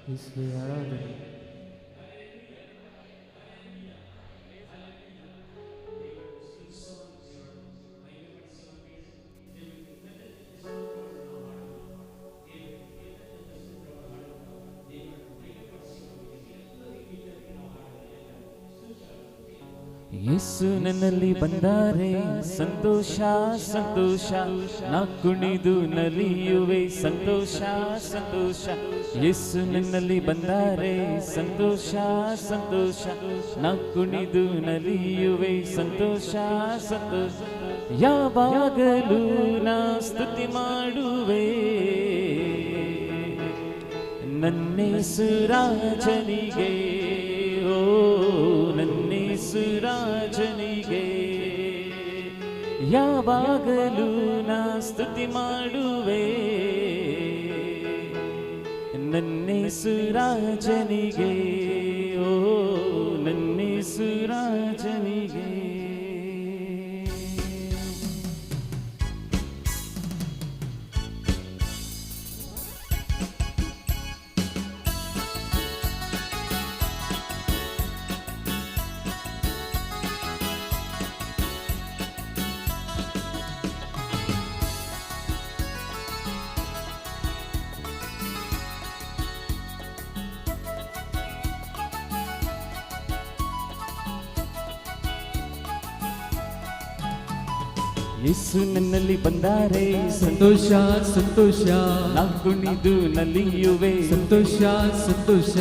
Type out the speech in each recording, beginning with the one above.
ಯೇಸುವೆ ಆರಾಧನೆ. ಯೇಸು ನನ್ನಲ್ಲಿ ಬಂದರೆ ಸಂತೋಷ ಸಂತೋಷ, ನಾ ಕುಣಿದು ನಲಿಯುವೆ ಸಂತೋಷ ಸಂತೋಷ. ಯೇಸು ನನ್ನಲ್ಲಿ ಬಂದರೆ ಸಂತೋಷ ಸಂತೋಷ, ನಾ ಕುಣಿದು ನಲಿಯುವೆ ಸಂತೋಷ ಸಂತೋಷ. ಯಾವಾಗಲೂ ನಾ ಸ್ತುತಿ ಮಾಡುವೆ ನನ್ನೇಸು ರಾಜನಿಗೆ, ಓ ನನ್ನೇಸು ರಾಜನಿಗೆ. ಯಾವಾಗಲೂ ನಾ ಸ್ತುತಿ ಮಾಡುವೆ ನನ್ನೇಸು ರಾಜನಿಗೆ, ಓ ನನ್ನೇಸು ರಾಜನಿಗೆ. ಯೇಸು ನನ್ನಲ್ಲಿ ಬಂದರೆ ಸಂತೋಷ ಸಂತೋಷ, ನಾ ಕುಣಿದು ನಲಿಯುವೆ ಸಂತೋಷ ಸಂತೋಷ.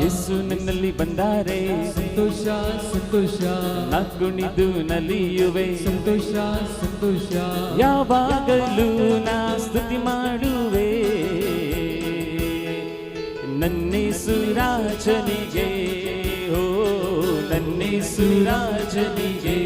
ಯೇಸು ನನ್ನಲ್ಲಿ ಬಂದರೆ ಸಂತೋಷ ಸಂತೋಷ, ನಾ ಕುಣಿದು ನಲಿಯುವೆ ಸಂತೋಷ ಸಂತೋಷ. ಯಾವಾಗಲೂ ನಾ ಸ್ತುತಿ ಮಾಡುವೆ ನನ್ನೇಸು ರಾಜನಿಗೆ, ಓ ನನ್ನೇಸು ರಾಜನಿಗೆ.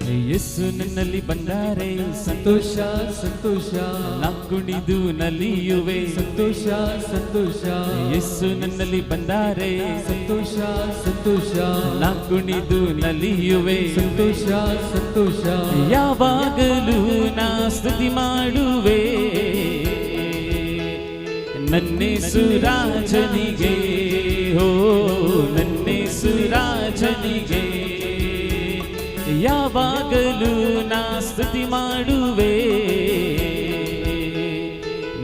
ಯೇಸು ನನ್ನಲ್ಲಿ ಬಂದರೆ ಸಂತೋಷ ಸಂತೋಷ ನಾ ಕುಣಿದು ನಲಿಯುವೆ ಸಂತೋಷ ಸಂತೋಷ ಯೇಸು ನನ್ನಲ್ಲಿ ಬಂದರೆ ಸಂತೋಷ ಸಂತೋಷ ನಾ ಕುಣಿದು ನಲಿಯುವೆ ಸಂತೋಷ ಸಂತೋಷ ಯಾವಾಗಲೂ ನಾ ಸ್ತುತಿ ಮಾಡುವೆ ನನ್ನೇಸು ರಾಜನಿಗೆ ಹೋ ನನ್ನೇಸು ರಾಜನಿಗೆ ಯಾವಾಗಲೂ ನಾ ಸ್ತುತಿ ಮಾಡುವೆ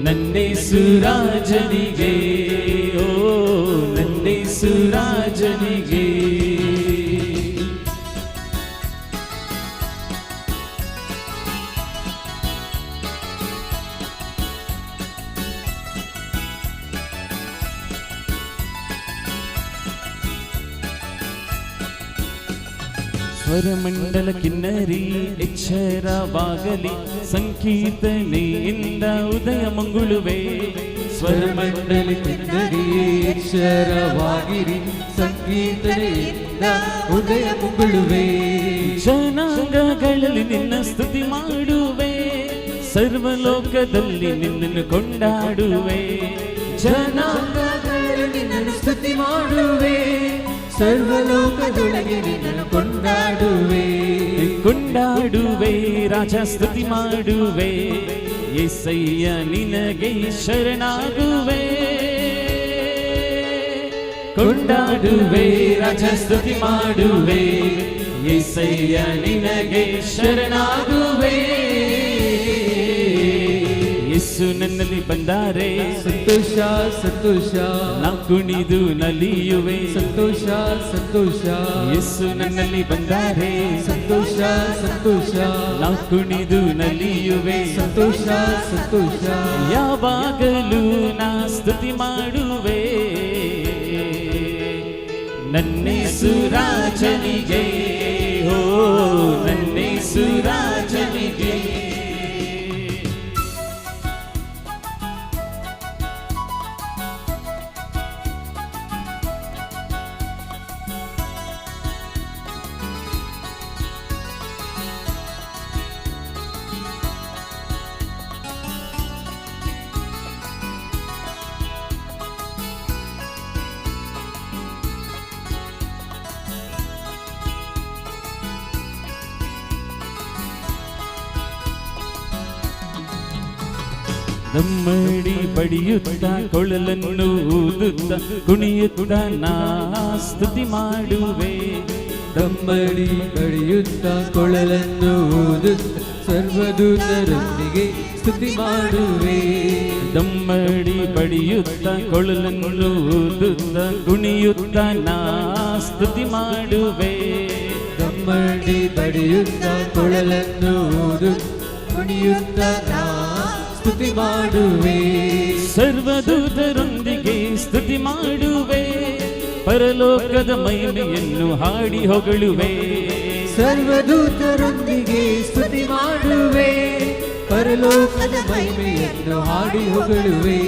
ನನ್ನೇಸು ರಾಜನಿಗೆ ಓ ನನ್ನೇಸು ರಾಜನಿಗೆ ಸ್ವರಮಂಡಲ ಕಿನ್ನರಿ ಎಚ್ಚರವಾಗಲಿ ಸಂಕೀರ್ತನೆಯಿಂದ ಉದಯ ಮಂಗುಳುವೆ ಸ್ವರಮಂಡಲ ಕಿನ್ನರಿ ಎಚ್ಚರವಾಗಿರಿ ಸಂಕೀರ್ತನೆಯಿಂದ ಉದಯ ಮುಂಗುಳುವೆ ಜನಾಂಗಗಳಲ್ಲಿ ನಿನ್ನ ಸ್ತುತಿ ಮಾಡುವೆ ಸರ್ವಲೋಕದಲ್ಲಿ ನಿನ್ನನ್ನು ಕೊಂಡಾಡುವೆ ಜನಾಂಗಗಳಲ್ಲಿ ನಿನ್ನನ್ನು ಸ್ತುತಿ ಮಾಡುವೆ ಸರ್ವಲೋಕದೊಳಗೆ ನಿನ್ನನ್ನು ಕೊಂಡಾಡುವೆ ಕೊಂಡಾಡುವೆ ರಾಜ ಸ್ತುತಿ ಮಾಡುವೆ యేసయ్య ನಿನಗೆ ಶರಣಾಗುವೆ ಕೊಂಡಾಡುವೆ ರಾಜ ಸ್ತುತಿ ಮಾಡುವೆ యేసయ్య ನಿನಗೆ ಶರಣಾಗುವೆ ಯೇಸು ನನ್ನಲ್ಲಿ ಬಂದರೆ ಸಂತೋಷ ಸಂತೋಷ ನಾ ಕುಣಿದು ನಲಿಯುವೆ ಸಂತೋಷ ಸಂತೋಷ ಯೇಸು ನನ್ನಲ್ಲಿ ಬಂದರೆ ಸಂತೋಷ ಸಂತೋಷ ನಾ ಕುಣಿದು ನಲಿಯುವೆ ಸಂತೋಷ ಸಂತೋಷ ಯಾವಾಗಲೂ ನಾ ಸ್ತುತಿ ಮಾಡುವೆ ನನ್ನೇಸು ರಾಜನಿಗೆ ಹೋ ನನ್ನೇಸು ರಾಜನಿಗೆ ದಮ್ಮಡಿ ಬಡಿಯುತ್ತ ಕೊಳಲನ್ನು ಊದುತ್ತ ಕುಣಿಯುತ್ತ ನಾ ಸ್ತುತಿ ಮಾಡುವೆ ದಮ್ಮಡಿ ಬಡಿಯುತ್ತ ಕೊಳಲನ್ನು ಊದುತ್ತ ಸರ್ವದೂತರೊಂದಿಗೆ ಸ್ತುತಿ ಮಾಡುವೆ ದಮ್ಮಡಿ ಬಡಿಯುತ್ತ ಕೊಳಲನ್ನು ಊದುತ್ತ ಕುಣಿಯುತ್ತ ನಾ ಸ್ತುತಿ ಮಾಡುವೆ ದಮ್ಮಡಿ ಬಡಿಯುತ್ತ ಕೊಳಲನ್ನು ಊದುತ್ತ ಕುಣಿಯುತ್ತ ನಾ ಸ್ತುತಿ ಮಾಡುವೆ ಸರ್ವದೂತರೊಂದಿಗೆ ಸ್ತುತಿ ಮಾಡುವೆ ಪರಲೋಕದ ಮಹಿಮೆಯನ್ನು ಹಾಡಿ ಹೊಗಳುವೆ ಸರ್ವದೂತರೊಂದಿಗೆ ಸ್ತುತಿ ಮಾಡುವೆ ಪರಲೋಕದ ಮಹಿಮೆಯನ್ನು ಹಾಡಿ ಹೊಗಳುವೆ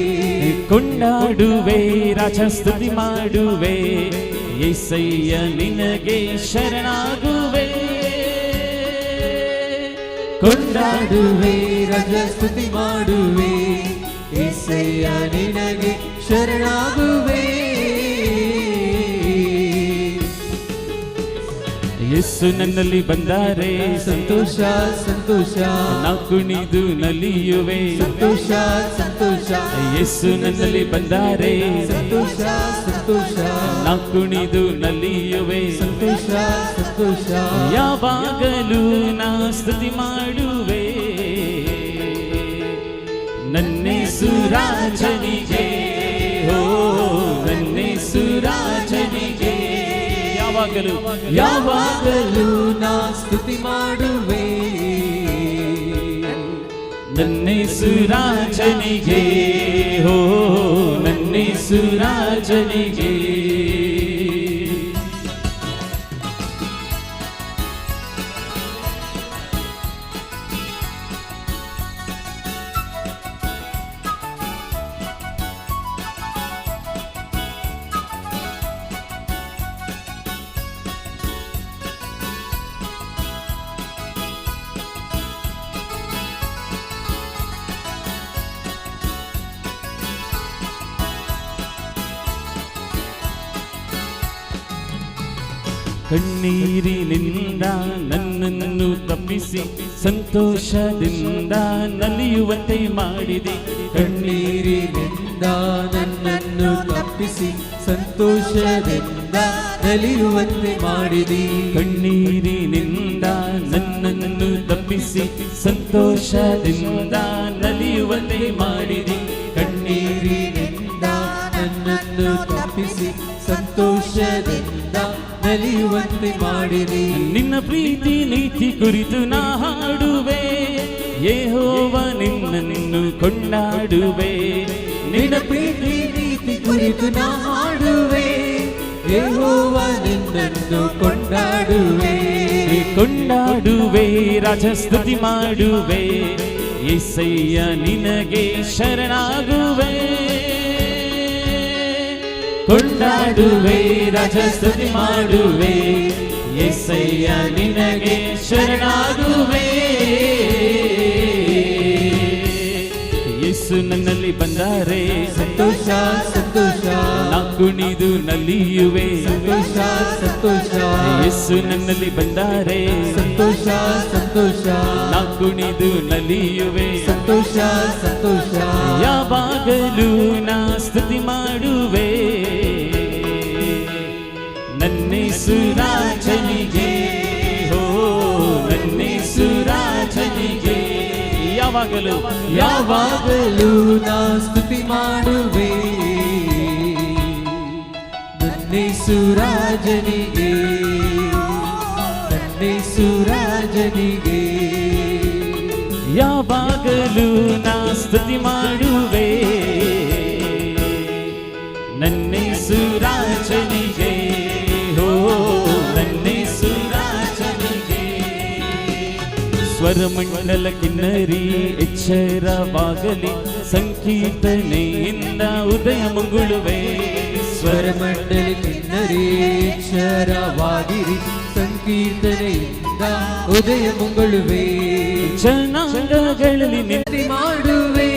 ಕೊಂಡಾಡುವೆ ರಾಜ ಸ್ತುತಿ ಮಾಡುವೆ యేసయ్య ನಿನಗೆ ಶರಣಾಗುವೆ ಕೊಂಡಾಡುವೆ ರಾಜ ಸ್ತುತಿ ಮಾಡುವೆ యేసయ్య ನಿನಗೆ ಶರಣಾಗುವೆ ಯೇಸು ನನ್ನಲ್ಲಿ ಬಂದರೆ ಸಂತೋಷ ಸಂತೋಷ ನಾ ಕುಣಿದು ನಲಿಯುವೆ ಸಂತೋಷ ಸಂತೋಷ ಯೇಸು ನನ್ನಲ್ಲಿ ಬಂದರೆ ಸಂತೋಷ ಸಂತೋಷ ನಾ ಕುಣಿದು ನಲಿಯುವೆ ಸಂತೋಷ ಸಂತೋಷ ಯಾವಾಗಲೂ ನಾ ಸ್ತುತಿ ಮಾಡುವೆ ನನ್ನೇಸು ರಾಜನಿಗೆ ಹೋ ನನ್ನೇಸು ರಾಜನಿಗೆ ಯಾವಾಗಲೂ ಯಾವಾಗಲೂ ನಾ ಸ್ತುತಿ ಮಾಡುವೆ ನನ್ನೇಸು ರಾಜನಿಗೆ ಹೋ ನನ್ನೇಸು ರಾಜನಿಗೆ ಕಣ್ಣೀರಿನಿಂದ ನನ್ನನ್ನು ತಪ್ಪಿಸಿ ಸಂತೋಷದಿಂದ ನಲಿಯುವಂತೆ ಮಾಡಿದೆ. ಕಣ್ಣೀರಿನಿಂದ ನನ್ನನ್ನು ತಪ್ಪಿಸಿ ಸಂತೋಷದಿಂದ ನಲಿಯುವಂತೆ ಮಾಡಿದಿ. ಕಣ್ಣೀರಿನಿಂದ ನನ್ನನ್ನು ತಪ್ಪಿಸಿ ಸಂತೋಷದಿಂದ ನಲಿಯುವಂತೆ ಮಾಡಿದೆ. ಕಣ್ಣೀರಿನಿಂದ ನನ್ನನ್ನು ತಪ್ಪಿಸಿ ಸಂತೋಷದಿಂದ ನಲಿಯುವಂತೆ ಮಾಡಿದಿ. ನಿನ್ನ ಪ್ರೀತಿ ನೀತಿ ಕುರಿತು ನಾ ಹಾಡುವೆ, ಯೆಹೋವ ನಿನ್ನನ್ನು ಕೊಂಡಾಡುವೆ. ನಿನ್ನ ಪ್ರೀತಿ ನೀತಿ ಕುರಿತು ನಾ ಹಾಡುವೆ, ಯೆಹೋವ ನಿನ್ನನ್ನು ಕೊಂಡಾಡುವೆ. ಕೊಂಡಾಡುವೆ, ರಾಜಸ್ತುತಿ ಮಾಡುವೆ, యేసయ్య ನಿನಗೆ ಶರಣಾಗುವೆ. ಕೊಂಡಾಡುವೆ, ರಾಜಸ್ತುತಿ ಮಾಡುವೆ, యేసయ్య ನಿನಗೆ ಶರಣಾಗುವೆ. ಯೇಸು ನನ್ನಲ್ಲಿ ಬಂದರೆ ಸಂತೋಷ ಸಂತೋಷ, ನಾ ಕುಣಿದು ನಲಿಯುವೆ. ಸಂತೋಷ ಸಂತೋಷ, ಯೇಸು ನನ್ನಲ್ಲಿ ಬಂದರೆ ಸಂತೋಷ ಸಂತೋಷ, ನಾ ಕುಣಿದು ನಲಿಯುವೆ. ಸಂತೋಷ ಸಂತೋಷ, ಯಾವಾಗಲೂ ನಾ ಸ್ತುತಿ ಮಾಡುವೆ. ನನ್ನೇಸು ರಾಜನಿಗೆ, ಹೋ ನನ್ನೇಸು ರಾಜನಿಗೆ. ಯಾವಾಗಲೂ ಯಾವಾಗಲೂ ನಾ ಸ್ತುತಿ ಮಾಡುವೆ. ನನ್ನೇಸು ರಾಜನಿಗೆ, ನನ್ನೇಸು ರಾಜನಿಗೆ. ಯಾವಾಗಲೂ ನಾ ಸ್ತುತಿ ಮಾಡುವೆ. ನನ್ನೇಸು ರಾಜನಿಗೆ, ಹೋ ನನ್ನೇಸು ರಾಜನಿಗೆ. ಸ್ವರಮಂಡಲ ಕಿನ್ನರಿ ಎಚ್ಚರವಾಗಲಿ, ಸಂಕೀರ್ತನೆಯಿಂದ ಉದಯ ಮುಂಗುಳುವೆ. ಸ್ವರಮಂಡಲ ಕಿನ್ನರಿ ಎಚ್ಚರವಾಗಿರಿ, ಸಂಕೀರ್ತನೆಯಿಂದ ಉದಯ ಮುಂಗುಳುವೆ. ಜನಾಂಗಗಳಲ್ಲಿ ನಿಂತು ಮಾಡುವೆ,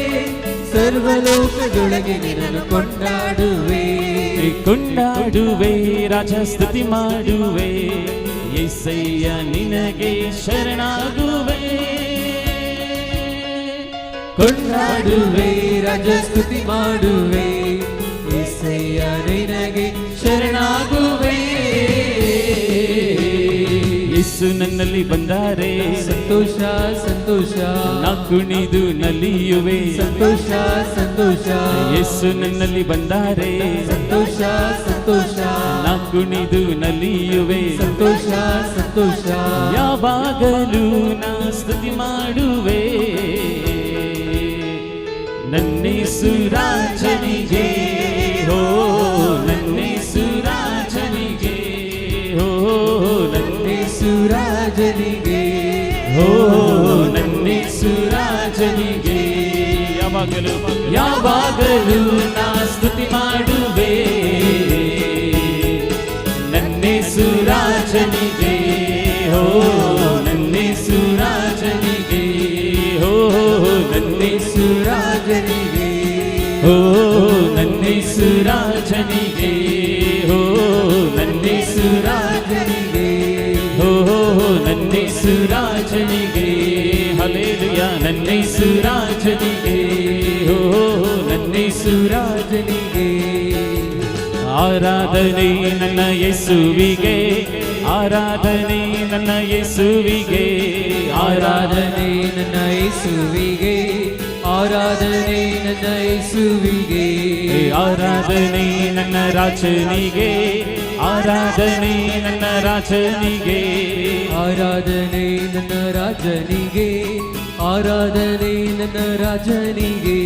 ಸರ್ವಲೋಕದೊಳಗೆ ನಿನ್ನನ್ನು ಕೊಂಡಾಡುವೆ. ಕೊಂಡಾಡುವೆ, ರಾಜಸ್ತುತಿ ಮಾಡುವೆ, యేసయ్య ನಿನಗೆ ಶರಣಾಗುವೆ. ಕೊಂಡಾಡುವೆ, ರಾಜಸ್ತುತಿ ಮಾಡುವೆ, యేసయ్య ನಿನಗೆ ಶರಣಾಗುವೆ. ಯೇಸು ನನ್ನಲ್ಲಿ ಬಂದರೆ ಸಂತೋಷ ಸಂತೋಷ, ನಾ ಕುಣಿದು ನಲಿಯುವೆ. ಸಂತೋಷ ಸಂತೋಷ, ಯೇಸು ನನ್ನಲ್ಲಿ ಬಂದರೆ ಸಂತೋಷ ಸಂತೋಷ, ನಾ ಕುಣಿದು ನಲಿಯುವೆ. ಸಂತೋಷ ಸಂತೋಷ, ಯಾವಾಗಲೂ ನಾ ಸ್ತುತಿ ಮಾಡುವೆ. ನನ್ನೇಸು ರಾಜನಿಗೆ, ಹೋ ನನ್ನೇಸು ರಾಜನಿಗೆ, ಹೋ ನನ್ನೇಸು ರಾಜನಿಗೆ, ಹೋ ನನ್ನೇಸು ರಾಜನಿಗೆ. ಯಾವಾಗಲೂ ಯಾವಾಗಲೂ ನಾ ಸ್ತುತಿ ಮಾಡುವೆ. ನನ್ನೇಸು ರಾಜನಿಗೆ, ಹೋ ನನ್ನೇಸು ರಾಜನಿಗೆ, ಹೋ ನನ್ನೇಸು ರಾಜನಿಗೆ, ಹೋ ನನ್ನೇಸು ರಾಜನಿಗೆ, ಹೋ ನನ್ನೇಸು ರಾಜನಿಗೆ, ಹೋ ನನ್ನೇಸು ರಾಜನಿಗೆ. ಹಲ್ಲೆಲೂಯ, ನನ್ನೇಸು ರಾಜನಿಗೆ, ಹೋ ನನ್ನೇಸು ರಾಜನಿಗೆ. ಆರಾಧನೆ ನನ್ನ ಯೇಸುವಿಗೆ, ಆರಾಧನೆ ನನ್ನ ಯೇಸುವಿಗೆ, ಆರಾಧನೆ ನನ್ನ ಯೇಸುವಿಗೆ, ಆರಾಧನೆ ನನ್ನ ಯೇಸುವಿಗೆ. ಆರಾಧನೆ ನನ್ನ ರಾಜನಿಗೆ, ಆರಾಧನೆ ನನ್ನ ರಾಜನಿಗೆ, ಆರಾಧನೆ ನನ್ನ ರಾಜನಿಗೆ, ಆರಾಧನೆ ನನ್ನ ರಾಜನಿಗೆ.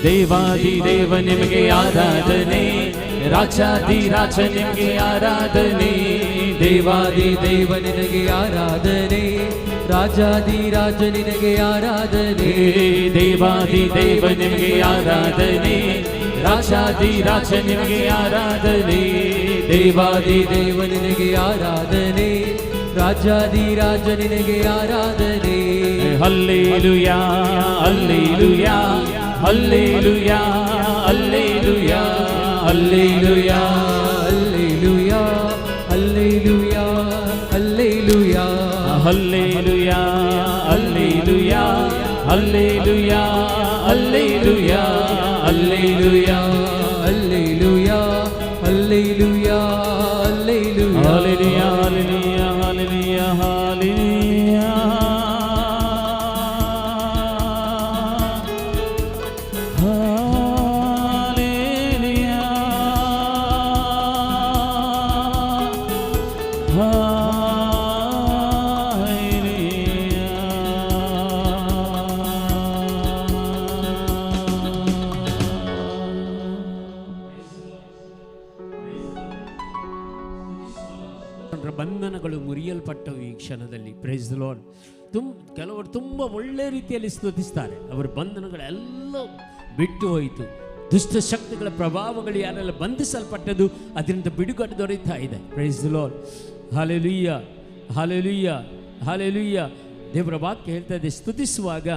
ದೇವಾದಿ ದೇವ ನಿಮಗೆ ಆರಾಧನೆ, ರಾಜಾದಿ ರಾಜ ನಿಮಗೆ ಆರಾಧನೆ. ದೇವಾದಿ ದೇವ ನಿನಗೆ ಆರಾಧನೆ, ರಾಜಾದಿ ರಾಜ ನಿನಗೆ ಆರಾಧನೆ. ದೇವಾದಿ ದೇವ ನಿಮಗೆ ಆರಾಧನೆ, ರಾಜಾದಿ ರಾಜ ನಿಮಗೆ ಆರಾಧನೆ. ದೇವಾದಿ ದೇವ ನಿನಗೆ ಆರಾಧನೆ, ರಾಜಾದಿ ರಾಜ ನಿನಗೆ ಆರಾಧನೆ. Hallelujah hallelujah hallelujah hallelujah hallelujah hallelujah hallelujah. Hallelujah hallelujah hallelujah hallelujah hallelujah hallelujah hallelujah hallelujah hallelujah hallelujah ಬಂಧನಗಳು ಮುರಿಯಲ್ಪಟ್ಟವು ಈ ಕ್ಷಣದಲ್ಲಿ. Praise the Lord. ಕೆಲವರು ತುಂಬ ಒಳ್ಳೆ ರೀತಿಯಲ್ಲಿ ಸ್ತುತಿಸ್ತಾರೆ. ಅವರ ಬಂಧನಗಳೆಲ್ಲ ಬಿಟ್ಟು ಹೋಯಿತು. ದುಷ್ಟ ಶಕ್ತಿಗಳ ಪ್ರಭಾವಗಳು ಯಾರೆಲ್ಲ ಬಂಧಿಸಲ್ಪಟ್ಟದು ಅದರಿಂದ ಬಿಡುಗಡೆ ದೊರೆಯುತ್ತಾ ಇದೆ. Praise the lord. Hallelujah hallelujah hallelujah. ದೇವರ ವಾಕ್ಯ ಹೇಳ್ತಾ ಇದೆ, ಸ್ತುತಿಸುವಾಗ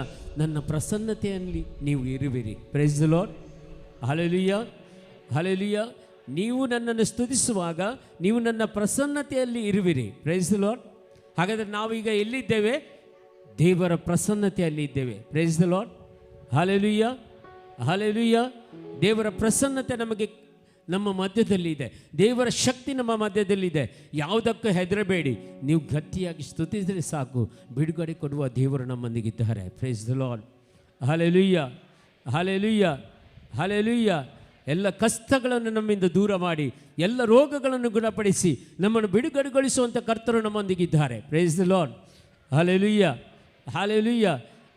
ನನ್ನ ಪ್ರಸನ್ನತೆಯಲ್ಲಿ ನೀವು ಇರುವಿರಿ. Praise the lord. Hallelujah hallelujah. ನೀವು ನನ್ನನ್ನು ಸ್ತುತಿಸುವಾಗ ನೀವು ನನ್ನ ಪ್ರಸನ್ನತೆಯಲ್ಲಿ ಇರುವಿರಿ. Praise the Lord. ಹಾಗಾದರೆ ನಾವೀಗ ಎಲ್ಲಿದ್ದೇವೆ? ದೇವರ ಪ್ರಸನ್ನತೆಯಲ್ಲಿ ಇದ್ದೇವೆ. Praise the lord. Hallelujah hallelujah. ದೇವರ ಪ್ರಸನ್ನತೆ ನಮ್ಮ ಮಧ್ಯದಲ್ಲಿ ಇದೆ. ದೇವರ ಶಕ್ತಿ ನಮ್ಮ ಮಧ್ಯದಲ್ಲಿದೆ. ಯಾವುದಕ್ಕೂ ಹೆದರಬೇಡಿ. ನೀವು ಗಟ್ಟಿಯಾಗಿ ಸ್ತುತಿಸಿದರೆ ಸಾಕು, ಬಿಡುಗಡೆ ಕೊಡುವ ದೇವರು ನಮ್ಮೊಂದಿಗಿದ್ದಾರೆ. Praise the lord. Hallelujah hallelujah hallelujah. ಎಲ್ಲ ಕಷ್ಟಗಳನ್ನು ನಮ್ಮಿಂದ ದೂರ ಮಾಡಿ, ಎಲ್ಲ ರೋಗಗಳನ್ನು ಗುಣಪಡಿಸಿ ನಮ್ಮನ್ನು ಬಿಡುಗಡೆಗೊಳಿಸುವಂಥ ಕರ್ತರು ನಮ್ಮೊಂದಿಗಿದ್ದಾರೆ. Praise the lord. Hallelujah hallelujah.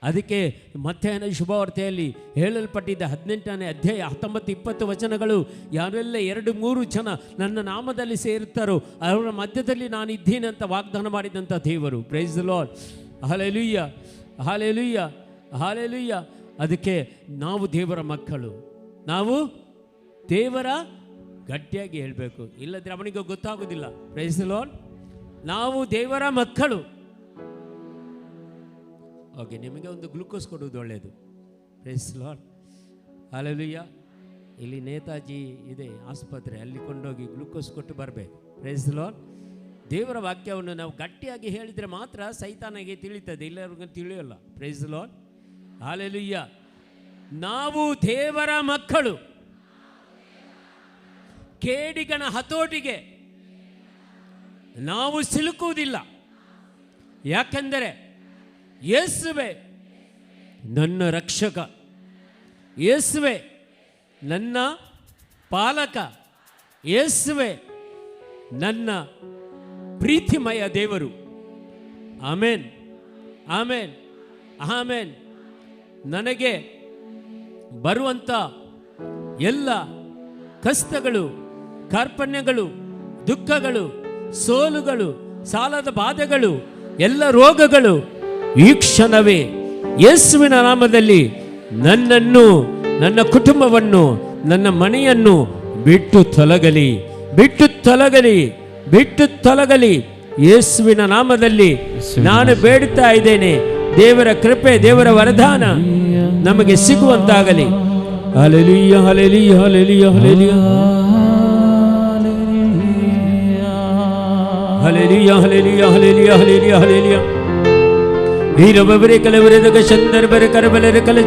ಅದಕ್ಕೆ ಮತ್ತಾಯನ ಶುಭವಾರ್ತೆಯಲ್ಲಿ ಹೇಳಲ್ಪಟ್ಟಿದ್ದ 18ನೇ ಅಧ್ಯಾಯ 19-20 ವಚನಗಳು, ಯಾರೆಲ್ಲ 2-3 ಜನ ನನ್ನ ನಾಮದಲ್ಲಿ ಸೇರುತ್ತಾರೋ ಅವರ ಮಧ್ಯದಲ್ಲಿ ನಾನಿದ್ದೇನೆ ಅಂತ ವಾಗ್ದಾನ ಮಾಡಿದಂಥ ದೇವರು. Praise the lord. Hallelujah hallelujah hallelujah. ಅದಕ್ಕೆ ನಾವು ದೇವರ ಮಕ್ಕಳು. ನಾವು ದೇವರ ಗಟ್ಟಿಯಾಗಿ ಹೇಳಬೇಕು, ಇಲ್ಲದ್ರೆ ಅವನಿಗೆ ಗೊತ್ತಾಗೋದಿಲ್ಲ. Praise the Lord. ನಾವು ದೇವರ ಮಕ್ಕಳು. ಓಕೆ, ನಿಮಗೆ ಒಂದು ಗ್ಲೂಕೋಸ್ ಕೊಡುವುದು ಒಳ್ಳೆಯದು. Praise the lord. ಹಲ್ಲೆಲೂಯಾ. ಇಲ್ಲಿ ನೇತಾಜಿ ಇದೆ ಆಸ್ಪತ್ರೆ, ಅಲ್ಲಿ ಕೊಂಡೋಗಿ ಗ್ಲೂಕೋಸ್ ಕೊಟ್ಟು ಬರಬೇಕು. Praise the Lord. ದೇವರ ವಾಕ್ಯವನ್ನು ನಾವು ಗಟ್ಟಿಯಾಗಿ ಹೇಳಿದರೆ ಮಾತ್ರ ಸೈತಾನಿಗೆ ತಿಳಿತದೆ, ಎಲ್ಲರಿಗೂ ತಿಳಿಯೋಲ್ಲ. Praise the lord. ಹಲ್ಲೆಲೂಯಾ. ನಾವು ದೇವರ ಮಕ್ಕಳು. ಕೇಡಿಗನ ಹತೋಟಿಗೆ ನಾವು ಸಿಲುಕುವುದಿಲ್ಲ. ಯಾಕೆಂದರೆ ಯೇಸುವೆ ನನ್ನ ರಕ್ಷಕ, ಯೇಸುವೆ ನನ್ನ ಪಾಲಕ, ಯೇಸುವೆ ನನ್ನ ಪ್ರೀತಿಮಯ ದೇವರು. ಆಮೇನ್ ಆಮೇನ್ ಆಮೇನ್. ನನಗೆ ಬರುವಂಥ ಎಲ್ಲ ಕಷ್ಟಗಳು, ಕಾರ್ಪಣ್ಯಗಳು, ದುಃಖಗಳು, ಸೋಲುಗಳು, ಸಾಲದ ಬಾಧೆಗಳು, ಎಲ್ಲ ರೋಗಗಳು ಈ ಕ್ಷಣವೇ ಯೇಸುವಿನ ನಾಮದಲ್ಲಿ ನನ್ನನ್ನು, ನನ್ನ ಕುಟುಂಬವನ್ನು, ನನ್ನ ಮನೆಯನ್ನು ಬಿಟ್ಟು ತೊಲಗಲಿ, ಬಿಟ್ಟು ತೊಲಗಲಿ, ಬಿಟ್ಟು ತೊಲಗಲಿ. ಯೇಸುವಿನ ನಾಮದಲ್ಲಿ ನಾನು ಬೇಡುತ್ತಾ ಇದ್ದೇನೆ. ದೇವರ ಕೃಪೆ, ದೇವರ ವರದಾನ ನಮಗೆ ಸಿಗುವಂತಾಗಲಿ. Hallelujah hallelujah hallelujah hallelujah hallelujah hallelujah hallelujah hallelujah hallelujah.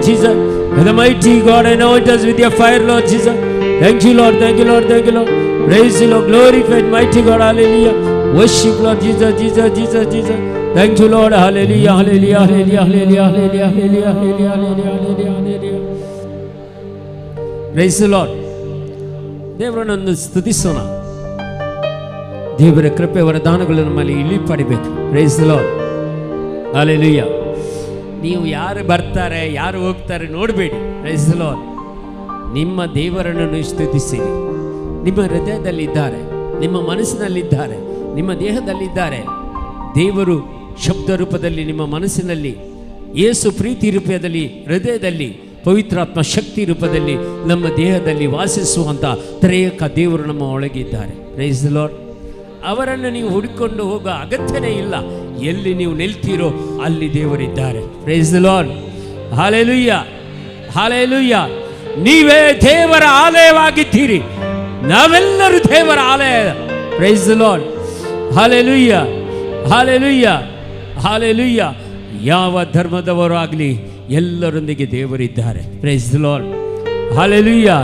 Jesus, the mighty God, anoint us with your fire, Lord Jesus. Thank you, Lord. Thank you, Lord. Thank you, Lord. Praise you, Lord. Glorified, mighty God. Hallelujah. Worship, Lord Jesus, Jesus, Jesus, Jesus. Thank you, Lord. Hallelujah, hallelujah, hallelujah, hallelujah, hallelujah, hallelujah, hallelujah, hallelujah, hallelujah. Praise the Lord. ದೇವರನ್ನು ಸ್ತುತಿಸೋಣ. ದೇವರ ಕೃಪೆ ವರದಾನಗಳು ನಮ್ಮಲ್ಲಿ ಇಳಿ ಪಡಿಬೇಕು. Praise the lord. Hallelujah. ನೀವು ಯಾರು ಬರ್ತಾರೆ ಯಾರು ಹೋಗ್ತಾರೆ ನೋಡಬೇಡಿ. Praise the lord. ನಿಮ್ಮ ದೇವರನ್ನು ಸ್ತುತಿಸಿರಿ. ನಿಮ್ಮ ಹೃದಯದಲ್ಲಿದ್ದಾರೆ, ನಿಮ್ಮ ಮನಸ್ಸಿನಲ್ಲಿದ್ದಾರೆ, ನಿಮ್ಮ ದೇಹದಲ್ಲಿದ್ದಾರೆ. ದೇವರು ಶಬ್ದ ರೂಪದಲ್ಲಿ ನಿಮ್ಮ ಮನಸ್ಸಿನಲ್ಲಿ, ಯೇಸು ಪ್ರೀತಿ ರೂಪದಲ್ಲಿ ಹೃದಯದಲ್ಲಿ, ಪವಿತ್ರಾತ್ಮ ಶಕ್ತಿ ರೂಪದಲ್ಲಿ ನಮ್ಮ ದೇಹದಲ್ಲಿ ವಾಸಿಸುವಂಥ ತ್ರೇಯಕ ದೇವರು ನಮ್ಮ ಒಳಗಿದ್ದಾರೆ. Price the lord. ಅವರನ್ನು ನೀವು ಹುಡುಕೊಂಡು ಹೋಗೋ ಅಗತ್ಯನೇ ಇಲ್ಲ. ಎಲ್ಲಿ ನೀವು ನಿಲ್ತೀರೋ ಅಲ್ಲಿ ದೇವರಿದ್ದಾರೆ. Praise the lord. Hallelujah hallelujah. ನೀವೇ ದೇವರ ಆಲಯವಾಗಿದ್ದೀರಿ. ನಾವೆಲ್ಲರೂ ದೇವರ ಆಲಯ. Praise the lord. Hallelujah hallelujah hallelujah. ಯಾವ ಧರ್ಮದವರು ಆಗಲಿ, ಎಲ್ಲರೊಂದಿಗೆ ದೇವರಿದ್ದಾರೆ. Praise the lord, hallelujah.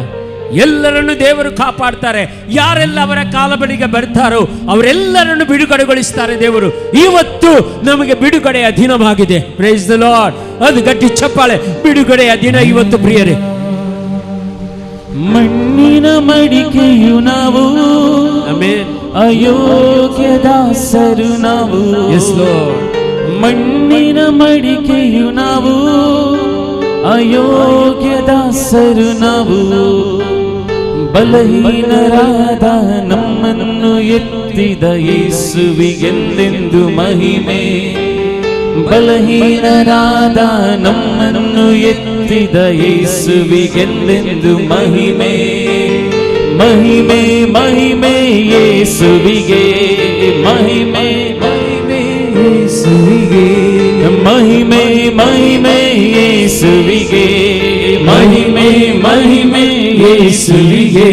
ಎಲ್ಲರನ್ನು ದೇವರು ಕಾಪಾಡ್ತಾರೆ. ಯಾರೆಲ್ಲ ಅವರ ಕಾಲ ಬಳಿಗೆ ಬರ್ತಾರೋ ಅವರೆಲ್ಲರನ್ನು ಬಿಡುಗಡೆಗೊಳಿಸ್ತಾರೆ ದೇವರು. ಇವತ್ತು ನಮಗೆ ಬಿಡುಗಡೆಯ ದಿನವಾಗಿದೆ. Praise the lord. ಅದು ಗಟ್ಟಿ ಚಪ್ಪಾಳೆ. ಬಿಡುಗಡೆಯ ದಿನ ಇವತ್ತು ಪ್ರಿಯರೇ. ಮಣ್ಣಿನ ಮಡಿಕೆಯು ನಾವು, ಆಮೆನ್. ಅಯೋಗ್ಯ ದಾಸರು ನಾವು. Yes lord. ಮಣ್ಣಿನ ಮಡಿಕೆಯು ನಾವು, ಅಯೋಗ್ಯ ದಾಸರು ನಾವು. ಬಲಹೀನರಾದ ನಮ್ಮನ್ನು ಎತ್ತಿದ ಯೇಸುವಿಗೆಂದೆಂದು ಮಹಿಮೆ. ಬಲಹೀನರಾದ ನಮ್ಮನ್ನು ಎತ್ತಿದ ಯೇಸುವಿಗೆಂದೆಂದು ಮಹಿಮೆ. ಮಹಿಮೆ ಮಹಿಮೆ ಯೇಸುವಿಗೆ, ಮಹಿಮೆ ಮಹಿಮೆ ಯೇಸುವಿಗೆ. ಮಹಿಮೆ ಮಹಿಮೆ ಯೇಸುವಿಗೆ, ಮಹಿಮೆ ಮಹಿಮೆ ಯೇಸುವಿಗೆ.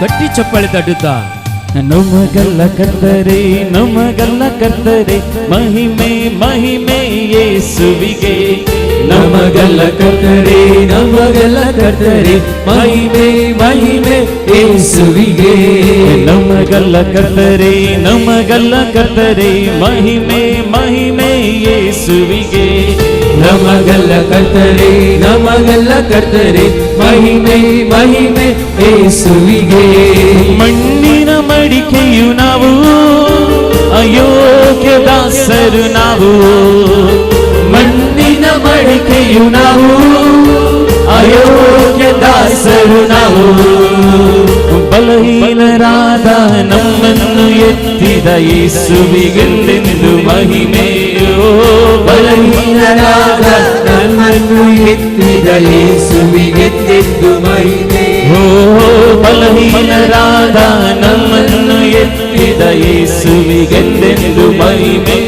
ಗಟ್ಟಿ ಚಪ್ಪಾಳೆ ತಟ್ಟುತ್ತಾ, ನಮಗಲ್ಲ ಕರ್ತರೆ, ನಮಗಲ್ಲ ಕರ್ತರೆ, ಮಹಿಮೆ ಮಹಿಮೆ ಯೇಸುವಿಗೆ. ನಮಗಲ್ಲ ಕರ್ತರೆ, ನಮಗಲ್ಲ ಕರ್ತರೆ, ಮಹಿಮೆ ಮಹಿಮೆ ಯೇಸುವಿಗೆ. ನಮಗಲ್ಲ ಕರ್ತರೆ, ನಮಗಲ್ಲ ಕರ್ತರೆ, ಮಹಿಮೆ ಮಹಿಮೆ ಯೇಸುವಿಗೆ. ನಮಗಲ್ಲ ಕರ್ತರೆ, ನಮಗಲ್ಲ ಕರ್ತರೆ, ಮಹಿಮೆ ಮಹಿಮೆ ಯೇಸುವಿಗೆ. ಮಣ್ಣಿನ ಮಡಿಕೆಯು ನಾವು, ಅಯೋಗ್ಯ ದಾಸರು ನಾವು. ಮಣ್ಣಿನ ಮಡಿಕೆಯು ನಾವು, ಅಯೋಗ್ಯ ದಾಸರು ನಾವು. ಬಲಹೀನರಾದ ನಮ್ಮನ್ನು ಎತ್ತಿದ ಯೇಸುವಿಗೆಂದೆಂದು ಮಹಿಮೆ. ಬಲಹೀನರಾದ ನಮ್ಮನ್ನು ಎತ್ತಿದ ಯೇಸುವಿಗೆಂದೆಂದು ಮಹಿಮೆ. ಬಲಹೀನರಾದ ನಮ್ಮನ್ನು ಎತ್ತಿದ ಯೇಸುವಿಗೆಂದೆಂದು ಮಹಿಮೆ.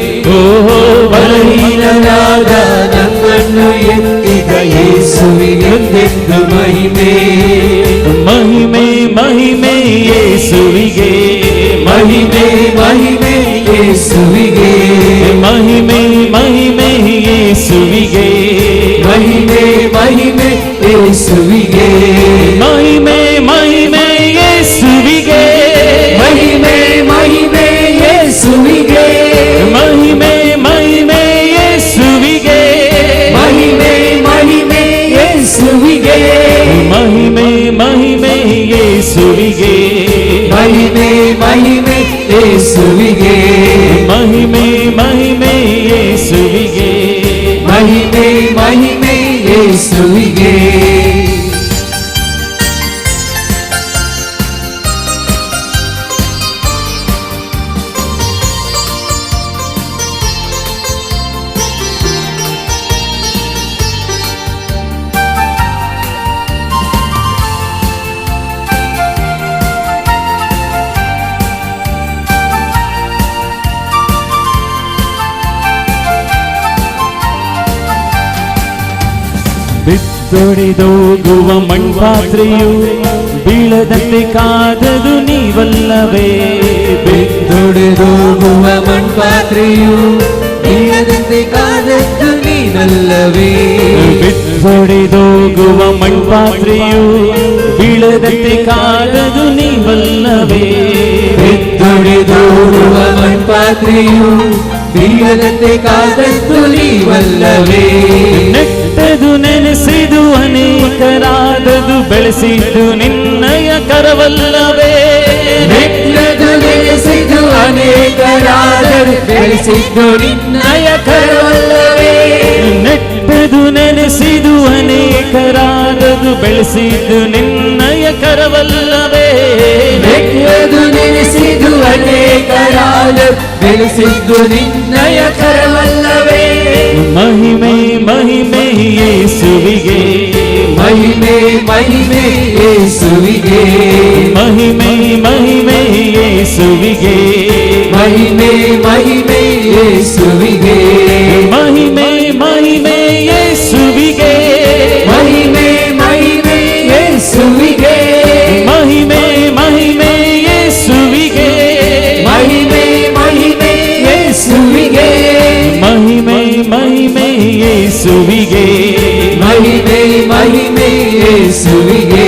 ಬಲಹೀನರಾದ ನಮ್ಮನ್ನು ಎತ್ತಿದ ಯೇಸುವಿಗೆಂದೆಂದು ಮಹಿಮೆ. ಮಹಿಮೆ ಮಹಿಮೆ ಯೇಸುವಿಗೆ, ಮಹಿಮೆ ಮಹಿಮೆ ಯೇಸುವಿಗೆ. ಮಹಿಮೆ ಮಹಿಮೆ ಯೇಸುವಿಗೆ, ಮಹಿಮೆ ಮಹಿಮೆ ಯೇಸುವಿಗೆ. ಮಹಿಮೆ ಮಹಿಮೆ ಯೇಸುವಿಗೆ, ಮಹಿಮೆ ಮಹಿಮೆ ಯೇಸುವಿಗೆ. ಮಹಿಮೆ ಮಹಿಮೆ ಯೇಸುವಿಗೆ, ಮಹಿಮೆ ಮಹಿಮೆ ಯೇಸುವಿಗೆ. ಮಹಿಮೆ ಮಹಿಮೆ ಯೇಸುವಿಗೆ, ಮಹಿಮೆ ಮಹಿಮೆ ಯೇಸುವಿಗೆ. ಮಹಿಮೆ ಮಹಿಮೆ ಯೇಸುವಿಗೆ, ಮಹಿಮೆ ಮಹಿಮೆ ಯೇಸುವಿಗೆ. ಬಿದ್ದೊಡೆದೋಗುವ ಮಣ್ಪಾತ್ರೆಯು ಬೀಳದಂತೆ ಕಾದದು ನೀವಲ್ಲವೇ. ಬಿದ್ದೊಡೆದೋಗುವ ಮಣ್ಪಾತ್ರೆಯು ಬೀಳದಂತೆ ಕಾದದ್ದು ನೀವಲ್ಲವೇ. ಬಿದ್ದೊಡೆದೋಗುವ ಮಣ್ಪಾತ್ರೆಯು ಬೀಳದಂತೆ ಕಾದದು ನೀವಲ್ಲವೇ. ಬಿದ್ದೊಡೆದೋಗುವ ಮಣ್ಪಾತ್ರೆಯು ಬೀಳದಂತೆ ಕಾದದ್ದು ನೀವಲ್ಲವೇ. ನೆಟ್ಟದು ನೆನೆಸಿದು ಅನೇಕರಾದದು ಬೆಳೆಸಿದ್ದು ನಿನ್ನಯ ಕರವಲ್ಲವೇ. ನೆಟ್ಟದು ನೆನೆಸಿದು ಅನೇಕರಾದದು ಬೆಳೆಸಿದ್ದು ನಿನ್ನಯ ಕರವಲ್ಲವೇ. ನೆಟ್ಟದು ನೆನೆಸಿದು ಅನೇಕರಾದದು ಬೆಳೆಸಿದ್ದು ನಿನ್ನಯ ಕರವಲ್ಲವೇ. ನೆಟ್ಟದು ನೆನೆಸಿದು ಅನೇಕರಾದದು ಬೆಳೆಸಿದ್ದು ನಿನ್ನಯ ಕರವಲ್ಲವೇ. ಮಹಿಮೆ ಮಹಿಮೆ ಯೇಸುವಿಗೆ, ಮಹಿಮೆ ಮಹಿಮೆ ಯೇಸುವಿಗೆ ಮಹಿಮೆ ಮಹಿಮೆ ಯೇಸುವಿಗೆ ಮಹಿಮೆ ಮಹಿಮೆ ಯೇಸುವಿಗೆ ಮಹಿಮೆ ಮಹಿಮೆ ಯೇಸುವಿಗೆ ಮಹಿಮೆ ಮಹಿಮೆ ಯೇಸುವಿಗೆ ಮಹಿಮೆ ಮಹಿಮೆ ಯೇಸುವಿಗೆ ಮಹಿಮೆ ಮಹಿಮೆ ಯೇಸುವಿಗೆ ಮಹಿಮೆ ಮಹಿಮೆ ಯೇಸುವಿಗೆ ಮಹಿಮೆ ಮಹಿಮೆ ಯೇಸುವಿಗೆ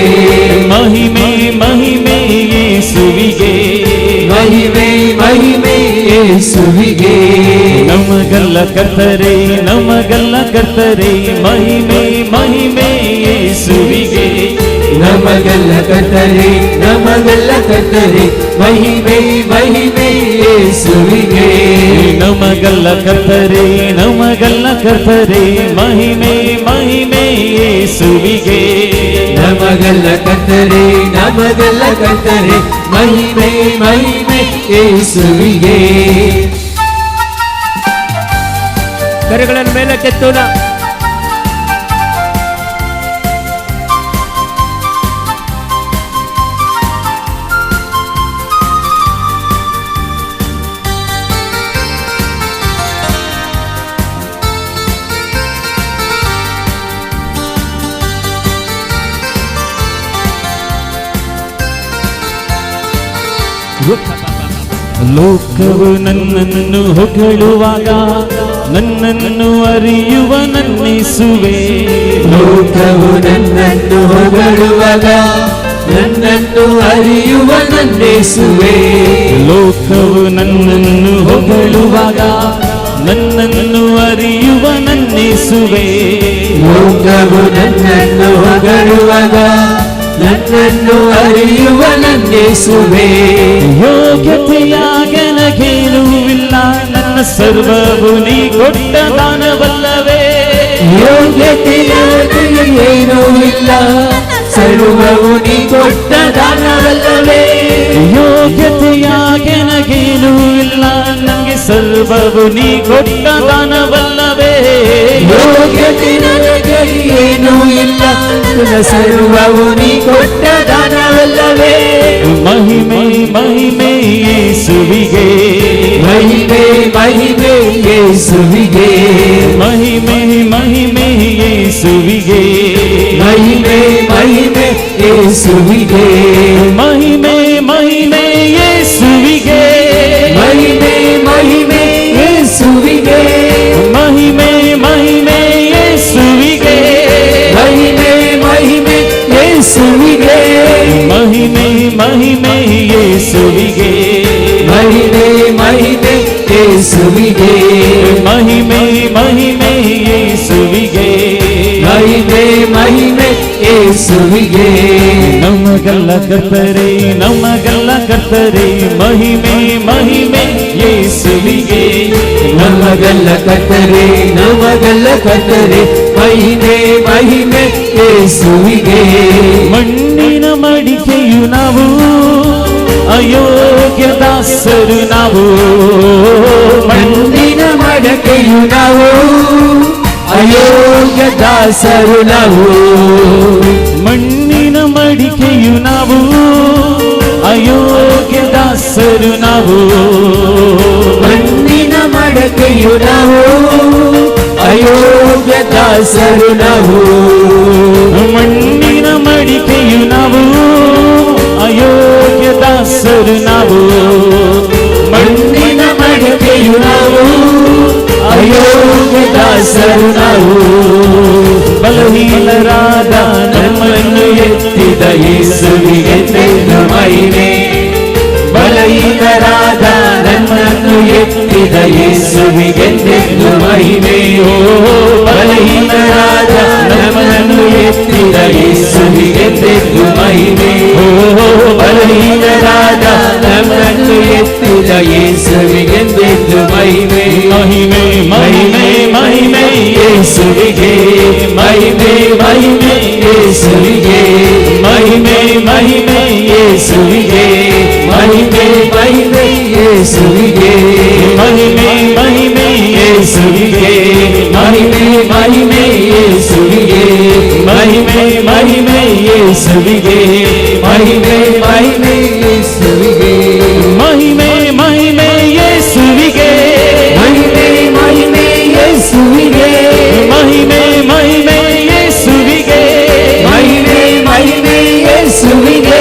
ಮಹಿಮೆ ಮಹಿಮೆ ಯೇಸುವಿಗೆ ಮಹಿಮೆ ಮಹಿಮೆ ಯೇಸುವಿಗೆ ನಮಗಲ್ಲ ಕರ್ತರೆ ನಮಗಲ್ಲ ಕರ್ತರೆ ಮಹಿಮೆ ಮಹಿಮೆ ಯೇಸುವಿಗೆ ನಮಗಲ್ಲ ಕರ್ತರೆ ನಮಗಲ್ಲ ಕರ್ತರೆ ಮಹಿಮೆ ಮಹಿಮೆ ಯೇಸುವಿಗೆ ನಮಗಲ್ಲ ಕರ್ತರೆ ನಮಗಲ್ಲ ಕರ್ತರೆ ಮಹಿಮೆ ಮಹಿಮೆ ಯೇಸುವಿಗೆ ನಮಗಲ್ಲ ಕರ್ತರೆ ನಮಗಲ್ಲ ಕರ್ತರೆ ಮಹಿಮೆ ಮಹಿಮೆ ಯೇಸುವಿಗೆ ಕರೆಗಳನ್ನು ಮೇಲಕ್ಕೆತ್ತೋಣ. ಲೋಕವು ನನ್ನನ್ನು ಹೊಗಳುವಾಗ ನನ್ನನ್ನು ಅರಿಯುವ ನನ್ನಿಸುವೆ ಲೋಕವು ನನ್ನನ್ನು ಹೊಗಳುವಾಗ ನನ್ನನ್ನು ಅರಿಯುವ ನನ್ನಿಸುವೆ ಲೋಕವು ನನ್ನನ್ನು ಹೊಗಳುವಾಗ ನನ್ನನ್ನು ಅರಿಯುವ ನನ್ನಿಸುವೆ ಲೋಕವು ನನ್ನನ್ನು ಹೊಗಳುವಾಗ ನನ್ನನ್ನು ಅರಿಯುವ ನನ್ನಿಸುವೆ ಯೋಗ್ಯತೆಯಾಗ ನನಗೇನೂ ಇಲ್ಲ ನನ್ನ ಸರ್ವವು ನೀ ಕೊಟ್ಟ ದಾನವಲ್ಲವೇ ಯೋಗ್ಯತೆಯಾಗ ಏನೂ ಇಲ್ಲ ಸರ್ವವು ನೀ ಕೊಟ್ಟ ದಾನವಲ್ಲವೇ ಯೋಗ್ಯತೆಯಾಗ ನನಗೇನೂ ಇಲ್ಲ ನನಗೆ ಸರ್ವವು ನೀ ಕೊಟ್ಟ ದಾನವಲ್ಲವೇ ಯೋಗ್ಯತೆ ನನಗೆ ಏನೂ ಇಲ್ಲ ಸರ್ವವು ನೀ ಕೊಟ್ಟ ದಾನವಲ್ಲವೇ ಮಹಿಮೆ ಮಹಿಮೆ ಯೇಸುವಿಗೆ ಮಹಿಮೆ ಮಹಿಮೆ ಯೇಸುವಿಗೆ ಮಹಿಮೆ ಮಹಿಮೆ ಯೇಸುವಿಗೆ ಮಹಿಮೆ ಮಹಿಮೆ ಯೇಸುವಿಗೆ ಮಹಿಮೆ ಮಹಿಮೆ ಯೇಸುವಿಗೆ ಮಹಿಮೆ ಮಹಿಮೆ ಯೇಸುವಿಗೆ ಮಹಿಮೆ ಮಹಿಮೆ ಯೇಸುವಿಗೆ ಮಹಿಮೆ ಮಹಿಮೆ ಯೇಸುವಿಗೆ ಮಹಿಮೆ ಮಹಿಮೆ ಯೇಸುವಿಗೆ ಮಹಿಮೆ ಮಹಿಮೆ ಯೇಸುವಿಗೆ ಮಹಿಮೆ ಮಹಿಮೆ ಯೇಸುವಿಗೆ ಮಹಿಮೆ ಮಹಿಮೆ ಯೇಸುವಿಗೆ ನಮಗಲ್ಲ ಕರ್ತರೆ ನಮಗಲ್ಲ ಕರ್ತರೆ ಮಹಿಮೆ ಮಹಿಮೆ ಯೇಸುವಿಗೆ ನಮಗಲ್ಲ ಕರ್ತರೆ ನಮಗಲ್ಲ ಕರ್ತರೆ ಮಹಿಮೆ ಮಹಿಮೆ ಯೇಸುವಿಗೆ ಮಣ್ಣಿನ ಮಡಿಕೆಯು ನಾವು ಅಯೋಗ್ಯ ದಾಸರು ನಾವು ಮಣ್ಣಿನ ಮಡಿಕೆಯು ನಾವು ಅಯೋಗ್ಯ ದಾಸರು ನಾವು ಮಣ್ಣಿನ ಮಡಿಕೆಯು ನಾವು ಅಯೋಗ್ಯ ದಾಸರು ನಾವು ಮಣ್ಣಿನ ಮಡಿಕೆಯು ನಾವು ಅಯೋಗ್ಯ ದಾಸರು ನಾವು ಮಣ್ಣಿನ ಮಡಿಕೆಯು ನಾವು ಅಯೋಗ್ಯ ದಾಸರು ನಾವು ಮಣ್ಣಿನ ಮಡಿಕೆಯು ನಾವು ಅಯೋಗ್ಯ ದಾಸರು ನಾವು ಬಲಹೀನರಾದ ನಮ್ಮನ್ನು ಎತ್ತಿದ ಯೇಸುವಿಗೆ ಮಹಿಮೆ ಬಲಹೀನರಾದ ನಮ್ಮನ್ನು ಎತ್ತಿದ ಯೇಸುವಿಗೆ ಮಹಿಮೆ ಓ ಬಲಹೀನರಾದ ನಮ್ಮನ್ನು ಎತ್ತಿದ ಯೇಸುವಿಗೆ ಮಹಿಮೆ ಓ ಬಲಹೀನರಾದ ನಮ್ಮನ್ನು ಎತ್ತಿದ ಯೇಸುವಿಗೆ ಮಹಿಮೆ ಮಹಿಮೆ ಮಹಿಮೆ ಮಹಿಮೆ ಯೇಸುವಿಗೆ ಮಹಿಮೆ ಮಹಿಮೆ ಯೇಸುವಿಗೆ ಮಹಿಮೆ ಮಹಿಮೆ ಯೇಸುವಿಗೆ ಮಹಿಮೆ ಮಹಿಮೆ ಯೇಸುವಿಗೆ ಮಹಿಮೆ ಮಹಿಮೆ ಯೇಸುವಿಗೆ ಮಹಿಮೆ ಮಹಿಮೆ ಯೇಸುವಿಗೆ ಮಹಿಮೆ ಮಹಿಮೆ ಯೇಸುವಿಗೆ, ಮಹಿಮೆ ಮಹಿಮೆ ಯೇಸುವಿಗೆ, ಮಹಿಮೆ ಮಹಿಮೆ ಯೇಸುವಿಗೆ, ಮಹಿಮೆ ಮಹಿಮೆ ಯೇಸುವಿಗೆ, ಮಹಿಮೆ ಮಹಿಮೆ ಯೇಸುವಿಗೆ, ಮಹಿಮೆ ಮಹಿಮೆ ಯೇಸುವಿಗೆ,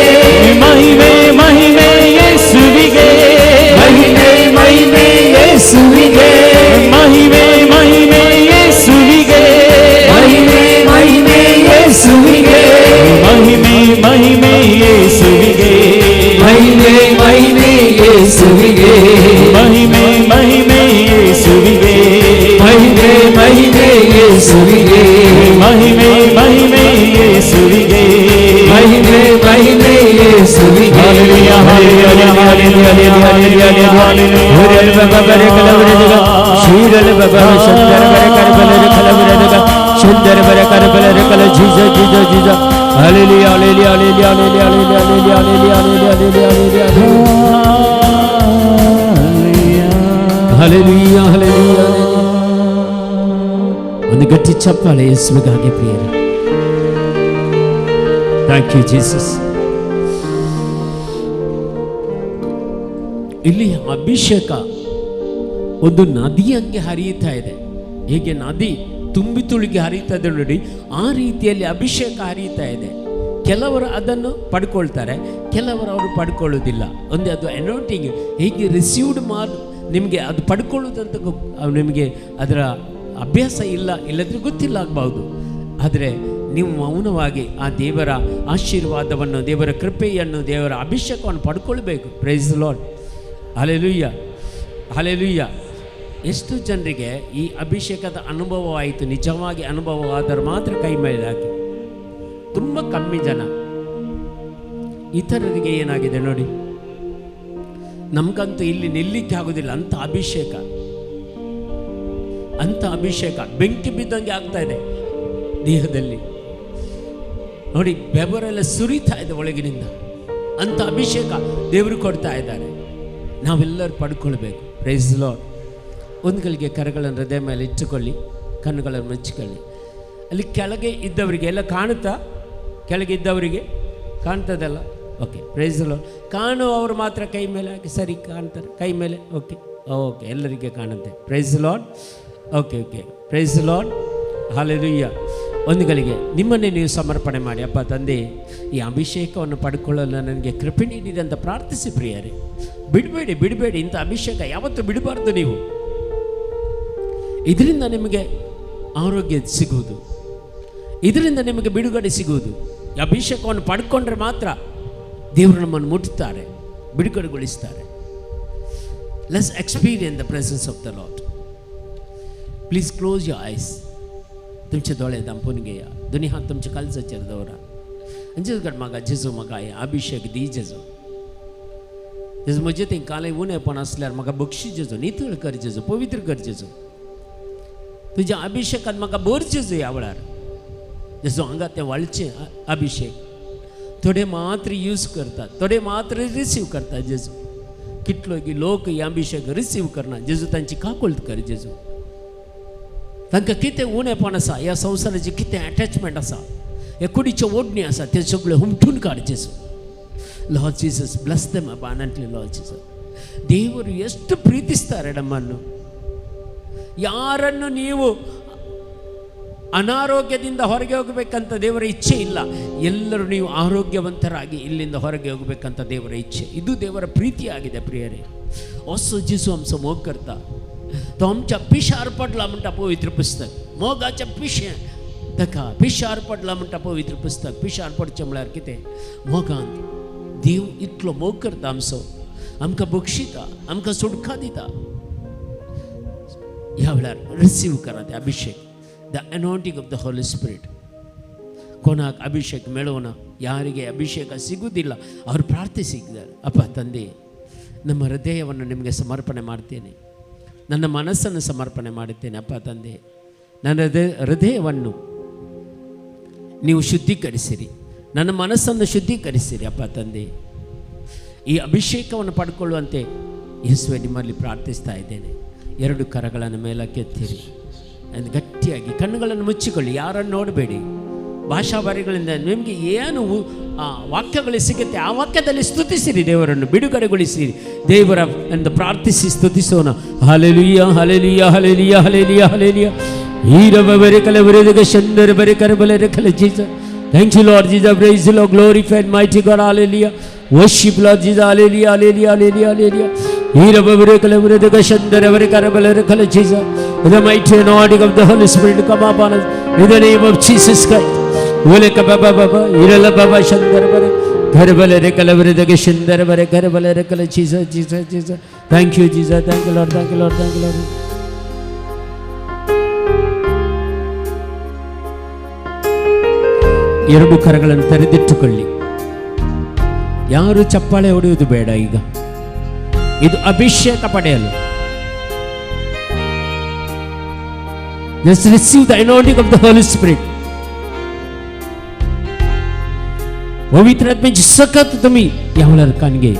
ಮಹಿಮೆ ಮಹಿಮೆ ಯೇಸುವಿಗೆ, ಮಹಿಮೆ ಮಹಿಮೆ ಯೇಸುವಿಗೆ, ಮಹಿಮೆ ಮಹಿಮೆ ಯೇಸುವಿಗೆ, ಮಹಿಮೆ ಮಹಿಮೆ ಯೇಸುವಿಗೆ, ಮಹಿಮೆ ಮಹಿಮೆ ಯೇಸುವಿಗೆ, ಮಹಿಮೆ ಮಹಿಮೆ ಯೇಸುವಿಗೆ, ಮಹಿಮೆ ಮಹಿಮೆ ಯೇಸುವಿಗೆ, ಮಹಿಮೆ ಮಹಿಮೆ ಯೇಸುವಿಗೆ, ಮಹಿಮೆ ಮಹಿಮೆ ಯೇಸುವಿಗೆ, ಮಹಿಮೆ ಮಹಿಮೆ ಯೇಸುವಿಗೆ. Hallelujah hallelujah hallelujah hallelujah hallelujah ಬಬರೆ ಕಲವರದಗ ಶೀರಲ ಬಬರೆ ಸುಂದರ ಬರೆ ಕರಬಲರ ಕಲವರದಗ ಸುಂದರ ಬರೆ ಕರಬಲರ ಕಲ ಜೀಜ ಜೀಜ ಜೀಜ hallelujah hallelujah hallelujah hallelujah hallelujah hallelujah hallelujah hallelujah. ಒಂದು ಗಟ್ಟಿ ಚಪ್ಪಾಳೆ ಯೇಸುವಿಗಾಗಿ ಪ್ರಿಯರೇ. Thank you Jesus. ಇಲ್ಲಿ ಅಭಿಷೇಕ ಒಂದು ನದಿಯಂಗೆ ಹರಿಯುತ್ತಾ ಇದೆ. ಹೇಗೆ ನದಿ ತುಂಬಿ ತುಳುಗಿ ಹರಿಯುತ್ತಾ ಇದೆ ನೋಡಿ, ಆ ರೀತಿಯಲ್ಲಿ ಅಭಿಷೇಕ ಹರಿಯುತ್ತಾ ಇದೆ. ಕೆಲವರು ಅದನ್ನು ಪಡ್ಕೊಳ್ತಾರೆ, ಕೆಲವರು ಅವರು ಪಡ್ಕೊಳ್ಳೋದಿಲ್ಲ. ಒಂದೇ ಅದು ಅನಾಯಿಂಟಿಂಗ್ ಹೇಗೆ ರಿಸೀವ್ಡ್ ನಿಮಗೆ ಅದು ಪಡ್ಕೊಳ್ಳೋದಂತ ನಿಮಗೆ ಅದರ ಅಭ್ಯಾಸ ಇಲ್ಲದ್ರೆ ಗೊತ್ತಿಲ್ಲ ಆಗಬಹುದು. ಆದರೆ ನೀವು ಮೌನವಾಗಿ ಆ ದೇವರ ಆಶೀರ್ವಾದವನ್ನು, ದೇವರ ಕೃಪೆಯನ್ನು, ದೇವರ ಅಭಿಷೇಕವನ್ನು ಪಡ್ಕೊಳ್ಬೇಕು. Praise the lord. Hallelujah hallelujah. ಎಷ್ಟು ಜನರಿಗೆ ಈ ಅಭಿಷೇಕದ ಅನುಭವವಾಯಿತು? ನಿಜವಾಗಿ ಅನುಭವವಾದರೆ ಮಾತ್ರ ಕೈ ಮೇಲೆ ಹಾಕಿ. ತುಂಬ ಕಮ್ಮಿ ಜನ. ಇತರರಿಗೆ ಏನಾಗಿದೆ ನೋಡಿ, ನಮಗಂತೂ ಇಲ್ಲಿ ನಿಲ್ಲಿಕ್ಕೆ ಆಗೋದಿಲ್ಲ. ಅಂಥ ಅಭಿಷೇಕ, ಅಂಥ ಅಭಿಷೇಕ ಬೆಂಕಿ ಬಿದ್ದಂಗೆ ಆಗ್ತಾ ಇದೆ ದೇಹದಲ್ಲಿ ನೋಡಿ. ಬೆವರೆಲ್ಲ ಸುರಿತಾ ಇದೆ ಒಳಗಿನಿಂದ. ಅಂಥ ಅಭಿಷೇಕ ದೇವರು ಕೊಡ್ತಾ ಇದ್ದಾರೆ. ನಾವೆಲ್ಲರೂ ಪಡ್ಕೊಳ್ಬೇಕು. Praise the Lord. ಒಂದು ಗಳಿಗೆ ಕರಗಳನ್ನು ಹೃದಯ ಮೇಲೆ ಇಟ್ಟುಕೊಳ್ಳಿ, ಕಣ್ಣುಗಳನ್ನು ಮುಚ್ಚಿಕೊಳ್ಳಿ. ಅಲ್ಲಿ ಕೆಳಗೆ ಇದ್ದವರಿಗೆ ಎಲ್ಲ ಕಾಣುತ್ತಾ? ಕೆಳಗೆ ಇದ್ದವರಿಗೆ ಕಾಣ್ತದಲ್ಲ? Okay, praise the Lord. ಕಾಣುವವರು ಮಾತ್ರ ಕೈ ಮೇಲೆ ಹಾಕಿ. ಸರಿ, ಕಾಣ್ತಾರೆ ಕೈ ಮೇಲೆ? ಓಕೆ ಓಕೆ, ಎಲ್ಲರಿಗೆ ಕಾಣುತ್ತೆ. Praise the lord. Okay okay, praise the lord. Hallelujah. ಒಂದು ಗಳಿಗೆ ನಿಮ್ಮನ್ನೇ ನೀವು ಸಮರ್ಪಣೆ ಮಾಡಿ. ಅಪ್ಪ ತಂದೆ, ಈ ಅಭಿಷೇಕವನ್ನು ಪಡ್ಕೊಳ್ಳಲು ನನಗೆ ಕೃಪೆ ನೀಡಿದೆ ಅಂತ ಪ್ರಾರ್ಥಿಸಿ ಪ್ರಿಯರೇ. ಬಿಡಬೇಡಿ ಬಿಡಬೇಡಿ, ಇಂಥ ಅಭಿಷೇಕ ಯಾವತ್ತೂ ಬಿಡಬಾರ್ದು ನೀವು. ಇದರಿಂದ ನಿಮಗೆ ಆರೋಗ್ಯ ಸಿಗುವುದು, ಇದರಿಂದ ನಿಮಗೆ ಬಿಡುಗಡೆ ಸಿಗುವುದು. ಈ ಅಭಿಷೇಕವನ್ನು ಪಡ್ಕೊಂಡ್ರೆ ಮಾತ್ರ ದೇವರು ನಮ್ಮನ್ನು ಮುಟ್ಟುತ್ತಾರೆ, ಬಿಡುಗಡೆಗೊಳಿಸ್ತಾರೆ. Let's experience the presence of the Lord. Please close your eyes. तुमचे डोळे दांपून घेया. दोन्ही हात तुमच्या कालसाचेर दवरा. अंजेच गड म्हाका जेजू म्हाका हे अभिषेक दी जेजू. जेजू म्हजे थंय काले उणेपण आसल्यार म्हाका बक्षी जेजू, नितळ कर जेजू, पवित्र कर जेजू. तुज्या अभिषेकान म्हाका भर जेजू ह्या वेळार. जेजू हांगा तें वाळचें अभिषेक थोडे मात्र यूज करतात, थोडे मात्र रिसीव करतात जेजू. कितलो की लोक हे अभिषेक रिसीव करना. जेजू तांची काकुळट कर जेजू. तांकां कितें उणेपण आसा, ह्या संवसाराची कितें अटॅचमेंट आसा, हे कुडीच्यो ओडणी आसा, ते सगळे हुमटून काड जेजू. Lord Jesus, bless them abundantly Lord Jesus. ದೇವರು ಎಷ್ಟು ಪ್ರೀತಿಸ್ತಾರೆ ನಮ್ಮನ್ನು. ಯಾರನ್ನು ನೀವು ಅನಾರೋಗ್ಯದಿಂದ ಹೊರಗೆ ಹೋಗಬೇಕಂತ ದೇವರ ಇಚ್ಛೆ ಇಲ್ಲ. ಎಲ್ಲರೂ ನೀವು ಆರೋಗ್ಯವಂತರಾಗಿ ಇಲ್ಲಿಂದ ಹೊರಗೆ ಹೋಗಬೇಕಂತ ದೇವರ ಇಚ್ಛೆ. ಇದು देवರ प्रीतीआಗಿದೆ प्रियरे. असो जेजू आमचो मोग करता. तो आमच्या पिशार पडला म्हणटा पवित्र पुस्तक. मोगाच्या पिशे ताका पिशार पडला म्हणटा पवित्र पुस्तक. पिशार पडचें म्हळ्यार कितें? मोगान देव इतलो मोग करता आमचो. आमकां बक्षिता, आमकां सुटका दिता. ह्या वेळार रिसीव करा ते अभिषेक, the anointing of the Holy Spirit. कोणाक अभिषेक मेळोना, ಯಾರಿಗೆ ಅಭಿಷೇಕ ಸಿಗುವುದಿಲ್ಲ, ಅವರು ಪ್ರಾರ್ಥಿಸಿದ್ದಾರೆ. ಅಪ್ಪ ತಂದೆ, ನಮ್ಮ ಹೃದಯವನ್ನು ನಿಮಗೆ ಸಮರ್ಪಣೆ ಮಾಡ್ತೇನೆ, ನನ್ನ ಮನಸ್ಸನ್ನು ಸಮರ್ಪಣೆ ಮಾಡುತ್ತೇನೆ. ಅಪ್ಪ ತಂದೆ, ನನ್ನ ಹೃದಯವನ್ನು ನೀವು ಶುದ್ಧೀಕರಿಸಿರಿ, ನನ್ನ ಮನಸ್ಸನ್ನು ಶುದ್ಧೀಕರಿಸಿರಿ. ಅಪ್ಪ ತಂದೆ, ಈ ಅಭಿಷೇಕವನ್ನು ಪಡ್ಕೊಳ್ಳುವಂತೆ ಯೇಸುವೆ ನಿಮ್ಮಲ್ಲಿ ಪ್ರಾರ್ಥಿಸ್ತಾ ಇದ್ದೇನೆ. ಎರಡು ಕರಗಳನ್ನು ಮೇಲಕ್ಕೆತ್ತಿರಿ, ಗಟ್ಟಿಯಾಗಿ ಕಣ್ಣುಗಳನ್ನು ಮುಚ್ಚಿಕೊಳ್ಳಿ, ಯಾರನ್ನು ನೋಡಬೇಡಿ. ಭಾಷಾ ಬಾರಿಗಳಿಂದ ನಿಮಗೆ ಏನು ವಾಕ್ಯಗಳು ಸಿಗುತ್ತೆ ಆ ವಾಕ್ಯದಲ್ಲಿ ಸ್ತುತಿಸಿರಿ, ದೇವರನ್ನು ಬಿಡುಗಡೆಗೊಳಿಸಿರಿ. ದೇವರ ಎಂದು ಪ್ರಾರ್ಥಿಸಿ ಸ್ತುತಿಸೋಣ. Hallelujah hallelujah hallelujah hallelujah hallelujah. ಈರಬರೆ ಕಲವರೆದಗ ಶಂದರ ಬರೆ ಕರಬಲರೆ ಕಲ Jesus. Thank you Lord Jesus. Praise the Lord. Glorified mighty God. Hallelujah. Worship Lord Jesus. Hallelujah hallelujah hallelujah hallelujah. ಈರಬರೆ ಕಲವರೆದಗ ಶಂದರ ಬರೆ ಕರಬಲರೆ ಕಲ Jesus. In the mighty anointing of the Holy Spirit come upon us. In the name of Jesus Christ. Uleka baba baba irala baba shandara bare karbale kalabare dage shandara bare karbale kala Jesus Jesus Jesus. Thank you Jesus. Thank you Lord. Thank you Lord. Thank you Lord. ಎರಡು ಕರಗಳನ್ನು ತೆರೆದಿಟ್ಟುಕೊಳ್ಳಿ. ಯಾರು ಚಪ್ಪಾಳೆ ಹೊಡೆಯುವುದು ಬೇಡ. ಈಗ ಇದು ಅಭಿಷೇಕ ಪಡೆಯಲು. Just receive the anointing of the Holy Spirit. पवित्र आत्म्याची सकत तुम्ही यावला कानगे.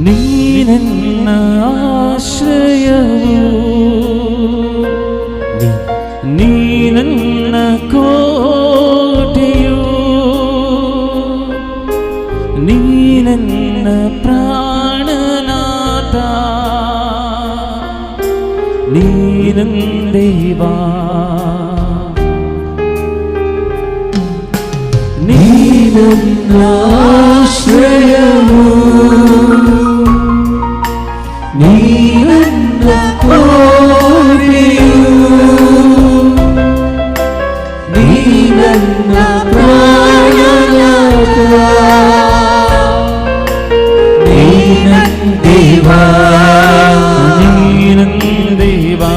ನೀನನ್ನ ಆಶ್ರಯವು, ನೀನನ್ನ ಕೋಟೆಯು, ನೀನನ್ನ ಪ್ರಾಣನಾಥ, ನೀನಂದೇವಾ, ನೀನನ್ನ ಆಶ್ರಯವು, ನೀನನ್ನ ಕೋಟೆಯು, ನೀನನ್ನ ಪ್ರಾಣನಾಥ, ನೀನಂದೇವಾ, ನೀನಂದೇವಾ.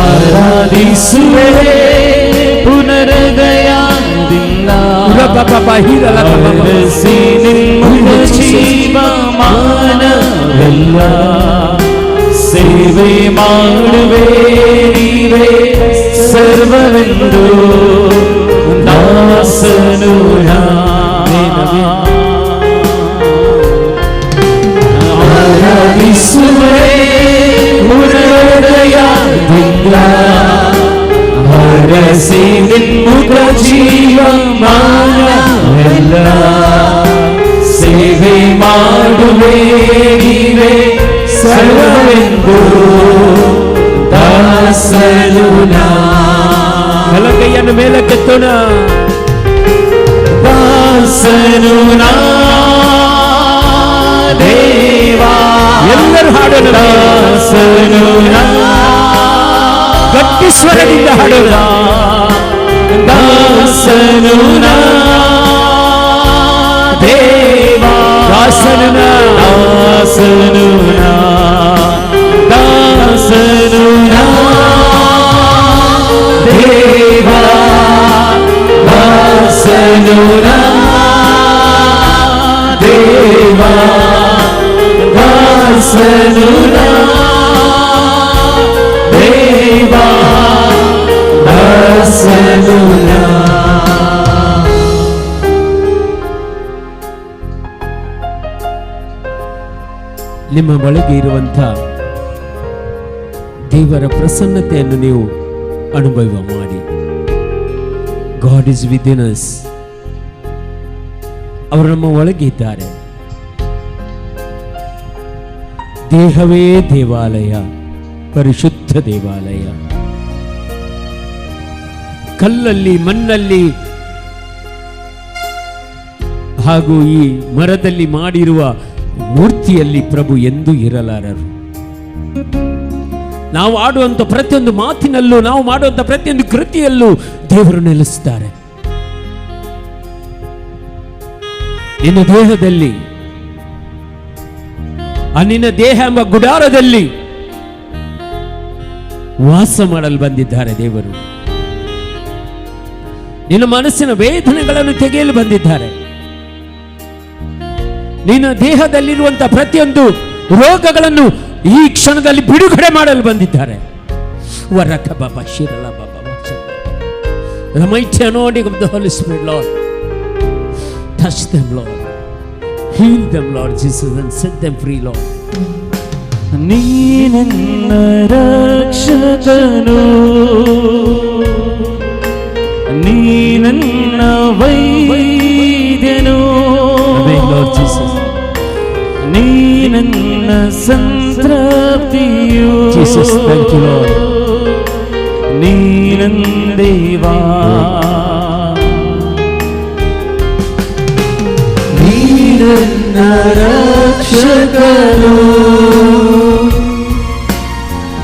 ಆರಾಧಿಸುವೆ ಪುನರ್ದಯಾದಿಂದ, ಹರಸಿ ನಿನ್ನ ಜೀವಮಾನವೆಲ್ಲ ಸೇವೆ ಮಾಡುವೆ, ನೀವೇ ಸರ್ವವೆಂದು ದಾಸನು ಆರಾಧಿಸುವೆ ಹೃದಯದಿಂದ, ಹರಸಿ ನಿನ್ಮುಖ ಜೀವಮಾನವೆಲ್ಲ ಸೇವೆ ಮಾಡುವೆ, ನೀವೇ ಸರ್ವವೆಂದು ದಾಸನು ಕೈಯನ್ನು ಮೇಲಕ್ಕೆತ್ತೋಣ. ದಾಸನು ದೇವಾ, ಎಲ್ಲರೂ ಹಾಡೋಣ. ದಾಸನು ಗಟ್ಟಿ ಸ್ವರದಿಂದ ಹಾಡೋಣ. ದಾಸನು ದೇವಾ, ದಾಸನು ದಾಸನು ದಾಸನು ದೇವಾ, ದಾಸನು ದೇವಾ, ದಾಸನು ದೇವಾ, ದಾಸನು. ನಿಮ್ಮ ಒಳಗೆ ಇರುವಂಥ ದೇವರ ಪ್ರಸನ್ನತೆಯನ್ನು ನೀವು ಅನುಭವ ಮಾಡಿ. God is within us. ಅವರು ನಮ್ಮ ಒಳಗೆ ಇದ್ದಾರೆ. ದೇಹವೇ ದೇವಾಲಯ, ಪರಿಶುದ್ಧ ದೇವಾಲಯ. ಕಲ್ಲಲ್ಲಿ, ಮಣ್ಣಲ್ಲಿ ಹಾಗೂ ಈ ಮರದಲ್ಲಿ ಮಾಡಿರುವ ಮೂರ್ತಿಯಲ್ಲಿ ಪ್ರಭು ಎಂದೂ ಇರಲಾರರು. ನಾವು ಆಡುವಂಥ ಪ್ರತಿಯೊಂದು ಮಾತಿನಲ್ಲೂ, ನಾವು ಮಾಡುವಂಥ ಪ್ರತಿಯೊಂದು ಕೃತಿಯಲ್ಲೂ ದೇವರು ನೆಲೆಸುತ್ತಾರೆ. ನಿನ್ನ ದೇಹದಲ್ಲಿ, ನಿನ್ನ ದೇಹ ಎಂಬ ಗುಡಾರದಲ್ಲಿ ವಾಸ ಮಾಡಲು ಬಂದಿದ್ದಾರೆ ದೇವರು. ನಿನ್ನ ಮನಸ್ಸಿನ ವೇದನೆಗಳನ್ನು ತೆಗೆಯಲು ಬಂದಿದ್ದಾರೆ. ನಿನ್ನ ದೇಹದಲ್ಲಿರುವಂತಹ ಪ್ರತಿಯೊಂದು ರೋಗಗಳನ್ನು ಈ ಕ್ಷಣದಲ್ಲಿ ಬಿಡುಗಡೆ ಮಾಡಲು ಬಂದಿದ್ದಾರೆ. ವರಕ ಬಾಬಾ ಶಿರಲ ಬಾಬಾ, the mighty anointing of the Holy Spirit, Lord, touch them, Lord. Heal them, Lord Jesus, and set them free, Lord. ನೀನನ್ನ ರಕ್ಷಕನು, ನೀನನ್ನ ವೈದ್ಯನು, Lord Jesus. ನೀನನ್ನ ಸಂತೃಪ್ತಿಯು. Jesus, thank you, Lord. ನೀನಂದೇವಾ, ನೀನನ್ನ ರಕ್ಷಕನು,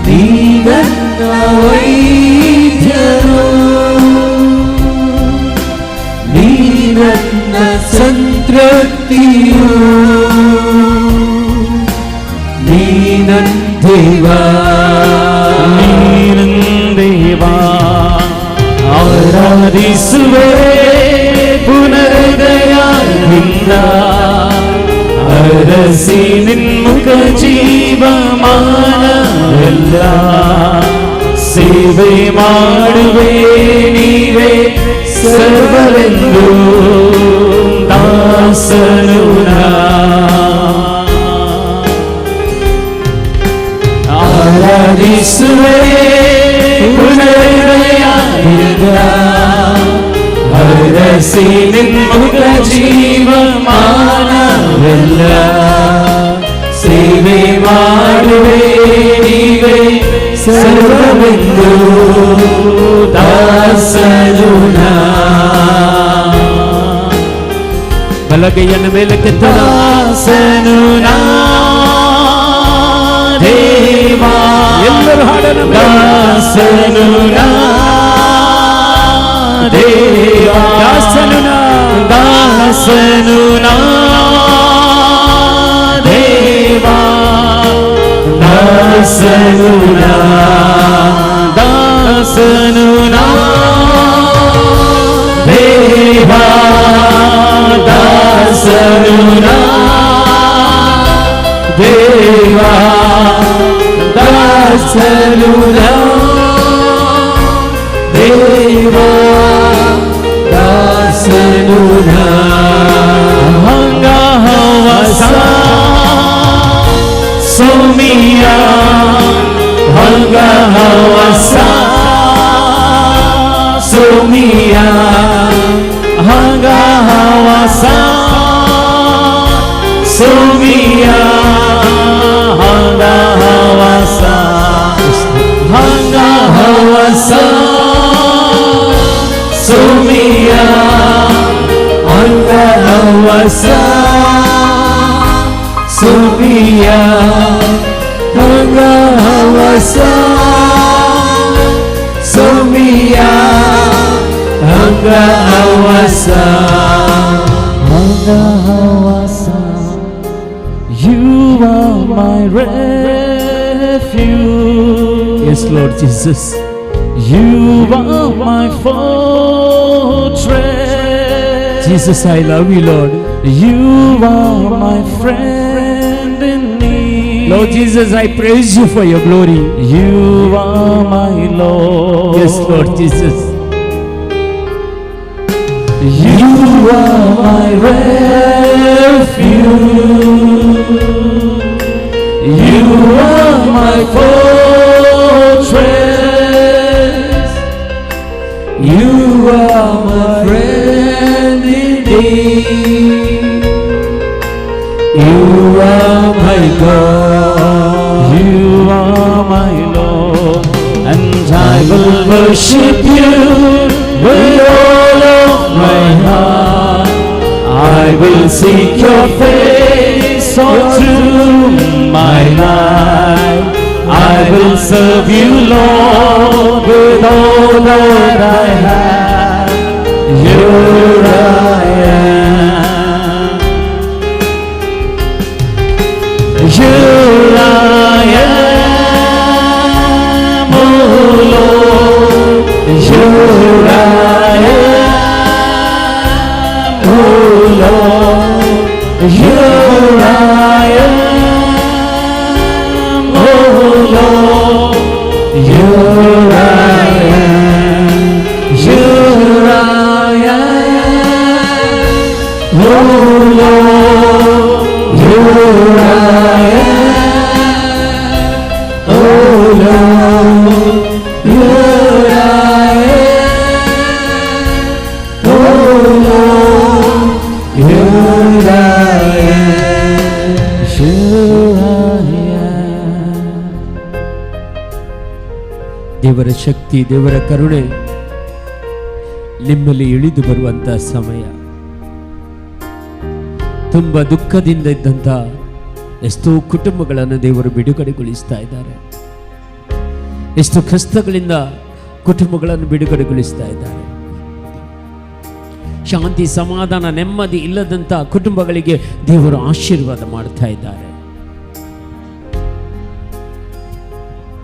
ನೀನನ್ನ ವೈದ್ಯನು, ನೀನನ್ನ ಸಂತೃಪ್ತಿಯು, ನೀನಂದೇವಾ, ನೀನಂದೇವಾ. ಆರಾಧಿಸುವೆ ಪುನರ್ದಯಾದಿಂದ, ಅರಸಿ ನಿನ್ಮುಖ ಜೀವಮಾನವೆಲ್ಲ, ಸೇವೆ ಮಾಡುವೆ ನೀವೇ ಸರ್ವವೆಂದು, ದಾಸನು ನಾ. ಆರಾಧಿಸುವೆ ಪುನರ್ದಯಾದಿಂದ, ಹರಸಿ ನಿನ್ಮುಖ ಜೀವಮಾನವೆಲ್ಲ, ಸೇವೆ ಮಾಡುವೆ ನೀವೇ ಸರ್ವವೆಂದು, ದಾಸನು ನಾ. ಬಲಗೈಯನ್ನು ಮೇಲಕ್ಕೆ ದಾಸನು ನಾ ದೇವಾ, ಎಲ್ಲರೂ ಹಾಡನ್ನು ದಾಸನು ನಾ ದೇವಾ, ದಾಸನು ನಾ, ದಾಸನು ನಾ ದೇವಾ, ದಾಸನು ನಾ, ದಾಸನು ನಾ ದೇವಾ, ದಾಸನು ನಾ ದೇವಾ, ದಾಸನು ನಾ ದೇವಾ, ದಾಸನು ನಾ. ಹಂಗಹವಸ ಸೋಮಿಯ, ಹಂಗಹವಸ ಸೋಮಿಯ, ಹಂಗಹವಸ ಸೋಮಿಯ, ಹಂಗಹವಸ, ಹಂಗಹವಸ ಸೋಮಿಯ, ಹಂಗಹವಸ ಸೋಮಿಯ, ಹಂಗಹವಸ ಸೋಮಿಯ, ಹಂಗಹವಸ, ಹಂಗಹವಸ. You are my refuge. Yes, Lord Jesus. You are my fortress. Jesus, I love you, Lord. You are my friend in need. Lord Jesus, I praise you for your glory. You are my Lord. Yes, Lord Jesus. You are my refuge. You are my fortress. You are my friend indeed. You are my God. You are my Lord. And I will worship you with all of my heart. I will seek your face all through my life. I will serve you, Lord, with all that I have. Here I am. Here I am, oh Lord. Here I am, oh Lord. Here I am, oh Lord. Here I am. Here I am, oh Lord. ದೇವರ ಶಕ್ತಿ, ದೇವರ ಕರುಣೆ ನಿಮ್ಮಲ್ಲಿ ಇಳಿದು ಬರುವಂತ ಸಮಯ. ತುಂಬ ದುಃಖದಿಂದ ಇದ್ದಂಥ ಎಷ್ಟೋ ಕುಟುಂಬಗಳನ್ನು ದೇವರು ಬಿಡುಗಡೆಗೊಳಿಸ್ತಾ ಇದ್ದಾರೆ. ಎಷ್ಟು ಕಷ್ಟಗಳಿಂದ ಕುಟುಂಬಗಳನ್ನು ಬಿಡುಗಡೆಗೊಳಿಸ್ತಾ ಇದ್ದಾರೆ. ಶಾಂತಿ, ಸಮಾಧಾನ, ನೆಮ್ಮದಿ ಇಲ್ಲದಂಥ ಕುಟುಂಬಗಳಿಗೆ ದೇವರು ಆಶೀರ್ವಾದ ಮಾಡ್ತಾ ಇದ್ದಾರೆ.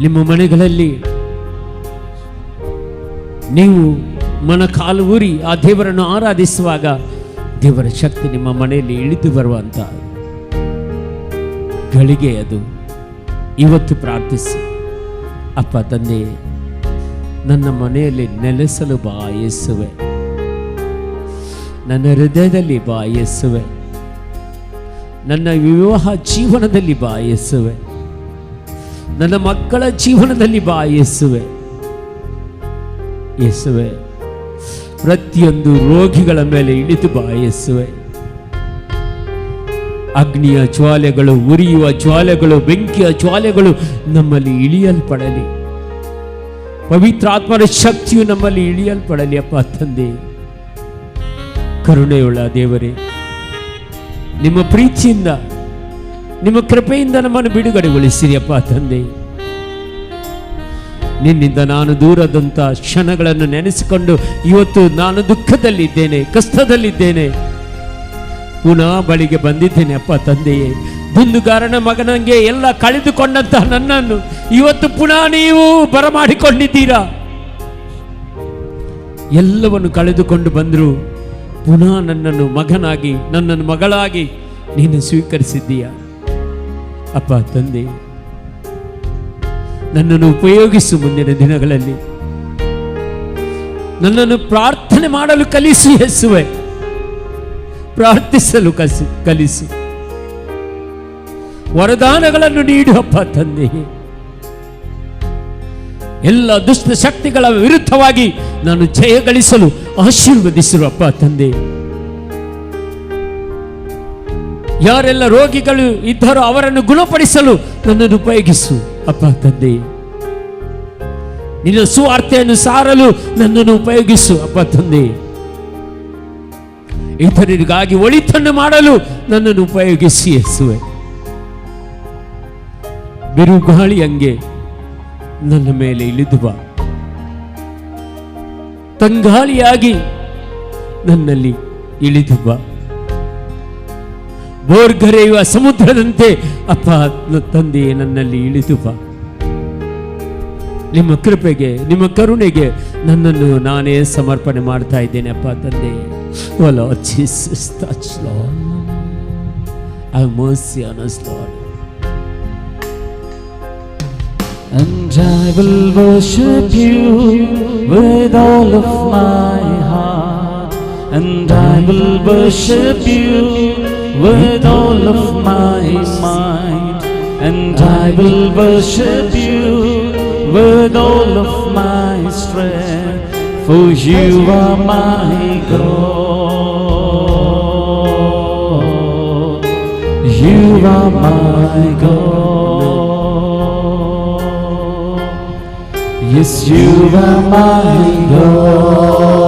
ನಿಮ್ಮ ಮನೆಗಳಲ್ಲಿ ನೀವು ಮೊಣಕಾಲು ಊರಿ ಆ ದೇವರನ್ನು ಆರಾಧಿಸುವಾಗ ದೇವರ ಶಕ್ತಿ ನಿಮ್ಮ ಮನೆಯಲ್ಲಿ ಇಳಿದು ಬರುವಂತ ಗಳಿಗೆ ಅದು. ಇವತ್ತು ಪ್ರಾರ್ಥಿಸಿ, ಅಪ್ಪ ತಂದೆ, ನನ್ನ ಮನೆಯಲ್ಲಿ ನೆಲೆಸಲು ಬಾ ಯೇಸುವೆ, ನನ್ನ ಹೃದಯದಲ್ಲಿ ಬಾ ಯೇಸುವೆ, ನನ್ನ ವಿವಾಹ ಜೀವನದಲ್ಲಿ ಬಾ ಯೇಸುವೆ, ನನ್ನ ಮಕ್ಕಳ ಜೀವನದಲ್ಲಿ ಬಾ ಯೇಸುವೆ. ಯೇಸುವೆ, ಪ್ರತಿಯೊಂದು ರೋಗಿಗಳ ಮೇಲೆ ಇಳಿದು ಬಾ ಯೇಸುವೆ. ಅಗ್ನಿಯ ಜ್ವಾಲೆಗಳು, ಉರಿಯುವ ಜ್ವಾಲೆಗಳು, ಬೆಂಕಿಯ ಜ್ವಾಲೆಗಳು ನಮ್ಮಲ್ಲಿ ಇಳಿಯಲ್ಪಡಲಿ. ಪವಿತ್ರಾತ್ಮರ ಶಕ್ತಿಯು ನಮ್ಮಲ್ಲಿ ಇಳಿಯಲ್ಪಡಲಿ. ಅಪ್ಪ ತಂದೆ, ಕರುಣೆಯುಳ್ಳ ದೇವರೇ, ನಿಮ್ಮ ಪ್ರೀತಿಯಿಂದ, ನಿಮ್ಮ ಕೃಪೆಯಿಂದ ನಮ್ಮನ್ನು ಬಿಡುಗಡೆಗೊಳಿಸಿರಿ. ಅಪ್ಪ ತಂದೆ, ನಿನ್ನಿಂದ ನಾನು ದೂರದಂಥ ಕ್ಷಣಗಳನ್ನು ನೆನೆಸಿಕೊಂಡು ಇವತ್ತು ನಾನು ದುಃಖದಲ್ಲಿದ್ದೇನೆ, ಕಷ್ಟದಲ್ಲಿದ್ದೇನೆ, ಪುನಃ ಬಳಿಗೆ ಬಂದಿದ್ದೇನೆ. ಅಪ್ಪ ತಂದೆಯೇ, ದುಂದುಗಾರನ ಮಗನಿಗೆ ಎಲ್ಲ ಕಳೆದುಕೊಂಡಂತಹ ನನ್ನನ್ನು ಇವತ್ತು ಪುನಃ ನೀವು ಬರಮಾಡಿಕೊಂಡಿದ್ದೀರಾ. ಎಲ್ಲವನ್ನು ಕಳೆದುಕೊಂಡು ಬಂದರು, ಪುನಃ ನನ್ನನ್ನು ಮಗನಾಗಿ, ನನ್ನನ್ನು ಮಗಳಾಗಿ ನೀನು ಸ್ವೀಕರಿಸಿದ್ದೀಯ. ಅಪ್ಪ ತಂದೆ, ನನ್ನನ್ನು ಉಪಯೋಗಿಸು. ಮುಂದಿನ ದಿನಗಳಲ್ಲಿ ನನ್ನನ್ನು ಪ್ರಾರ್ಥನೆ ಮಾಡಲು ಕಲಿಸು ಯೇಸುವೆ, ಪ್ರಾರ್ಥಿಸಲು ಕಲಿಸು. ವರದಾನಗಳನ್ನು ನೀಡು ಅಪ್ಪ ತಂದೆ. ಎಲ್ಲ ದುಷ್ಟ ಶಕ್ತಿಗಳ ವಿರುದ್ಧವಾಗಿ ನಾನು ಜಯ ಗಳಿಸಲು ಆಶೀರ್ವದಿಸಿರು ಅಪ್ಪ ತಂದೆ. ಯಾರೆಲ್ಲ ರೋಗಿಗಳು ಇದ್ದಾರೋ ಅವರನ್ನು ಗುಣಪಡಿಸಲು ನನ್ನನ್ನು ಉಪಯೋಗಿಸು ಅಪ್ಪ ತಂದೆ. ನಿನ್ನ ಸುವಾರ್ತೆಯನ್ನು ಸಾರಲು ನನ್ನನ್ನು ಉಪಯೋಗಿಸು ಅಪ್ಪ ತಂದೆ. ಇತರರಿಗಾಗಿ ಒಳಿತನ್ನು ಮಾಡಲು ನನ್ನನ್ನು ಉಪಯೋಗಿಸಿ ಯೇಸುವೆ. ಬಿರುಗಾಳಿ ಹಂಗೆ ನನ್ನ ಮೇಲೆ ಇಳಿದು ಬಾ, ತಂಗಾಳಿಯಾಗಿ ನನ್ನಲ್ಲಿ ಇಳಿದು ಬಾ. ಬೋರ್ಗರೆಯುವ ಸಮುದ್ರದಂತೆ ಅಪ್ಪ ತಂದೆಯೇ ನನ್ನಲ್ಲಿ ಇಳಿದು ಬಾ. ನಿಮ್ಮ ಕೃಪೆಗೆ, ನಿಮ್ಮ ಕರುಣೆಗೆ ನನ್ನನ್ನು ನಾನೇ ಸಮರ್ಪಣೆ ಮಾಡ್ತಾ ಇದ್ದೇನೆ ಅಪ್ಪ ತಂದೆ. Oh Lord Jesus, touch Lord. Have mercy on us, Lord. And I will worship you with all of my heart. And I will worship you with all of my mind. And I will worship you with all of my strength. For you are my God. You are my God. Yes, you are my God.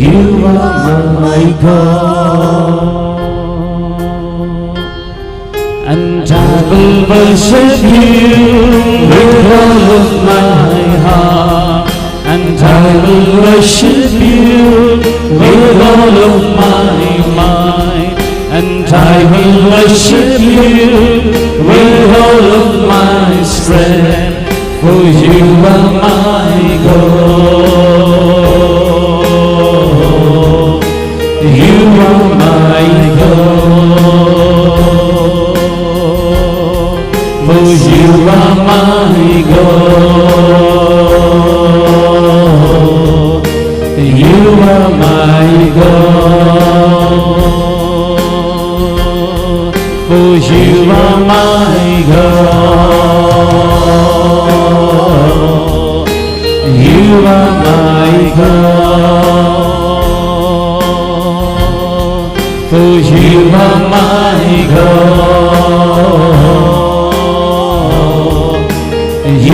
You are my God. And I will worship you with all of my heart. And I will worship you with all of my mind. And I will worship you with all of my strength. For you are my God. You are my God. For you are my God. You are my God. For you are my God. You are my God. For you are my God.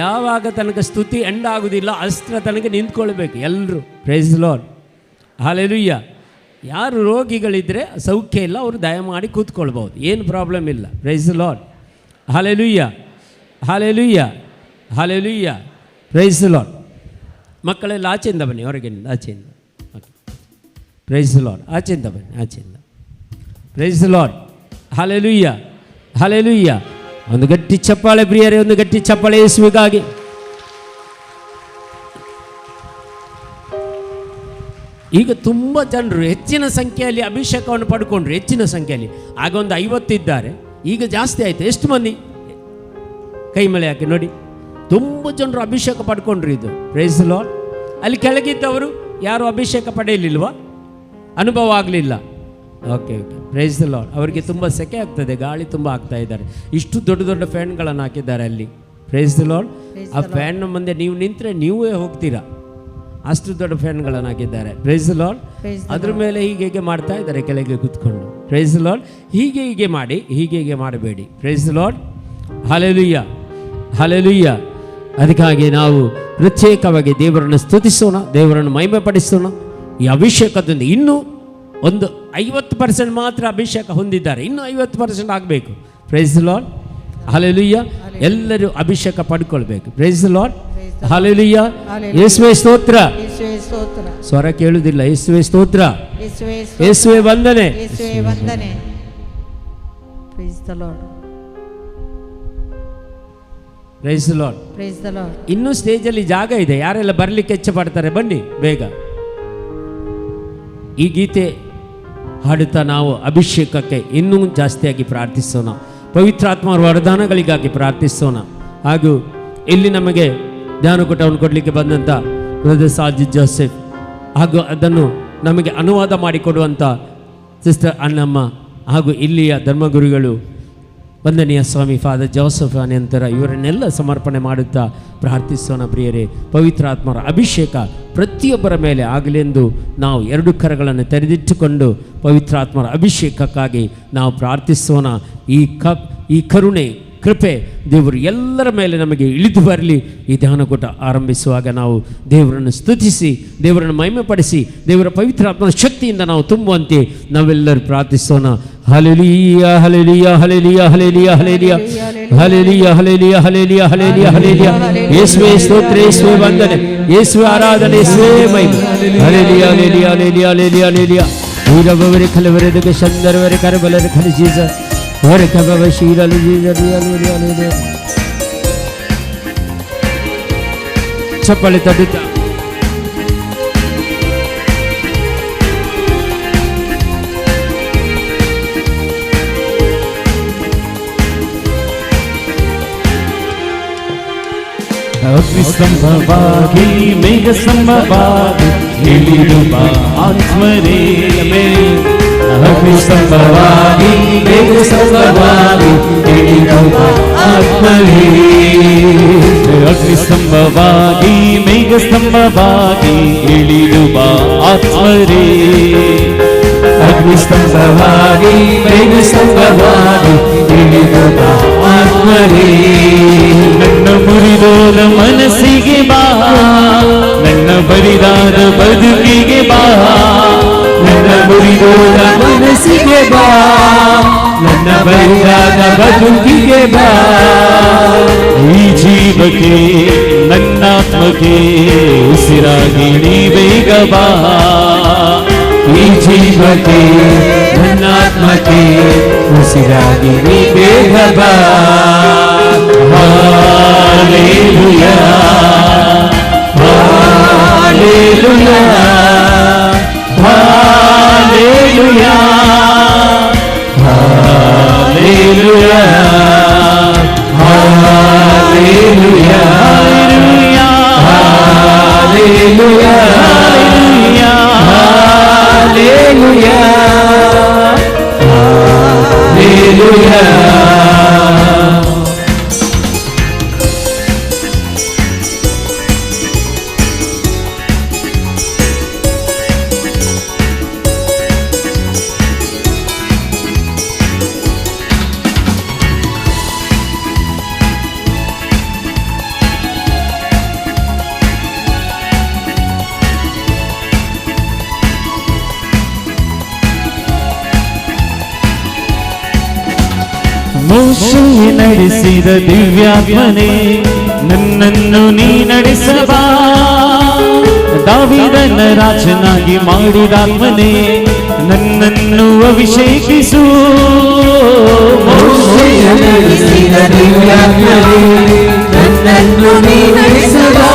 ಯಾವಾಗ ತನಕ ಸ್ತುತಿ end ಆಗುವುದಿಲ್ಲ ಅಷ್ಟರ ತನಕ ನಿಂತ್ಕೊಳ್ಬೇಕು ಎಲ್ಲರೂ. Praise the lord. Hallelujah. ಯಾರು ರೋಗಿಗಳಿದ್ದರೆ ಸೌಖ್ಯ ಇಲ್ಲ ಅವರು ದಯಮಾಡಿ ಕೂತ್ಕೊಳ್ಬೋದು, ಏನು ಪ್ರಾಬ್ಲಮ್ ಇಲ್ಲ. Praise the lord. Hallelujah, hallelujah, hallelujah. Praise the Lord. ಮಕ್ಕಳೆಲ್ಲ ಆಚೆಯಿಂದ ಬನ್ನಿ, ಹೊರಗಿನಿಂದ ಆಚೆಯಿಂದ. Praise the Lord. ಆಚೆಯಿಂದ ಬನ್ನಿ, ಆಚೆಯಿಂದ. Praise the lord. Hallelujah, hallelujah. ಒಂದು ಗಟ್ಟಿ ಚಪ್ಪಾಳೆ ಪ್ರಿಯರೇ, ಒಂದು ಗಟ್ಟಿ ಚಪ್ಪಾಳೆ ಯೇಸುವಿಗಾಗಿ. ಈಗ ತುಂಬ ಜನರು ಹೆಚ್ಚಿನ ಸಂಖ್ಯೆಯಲ್ಲಿ ಅಭಿಷೇಕವನ್ನು ಪಡ್ಕೊಂಡ್ರು, ಹೆಚ್ಚಿನ ಸಂಖ್ಯೆಯಲ್ಲಿ. ಆಗ ಒಂದು 50 ಇದ್ದಾರೆ, ಈಗ ಜಾಸ್ತಿ ಆಯಿತು. ಎಷ್ಟು ಮಂದಿ ಕೈ ಮೇಲೆ ಹಾಕಿ ನೋಡಿ. ತುಂಬ ಜನರು ಅಭಿಷೇಕ ಪಡ್ಕೊಂಡ್ರು. ಇದು ಪ್ರೈಸ್ ದಿ ಲಾರ್ಡ್. ಅಲ್ಲಿ ಕೆಳಗಿದ್ದವರು ಯಾರು ಅಭಿಷೇಕ ಪಡೆಯಲಿಲ್ವಾ? ಅನುಭವ ಆಗಲಿಲ್ಲ. Okay okay. Praise the lord. ಅವರಿಗೆ ತುಂಬ ಸೆಕೆ ಆಗ್ತದೆ, ಗಾಳಿ ತುಂಬ ಆಗ್ತಾ ಇದ್ದಾರೆ. ಇಷ್ಟು ದೊಡ್ಡ ದೊಡ್ಡ ಫ್ಯಾನ್ಗಳನ್ನು ಹಾಕಿದ್ದಾರೆ ಅಲ್ಲಿ. Praise the lord. ಆ ಫ್ಯಾನ್ ಮುಂದೆ ನೀವು ನಿಂತರೆ ನೀವೇ ಹೋಗ್ತೀರಾ, ಅಷ್ಟು ದೊಡ್ಡ ಫ್ಯಾನ್ಗಳನ್ನು ಹಾಕಿದ್ದಾರೆ. Praise the lord. ಅದ್ರ ಮೇಲೆ ಹೀಗೆ ಮಾಡ್ತಾ ಇದ್ದಾರೆ ಕೆಳಗೆ ಕೂತ್ಕೊಂಡು. Praise the lord. ಹೀಗೆ ಮಾಡಿ, ಹೀಗೆ ಮಾಡಬೇಡಿ. Praise the lord. Hallelujah, hallelujah. ಅದಕ್ಕಾಗಿ ನಾವು ಪ್ರತ್ಯೇಕವಾಗಿ ದೇವರನ್ನು ಸ್ತುತಿಸೋಣ, ದೇವರನ್ನು ಮಹಿಮೆಪಡಿಸೋಣ. ಈ ಅಭಿಷೇಕದಿಂದ ಇನ್ನೂ ಒಂದು 50% ಮಾತ್ರ ಅಭಿಷೇಕ ಹೊಂದಿದ್ದಾರೆ, ಇನ್ನೂ 50% ಆಗಬೇಕು. Praise the lord. ಹಲ್ಲೆಲೂಯಾ. ಎಲ್ಲರೂ ಅಭಿಷೇಕ ಪಡ್ಕೊಳ್ಬೇಕು. Praise the lord. ಹಲ್ಲೆಲೂಯಾ. ಯೇಸುವೇ ಸ್ತೋತ್ರ. ಸ್ವರ ಕೇಳುವುದಿಲ್ಲ. ಯೇಸುವೇ ಸ್ತೋತ್ರ, ಯೇಸುವೇ ವಂದನೆ. Praise the Lord. Praise the Lord. ಇನ್ನೂ ಸ್ಟೇಜಲ್ಲಿ ಜಾಗ ಇದೆ, ಯಾರೆಲ್ಲ ಬರಲಿಕ್ಕೆ ಇಚ್ಛೆ ಪಡ್ತಾರೆ ಬನ್ನಿ ಬೇಗ. ಈ ಗೀತೆ ಹಾಡುತ್ತಾ ನಾವು ಅಭಿಷೇಕಕ್ಕೆ ಇನ್ನೂ ಜಾಸ್ತಿಯಾಗಿ ಪ್ರಾರ್ಥಿಸೋಣ. ಪವಿತ್ರಾತ್ಮರ ವರದಾನಗಳಿಗಾಗಿ ಪ್ರಾರ್ಥಿಸೋಣ. ಹಾಗೂ ಇಲ್ಲಿ ನಮಗೆ ಧ್ಯಾನಕೂಟವನ್ನು ಕೊಡಲಿಕ್ಕೆ ಬಂದಂಥ ಬ್ರದರ್ ಸಾಜಿದ್ ಜೋಸೆಫ್ ಹಾಗೂ ಅದನ್ನು ನಮಗೆ ಅನುವಾದ ಮಾಡಿಕೊಡುವಂಥ ಸಿಸ್ಟರ್ ಅಣ್ಣಮ್ಮ ಹಾಗೂ ಇಲ್ಲಿಯ ಧರ್ಮಗುರುಗಳು ವಂದನೀಯ ಸ್ವಾಮಿ ಫಾದರ್ ಜೋಸೆಫ್ ಅನಂತರ ಇವರನ್ನೆಲ್ಲ ಸಮರ್ಪಣೆ ಮಾಡುತ್ತಾ ಪ್ರಾರ್ಥಿಸೋಣ. ಪ್ರಿಯರೇ, ಪವಿತ್ರಾತ್ಮರ ಅಭಿಷೇಕ ಪ್ರತಿಯೊಬ್ಬರ ಮೇಲೆ ಆಗಲೆಂದು ನಾವು 2 ಕರಗಳನ್ನು ತೆರೆದಿಟ್ಟುಕೊಂಡು ಪವಿತ್ರಾತ್ಮರ ಅಭಿಷೇಕಕ್ಕಾಗಿ ನಾವು ಪ್ರಾರ್ಥಿಸೋಣ. ಈ ಕರುಣೆ ಕೃಪೆ ದೇವರು ಎಲ್ಲರ ಮೇಲೆ ನಮಗೆ ಇಳಿದು ಬರಲಿ. ಈ ಧ್ಯಾನಕೂಟ ಆರಂಭಿಸುವಾಗ ನಾವು ದೇವರನ್ನು ಸ್ತುತಿಸಿ, ದೇವರನ್ನು ಮಹಿಮೆಪಡಿಸಿ, ದೇವರ ಪವಿತ್ರಾತ್ಮನ ಶಕ್ತಿಯಿಂದ ನಾವು ತುಂಬುವಂತೆ ನಾವೆಲ್ಲರೂ ಪ್ರಾರ್ಥಿಸೋಣ. Hallelujah, hallelujah, hallelujah, hallelujah, hallelujah, hallelujah, hallelujah, hallelujah, hallelujah, hallelujah. ಯೇಸುವೇ ಸ್ತೋತ್ರ, ಯೇಸುವೇ ವಂದನೆ, ಯೇಸುವೇ ಆರಾಧನೆ, ಯೇಸುವೇ ಮಹಿಮೆ. Hallelujah, hallelujah, hallelujah, hallelujah, hallelujah. ಊರಬವರೆ ಕಲವರೆದಕ್ಕೆ ಸಂದರ್ವರೆ ಕರಬಲರೆ ಖಲಿ ಜೀಸಸ್ ಹೊರೆ ಕಬವ ಶೀರಲು ಜೀಸಸ್. ಹಲ್ಲೆಲೂಯಾ. ಚಪ್ಪಲಿ ತಟ್ಟುತ್ತಾ ಅಗ್ನಿಸ್ತಂಭವಾಗಿ ಮೇಘಸ್ತಂಭವಾಗಿ ಇಳಿರುವ ಆತ್ಮರೇ. ಅಗ್ನಿಸ್ತಂಭವಾಗಿ ಮೇಘಸ್ತಂಭವಾಗಿ ಇಳಿರುವ ಆತ್ಮರೇ. ಅಗ್ನಿಸ್ತಂಭವಾಗಿ ಮೇಘಸ್ತಂಭವಾಗಿ ಇಳಿರುವ ಆತ್ಮರೇ. ಅಗ್ನಿಸ್ತಂಭವಾಗಿ ಮೇಘಸ್ತಂಭವಾಗಿ ಇಳಿರುವ ಆತ್ಮರೇ. ನನ್ನ ಮುರಿದೋದ ಮನಸ್ಸಿಗೆ ಬಾ, ನನ್ನ ಬರಿದಾದ ಬದುಕಿಗೆ ಬಾ. ನನ್ನ ಮುರಿದೋದ ಮನಸ್ಸಿಗೆ ಬಾ, ನನ್ನ ಬರಿದಾದ ಬದುಕಿಗೆ ಬಾ. ಈ ಜೀವಕ್ಕೆ ನನ್ನಾತ್ಮಕ್ಕೆ ಉಸಿರಾಗಿ ನೀ ಬೇಗ ಬಾ. ಈ ಜೀವಕ್ಕೆ ನನ್ನಾತ್ಮಕ್ಕೆ ಉಸಿರಾಗಿ ನೀ ಬೇಗ ಬಾ. Hallelujah, Hallelujah, Hallelujah, Hallelujah, Hallelujah, Hallelujah, Hallelujah, Hallelujah. ಮೋಶೆ ನಡೆಸಿದ ದಿವ್ಯಾತ್ಮನೇ ನನ್ನನ್ನು ನೀ ನಡೆಸಬಾ. ದಾವೀದನ ರಾಜನಾಗಿ ಮಾಡಿದಾತ್ಮನೇ ನನ್ನನ್ನು ಅಭಿಷೇಕಿಸು. ಮೋಶೆ ನಡೆಸಿದ ದಿವ್ಯಾತ್ಮನೇ ನನ್ನನ್ನು ನೀ ನಡೆಸಬಾ.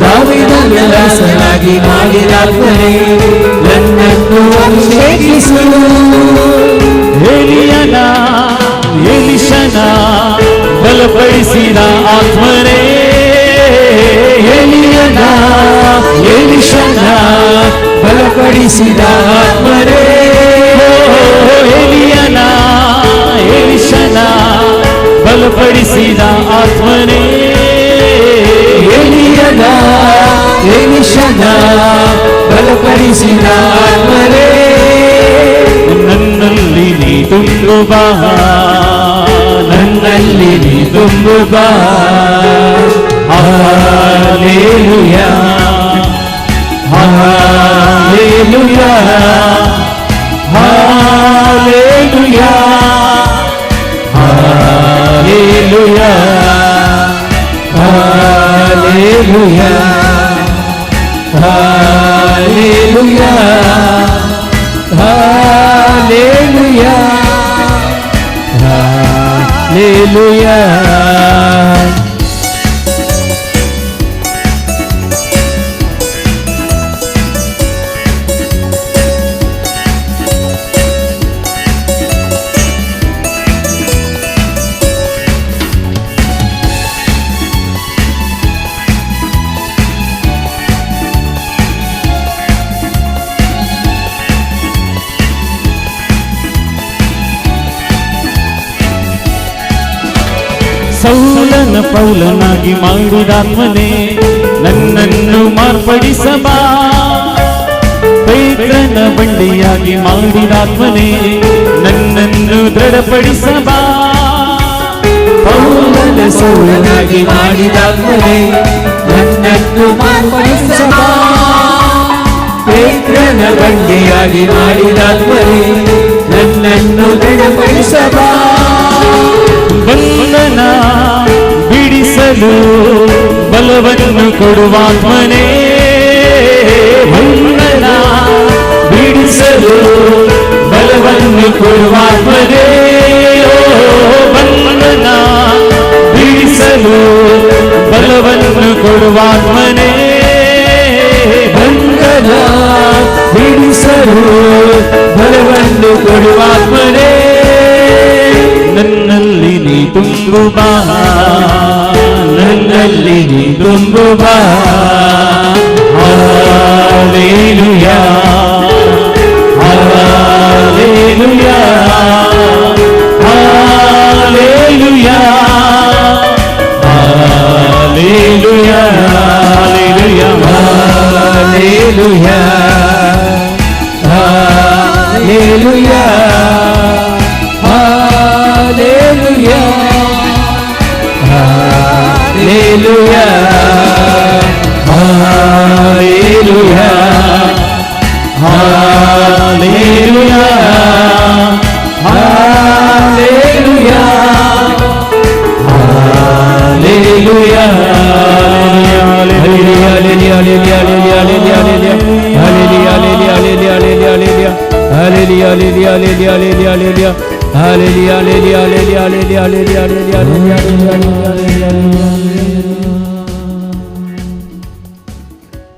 ದಾವೀದನ ರಾಜನಾಗಿ ಮಾಡಿದಾತ್ಮನೇ ನನ್ನನ್ನು ಅಭಿಷೇಕಿಸು. ಎಲಿಯನ ಎಲಿಷನ ಬಲಪಡಿಸಿದ ಆತ್ಮನೇ. ಎಲಿಯನ ಎಲಿಷನ ಬಲಪಡಿಸಿದ ಆತ್ಮನೇ. ಎಲಿಯನ ಎಲಿಷನ ಬಲಪಡಿಸಿದ ಆತ್ಮನೇ. ಎಲಿಯನ ಎಲಿಷನ ಬಲಪಡಿಸಿದ ಆತ್ಮನೇ. ನನ್ನಲ್ಲಿ ನೀ ತುಂಬು ಬಾ, ನನ್ನಲ್ಲಿ ನೀ ತುಂಬು ಬಾ. Hallelujah hallelujah hallelujah hallelujah hallelujah hallelujah hallelujah hallelujah. ಸೌಲನ ಪೌಲನಾಗಿ ಮಾಡಿದಾತ್ಮನೇ ನನ್ನನ್ನು ಮಾರ್ಪಡಿಸಬಾ. ಪೇತ್ರನ ಬಂಡಿಯಾಗಿ ಮಾಡಿದಾತ್ಮನೇ ನನ್ನನ್ನು ದೃಢಪಡಿಸಬಾ. ಪೌಲನ ಸೌಲನಾಗಿ ಮಾಡಿದಾತ್ಮನೇ ನನ್ನನ್ನು ಮಾರ್ಪಡಿಸಬಾ. ಪೇತ್ರನ ಬಂಡಿಯಾಗಿ ಮಾಡಿದಾತ್ಮನೇ ನನ್ನನ್ನು ದೃಢಪಡಿಸಬಾ. ಬಂಧನ ಬಿಡಿಸಲು ಬಲವನ್ನು ಕೊಡುವಾತ್ಮನೇ. ಬಂಧನ ಬಿಡಿಸಲು ಬಲವನ್ನು ಕೊಡುವಾತ್ಮನೇ. ಬಂಧನ ಬಿಡಿಸಲು ಬಲವನ್ನು ಕೊಡುವಾತ್ಮನೇ. ಬಂಧನ ಬಿಡಿಸಲು ಬಲವನ್ನು ಕೊಡುವಾತ್ಮನೇ. ನನ್ನಲ್ಲಿ ನೀ ತುಂಬು ಬಾ, ನನ್ನಲ್ಲಿ ನೀ ತುಂಬು ಬಾ. Hallelujah hallelujah hallelujah hallelujah hallelujah hallelujah hallelujah hallelujah hallelujah hallelujah hallelujah hallelujah hallelujah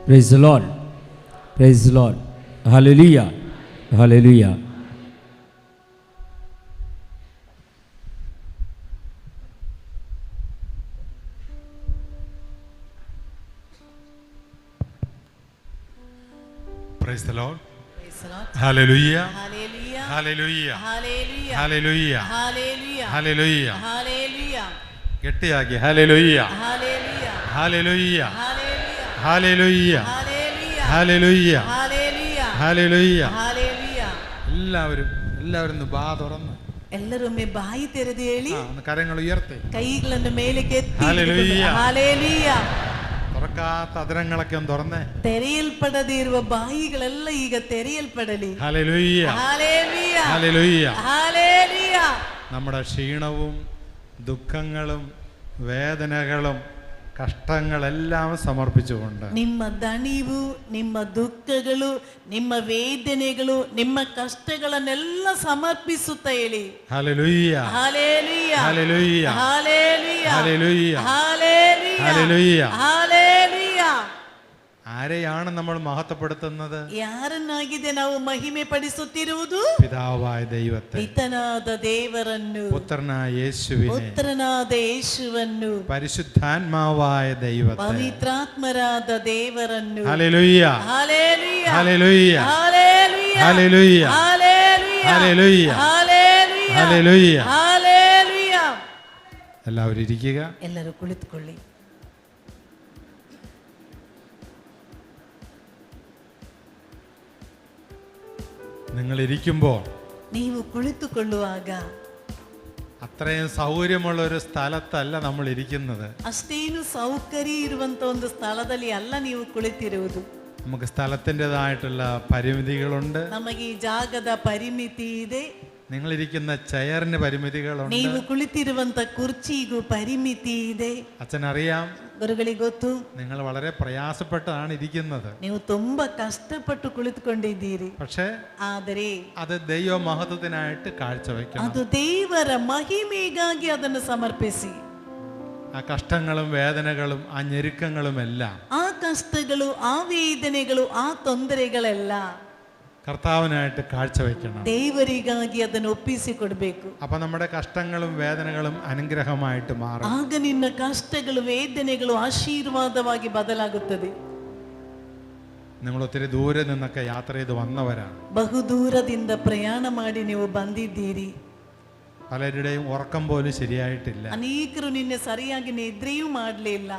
Praise the Lord. Praise the Lord. Hallelujah. Hallelujah. Praise the Lord. Praise the Lord. Hallelujah. Hallelujah. Hallelujah. Hallelujah. Hallelujah. Hallelujah. Hallelujah. Hallelujah. ಗಟ್ಟಿಯಾಗಿ hallelujah. Hallelujah. Hallelujah. Hallelujah. Hallelujah. Hallelujah. Hallelujah. Hallelujah. Hallelujah. Hallelujah. എല്ലാവരും ഒന്ന് ബാ തുറന്ന് ಎಲ್ಲರೊಮ್ಮೆ ಬಾಯಿ ತೆರೆದು ಹೇಳಿ, ഒന്ന് കരങ്ങൾ ഉയർത്തി ಕೈಗಳನ್ನು ಮೇಲಕ್ಕೆ ಎತ್ತಿ Hallelujah. Hallelujah. തുറക്കാത്ത അതിരങ്ങളൊക്കെ ഒന്ന് തുറന്നേ. ತೆರೆಯಲ್ಪಡದೇ ಇರುವ ಬಾಯಿಗಳೆಲ್ಲ ಈಗ ತೆರೆಯಲ್ಪಡಲಿ. Hallelujah. Hallelujah. Hallelujah. Hallelujah. നമ്മുടെ ക്ഷീണവും ദുഃഖങ്ങളും വേദനകളും ಕಷ್ಟಗಳೆല്ലാം ಸಮರ್ಪಿಸಿಕೊಂಡು ನಿಮ್ಮ ದಣಿವು, ನಿಮ್ಮ ದುಃಖಗಳು, ನಿಮ್ಮ ವೇದನೆಗಳು, ನಿಮ್ಮ ಕಷ್ಟಗಳನ್ನೆಲ್ಲ ಸಮರ್ಪಿಸುತ್ತಾ ಹೇಳಿ hallelujah hallelujah hallelujah hallelujah hallelujah hallelujah hallelujah hallelujah. ആരെയാണ് നമ്മൾ മഹത്വപ്പെടുത്തുന്നത്? ಯಾರನ್ನಾಗಿದೆ ನಾವು ಮಹಿಮೆ ಪಡಿಸುತ್ತಿರುವುದು? പിതാവായ ദൈവത്തെ, ಪಿತನಾದ ದೇವರನ್ನು, പുത്രനായ യേശുവിനെ, ಪುತ್ರನಾದ ಯೇಸುವನ್ನು, പരിശുദ്ധാത്മാവായ ദൈവത്തെ, ಪವಿತ್ರಾತ್ಮರಾದ ದೇವರನ್ನು. Hallelujah hallelujah hallelujah hallelujah hallelujah hallelujah hallelujah hallelujah hallelujah. Hallelujah. എല്ലാവരും ഇരിക്കുക. ಎಲ್ಲರೂ ಕುಳಿತುಕೊಳ್ಳಿ. നിങ്ങൾ ഇരിക്കുമ്പോൾ ನೀವು ಕುಳಿತುಕೊಳ್ಳುವಾಗ അത്രയും സൗകര്യമുള്ള ഒരു സ്ഥലത്തല്ല നമ്മൾ ഇരിക്കുന്നത്. ಅಷ್ಟೇನು ಸೌಕರ್ಯ ಇರುವಂತ ಒಂದು ಸ್ಥಳದಲ್ಲಿ ಅಲ್ಲ ನೀವು ಕುಳಿತಿರುವುದು. നമുക്ക് സ്ഥലത്തിൻ്റെതായിട്ടുള്ള പരിമിതികളുണ്ട്. ನಮಗೆ ಈ ಜಾಗದ ಪರಿಮಿತಿ ಇದೆ. നിങ്ങളിരിക്കുന്ന ചെയറിന് പരിമിതികളുണ്ട്. ನೀವು ಕುಳಿತಿರುವಂತ ಕುರ್ಚಿಗೂ ಪರಿಮಿತಿ ಇದೆ. അച്ഛനറിയാം, ಗುರುಗಳಿಗೆ ಗೊತ್ತು. നിങ്ങൾ വളരെ പ്രയാസപ്പെട്ടാണ് ഇരിക്കുന്നത്. ನೀವು ತುಂಬಾ കഷ്ടപ്പെട്ടു ಕುಳಿತುಕೊಂಡಿದ್ದೀರಿ. പക്ഷേ ಆದರೆ അത് ദൈവ മഹത്വത്തിനായിട്ട് കാഴ്ചവെക്കണം. ಅದು ದೇವರ ಮಹಿಮೆಗಾಗಿ ಅದನ್ನು ಸಮರ್ಪಿಸಿ. ആ കഷ്ടങ്ങളും വേദനകളും ആ ഞെരുക്കങ്ങളും എല്ലാം ಆ ಕಷ್ಟಗಳು, ಆ ವೇದನೆಗಳು, ಆ ತೊಂದರೆಗಳೆಲ್ಲ കർത്താവിനായിട്ട് കാഴ്ചവെക്കണം. ದೇವರಿಗಾಗಿ ಅದನ್ನು ಒಪ್ಪಿಸಿಕೊಡ್ಬೇಕು. അപ്പൊ നമ്മുടെ കഷ്ടങ്ങളും വേദനകളും അനുഗ്രഹമായിട്ട് മാറും. ಆಗ ನಿನ್ನ ಕಷ್ಟಗಳು, ವೇದನೆಗಳು ಆಶೀರ್ವಾದವಾಗಿ ಬದಲಾಗುತ್ತದೆ. നിങ്ങൾ ഒത്തിരി ദൂരെ നിന്നൊക്കെ യാത്ര ചെയ്ത് വന്നവരാണ്. ಬಹುದೂರದಿಂದ ಪ್ರಯಾಣ ಮಾಡಿ ನೀವು ಬಂದಿದ್ದೀರಿ. പലരുടെയും ഉറക്കം പോലും ശരിയായിട്ടില്ല. ಅನೇಕರು ನಿನ್ನೆ ಸರಿಯಾಗಿ ನಿದ್ರೆಯೂ ಮಾಡಲಿಲ್ಲ.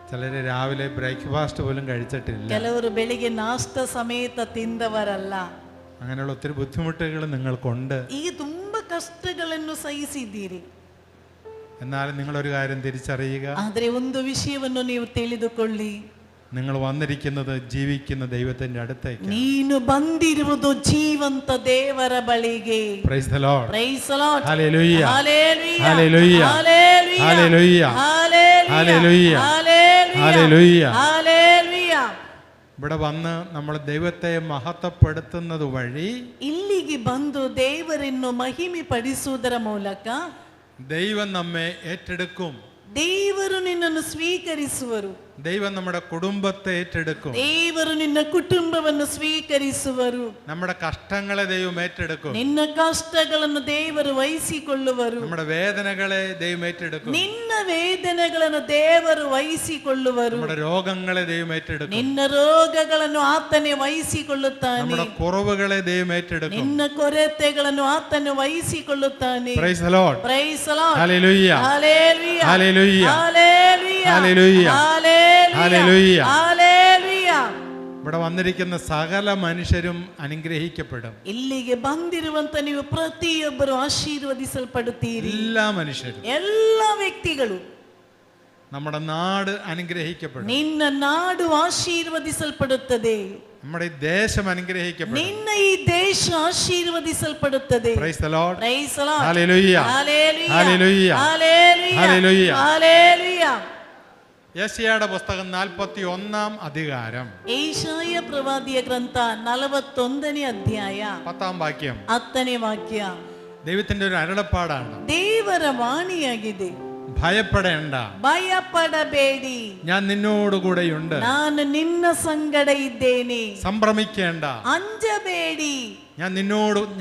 ചിലര് രാവിലെ ബ്രേക്ക്ഫാസ്റ്റ് പോലും കഴിച്ചിട്ടില്ല. ಕೆಲವರು ಬೆಳಿಗ್ಗೆ ನಾಷ್ಟ ಸಮೇತ ತಿಂದವರಲ್ಲ. അങ്ങനെയുള്ള ഒത്തിരി ബുദ്ധിമുട്ടുകൾ നിങ്ങൾക്കുണ്ട്. ಈಗ ತುಂಬಾ ಕಷ್ಟಗಳನ್ನು ಸಹಿಸಿದ್ದೀರಿ. എന്നാലും നിങ്ങളൊരു കാര്യം തിരിച്ചറിയുക. ಆದರೆ ಒಂದು ವಿಷಯವನ್ನು ನೀವು ತಿಳಿದುಕೊಳ್ಳಿ. നിങ്ങൾ വന്നിരിക്കുന്നത് ജീവിക്കുന്ന ദൈവത്തിന്റെ അടുത്തേക്ക്. ನೀನು ಬಂದಿರುವುದು ಜೀವಂತ ದೇವರ ಬಳಿಗೆ. Praise the Lord. Praise the lord. Hallelujah hallelujah hallelujah hallelujah hallelujah hallelujah hallelujah. Hallelujah. ഇവിടെ വന്ന് നമ്മൾ ദൈവത്തെ മഹത്വപ്പെടുത്തുന്നത് വഴി ಇಲ್ಲಿಗೆ ಬಂದು ದೇವರನ್ನು ಮಹಿಮೆ ಪಡಿಸುವುದರ ಮೂಲಕ ദൈവം നമ്മെ ഏറ്റെടുക്കും. ದೇವರು ನಿನ್ನನ್ನು ಸ್ವೀಕರಿಸುವರು. ദൈവം നമ്മുടെ കുടുംബത്തെ ഏറ്റെടുക്കും. ದೇವರು ನಿನ್ನ ಕುಟುಂಬವನ್ನು ಸ್ವೀಕರಿಸುವರು. നമ്മുടെ കഷ്ടങ്ങളെ ദൈവം ഏറ്റെടുക്കും. ನಿನ್ನ ಕಷ್ಟಗಳನ್ನು ದೇವರು ವಹಿಸಿಕೊಳ್ಳುವರು. നമ്മുടെ വേദനകളെ ദൈവം ഏറ്റെടുക്കും. ನಿನ್ನ ವೇದನೆಗಳನ್ನು ದೇವರು ವಹಿಸಿಕೊಳ್ಳುವರು. നമ്മുടെ രോഗങ്ങളെ ദൈവം ഏറ്റെടുക്കും. ನಿನ್ನ ರೋಗಗಳನ್ನು ಆತನೇ ವಹಿಸಿಕೊಳ್ಳುತ್ತಾನೆ. നമ്മുടെ കുറവുകളെ ദൈവം ഏറ്റെടുക്കും. ನಿನ್ನ ಕೊರತೆಗಳನ್ನು ಆತನು ವಹಿಸಿಕೊಳ್ಳುತ್ತಾನೆ. Praise the Lord. Praise the lord. Hallelujah hallelujah hallelujah hallelujah hallelujah hallelujah hallelujah. ഇവിടെ വന്നിരിക്കുന്ന സകല മനുഷ്യരും അനുഗ്രഹിക്കപ്പെടും. ಇಲ್ಲಿಗೆ ಬಂದಿರುವಂತ ನೀವು ಪ್ರತಿಯೊಬ್ಬರು ಆಶೀರ್ವದಿಸಲ್ಪಡುತ್ತೀರಿ. എല്ലാ മനുഷ്യരും, ಎಲ್ಲ ವ್ಯಕ್ತಿಗಳು. നമ്മുടെ നാട് അനുഗ്രഹിക്കപ്പെടും. ನಿನ್ನ ನಾಡು ಆಶೀರ್ವದಿಸಲ್ಪಡುತ್ತದೆ. നമ്മുടെ ഈ ദേശം അനുഗ്രഹിക്കപ്പെടും. ನಿನ್ನ ಈ ದೇಶ ಆಶೀರ್ವದಿಸಲ್ಪಡುತ್ತದೆ. Praise the Lord. Praise the lord. Hallelujah hallelujah hallelujah hallelujah hallelujah. Hallelujah. യെശയ്യായുടെ പുസ്തകം 41-ാം അധികാരം ಏಷಾಯ ಪ್ರವಾದಿಯ ಗ್ರಂಥ 41ನೇ ಅಧ್ಯಾಯ 10-ാം വാക്യം 10ನೇ ವಾಕ್ಯ ദൈവത്തിന്റെ ഒരു അരുളപ്പാടാണ്. ದೇವರ ವಾಣಿಯಾಗಿದೆ. ഭയപ്പെടേണ്ട, ಭಯಪಡಬೇಡಿ, ഞാൻ നിന്നോടുകൂടെയുണ്ട്. ನಾನು ನಿನ್ನ ಸಂಗಡ ಇದ್ದೇನೆ. സംഭ്രമിക്കേണ്ട, ಅಂಜಬೇಡಿ,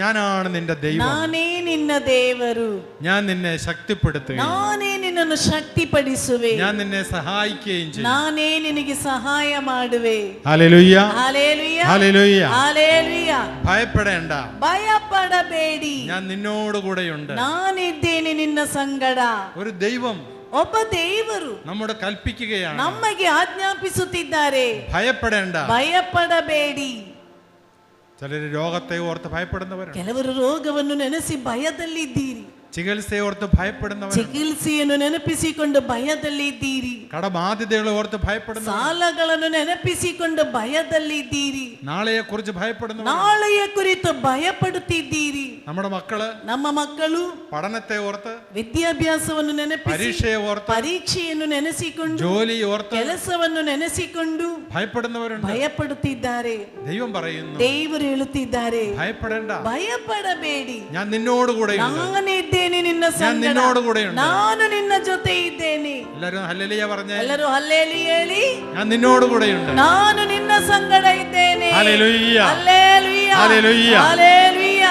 ഞാനാണ് നിന്റെ ദൈവം. ನಾನೇ ನಿನ್ನ ದೇವರು. ഞാൻ നിന്നെ ശക്തിപ്പെടുത്തുകയും ನಾನೇ ನಿನ್ನನ್ನು ಶಕ್ತಿಪಡಿಸುವೆ. ഞാൻ നിന്നെ സഹായിക്കുകയും ചെയ്യും. ನಾನೇ ನಿನಗೆ ಸಹಾಯ ಮಾಡುವೆ. Hallelujah hallelujah hallelujah. ഹല്ലേലൂയ. ഭയപ്പെടേണ്ട, ಭಯಪಡಬೇಡಿ, ഞാൻ നിന്നോടുകൂടെയുണ്ട്. ನಾನಿದ್ದೇನೆ ನಿನ್ನ ಸಂಗಡ. ഒരു ദൈവം ಒಬ್ಬ ದೇವರು നമ്മോട് കൽപ്പിക്കുകയാണ്, ನಮಗೆ ಆಜ್ಞಾಪಿಸುತ್ತಿದ್ದಾರೆ. ഭയപ്പെടേണ്ട. ಭಯಪಡಬೇಡಿ. ചിലർ രോഗത്തെ ഓർത്ത് ഭയപ്പെടുന്നവരാണ്. ಕೆಲವರು ರೋಗವನ್ನು ನೆನೆಸಿ ಭಯದಲ್ಲಿದ್ದೀರಿ. ചികിത്സയെ ഓർത്ത് ഭയപ്പെടുന്നവർ, ಚಿಕಿತ್ಸೆಯನ್ನು ನೆನಪಿಸಿಕೊಂಡು ಭಯದಲ್ಲಿದ್ದೀರಿ. കടബാധ്യതകളെ ഓർത്ത് ഭയപ്പെടുന്നവർ, ಸಾಲಗಳನ್ನು ನೆನಪಿಸಿಕೊಂಡು ಭಯದಲ್ಲಿದ್ದೀರಿ. നാളെയെ കുറിച്ച് ഭയപ്പെടുന്നവർ, ನಾಳೆಯ ಕುರಿತು ಭಯಪಡುತ್ತಿದ್ದೀರಿ. നമ്മുടെ മക്കള്, ನಮ್ಮ ಮಕ್ಕಳು പഠനത്തെ ഓർത്ത്, ವಿದ್ಯಾಭ್ಯಾಸವನ್ನು ನೆನಪಿಸಿ, പരീക്ഷയെ ഓർത്ത്, ಪರೀಕ್ಷೆಯನ್ನು ನೆನೆಸಿಕೊಂಡು, ജോലി ഓർത്ത് ಕೆಲಸವನ್ನು ನೆನೆಸಿಕೊಂಡು ഭയപ്പെടുന്നവരുണ്ട്. ಭಯಪಡುತ್ತಿದ್ದಾರೆ. ദൈവം പറയുന്നു, ದೇವರು ಹೇಳುತ್ತಿದ್ದಾರೆ, ഭയപ്പെടേണ്ട, ಭಯಪಡಬೇಡಿ, ഞാൻ നിന്നോട് കൂടെയുണ്ട്, ನಾನಿದ್ದೇನೆ ನಿನ್ನ ഞാൻ ಸಂಗಡ, നിന്നോട് കൂടെയുണ്ട്. ನಾನು ನಿನ್ನ ಜೊತೆ ಇದ್ದೇನೆ. എല്ലാരും ഹല്ലേലൂയ പറഞ്ഞേ. ಎಲ್ಲರೂ ಹಲ್ಲೇಲೂಯ ಹೇಳಿ, ഞാൻ നിന്നോട് കൂടെയുണ്ട്. ನಾನು ನಿನ್ನ ಸಂಗಡ ಇದ್ದೇನೆ. ഹല്ലേലൂയ, ಹಲ್ಲೇಲೂಯ, ഹല്ലേലൂയ, ಹಲ್ಲೇಲೂಯ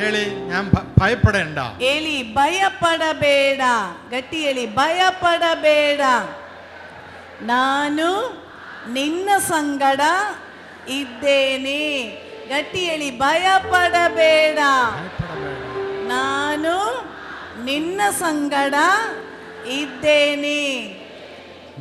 ಹೇಳಿ. ഞാൻ ഭയപ്പെടേണ്ട, ಹೇಳಿ ಭಯಪಡಬೇಡ. ಗಟ್ಟಿ ಹೇಳಿ, ಭಯಪಡಬೇಡ, ನಾನು ನಿನ್ನ ಸಂಗಡ ಇದ್ದೇನೆ. ಗಟ್ಟಿ ಹೇಳಿ, ಭಯಪಡಬೇಡ, ನಾನು ನಿನ್ನ ಸಂಗಡ ಇದ್ದೇನೆ.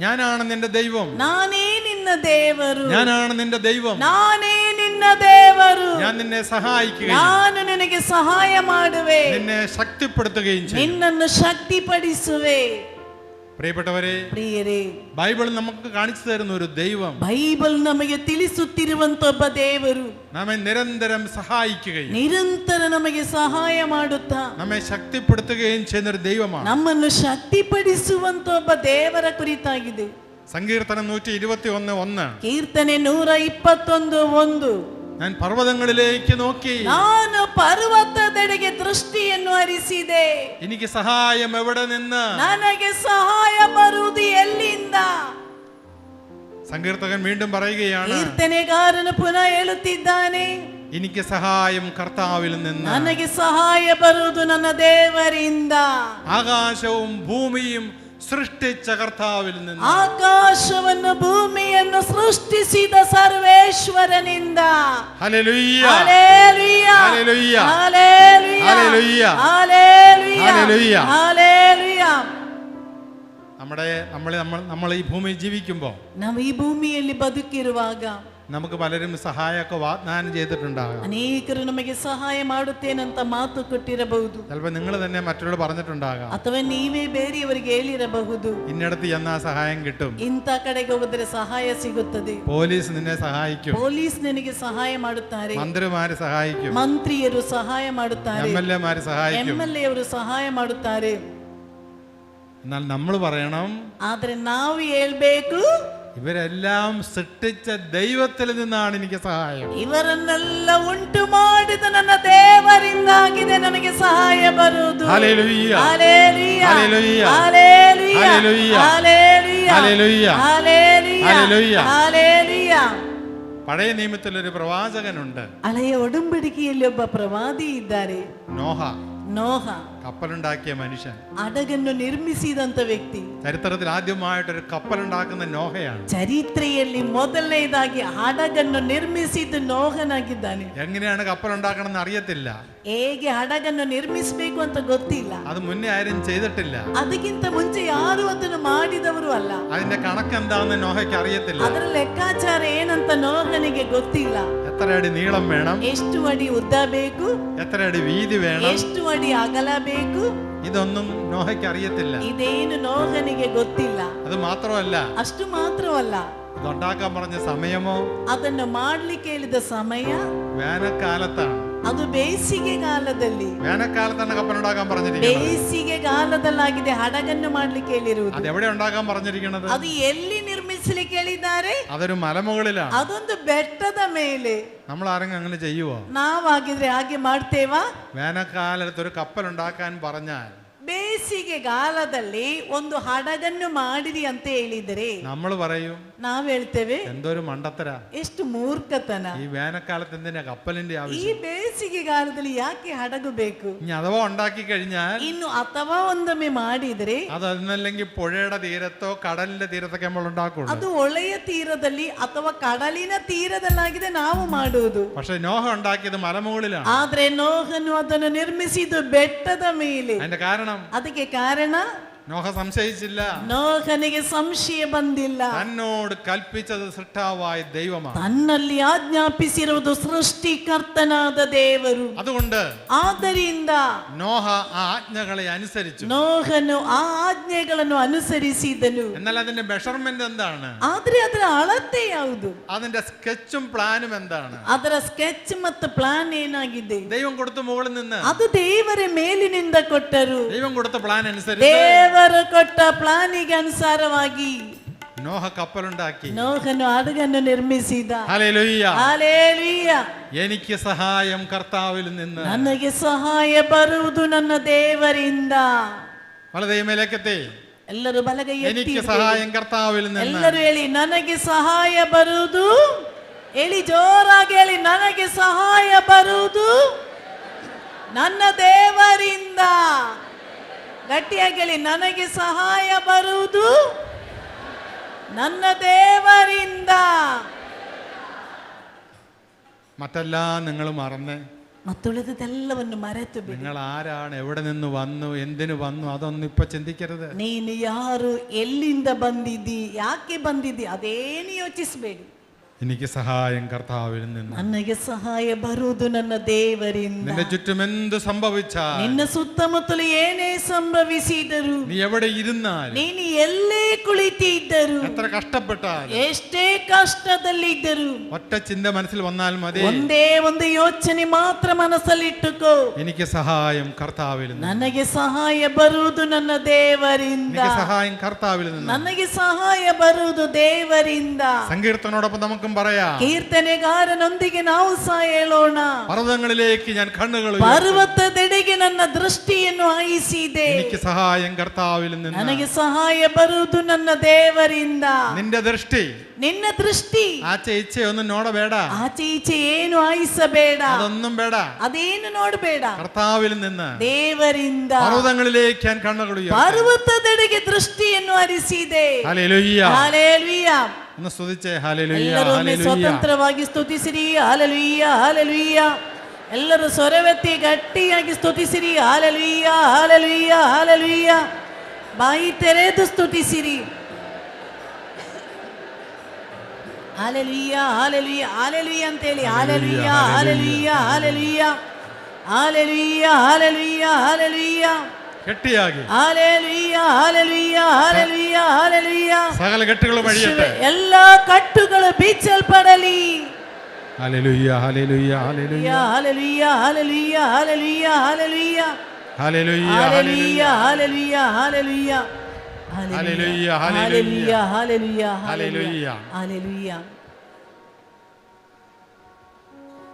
ഞാനാണ് നിന്റെ ദൈവം, ನಾನೇ ನಿನ್ನ ದೇವರು, ഞാനാണ് നിന്റെ ദൈവം, ನಾನೇ ನಿನ್ನ ದೇವರು, ഞാൻ നിന്നെ സഹായിക്കുകയും ನಾನು ನಿನಗೆ ಸಹಾಯ ಮಾಡುವೆ, നിന്നെ ശക്തിപ്പെടുത്തുകയും ചെയ്യും. ನಿನ್ನನ್ನು ಶಕ್ತಿಪಡಿಸುವೆ. പ്രിയപ്പെട്ടവരെ, ಪ್ರಿಯರೇ, ബൈബിൾ നമുക്ക് കാണിച്ചു തരുന്ന ഒരു ദൈവം, ಬೈಬಲ್ ನಮಗೆ ತಿಳಿಸುತ್ತಿರುವಂತ ಒಬ್ಬ ದೇವರು നമ്മെ നിരന്തരം സഹായിക്കുകയും ನಿರಂತರ ನಮಗೆ ಸಹಾಯ ಮಾಡುತ್ತಾ നമ്മെ ശക്തിപ്പെടുത്തുകയും ചെയ്യുന്ന ഒരു ദൈവമാണ്. ನಮ್ಮನ್ನು ಶಕ್ತಿಪಡಿಸುವಂತ ಒಬ್ಬ ದೇವರ ಕುರಿತಾಗಿದೆ. സങ്കീർത്തനം 121:1. ಕೀರ್ತನೆ 121:1. ഞാൻ പർവ്വതങ്ങളിലേക്ക് നോക്കി, ನಾನು ಪರ್ವತದೆಡೆಗೆ ದೃಷ್ಟಿಯನ್ನು ಹರಿಸಿದೆ, എനിക്ക് സഹായം എവിടെ നിന്ന്? ನನಗೆ ಸಹಾಯ ಬರುವುದು ಎಲ್ಲಿಂದ? സങ്കീർത്തകൻ വീണ്ടും പറയുകയാണ്, ಕೀರ್ತನೆಗಾರನು ಪುನಃ ಹೇಳುತ್ತಿದ್ದಾನೆ, എനിക്ക് സഹായം കർത്താവിൽ നിന്ന്, ನನಗೆ ಸಹಾಯ ಬರುವುದು ನನ್ನ ದೇವರಿಂದ. ആകാശവും ഭൂമിയും സൃഷ്ടിച്ച കർത്താവിൽ നിന്ന്, ಆಕಾಶವನ್ನು ಭೂಮಿಯನ್ನು ಸೃಷ್ಟಿಸಿದ ಸರ್ವೇಶ್ವರನಿಂದ. Hallelujah, hallelujah, hallelujah, hallelujah, hallelujah, hallelujah, hallelujah. Hallelujah. നമ്മൾ ഈ ഭൂമിയിൽ ജീവിക്കുമ്പോൾ ನಾವು ಈ ಭೂಮಿಯಲ್ಲಿ ಬದುಕಿರುವಾಗ നമുക്ക് പലരും സഹായമൊക്കെ വാഗ്ദാനം ചെയ്തിട്ടുണ്ടാകാം. ಅನೇಕರು ನಮಗೆ ಸಹಾಯ ಮಾಡುತ್ತೇನಂತ ಮಾತು ಕೊಟ್ಟಿರಬಹುದು. ചിലപ്പോൾ നിങ്ങൾ തന്നെ മറ്റുള്ളവർ പറഞ്ഞിട്ടുണ്ടാകാം, ಅಥವಾ ನೀವೇ ಬೇರೆಯವರಿಗೆ ಹೇಳಿರಬಹುದು, ഇന്നടത്ത് ചെന്നാ സഹായം കിട്ടും, ಇಂಥ ಕಡೆಗೆ ಹೋದರೆ ಸಹಾಯ ಸಿಗುತ್ತದೆ, പോലീസ് നിന്നെ സഹായിക്കും, ಪೊಲೀಸ್ ನಿನಗೆ ಸಹಾಯ ಮಾಡುತ್ತಾರೆ, മന്ത്രിമാര് സഹായിക്കും, ಮಂತ್ರಿಯರು ಸಹಾಯ ಮಾಡುತ್ತಾರೆ, MLA-മാര് സഹായിക്കും. MLA ಅವರು ಸಹಾಯ ಮಾಡುತ್ತಾರೆ. എന്നാൽ നമ്മൾ പറയണം, ಆದ್ರೆ ನಾವು ಹೇಳ್ಬೇಕು, ഇവരെല്ലാം സൃഷ്ടിച്ച ദൈവത്തിൽ നിന്നാണ് എനിക്ക് സഹായം. ಇವರನ್ನೆಲ್ಲ ಉಂಟು ಮಾಡಿದ ನನ್ನ ದೇವರಿಂದಾಗಿದೆ ನನಗೆ ಸಹಾಯ ಬರುವುದು. Hallelujah, hallelujah, hallelujah, hallelujah, hallelujah, hallelujah, hallelujah, hallelujah, hallelujah. Hallelujah. പഴയ നിയമത്തിൽ ഒരു പ്രവാചകനുണ്ട്, ಹಳೆಯ ಒಡಂಬಡಿಕೆಯಲ್ಲಿ ಒಬ್ಬ ಪ್ರವಾದಿ ಇದ್ದಾರೆ, നോഹ. ನೋಹ, കപ്പലുണ്ടാക്കിയ മനുഷ്യൻ, ಹಡಗನ್ನು ನಿರ್ಮಿಸಿದಂತ ವ್ಯಕ್ತಿ. ചരിത്രത്തിൽ ആദ്യമായിട്ടൊരു കപ്പലുണ്ടാക്കുന്ന നോഹയാണ്. ಚರಿತ್ರೆಯಲ್ಲಿ ಮೊದಲನೇದಾಗಿ ಹಡಗನ್ನು ನಿರ್ಮಿಸಿದ್ದು ನೋಹನಾಗಿದ್ದಾನೆ. എങ്ങനെയാണ് കപ്പലുണ്ടാക്കണം എന്ന് അറിയത്തില്ല, ಹೇಗೆ ಹಡಗನ್ನು ನಿರ್ಮಿಸಬೇಕು ಅಂತ ಗೊತ್ತಿಲ್ಲ, അത് മുന്നേ ആരും ചെയ്തിട്ടില്ല, ಅದಕ್ಕಿಂತ ಮುಂಚೆ ಯಾರು ಅದನ್ನು ಮಾಡಿದವರು ಅಲ್ಲ, അതിന്റെ കണക്ക് എന്താണെന്ന് നോഹയ്ക്ക് അറിയത്തില്ല, ಅದರ ಲೆಕ್ಕಾಚಾರ ಏನಂತ ನೋಹನಿಗೆ ಗೊತ್ತಿಲ್ಲ. എത്ര അടി നീളം വേണം, ಎಷ್ಟು ಅಡಿ ಉದ್ದ ಬೇಕು, എത്ര അടി വീതി വേണം, ಎಷ್ಟು ಅಡಿ ಅಗಲ ಬೇಕು, ഇതൊന്നും നോഹയ്ക്ക് അറിയത്തില്ല. ಇದೇನು ನೋಹನಿಗೆ ಗೊತ್ತಿಲ್ಲ. അത് മാത്രമല്ല, ಅಷ್ಟು ಮಾತ್ರವಲ್ಲ, ഇതുണ്ടാക്കാൻ പറഞ്ഞ സമയമോ ಅದನ್ನು ಮಾಡ್ಲಿಕ್ಕೆ ಹೇಳಿದ ಸಮಯ വേനൽക്കാലത്താണ്. ಅದು ಬೇಸಿಗೆಗಾಲದಲ್ಲಿ, വേനൽക്കാലത്താണ് കപ്പലുണ്ടാക്കാൻ പറഞ്ഞിരിക്കുന്നത്. ಬೇಸಿಗೆಗಾಲದಲ್ಲಾಗಿದೆ ಹಡಗನ್ನು ಮಾಡ್ಲಿಕ್ಕೆ ಹೇಳಿರುವುದು. അത് എവിടെ ഉണ്ടാക്കാൻ പറഞ്ഞിരിക്കുന്നത്? ಅದು ಎಲ್ಲಿ ನಿರ್ಮಿಸಲಿಕ್ಕೆ ಹೇಳಿದ್ದಾರೆ? അതൊരു മലമുകളിലാണ്. ಅದೊಂದು ಬೆಟ್ಟದ ಮೇಲೆ. നമ്മൾ ആരെങ്കിലും അങ്ങനെ ചെയ്യുവോ? ನಾವಾಗಿದ್ರೆ ಹಾಗೆ ಮಾಡ್ತೇವಾ? വേനൽക്കാലത്ത് ഒരു കപ്പലുണ്ടാക്കാൻ പറഞ്ഞാൽ, ಬೇಸಿಗೆಗಾಲದಲ್ಲಿ ಒಂದು ಹಡಗನ್ನು ಮಾಡಿರಿ ಅಂತ ಹೇಳಿದರೆ നമ്മൾ പറയും, ನಾವ್ ಹೇಳ್ತೇವೆ, എന്തൊരു മണ്ടത്തര, ಎಷ್ಟು ಮೂರ್ಖತನ, ഈ വേനൽക്കാലത്ത് എന്തിനാ കപ്പലിന്റെ ಈ ആവശ്യം? ಬೇಸಿಗೆಗಾಲದಲ್ಲಿ ಯಾಕೆ ಹಡಗು ಬೇಕು? ഇനി അഥവാ ഉണ്ടാക്കി കഴിഞ്ഞാൽ, ಇನ್ನು ಅಥವಾ ಒಂದೊಮ್ಮೆ ಮಾಡಿದರೆ അത് അതല്ലെങ്കിൽ പുഴയുടെ തീരത്തോ കടലിന്റെ തീരത്തൊക്കെ നമ്മൾ ഉണ്ടാക്കുള്ളൂ. ಅದು ಹೊಳೆಯ ತೀರದಲ್ಲಿ ಅಥವಾ ಕಡಲಿನ ತೀರದಲ್ಲಾಗಿದೆ ನಾವು ಮಾಡುವುದು. പക്ഷെ നോഹ ഉണ്ടാക്കിയത് മലമുകളിലാണ്. ಆದ್ರೆ ನೋಹನು ಅದನ್ನು ನಿರ್ಮಿಸಿದ್ದು ಬೆಟ್ಟದ ಮೇಲೆ. അതിന്റെ കാരണം, ಅದಕ್ಕೆ ಕಾರಣ നോഹ സംശയിച്ചില്ല. ನೋಹನಿಗೆ ಸಂಶಯ ಬಂದಿಲ್ಲ. തന്നോട് കൽപ്പിച്ചത് സൃഷ്ടാവായ ദൈവമാണ്. ತನ್ನಲ್ಲಿ ಆಜ್ಞಾಪಿಸಿರುವುದು ಸೃಷ್ಟಿಕರ್ತನಾದ ದೇವರು. അതുകൊണ്ട് ಆದ್ದರಿಂದ നോഹ ആ ആജ്ഞകളെ അനുസരിച്ചു. ನೋಹನು ಆ ಆಜ್ಞೆಗಳನ್ನು ಅನುಸರಿಸಿದನು. എന്നാൽ അതിന്റെ മെഷർമെന്റ് എന്താണ്? ಆದ್ರೆ ಅದರ ಅಳತೆ ಯಾವುದು? അതിന്റെ സ്കെച്ചും പ്ലാനും എന്താണ്? ಅದರ ಸ್ಕೆಚ್ ಮತ್ತು ಪ್ಲಾನ್ ಏನಾಗಿದೆ? ദൈവം കൊടുത്ത മുകളിൽ നിന്ന്, ಅದು ದೇವರೇ ಮೇಲಿನಿಂದ ಕೊಟ್ಟರು. ദൈവം കൊടുത്ത പ്ലാൻ അനുസരിച്ച് ದೇವರು ಕೊಟ್ಟ ಪ್ಲಾನಿಗೆ ಅನುಸಾರವಾಗಿ നോഹ കപ്പലുണ്ടാക്കി. ನೋಹನು ಹಡಗನ್ನು ನಿರ್ಮಿಸಿದ. ഹല്ലേലൂയ. ಹಲ್ಲೆಲೂಯ. എനിക്ക് സഹായം കർത്താവിൽ നിന്ന്. ನನಗೆ ಸಹಾಯ ಬರುವುದು ನನ್ನ ದೇವರಿಂದ. വലതുകൈമേലേക്കെത്തി. ಎಲ್ಲರೂ ಬಲಗೈ ಎತ್ತಿ. എനിക്ക് സഹായം കർത്താവിൽ നിന്ന്. ಎಲ್ಲರೂ ಹೇಳಿ, ನನಗೆ ಸಹಾಯ ಬರುವುದು. ಹೇಳಿ, ಜೋರಾಗಿ ಹೇಳಿ, ನನಗೆ ಸಹಾಯ ಬರುವುದು ನನ್ನ ದೇವರಿಂದ. ಗಟ್ಟಿಯಾಗಿ ಹೇಳಿ, ನನಗೆ ಸಹಾಯ ಬರುವುದು ನನ್ನ ದೇವರಿಂದ. മറ്റെല്ലാം നിങ്ങൾ മറന്ന് ಮತ್ತುಳಿದೆಲ್ಲವನ್ನು ಮರೆತು ಬಿಡಿ. നിങ്ങൾ ആരാണ്, എവിടെ നിന്ന് വന്നു, എന്തിനു വന്നു, അതൊന്നും ഇപ്പൊ ചിന്തിക്കരുത്. ನೀನು ಯಾರು, ಎಲ್ಲಿಂದ ಬಂದಿದ್ದಿ, ಯಾಕೆ ಬಂದಿದ್ದಿ, ಅದೇನು ಯೋಚಿಸಬೇಡಿ. എനിക്ക് സഹായം കർത്താവിൽ നിന്ന്. ನನಗೆ ಸಹಾಯ ಬರುವುದು ನನ್ನ ದೇವರಿಂದ. നിന്റെ ചുറ്റും എന്ത് സംഭവിച്ചാൽ, ನಿನ್ನ ಸುತ್ತಮುತ್ತಲು ಏನೇ ಸಂಭವಿಸಿದರು, നീ എവിടെ ഇരുന്നാൽ, ನೀನು ಎಲ್ಲೇ ಕುಳಿತಿದ್ದರು, എത്ര കഷ്ടപ്പെട്ടാൽ, ಎಷ್ಟೇ ಕಷ್ಟದಲ್ಲಿದ್ದರು, ഒറ്റ ചിന്ത മനസ്സിൽ വന്നാൽ മതി. ಒಂದೇ ಒಂದು ಯೋಚನೆ ಮಾತ್ರ ಮನಸ್ಸಲ್ಲಿಟ್ಟುಕೋ, എനിക്ക് സഹായം കർത്താവിൽ നിന്ന്. ನನಗೆ ಸಹಾಯ ಬರುವುದು ನನ್ನ ದೇವರಿಂದ. എനിക്ക് സഹായം കർത്താവിൽ നിന്ന്. ನನಗೆ ಸಹಾಯ ಬರುವುದು ದೇವರಿಂದ. സങ്കീർത്തനോടൊപ്പം നമുക്കും പറയാം, ಕೀರ್ತನೆಗಾರನೊಂದಿಗೆ ನಾವು ಸಹ ಹೇಳೋಣ, പർവ്വതങ്ങളിലേക്ക് ഞാൻ കണ്ണുകൾ ഉയർത്തി. ಪರ್ವತದೆಡೆಗೆ ನನ್ನ ದೃಷ್ಟಿಯನ್ನು ಹಾಯಿಸಿದೆ. എനിക്ക് സഹായം കർത്താവിൽ നിന്ന്. ನನಗೆ ಸಹಾಯ ಬರುವುದು ನನ್ನ ದೇವರಿಂದ. നിന്റെ ദൃഷ്ടി, ನಿನ್ನ ದೃಷ್ಟಿ ആച്ചെ ഇച്ഛയൊന്നും നോടಬೇಡ, ಆಚೆ ಈಚೆ ಏನು ಹಾಯಿಸಬೇಡ, അതൊന്നും ಬೇಡ. ಅದೇನು ನೋಡಬೇಡ, കർത്താവിൽ നിന്ന് ದೇವರಿಂದ. പർവ്വതങ്ങളിലേക്ക് ഞാൻ കണ്ണുകൾ ഉയർത്തി. ಪರ್ವತದೆಡೆಗೆ ದೃಷ್ಟಿಯನ್ನು ಹರಿಸಿದೆ. ഹല്ലേലൂയ. ಹಲ್ಲೆಲೂಯ. ഒന്ന് സ്തുതിച്ചേ. ഹല്ലേലൂയ. ಎಲ್ಲರೂ ಒಮ್ಮೆ ഹല്ലേലൂയ. ಸ್ವತಂತ್ರವಾಗಿ ಸ್ತುತಿಸಿರಿ. Hallelujah, hallelujah. ಎಲ್ಲರೂ ಸ್ವರವೆತ್ತಿ ಗಟ್ಟಿಯಾಗಿ ಸ್ತುತಿಸಿರಿ. Hallelujah, hallelujah, hallelujah. ಬಾಯಿ ತೆರೆದು ಸ್ತುತಿಸಿರಿ. ಹಲ್ಲೆಲೂಯ, ಹಲ್ಲೆಲೂಯ, ಹಲ್ಲೆಲೂಯ ಅಂತೇಳಿ. Hallelujah, hallelujah, hallelujah, hallelujah, hallelujah, hallelujah. കെട്ടിയാകി. Hallelujah, hallelujah, hallelujah, hallelujah. സകല കെട്ടുകളും അഴിയട്ടെ. എല്ലാ കട്ടുകളും ബീച്ചൽപ്പെടലി. Hallelujah, hallelujah, hallelujah, hallelujah, hallelujah, hallelujah, hallelujah, hallelujah, hallelujah, hallelujah, hallelujah, hallelujah, hallelujah, hallelujah, hallelujah. Hallelujah.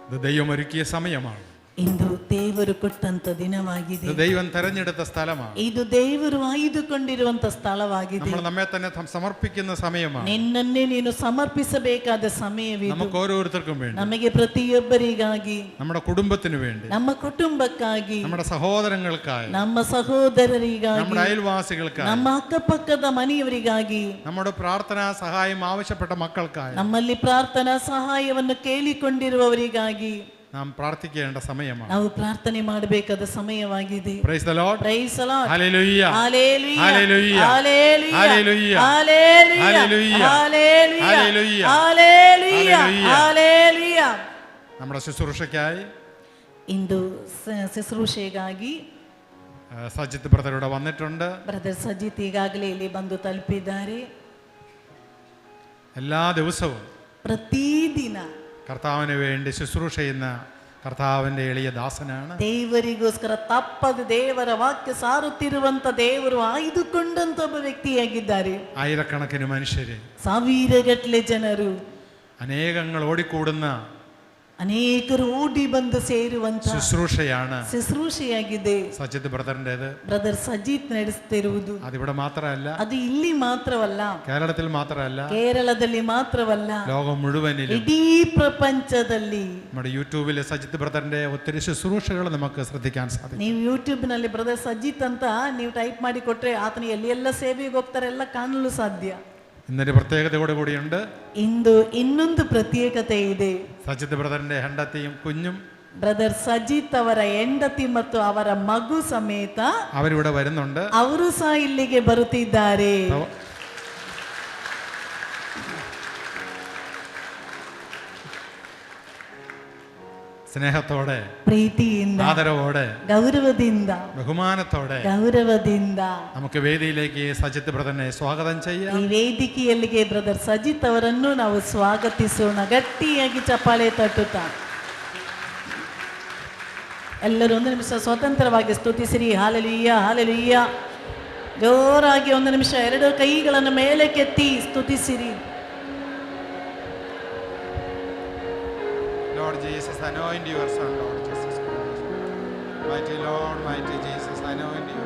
ഇത് ദൈവം ഒരുക്കിയ സമയമാണ്. ಇಂದು ದೇವರು ಕೊಟ್ಟಂತ ದಿನವಾಗಿದೆ. ഇത് ദൈവം തെരഞ്ഞെടുത്ത സ്ഥലമാണ്. ಇದು ದೇವರು ಆಯ್ದುಕೊಂಡಿರುವಂತ ಸ್ಥಳವಾಗಿದೆ. നമ്മൾ നമ്മെ തന്നെ സമർപ്പിക്കുന്ന സമയമാണ്. ನಿನ್ನನ್ನೇ ನೀನು ಸಮರ್ಪಿಸಬೇಕಾದ ಸಮಯವಿದು. നമുക്ക് ഓരോരുത്തർക്കും വേണ്ടി, ನಮಗೆ ಪ್ರತಿಯೊಬ್ಬರಿಗಾಗಿ, നമ്മുടെ കുടുംബത്തിന് വേണ്ടി, ನಮ್ಮ ಕುಟುಂಬಕ್ಕಾಗಿ, നമ്മുടെ സഹോദരങ്ങൾക്കായി, ನಮ್ಮ ಸಹೋದರರಿಗಾಗಿ, നമ്മുടെ അയൽവാസികൾക്കായി, ನಮ್ಮ ಅಕ್ಕಪಕ್ಕದ ಮನೆಯವರಿಗಾಗಿ, നമ്മുടെ പ്രാർത്ഥനാ സഹായം ആവശ്യപ്പെട്ട മക്കൾക്കായി ನಮ್ಮಲ್ಲಿ ಪ್ರಾರ್ಥನಾ ಸಹಾಯವನ್ನು ಕೇಳಿಕೊಂಡಿರುವವರಿಗಾಗಿ നാം പ്രാർത്ഥിക്കേണ്ട സമയമാണ്. ನಾವು ಪ್ರಾರ್ಥನೆ ಮಾಡಬೇಕಾದ ಸಮಯವಾಗಿದೆ. Praise the Lord. Praise the lord. Hallelujah. Hallelujah, hallelujah. Hallelujah, hallelujah. Hallelujah, hallelujah. Hallelujah, hallelujah. Hallelujah, hallelujah. Hallelujah. നമ്മുടെ ശുശ്രൂഷയ്ക്കായി ಇಂದು ಶುಶ್ರೂಷೆಗಾಗಿ സജിത്ത് ബ്രദർ ഇവിടെ വന്നിട്ടുണ്ട്. ಬ್ರದರ್ ಸಜಿತ್ ಈಗಾಗಲೇ ಇಲ್ಲಿ ಬಂದು ತಲುಪಿದ್ದಾರೆ. എല്ലാ ദിവസവും ಪ್ರತಿದಿನ കർത്താവിന് വേണ്ടി ശുശ്രൂഷ ചെയ്യുന്ന കർത്താവിന്റെ എളിയ ദാസനാണ്. ದೇವರಿಗೋಸ್ಕರ ತಪ್ಪದ ದೇವರ ವಾಕ್ಯ ಸಾರುತ್ತಿರುವಂತ ದೇವರು ಆಯ್ದುಕೊಂಡಂತ ಒಬ್ಬ ವ್ಯಕ್ತಿಯಾಗಿದ್ದಾರೆ. ആയിരക്കണക്കിന് മനുഷ്യര്, ಸಾವಿರಗಟ್ಟಲೆ ಜನರು, അനേകങ്ങൾ ഓടിക്കൂടുന്ന ಅನೇಕರು ಓಡಿ ಬಂದು ಸೇರುವಂತ ശുശ്രൂഷയാണ് ಶುಶ್ರೂಷೆಯಾಗಿದೆ സജിത്ത് ബ്രദറിൻ്റെത്. ಬ್ರದರ್ ಸಜಿತ್ ನಡೆಸುತ್ತಿರುವುದು. അതിവിടെ മാത്രമല്ല, ಅದು ಇಲ್ಲಿ ಮಾತ್ರವಲ್ಲ, കേരളത്തിൽ മാത്രമല്ല, ಕೇರಳದಲ್ಲಿ ಮಾತ್ರವಲ್ಲ, ലോകം മുഴുവനിലും. ಇಡೀ ಪ್ರಪಂಚದಲ್ಲಿ നമ്മുടെ യൂട്യൂബിൽ സജിത്ത് ബ്രദറിന്റെ ഒത്തിരി ശുശ്രൂഷകൾ നമുക്ക് ശ്രദ്ധിക്കാൻ സാധിക്കും. ನೀವು ಯೂಟ್ಯೂಬ್ ನಲ್ಲಿ ಬ್ರದರ್ ಸಜಿತ್ ಅಂತ ನೀವು ಟೈಪ್ ಮಾಡಿ ಕೊಟ್ರೆ ಆತನ ಎಲ್ಲ ಸೇವೆಗೆ ಹೋಗ್ತಾರೆ, ಎಲ್ಲ ಕಾಣಲು ಸಾಧ್ಯ. ഇന്നൊരു പ്രത്യേകതയോട് കൂടിയുണ്ട്. ಇಂದು ಇನ್ನೊಂದು ಪ್ರತ್ಯೇಕತೆ ಇದೆ. സജിത്ത് ബ്രദറിന്റെ ഹണ്ടത്തിയും കുഞ്ഞും ಬ್ರದರ್ ಸಜಿತ್ ಅವರ ಹೆಂಡತಿ ಮತ್ತು ಅವರ ಮಗು ಸಮೇತ അവരിവിടെ വരുന്നുണ്ട്. ಅವರು ಸಹ ಇಲ್ಲಿಗೆ ಬರುತ್ತಿದ್ದಾರೆ. സ്നേഹത്തോടെ, ಪ್ರೀತಿಯಿಂದ, ആദരവോടെ, ಗೌರವದಿಂದ, ബഹുമാനത്തോടെ ಗೌರವದಿಂದ നമുക്ക് വേദിയിലേക്ക് സജിത്ത് ബ്രദറിനെ സ്വാഗതം ചെയ്യാം. ಈ ವೇದಿಕೆಯಲ್ಲಿಗೆ ಬ್ರದರ್ ಸಜಿತ್ ಅವರನ್ನು ನಾವು ಸ್ವಾಗತಿಸೋಣ. ಗಟ್ಟಿಯಾಗಿ ಚಪ್ಪಾಳೆ ತಟ್ಟುತ್ತಾ ಎಲ್ಲರೂ ಒಂದು ನಿಮಿಷ ಸ್ವತಂತ್ರವಾಗಿ ಸ್ತುತಿಸಿರಿ. Hallelujah, hallelujah. ಜೋರಾಗಿ ಒಂದು ನಿಮಿಷ ಎರಡು ಕೈಗಳನ್ನು ಮೇಲೆ ಕೆತ್ತಿ ಸ್ತುತಿಸಿರಿ. Lord Jesus, anoint your son, Lord Jesus Christ. Mighty Lord, mighty Jesus, anoint you.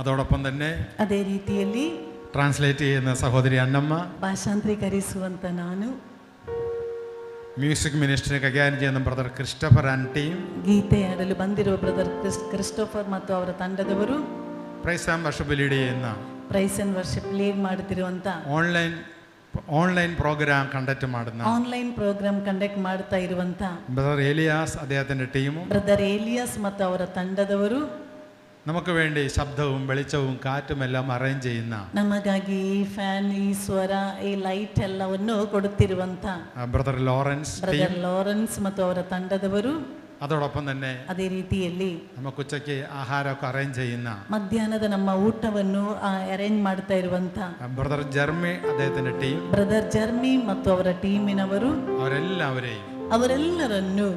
അതോടൊപ്പം തന്നെ ಅದೇ ರೀತಿಯಲ್ಲಿ ട്രാൻസ്ലേറ്റ് ചെയ്യുന്ന സഹോദരി അന്നമ്മ, ಭಾಷಾಂತರೀಕರಿಸುವಂತ ನಾನು, മ്യൂസിക് മിനിസ്ട്രി കൈകാര്യം ചെയ്യുന്ന ബ്രദർ ക്രിസ്റ്റഫർ ആൻഡ് ടീം, ಗೀತೆ ಹಾಡಲು ಬಂದಿರುವ ಬ್ರದರ್ ಕ್ರಿಸ್ಟೋಫರ್ ಮತ್ತು ಅವರ ತಂಡದವರು, പ്രൈസ് ആൻഡ് വർഷിപ്പ് ലീഡ് ചെയ്യുന്ന ಪ್ರೈಸ್ ಅಂಡ್ ವರ್ಷಿಪ್ ಲೀಡ್ ಮಾಡುತ್ತಿರುವಂತ ഓൺലൈൻ പ്രോഗ്രാം കണ്ടക്ട് ಮಾಡುന്ന ಆನ್ಲೈನ್ ಪ್ರೋಗ್ರಾಮ್ ಕಂಡಕ್ಟ್ ಮಾಡ್ತಾ ಇರುವಂತ ബ്രദർ ഏലിയാസ് അദ്ദേഹത്തിന്റെ ടീമും, ಬ್ರದರ್ ಏಲಿಯಾಸ್ ಮತ್ತು ಅವರ ತಂಡದವರು, നമുക്ക് വേണ്ടി ശബ്ദവും വെളിച്ചവും കാറ്റും എല്ലാം അറേഞ്ച് ചെയ്യുന്ന ನಮಗಾಗಿ ಈ ಫ್ಯಾನ್, ಈ ಸ್ವರ, ಈ ಲೈಟ್ ಎಲ್ಲವನ್ನು ಕೊಡುತ್ತಿರುವಂತ brother Lawrence team, brother Lawrence ಮತ್ತು ಅವರ ತಂಡದವರು, അതോടൊപ്പം തന്നെ ಅದೇ ರೀತಿಯಲ್ಲಿ നമുക്ക് ഉച്ചയ്ക്ക് ആഹാരമൊക്കെ അറേഞ്ച് ചെയ്യുന്ന ಮಧ್ಯಾಹ್ನದ ನಮ್ಮ ಊಟವನ್ನು ಅರೇಂಜ್ ಮಾಡ್ತಾ ಇರುವಂತ ബ്രദർ ജർമ്മി അദ്ദേഹത്തിന്റെ ടീം, ಬ್ರದರ್ ಜರ್ಮಿ ಮತ್ತು ಅವರ ಟೀಮಿನವರು, ಅವರೆಲ್ಲರನ್ನು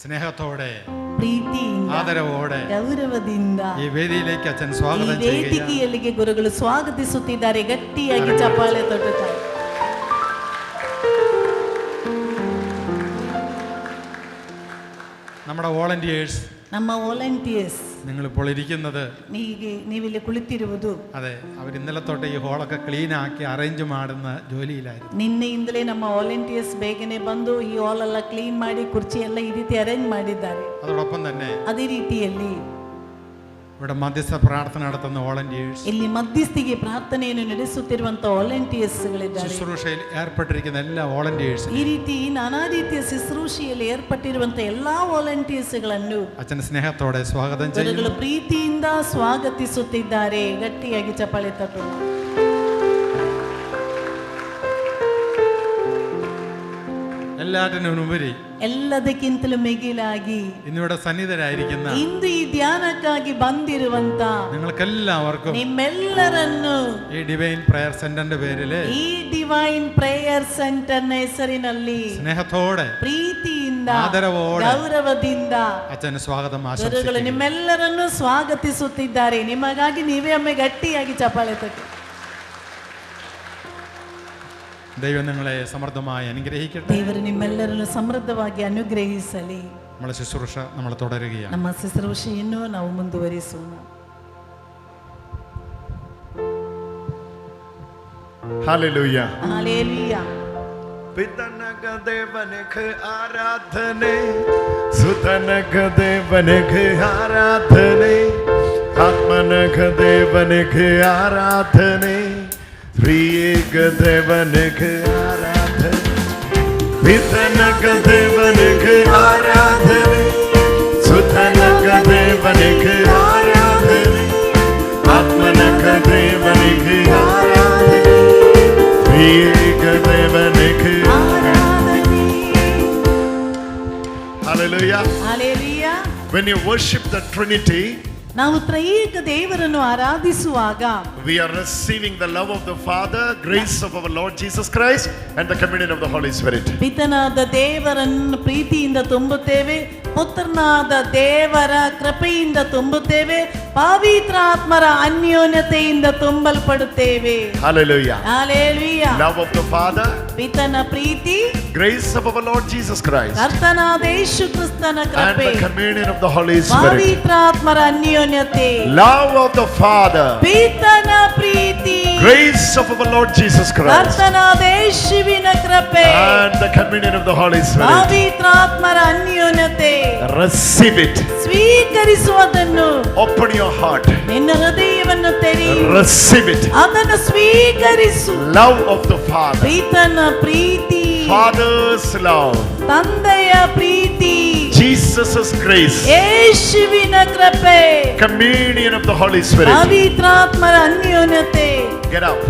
സ്നേഹത്തോടെ, ಪ್ರೀತಿಯಿಂದ, ആദരവോടെ ಗೌರವದಿಂದ ഈ വേദിയിലേക്ക് അച്ഛൻ ಈ സ്വാഗതം ചെയ്യുകയാണ്. ವೇದಿಕೆಯಲ್ಲಿಗೆ ಗುರುಗಳು ಸ್ವಾಗತಿಸುತ್ತಿದ್ದಾರೆ. ಗಟ್ಟಿಯಾಗಿ ಚಪ್ಪಾಳೆ ತಟ್ಟುತ್ತಾರೆ. നമ്മുടെ വോളണ്ടിയേഴ്സ്, ನಮ್ಮ ವಾಲಂಟಿಯರ್ಸ್, നിങ്ങളിപ്പോൾ ഇരിക്കുന്നത്, ನೀವಿಲ್ಲಿ ಕುಳಿತಿರುವುದು, അതെ, അവർ ഇന്നലെ തൊട്ട് ഈ ഹോളൊക്കെ ക്ലീൻ ആക്കി അറേഞ്ച് ಮಾಡುന്ന ജോലിയിലായിരുന്നു. ನಿನ್ನೆಯಿಂದಲೇ ನಮ್ಮ ವಾಲಂಟಿಯರ್ಸ್ ಬೇಗನೆ ಬಂದು ಈ ಹಾಲ್ ಎಲ್ಲ ಕ್ಲೀನ್ ಮಾಡಿ ಕುರ್ಚಿ ಎಲ್ಲ ಈ ರೀತಿ ಅರೇಂಜ್ ಮಾಡಿದ್ದಾರೆ. അതോടൊപ്പം തന്നെ ಅದೇ ರೀತಿಯಲ್ಲಿ ഇവിടെ മധ്യസ്ഥ പ്രാർത്ഥന നടത്തുന്ന വോളണ്ടിയേഴ്സ്, ಇಲ್ಲಿ ಮಧ್ಯಸ್ಥಿಗೆ ಪ್ರಾರ್ಥನೆಯನ್ನು ನಡೆಸುತ್ತಿರುವಂತಹ ವಾಲಂಟಿಯರ್ಸ್ಗಳಿದ್ದಾರೆ. ശുശ്രൂഷയിൽ ഏർപ്പെട്ടിരിക്കുന്ന എല്ലാ വോളണ്ടിയേഴ്സ്, ಈ ರೀತಿ ನಾನಾ ರೀತಿಯ ಶುಶ್ರೂಷೆಯಲ್ಲಿ ಏರ್ಪಟ್ಟಿರುವಂತಹ ಎಲ್ಲಾ ವಾಲಂಟಿಯರ್ಸ್ಗಳನ್ನು അച്ഛൻ സ്നേഹത്തോടെ സ്വാഗതം ಗುರುಗಳು ചെയ്യുന്നു. ಪ್ರೀತಿಯಿಂದ ಸ್ವಾಗತಿಸುತ್ತಿದ್ದಾರೆ. ಗಟ್ಟಿಯಾಗಿ ಚಪ್ಪಾಳೆ ತಟ್ಟೋಣ. എല്ലാറ്റിനും ഉപരി ಎಲ್ಲದಕ್ಕಿಂತಲೂ ಮಿಗಿಲಾಗಿ ഇന്നിവിടെ സന്നിധരായിരിക്കുന്ന ಇಂದು ಈ ಧ್ಯಾನಕ್ಕಾಗಿ ಬಂದಿರುವಂತ നിങ്ങൾക്കെല്ലാവർക്കും ನಿಮ್ಮೆಲ್ಲರನ್ನು ഈ ഡിവൈൻ പ്രയർ സെന്ററിന്റെ പേരില് ಈ ಡಿವೈನ್ ಪ್ರೇಯರ್ ಸೆಂಟರ್ ನ ಹೆಸರಿನಲ್ಲಿ സ്നേഹത്തോടെ, ಪ್ರೀತಿಯಿಂದ, ಆದರವೋಡೆ, ಗೌರವದಿಂದ അച്ഛന് സ്വാഗതം ಗುರುಗಳು ആശംസിക്കുന്നു. ನಿಮ್ಮೆಲ್ಲರನ್ನು ಸ್ವಾಗತಿಸುತ್ತಿದ್ದಾರೆ. ನಿಮಗಾಗಿ ನೀವೇ ಒಮ್ಮೆ ಗಟ್ಟಿಯಾಗಿ ಚಪ್ಪಾಳೆ ತಟ್ಟಿ. ദൈവം നിങ്ങളെ സമൃദ്ധമായി അനുഗ്രഹിക്കട്ടെ. ದೇವರು ನಿಮ್ಮೆಲ್ಲರನ್ನು ಸಮೃದ್ಧವಾಗಿ ಅನುಗ್ರಹಿಸಲಿ. നമ്മളെ ശുശ്രൂഷ നമ്മൾ തുടരുകയാണ്. ನಮ್ಮ ಶುಶ್ರೂಷೆಯನ್ನು ನಾವು ಮುಂದುವರಿಸೋಣ. ഹല്ലേലൂയ. ಹಾಲೆಲೂಯಾ. പിതനക ദേവനക്ക് ആരാധനെ, സുതനക ദേവനക്ക് ആരാധനെ, ആത്മനക ദേവനക്ക് ആരാധനെ, ത്രിയേക ദേവനക്ക് ആരാധന. പിതനക ദേവനക്ക് ആരാധന, സുതനക ദേവനക്ക് ആരാധന, ആത്മനക ദേവനക്ക് ആരാധന, ത്രിയേക ദേവനക്ക് ആരാധന. Hallelujah. Hallelujah. When you worship the Trinity, ನಾವು ತ್ರೈಕ ದೇವರನ್ನು ಆರಾಧಿಸುವಾಗ we are receiving the love of the Father, grace of our Lord Jesus Christ, and the communion of the Holy Spirit. ಪಿತನಾದ ದೇವರನ್ನು ಪ್ರೀತಿಯಿಂದ ತುಂಬುತ್ತೇವೆ, ಪುತ್ರನಾದ ದೇವರ ಕೃಪೆಯಿಂದ ತುಂಬುತ್ತೇವೆ, ಪವಿತ್ರ ಆತ್ಮರ ಅನ್ಯೋನ್ಯತೆಯಿಂದ ತುಂಬಲ್ಪಡುತ್ತೇವೆ. Hallelujah. Hallelujah. Love of the Father, ಪಿತನ Preethi, grace of our Lord Jesus Christ, ಕರ್ತನಾದ ಯೇಸು ಕ್ರಿಸ್ತನ and ಕೃಪೆ, the communion of the Holy Spirit. Pavithra ಆತ್ಮರ ಅನ್ಯೋನ್ಯತೆ, Love of the Father, ಪಿತನ Preethi, grace of our Lord Jesus Christ, ಕರ್ತನಾದ ಯೇಸುವಿನ ಕೃಪೆ, and the communion of the Holy Spirit. Pavithra ಆತ್ಮರ ಅನ್ಯೋನ್ಯತೆ. Receive it. ಸ್ವೀಕರಿಸುವುದನ್ನು Open your your heart. ನಿನ್ನ ಹೃದಯವನ್ನು ತೆರಿ, Receive it. ಅದನ್ನು ಸ್ವೀಕರಿಸು. Love of the Father. ಪಿತನ Preethi, Father's love. ತಂದೆಯ ಪ್ರೀತಿ, Jesus' grace. ಯೇಸುವಿನ ಕೃಪೆ, Communion of the Holy Spirit. ಪವಿತ್ರಾತ್ಮರ ಅನ್ಯೋನ್ಯತೆ. Get up.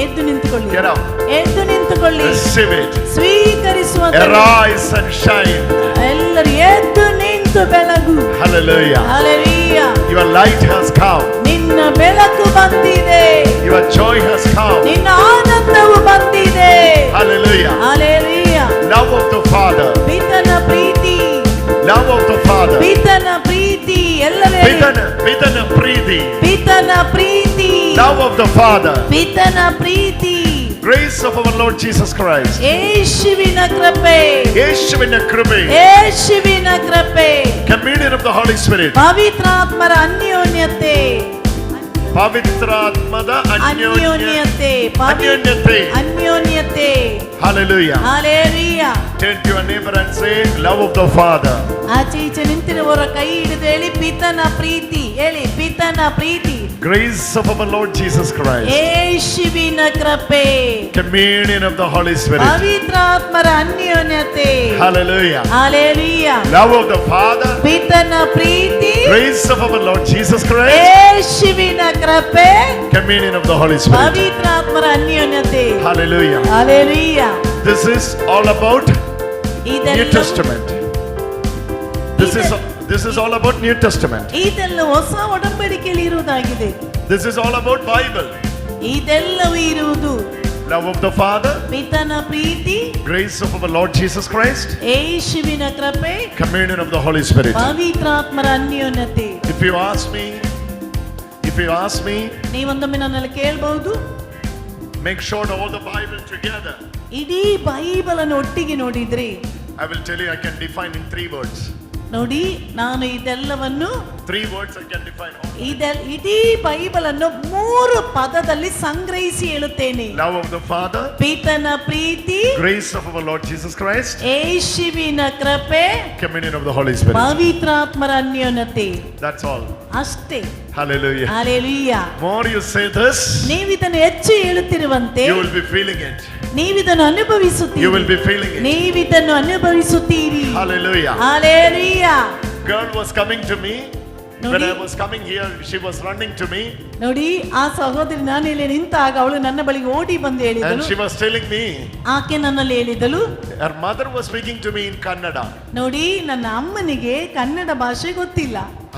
ಎದ್ದು ನಿಂತುಕೊಳ್ಳಿ, Get up. ಎದ್ದು ನಿಂತುಕೊಳ್ಳಿ, Receive it. ಸ್ವೀಕರಿಸುವ. Arise and shine. ಎಲ್ಲರೂ ಎದ್ದು ನಿಂತು ಬೆಳಗು. Hallelujah. Hallelujah. Your light has come. ನಿನ್ನ ಬೆಳಕು ಬಂದಿದೆ, Your joy has come. ನಿನ್ನ ಆನಂದವು ಬಂದಿದೆ. Hallelujah. Hallelujah. Love of the Father. ಪಿತನ Preethi, Love of the Father. ಪಿತನ ಪ್ರೀತಿ, ಎಲ್ಲರೂ Pitana Preeti. ಪಿತನ Preethi, Love of the Father. ಪಿತನ Preethi, Grace of our Lord Jesus Christ. ಯೇಸುವಿನ ಕೃಪೆ, ಯೇಸುವಿನ ಕೃಪೆ. ಯೇಸುವಿನ ಕೃಪೆ, Communion of the Holy Spirit. ಪವಿತ್ರಾತ್ಮರ ಅನ್ಯೋನ್ಯತೆ, ಪವಿತ್ರಾತ್ಮದ ಅನ್ಯೋನ್ಯತೆ, ಅನ್ಯೋನ್ಯತೆ. ಅನ್ಯೋನ್ಯತೆ. Hallelujah. Hallelujah. Turn to your neighbor and say, love of the Father. ಆಚೆ ಈಚೆ ನಿಂತಿರುವವರ ಕೈ ಹಿಡಿದು ಹೇಳಿ, ಪಿತನ ಪ್ರೀತಿ. ಹೇಳಿ, ಪಿತನ ಪ್ರೀತಿ. Grace of our Lord Jesus Christ. ಯೇಸುವಿನ ಕೃಪೆ, Communion of the Holy Spirit. ಪವಿತ್ರಾತ್ಮರ ಅನ್ಯೋನ್ಯತೆ. Hallelujah. Hallelujah. Love of the Father. ಪಿತನ Preethi, Grace of our Lord Jesus Christ. ಯೇಸುವಿನ ಕೃಪೆ, Communion of the Holy Spirit. ಪವಿತ್ರಾತ್ಮರ ಅನ್ಯೋನ್ಯತೆ. Hallelujah. Hallelujah. This is all about New ಇದೆಲ್ಲ Testament. This is all about New Testament. ಇದೆಲ್ಲ ಹೊಸ ಒಡಂಬಡಿಕೆಯಲ್ಲಿ ಇರುವುದಾಗಿದೆ. This is all about Bible. ಇದೆಲ್ಲವೂ ಇರುವುದು Love of the Father. ಪಿತನ Preethi, Grace of our Lord Jesus Christ. ಯೇಸುವಿನ ಕೃಪೆ, Communion of the Holy Spirit. ಪವಿತ್ರಾತ್ಮರ ಅನ್ಯೋನ್ಯತೆ. If you ask me, ನೀವೊಂದೊಮ್ಮೆ ನನ್ನಲ್ಲಿ ಕೇಳಬಹುದು, make sure to hold the Bible together. ಇಡೀ Bible ಅನ್ನು ಒಟ್ಟಿಗೆ ನೋಡಿದ್ರಿ, I will tell you, I can define in 3 words. ನೋಡಿ, ನಾನು ಇದೆಲ್ಲವನ್ನು 3 words I can define. ಇಡೀ ಬೈಬಲ್ ಅನ್ನು 3 ಪದದಲ್ಲಿ ಸಂಗ್ರಹಿಸಿ ಹೇಳುತ್ತೇನೆ. Love of the Father. ಪಿತನ Preethi, Grace of our Lord Jesus Christ. ಯೇಸುವಿನ ಕೃಪೆ, Communion of the Holy Spirit. ಪವಿತ್ರಾತ್ಮರ ಅನ್ಯೋನ್ಯತೆ. That's all. ಅಷ್ಟೇ. Hallelujah. Hallelujah. More you say this, ನೀವಿದನ್ನು ಹೆಚ್ಚು ಹೇಳುತ್ತಿರುವಂತೆ you will be feeling it. ನೀವಿದನ್ನು ಅನುಭವಿಸುತ್ತೀರಿ. You will be feeling it. ನೀವಿದನ್ನು ಅನುಭವಿಸುತ್ತೀರಿ. Hallelujah. Hallelujah. Girl was coming to me. When I was coming here, she was running to me. ನೋಡಿ, ಆ ಸಹೋದರಿ ನಾನು ಇಲ್ಲಿ ನಿಂತಾಗ ಅವಳು ನನ್ನ ಬಳಿಗೆ ಓಡಿ ಬಂದು And ಹೇಳಿದಳು. she was telling me, ಆಕೆ ನನ್ನಲ್ಲಿ ಹೇಳಿದಳು, her mother was speaking to me in Kannada. ನೋಡಿ, ನನ್ನ ಅಮ್ಮನಿಗೆ ಕನ್ನಡ ಭಾಷೆ ಗೊತ್ತಿಲ್ಲ.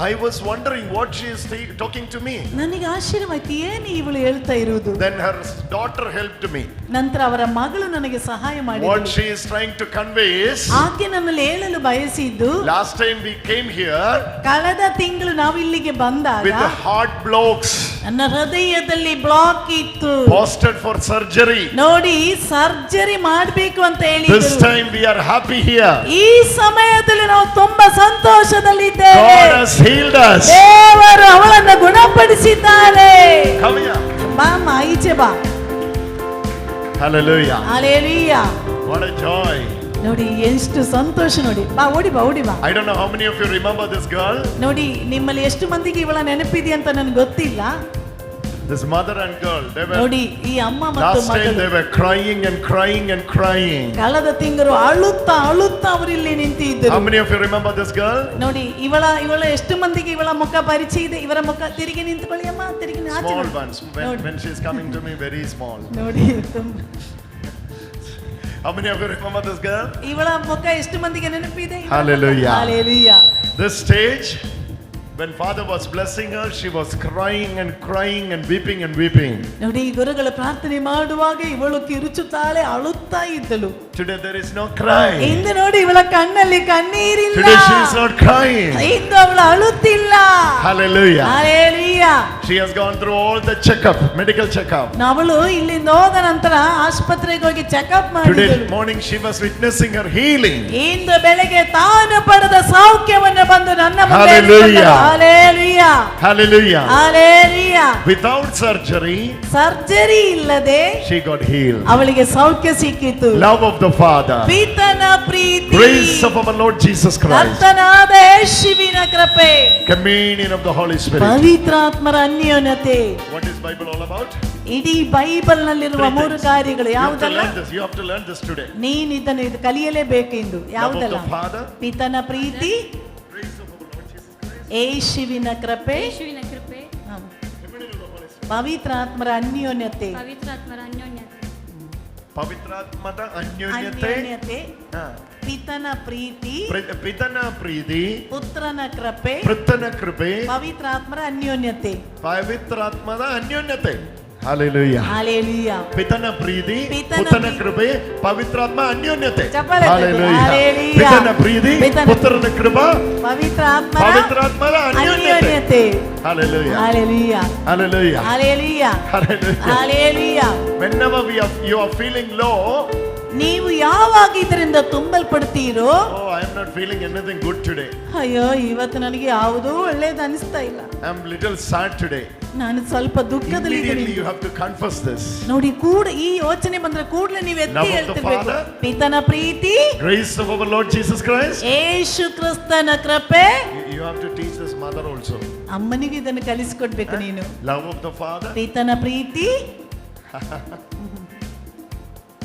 I was wondering what she is talking to me. ನನಗೆ ಆಶ್ಚರ್ಯವಾಯ್ತು, ಏನು ಇವಳು ಹೇಳ್ತಾ ಇರುವುದು. Then her daughter helped me. ನಂತರ ಅವರ ಮಗಳು ನನಗೆ ಸಹಾಯ What ಮಾಡಿದಳು. she is trying to convey is, ಆಕೆ ನನ್ನಲ್ಲಿ ಹೇಳಲು ಬಯಸಿದ್ದು, last time we came here ಕಳೆದ ತಿಂಗಳು ನಾವು ಇಲ್ಲಿಗೆ ಬಂದಾಗ with the heart blocks ನನ್ನ ಹೃದಯದಲ್ಲಿ ಬ್ಲಾಕ್ ಇತ್ತು. posted for surgery. ನೋಡಿ, ಸರ್ಜರಿ ಮಾಡಬೇಕು ಅಂತ This ಹೇಳಿದ್ರು. time we are happy here. ಈ ಸಮಯದಲ್ಲಿ ನಾವು ತುಂಬಾ ಸಂತೋಷದಲ್ಲಿದ್ದೇವೆ. God has healed us. ದೇವರು ಅವಳನ್ನು ಗುಣಪಡಿಸಿದ್ದಾರೆ. Come here. ಬಾ ಅಮ್ಮ, ಈಚೆ ಬಾ. Hallelujah. Hallelujah. What a joy. ನೋಡಿ, ಎಷ್ಟು ಸಂತೋಷ. ನೋಡಿ, ಬಾ, ಓಡಿ ಬಾ, ಓಡಿ ಬಾ. I don't know how many of you remember this girl. ನೋಡಿ, ನಿಮ್ಮಲ್ಲಿ ಎಷ್ಟು ಮಂದಿಗೆ ಇವಳ ನೆನಪಿದೆ ಅಂತ ನನಗೆ ಗೊತ್ತಿಲ್ಲ. This mother and girl, they were ನೋಡಿ, ಈ ಅಮ್ಮ ಮತ್ತು last time they ಮಗಳು were crying and crying and crying. ಕಳೆದ ತಿಂಗಳು ಅಳುತ್ತಾ ಅಳುತ್ತಾ ಅವರಿಲ್ಲಿ How ನಿಂತಿದ್ದರು. many of you remember this girl? ನೋಡಿ, ಇವಳ ಎಷ್ಟು ಮಂದಿಗೆ ಇವಳ ಮುಖ ಪರಿಚಯ ಇದೆ. ಇವರ ಮುಖ ತಿರುಗಿ ನಿಂತ್ಕೊಳ್ಳಿ ಅಮ್ಮ, ತಿರುಗಿ ಆಚೆ Small ಬಾ. ones. ನೋಡಿ. When she is coming to me, very small. ನೋಡಿ, How many of you remember this girl? ಇವಳ ಮುಖ ಎಷ್ಟು ಮಂದಿಗೆ ನೆನಪಿದೆ? Hallelujah. Hallelujah. This stage, when father was blessing her, she was crying and crying and weeping and weeping. ನೋಡಿ, ಗುರುಗಳು ಪ್ರಾರ್ಥನೆ ಮಾಡುವಾಗ ಇವಳು ಕಿರುಚುತ್ತಾಳೆ, ಅಳುತ್ತಾ ಇದ್ದಳು. Today there is no cry. ಇಂದು ನೋಡಿ, ಇವಳ ಕಣ್ಣಲ್ಲಿ ಕಣ್ಣೀರಿಲ್ಲ. Today she is not crying. ಇಂದು ಅವಳು ಅಳುತ್ತಿಲ್ಲ. Hallelujah. Hallelujah. She has gone through all the checkup, medical checkup. ಅವಳು ಇಲ್ಲಿಂದ ಹೋದ ನಂತರ ಆಸ್ಪತ್ರೆಗೆ ಹೋಗಿ ಚೆಕಪ್ Today ಮಾಡಿದಳು. morning she was witnessing her healing. ಇಂದು ಬೆಳಗ್ಗೆ ತಾನು ಪಡೆದ ಸೌಖ್ಯವನ್ನು ಬಂದು ನನ್ನ ಮುಂದೆ Hallelujah. Hallelujah. Hallelujah. Hallelujah. Without surgery, surgery ಇಲ್ಲದೆ she got healed. ಅವಳಿಗೆ ಸೌಖ್ಯ ಸಿಕ್ಕಿತು. Love of the the Father, ಪಿತನ Preethi, grace of our Lord Jesus Christ, ಕರ್ತನಾದ ಯೇಸುವಿನ ಕೃಪೆ, communion of the Holy Spirit. ಪವಿತ್ರಾತ್ಮರ ಅನ್ಯೋನ್ಯತೆ. What is Bible all about? ಇಡೀ Bible ನಲ್ಲಿರುವ Three ಮೂರು things. ಕಾರ್ಯಗಳು You have to ಯಾವುದಲ್ಲ? learn this. You have to learn this today. ನೀನು ಇದು ಕಲಿಯಲೇಬೇಕು ಇಂದು. Love of ಯಾವುದಲ್ಲ? the Father, ಪಿತನ Preethi, grace of our Lord Jesus Christ, ಯೇಸುವಿನ ಕೃಪೆ, ಯೇಸುವಿನ ಕೃಪೆ, communion of the Holy Spirit. ಪವಿತ್ರಾತ್ಮರ ಅನ್ಯೋನ್ಯತೆ. ಪವಿತ್ರಾತ್ಮರ ಅನ್ಯೋನ್ಯತೆ, ಪವಿತ್ರಾತ್ಮದ ಅನ್ಯೋನ್ಯತೆ, ಅನ್ಯೋನ್ಯತೆ, ಹಾ. ಪಿತನ ಪ್ರೀತಿ, ಪಿತನ ಪ್ರೀತಿ, ಪುತ್ರನ ಕೃಪೆ, ಪುತ್ರನ ಕೃಪೆ, ಪವಿತ್ರಾತ್ಮರ ಅನ್ಯೋನ್ಯತೆ. ಪವಿತ್ರಾತ್ಮದ ಅನ್ಯೋನ್ಯತೆ. Hallelujah. Hallelujah. ಪಿತನ ಪ್ರೀತಿ, ಪಿತನ ಪುತ್ರನ ಪ್ರೀತಿ, ಕೃಪೆ, ಪವಿತ್ರಾತ್ಮ ಅನ್ಯೋನ್ಯತೆ. ಚಪ್ಪಾಳೆ ತಟ್ಟಿ. Hallelujah. Hallelujah. ಪಿತನ ಪ್ರೀತಿ, ಪಿತನ ಪುತ್ರನ ಕೃಪೆ, ಪವಿತ್ರಾತ್ಮದ ಅನ್ಯೋನ್ಯತೆ. ಅನ್ಯೋನ್ಯತೆ. Hallelujah. Hallelujah. Hallelujah. Hallelujah. Hallelujah. Hallelujah. Whenever you are feeling low, ನೀವು ಯಾವಾಗ ಇದರಿಂದ ತುಂಬಲ್ಪಡ್ತೀರೋ, oh, I am not feeling anything good today. ಅಯ್ಯೋ ಇವತ್ತು ನನಗೆ ಯಾವುದೂ ಒಳ್ಳೇದು ಅನಿಸ್ತಾ ಇಲ್ಲ, I am little sad today. ನಾನು ಸ್ವಲ್ಪ ದುಃಖದಲ್ಲಿ Immediately ಇದ್ದೀನಿ. you have to confess this. ನೋಡಿ ಈ ಯೋಚನೆ ಬಂದ್ರೆ ಕೂಡಲೇ ನೀವು ಎತ್ತಿ Love of the ಹೇಳ್ತಿರ್ಬೇಕು. Father, ಪಿತನ Preethi, grace of our Lord Jesus Christ. ಯೇಸು ಕ್ರಿಸ್ತನ ಕೃಪೆ. You have to teach this mother also. ಅಮ್ಮನಿಗೆ ಇದನ್ನು ಕಲಿಸಿಕೊಡ್ಬೇಕು ನೀನು. Love of the Father. ಪಿತನ Preethi,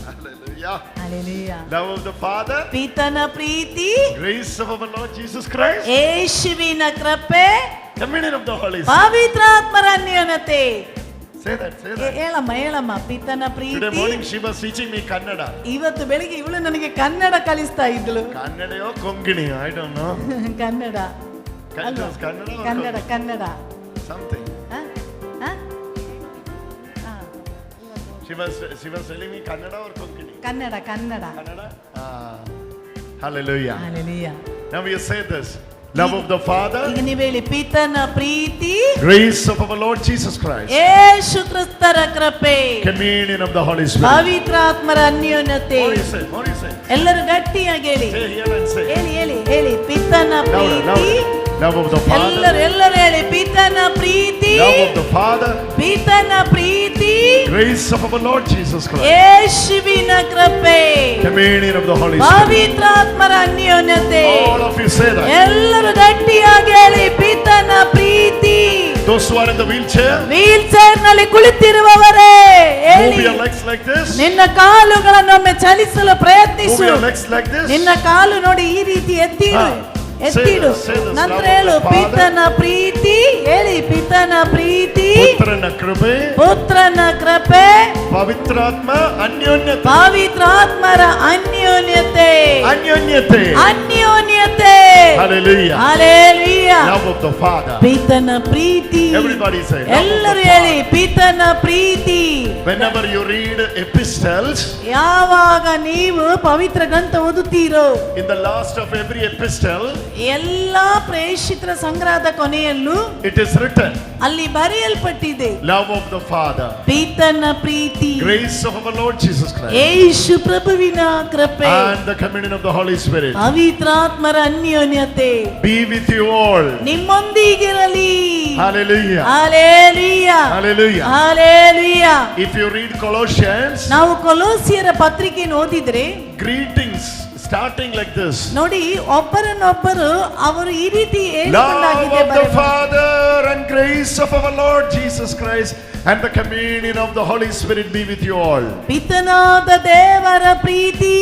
Hallelujah. Hallelujah. Love of the Father. ಪಿತನ Preethi, Grace of our Lord Jesus Christ. ಯೇಸುವಿನ ಕೃಪೆ, Communion of the Holy Spirit. ಪವಿತ್ರಾತ್ಮರ ಅನ್ಯೋನ್ಯತೆ. Say that. Say that. ಹೇಳಮ್ಮ ಪಿತನ Today Preethi. morning she was teaching me Kannada. ಇವತ್ತು ಬೆಳಿಗ್ಗೆ ಇವಳು ನನಗೆ ಕನ್ನಡ ಕಲಿಸ್ತಾ ಇದ್ಳು. Kannadayo Konkaniyo, I don't know. Kannada ಅಲ್ವಾ? Kannada or Kannada Kannada. something. ಹ? ಹ? ಹ. She was telling me Kannada or Konkani. Kannada Kannada. Hallelujah. Hallelujah. Now we say this. Love of the Father. ಈಗ ನೀವು ಹೇಳಿ ಪಿತನ ಪ್ರೀತಿ, Grace of our Lord Jesus Christ. ಯೇಸು ಕ್ರಿಸ್ತರ ಕೃಪೆ, Communion of the Holy Spirit. ಪವಿತ್ರಾತ್ಮರ ಅನ್ಯೋನ್ಯತೆ. What do you say? What do you say? ಎಲ್ಲರೂ ಗಟ್ಟಿಯಾಗಿ ಹೇಳಿ. Say here and say. ಹೇಳಿ ಪಿತನ Louder, Preethi. louder. Love of the Father. ಎಲ್ಲರೂ ಹೇಳಿ ಪಿತನ ಪ್ರೀತಿ, Love of the Father. ಪಿತನ Preethi, Grace of our Lord Jesus Christ. ಯೇಸುವಿನ ಕೃಪೆ, Communion of the Holy Spirit. ಪವಿತ್ರಾತ್ಮರ ಅನ್ಯೋನ್ಯತೆ. All of you say that. ಎಲ್ಲರೂ ಗಟ್ಟಿಯಾಗಿ ಹೇಳಿ ಪಿತನ ಪ್ರೀತಿ. Those who are in the wheelchair, wheel chair ನಲ್ಲಿ ಕುಳಿತಿರುವವರೇ move ಹೇಳಿ. your legs like this. ನಿನ್ನ ಕಾಲುಗಳನ್ನೊಮ್ಮೆ ಚಲಿಸಲು Move ಪ್ರಯತ್ನಿಸು. your legs like this. ನಿನ್ನ ಕಾಲು ನೋಡಿ ಈ ರೀತಿ ಎತ್ತಿಡು. ಎತ್ತಿಡು. say this, ನಂತರ love of ಹೇಳು the Father. ಪಿತನ ಪ್ರೀತಿ. ಹೇಳಿ ಪಿತನ ಪ್ರೀತಿ, ಪುತ್ರನ ಕೃಪೆ, ಪುತ್ರನ ಕೃಪೆ, ಪವಿತ್ರಾತ್ಮ ಅನ್ಯೋನ್ಯತೆ. ಪವಿತ್ರಾತ್ಮರ ಅನ್ಯೋನ್ಯತೆ. ಅನ್ಯೋನ್ಯತೆ. ಅನ್ಯೋನ್ಯತೆ. Hallelujah. Hallelujah. Love of the Father. ಪಿತನ Preethi. Everybody say, love of the ಎಲ್ಲರೂ Father. ಹೇಳಿ ಪಿತನ ಪ್ರೀತಿ. Whenever you read epistles, ಯಾವಾಗ ನೀವು ಪವಿತ್ರ ಗ್ರಂಥ ಓದುತ್ತೀರೋ, in the last of every epistle, ಎಲ್ಲಾ ಪ್ರೇಷಿತರ ಸಂಗ್ರಹದ ಕೊನೆಯಲ್ಲೂ it is written, ಅಲ್ಲಿ ಬರೆಯಲ್ಪಟ್ಟಿದೆ love of the Father, ಪಿತನ Preethi, grace of our Lord Jesus Christ, ಯೇಸು ಪ್ರಭುವಿನ ಕೃಪೆ, and the communion of the Holy Spirit ಪವಿತ್ರಾತ್ಮರ ಅನ್ಯೋನ್ಯತೆ be with you all. ನಿಮ್ಮೊಂದಿಗಿರಲಿ. Hallelujah. Hallelujah. Hallelujah. Hallelujah. If you read Colossians, ನಾವು ಕೊಲೋಸಿಯರ ಪತ್ರಿಕೆಯನ್ನು ಓದಿದ್ರೆ greetings starting like this. ನೋಡಿ, ಒಬ್ಬರನ್ನೊಬ್ಬರು ಅವರು ಈ ರೀತಿ Love ಹೇಳಿಕೊಂಡಾಗಿದೆ of the Father and grace of our Lord Jesus Christ and the communion of the Holy Spirit be with you all. ಪಿತನಾದ ದೇವರ ಪ್ರೀತಿ,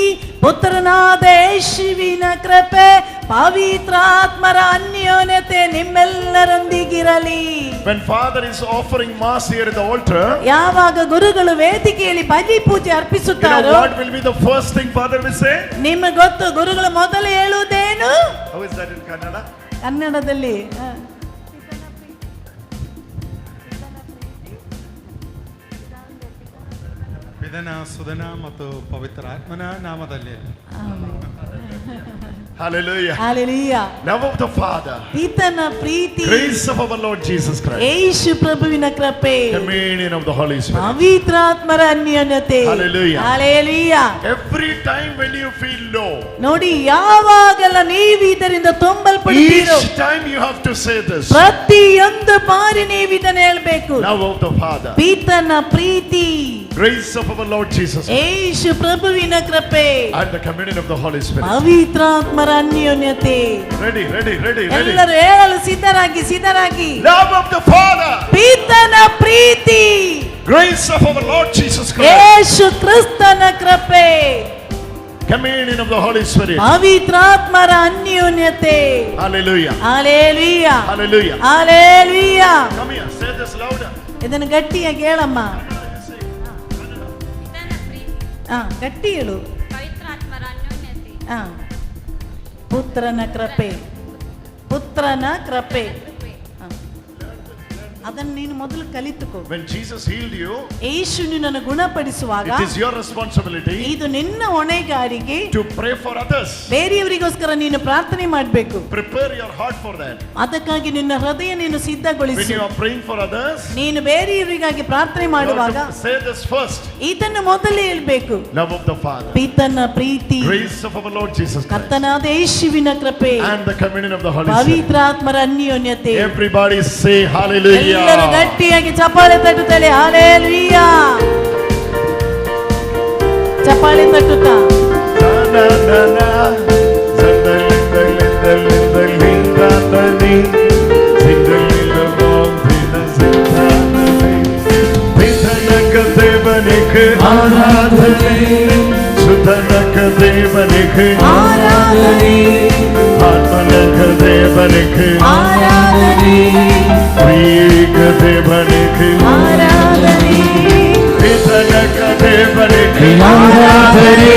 ಪುತ್ರನಾದ ಯೇಸುವಿನ ಕೃಪೆ, ಪವಿತ್ರಾತ್ಮರ ಅನ್ಯೋನ್ಯತೆ ನಿಮ್ಮೆಲ್ಲರೊಂದಿಗಿರಲಿ. When Father is offering mass here at the altar, ಯಾವಾಗ ಗುರುಗಳು ವೇದಿಕೆಯಲ್ಲಿ ಬಲಿ ಪೂಜೆ you know ಅರ್ಪಿಸುತ್ತಾರೋ, what will be the first thing Father will say? ನಿಮಗೆ ಗೊತ್ತು ಗುರುಗಳು ಮೊದಲು ಹೇಳುವುದೇನು? How is that in Kannada? ಕನ್ನಡದಲ್ಲಿ ಪಿತನ ಸುಧನ ಮತ್ತು ಪವಿತ್ರ ಆತ್ಮನ ನಾಮದಲ್ಲಿ. Hallelujah. Hallelujah. Love of the Father, ಪಿತನ Preethi, grace of our Lord Jesus Christ, ಯೇಸು ಪ್ರಭುವಿನ ಕೃಪೆ, communion of the Holy Spirit. ಪವಿತ್ರಾತ್ಮರ ಅನ್ಯೋನ್ಯತೆ. Hallelujah. Hallelujah. Every time when you feel low, ನೋಡಿ, ಯಾವಾಗೆಲ್ಲ ನೀವು ಇದರಿಂದ ತುಂಬಲ್ಪಡ್ತೀರೋ, each time you have to say this. ಪ್ರತಿಯೊಂದು ಬಾರಿ ನೀವು ಇದನ್ನು ಹೇಳ್ಬೇಕು. Love of the Father, ಪಿತನ Preethi, grace of our Lord Jesus Christ, ಯೇಸು ಪ್ರಭುವಿನ ಕೃಪೆ, and the communion of the Holy Spirit. ಪವಿತ್ರಾತ್ಮರ ಅನ್ಯೋನ್ಯತೆ. Ready. ಎಲ್ಲರೂ ಹೇಳಲು ಸಿದ್ಧರಾಗಿ. Love of the Father, ಪಿತನ Preethi, grace of our Lord Jesus Christ, ಯೇಸು ಕ್ರಿಸ್ತನ ಕೃಪೆ, communion of the Holy Spirit. ಪವಿತ್ರಾತ್ಮರ ಅನ್ಯೋನ್ಯತೆ. Hallelujah. Hallelujah, Hallelujah. Hallelujah. Come here, say this louder. ಇದನ್ನು ಗಟ್ಟಿಯಾಗಿ ಹೇಳಮ್ಮ. ಪಿತನ ಪ್ರೀತಿ, ಗಟ್ಟಿ ಹೇಳು. ಪವಿತ್ರಾತ್ಮರ ಅನ್ಯೋನ್ಯತೆ, ಪುತ್ರನ ಕೃಪೆ, ಪುತ್ರನ ಕೃಪೆ. ಅದನ್ನು ನೀನು ಮೊದಲು ಕಲಿತುಕೋ. When Jesus healed you, ಯೇಸು ನಿನ್ನನ್ನು ಗುಣಪಡಿಸುವಾಗ it is your responsibility ಇದು ನಿನ್ನ ಹೊಣೆಗಾರಿಕೆ to pray for others. ಬೇರೆಯವರಿಗೋಸ್ಕರ ನೀನು ಪ್ರಾರ್ಥನೆ ಮಾಡಬೇಕು. Prepare your heart for that. ಅದಕ್ಕಾಗಿ ನಿನ್ನ ಹೃದಯ ನೀನು When ಸಿದ್ಧಗೊಳಿಸು. you are praying for others, ನೀನು ಬೇರೆಯವರಿಗಾಗಿ ಪ್ರಾರ್ಥನೆ you ಮಾಡುವಾಗ have to say this first. ಇದನ್ನು ಮೊದಲೇ ಹೇಳ್ಬೇಕು. Love of the Father, ಪಿತನ Preethi, grace of our Lord Jesus Christ, ಕರ್ತನಾದ ಯೇಸುವಿನ ಕೃಪೆ, and the communion of the Holy Spirit. ಪವಿತ್ರಾತ್ಮರ ಅನ್ಯೋನ್ಯತೆ. Everybody say hallelujah. ಎಲ್ಲರೂ ಗಟ್ಟಿಯಾಗಿ ಚಪ್ಪಾಳೆ ತಟ್ಟುತ್ತಲೇ ಹಲ್ಲೆಲೂಯಾ, ಚಪ್ಪಾಳೆ ತಟ್ಟುತ್ತಾ. ದೇವನಿಗೆ ಆರಾಧನೆ, ಸುಧನಕ ದೇವನಿಗೆ ಆರಾಧನೆ, ಆತ್ಮನಕ ದೇವನಿಗೆ ಆರಾಧನೆ, ಪ್ರಿಯಕ ದೇವನಿಗೆ ಆರಾಧನೆ, ಪಿತನಕ ದೇವನಿಗೆ ಆರಾಧನೆ,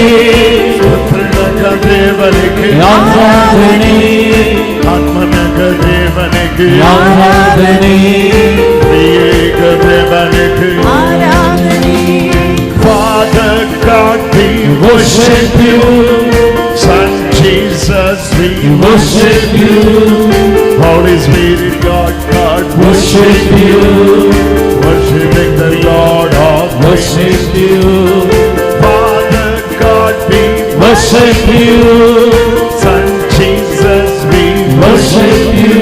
ಪುತ್ರನಕ ದೇವನಿಗೆ ಆರಾಧನೆ, ಆತ್ಮನಕ ದೇವನಿಗೆ ಆರಾಧನೆ, ಪ್ರಿಯಕ ದೇವನಿಗೆ ಆರಾಧನೆ. Father God, we worship you. Son Jesus, we worship you. Holy Spirit, God, worship you. Worshiping the Lord of worship you, Father God, we worship you, Son Jesus, we worship you,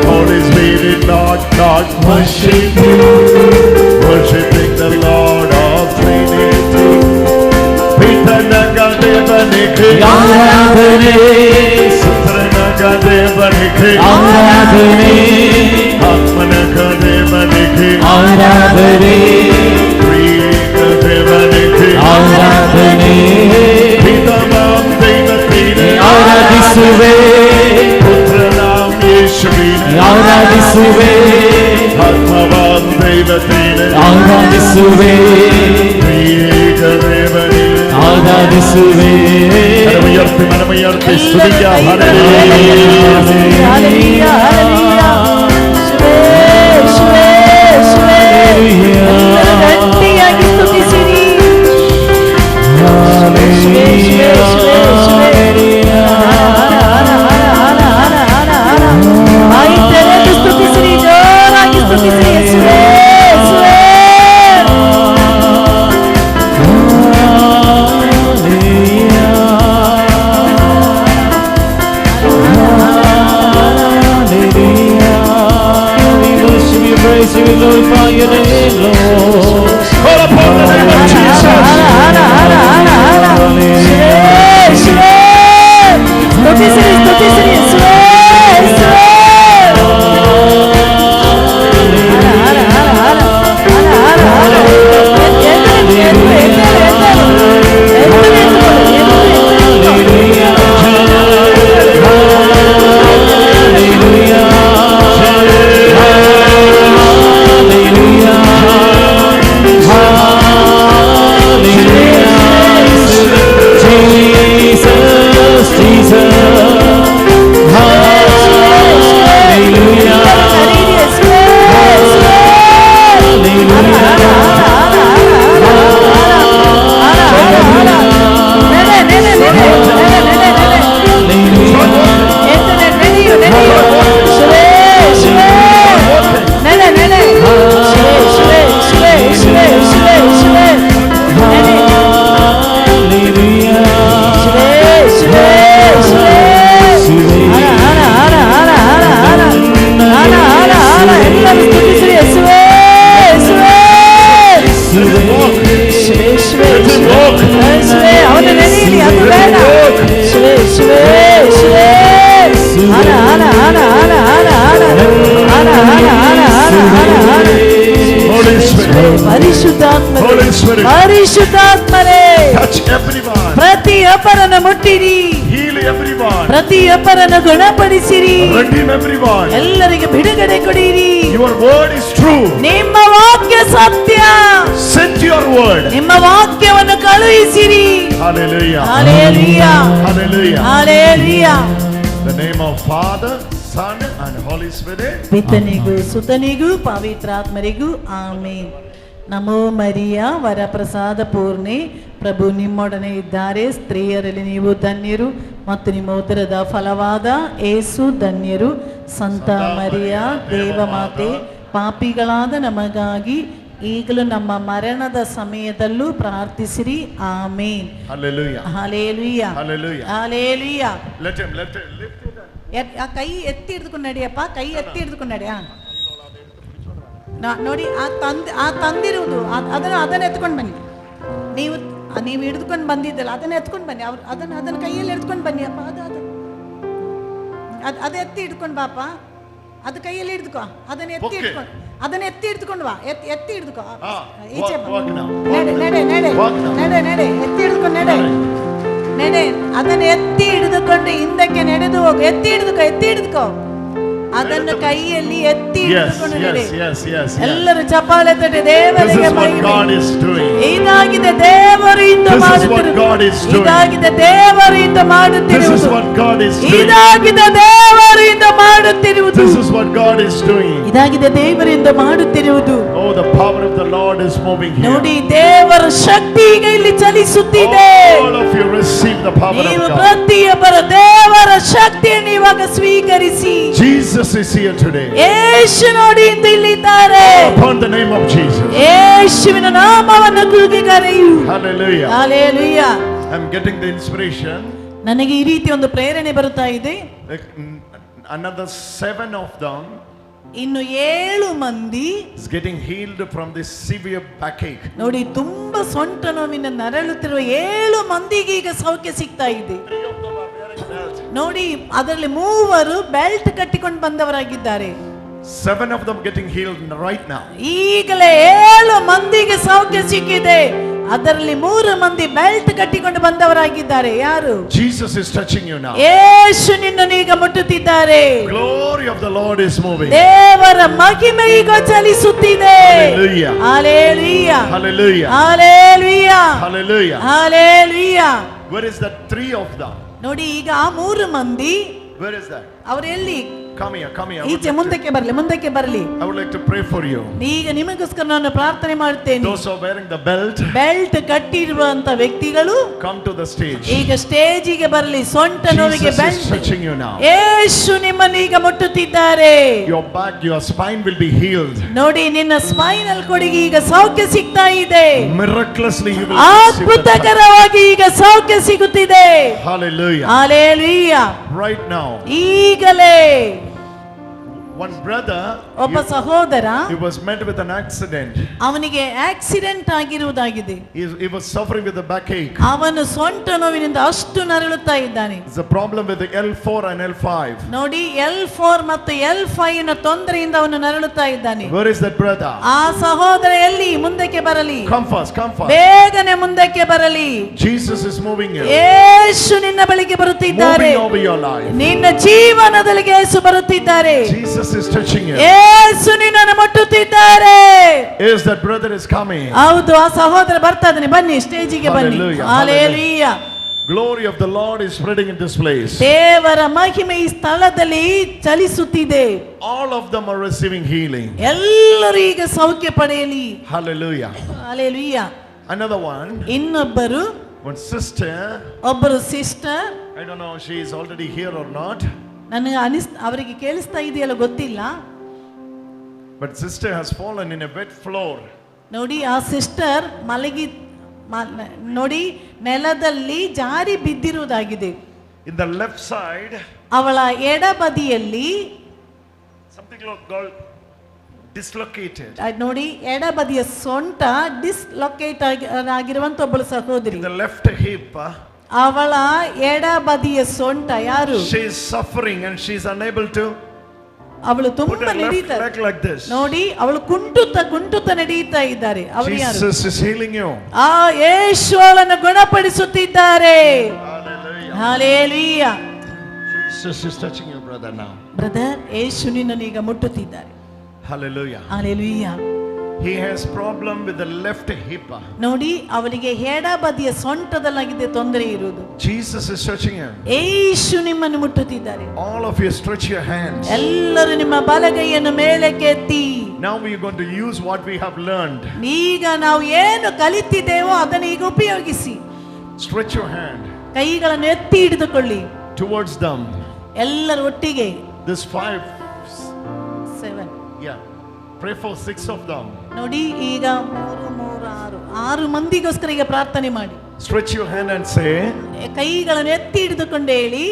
Holy Spirit, Lord, worship you. Worshiping the Lord of Trinity. Pitanaga Devanike, ಆರಾಧನೆ, Sutranaga Devanike, ಆರಾಧನೆ, Atmanaga Devanike, ಆರಾಧನೆ, Kriyaka Devanike, ಆರಾಧನೆ, Pitamam Devatine, ಆರಾಧಿಸುವೆ, Putranam Yeshuvine, ಆರಾಧಿಸುವೆ, Atmavam Devatine, ಆರಾಧಿಸುವೆ, Kriyaka Devanine. ಆರಾಧಿಸುವೆ. മനമയർത്തി സ്തുതിക്കാം. Hallelujah, hallelujah. ಯೇಸುವೇ, ಯೇಸುವೇ, ಯೇಸುವೇ. ಎಲ್ಲರೂ ಗಟ್ಟಿಯಾಗಿ ಸ್ತುತಿಸಿರಿ. ಯೇಸುವೇ, ಯೇಸುವೇ, ಯೇಸುವೇ. ಹರ. ಬಾಯಿ ತೆರೆದು ಸ್ತುತಿಸಿರಿ, ಜೋರಾಗಿ ಸ್ತುತಿಸಿರಿ. ಯೇಸುವೇ, ಯೇಸುವೇ. We glorify your name, Lord. ಪರಿಶುದ್ಧಾತ್ಮರೇ Holy Spirit. ಪರಿಶುದ್ಧಾತ್ಮರೇ Touch everyone. ಪ್ರತಿಯೊಬ್ಬರನ್ನು ಮುಟ್ಟಿರಿ, Heal everyone. ಪ್ರತಿಯೊಬ್ಬರನ್ನು ಗುಣಪಡಿಸಿರಿ, Redeem everyone. ಎಲ್ಲರಿಗೆ ಬಿಡುಗಡೆ ಕೊಡಿರಿ. Your word is true. ನಿಮ್ಮ ವಾಕ್ಯ ಸತ್ಯ, Send your word. ನಿಮ್ಮ ವಾಕ್ಯವನ್ನು ಕಳುಹಿಸಿರಿ. Hallelujah. Hallelujah Hallelujah. Hallelujah. The name of Father, Son and Holy Spirit. ಪಿತನಿಗೂ ಸುತನಿಗೂ ಪವಿತ್ರಾತ್ಮರಿಗೂ amen. ನಮೋ ಮರಿಯ ವರಪ್ರಸಾದ ಪೂರ್ಣೆ, ಪ್ರಭು ನಿಮ್ಮೊಡನೆ ಇದ್ದಾರೆ, ಸ್ತ್ರೀಯರಲ್ಲಿ ನೀವು ಧನ್ಯರು ಮತ್ತು ನಿಮ್ಮ ಉದರದ ಫಲವಾದ ಏಸು ಧನ್ಯರು. ಸಂತ ಮರಿಯ ದೇವಮಾತೆ, ಪಾಪಿಗಳಾದ ನಮಗಾಗಿ ಈಗಲೂ ನಮ್ಮ ಮರಣದ ಸಮಯದಲ್ಲೂ ಪ್ರಾರ್ಥಿಸಿರಿ. ಆಮೇನ್. Hallelujah. Hallelujah Hallelujah. Hallelujah. Let him lift it. ಆ ಕೈ ಎತ್ತಿ ಹಿಡಿದುಕೊಂಡು ನಡಿಯಪ್ಪ, ಕೈ ಎತ್ತಿ ಹಿಡಿದುಕೊಂಡು ನಡಿ. ನೋಡಿ ಆ ತಂದಿರುವುದು ಅದನ್ನ ಎತ್ಕೊಂಡು ಬನ್ನಿ. ನೀವು ಹಿಡಿದುಕೊಂಡು ಬಂದಿದ್ದಲ್ಲ, ಅದನ್ನ ಎತ್ಕೊಂಡು ಬನ್ನಿ. ಅವ್ರು ಅದನ್ನ ಕೈಯಲ್ಲಿ ಎತ್ಕೊಂಡು ಬನ್ನಿ ಅಪ್ಪ. ಅದು ಎತ್ತಿ ಹಿಡ್ಕೊಂಡು ಬಾಪ, ಅದು ಕೈಯಲ್ಲಿ ಹಿಡ್ದುಕೋ. ಅದನ್ನ ಎತ್ತಿ ಹಿಡ್ದುಕೊಂಡು ಬಾ, ಎತ್ತಿ ಹಿಡ್ದುಕೋ. ಈಚೆ ನಡೆ, ಎತ್ತಿ ಹಿಡ್ದುಕೊಂಡು ನಡೆ. ಅದನ್ನು ಎತ್ತಿ ಹಿಡಿದುಕೊಂಡು ಹಿಂದಕ್ಕೆ ನಡೆದು ಹೋಗು. ಎತ್ತಿ ಹಿಡಿದುಕೋ. ಅದನ್ನು ಕೈಯಲ್ಲಿ ಎತ್ತಿ ಹಿಡಿದುಕೊಂಡು ನಡೆ. ಎಲ್ಲರೂ ಚಪ್ಪಾಳೆ ತಟ್ಟಿ ದೇವರಿಗೆ ಮಹಿಮೆ. ಇದಾಗಿದೆ ದೇವರು ಇಂದು ಮಾಡುತ್ತಿರುವುದು. ಇದಾಗಿದೆ ದೇವರು ಇಂದು ಮಾಡುತ್ತಿರುವುದು. ಇದಾಗಿದೆ ದೇವರು ಇಂದು ಮಾಡುತ್ತಿರುವುದು. This is what God is doing. ಇದಾಗಿದೆ ದೇವರಿಂದ ಮಾಡುತ್ತಿರುವುದು. Oh, the power of the Lord is moving here. ನೋಡಿ, ದೇವರ ಶಕ್ತಿ ಈಗ ಇಲ್ಲಿ ಚಲಿಸುತ್ತಿದೆ. All of you receive the power of ನೀವು God. ಪ್ರತಿಯೊಬ್ಬರ ದೇವರ ಶಕ್ತಿಯನ್ನು ಇವಾಗ ಸ್ವೀಕರಿಸಿ. Jesus is here today. ಯೇಸು ನೋಡಿ ಇಂದು ಇಲ್ಲಿದ್ದಾರೆ. Upon the name of Jesus. ಯೇಸುವಿನ ನಾಮವನ್ನು ಕೂಗಿ ಕರೆಯು. Hallelujah. Hallelujah. I'm getting the inspiration. ನನಗೆ ಈ ರೀತಿ ಒಂದು ಪ್ರೇರಣೆ ಬರುತ್ತಾ ಇದೆ. Another 7 of them ಇನ್ನು 7 ಮಂದಿ is getting healed from this severe backache. ನೋಡಿ, ತುಂಬಾ ಸೊಂಟ ನೋವಿನ ನರಳುತ್ತಿರುವ 7 ಮಂದಿಗೆ ಈಗ ಸೌಖ್ಯ ಸಿಗ್ತಾ ಇದೆ. ನೋಡಿ, ಅದರಲ್ಲಿ 3 ಬೆಲ್ಟ್ ಕಟ್ಟಿಕೊಂಡು ಬಂದವರಾಗಿದ್ದಾರೆ. 7 of them getting healed right now. ಈಗಲೇ 7 ಮಂದಿಗೆ ಸೌಖ್ಯ ಸಿಕ್ಕಿದೆ. ಅದರಲ್ಲಿ 3 ಮಂದಿ ಬೆಲ್ಟ್ ಕಟ್ಟಿಕೊಂಡು ಬಂದವರಾಗಿದ್ದಾರೆ. ಯಾರು? Jesus is touching you now. ಯೇಸು ನಿನ್ನನ್ನು ಈಗ ಮುಟ್ಟುತ್ತಿದ್ದಾರೆ. Glory of the Lord is moving. ದೇವರ ಮಹಿಮೆ ಈಗ ಚಲಿಸುತ್ತಿದೆ. Hallelujah. Hallelujah. Hallelujah. Hallelujah. Hallelujah. Hallelujah. Where is that 3 of them? ನೋಡಿ, ಈಗ ಆ 3 ಮಂದಿ Where is that? ಅವರೆಲ್ಲಿ? Come here. ಈಚೆ ಮುಂದಕ್ಕೆ ಬರಲಿ. I would like to pray for you. ಈಗ ನಿಮಗೋಸ್ಕರ ನಾನು ಪ್ರಾರ್ಥನೆ ಮಾಡುತ್ತೇನೆ. Those who are wearing the belt, belt ಕಟ್ಟಿರುವಂತ ವ್ಯಕ್ತಿಗಳು come to the stage. ಈಗ ಸ್ಟೇಜಿಗೆ ಬರಲಿ. ಸೊಂಟ ನೋವಿಗೆ Jesus is belt. touching you now. ಯೇಸು ನಿಮ್ಮನ್ನು ಈಗ ಮುಟ್ಟುತ್ತಿದ್ದಾರೆ. Your back, your spine will be healed. ನೋಡಿ, ನಿನ್ನ ಸ್ಪೈನಲ್ ಕೊಡಿಗೆ ಈಗ ಸೌಖ್ಯ ಸಿಗ್ತಾ ಇದೆ. Miraculously you will receive the touch. ಅದ್ಭುತಕರವಾಗಿ ಈಗ ಸೌಖ್ಯ ಸಿಗುತ್ತಿದೆ. Hallelujah. ಹಲ್ಲೆಲೂಯಾ. Right now, ಈಗಲೇ one brother, ಒಬ್ಬ ಸಹೋದರ, he was met with an accident. ಅವನಿಗೆ accident ಆಗಿರುವುದಾಗಿದೆ. He was suffering with a backache. ಅವನು ಸೊಂಟ ನೋವಿನಿಂದ ಅಷ್ಟು ನರಳುತ್ತಾ ಇದ್ದಾನೆ. It's a problem with the L4 and L5. ನೋಡಿ, L4 ಮತ್ತು L5 ನ ತೊಂದರೆಯಿಂದ ಅವನು ನರಳುತ್ತಾ ಇದ್ದಾನೆ. Where is that brother? ಆ ಸಹೋದರ ಎಲ್ಲಿ? ಮುಂದಕ್ಕೆ ಬರಲಿ. Come fast. ಬೇಗನೆ ಮುಂದಕ್ಕೆ ಬರಲಿ. Jesus is moving here. ಯೇಸು ನಿನ್ನ ಬಳಿಗೆ ಬರುತ್ತಿದ್ದಾರೆ. Moving over your life. ನಿನ್ನ ಜೀವನದಲ್ಲಿ ಯೇಸು ಬರುತ್ತಿದ್ದಾರೆ. Jesus is touching you. ಯೇಸು ನಿನ್ನನ್ನು ಮುಟ್ಟುತ್ತಿದ್ದಾರೆ. Yes, that brother is coming. ಹೌದು, ಆ ಸಹೋದರ ಬರ್ತಾ ಇದ್ದಾನೆ. ಬನ್ನಿ, ಸ್ಟೇಜಿಗೆ ಬನ್ನಿ. Hallelujah. Glory of the Lord is spreading in this place. ದೇವರ ಮಹಿಮೆ ಈ ಸ್ಥಳದಲ್ಲಿ ಚಲಿಸುತ್ತಿದೆ. All of them are receiving healing. ಎಲ್ಲರೂ ಈಗ ಸೌಖ್ಯ ಪಡೆಯಲಿ. Hallelujah. ಹಲ್ಲೆಲೂಯಾ. Another one. ಇನ್ನೊಬ್ಬರು, One sister. ಒಬ್ಬರು sister. I don't know if she is already here or not. ನನಗೆ ಅವರಿಗೆ ಕೇಳಿಸ್ತಾ ಇದೆಯಲ್ಲ ಗೊತ್ತಿಲ್ಲ. But sister has fallen in a wet floor. ನೋಡಿ, ಆ ಸಿಸ್ಟರ್ ನೋಡಿ ನೆಲದಲ್ಲಿ ಜಾರಿ ಬಿದ್ದಿರುವುದಾಗಿದೆ. In the left side, ಅವಳ ಎಡಬದಿಯಲ್ಲಿ something called dislocated. ನೋಡಿ, ಎಡಬದಿಯ ಸೊಂಟ ಡಿಸ್ಲೊಕೇಟ್ ಆಗಿರುವಂತ ಒಬ್ಬಳು ಸಹೋದರಿ. In the left hip, ಅವಳ ಎಡಬದಿಯ ಸೊಂಟ. ಯಾರು? she is suffering and she is unable to ಅವಳು Put ತುಂಬಾ her left ನಡೀತಾ leg like this. ನೋಡಿ ಅವಳು ಕುಂಟುತ್ತ ನಡೀತಾ ಇದ್ದಾರೆ. ಅವರು ಯಾರು? Jesus is healing you. ಆ ಯೇಸು ಅವಳನ್ನು ಗುಣಪಡಿಸುತ್ತಿದ್ದಾರೆ. Hallelujah. Jesus is touching your brother now. Brother, ಯೇಸು ನಿನ್ನನ್ನು ಈಗ ಮುಟ್ಟುತ್ತಿದ್ದಾರೆ. Hallelujah. Hallelujah. He has problem with the left hip. ನೋಡಿ ಅವಳಿಗೆ ಎಡಬದಿಯ ಸೊಂಟದಲ್ಲಾಗಿದೆ ತೊಂದರೆ ಇರುವುದು. Jesus is touching him. ಯೇಸು ನಿಮ್ಮನ್ನು ಮುಟ್ಟುತ್ತಿದ್ದಾರೆ. All of you stretch your hands. ಎಲ್ಲರೂ ನಿಮ್ಮ ಬಲಗೈಯನ್ನು ಮೇಲಕ್ಕೆ ಎತ್ತಿ. Now we are going to use what we have learned. ಈಗ ನಾವು ಏನು ಕಲಿತಿದ್ದೇವೋ ಅದನ್ನು ಈಗ ಉಪಯೋಗಿಸಿ. Stretch your hand ಕೈಗಳನ್ನು ಎತ್ತಿ ಹಿಡಿದುಕೊಳ್ಳಿ. towards them. ಎಲ್ಲರೂ ಒಟ್ಟಿಗೆ. This 5, 7. yeah. Pray for 6 of them. ನೋಡಿ ಈಗ 3, 3, 6 ಮಂದಿಗೋಸ್ಕರ ಈಗ ಪ್ರಾರ್ಥನೆ ಮಾಡಿ. Stretch your hand and say, ಕೈಗಳನ್ನು ಎತ್ತಿ ಹಿಡಿದುಕೊಂಡು ಹೇಳಿ,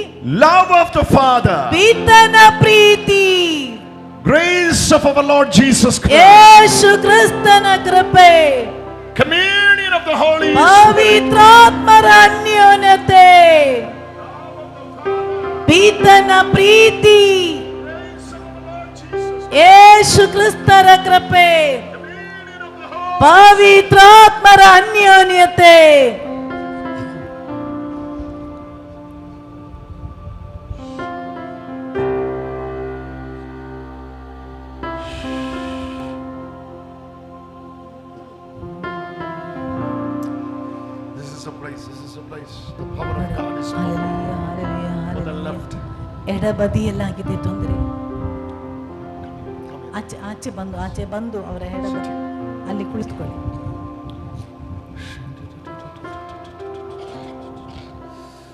love of the Father, ಪಿತನ Preethi, grace of our Lord Jesus Christ, ಯೇಸು ಕ್ರಿಸ್ತನ ಕೃಪೆ, communion of the Holy ಪವಿತ್ರಾತ್ಮರ ಅನ್ಯೋನ್ಯತೆ, ಪಿತನ ಪ್ರೀತಿ, ಯೇಸು ಕ್ರಿಸ್ತರ ಕೃಪೆ, ಪವಿತ್ರಾತ್ಮರ ಅನ್ಯೋನ್ಯತೆ. This is a place. The power of God is for the left. ಎಡಬದಿಯಲ್ಲಾಗಿದೆ ತೊಂದರೆ. ಆಚೆ ಬಂದು ಅವರ ಎಡಬದಿ ಅಲ್ಲಿ ಕುಳಿತುಕೊಳ್ಳಿ.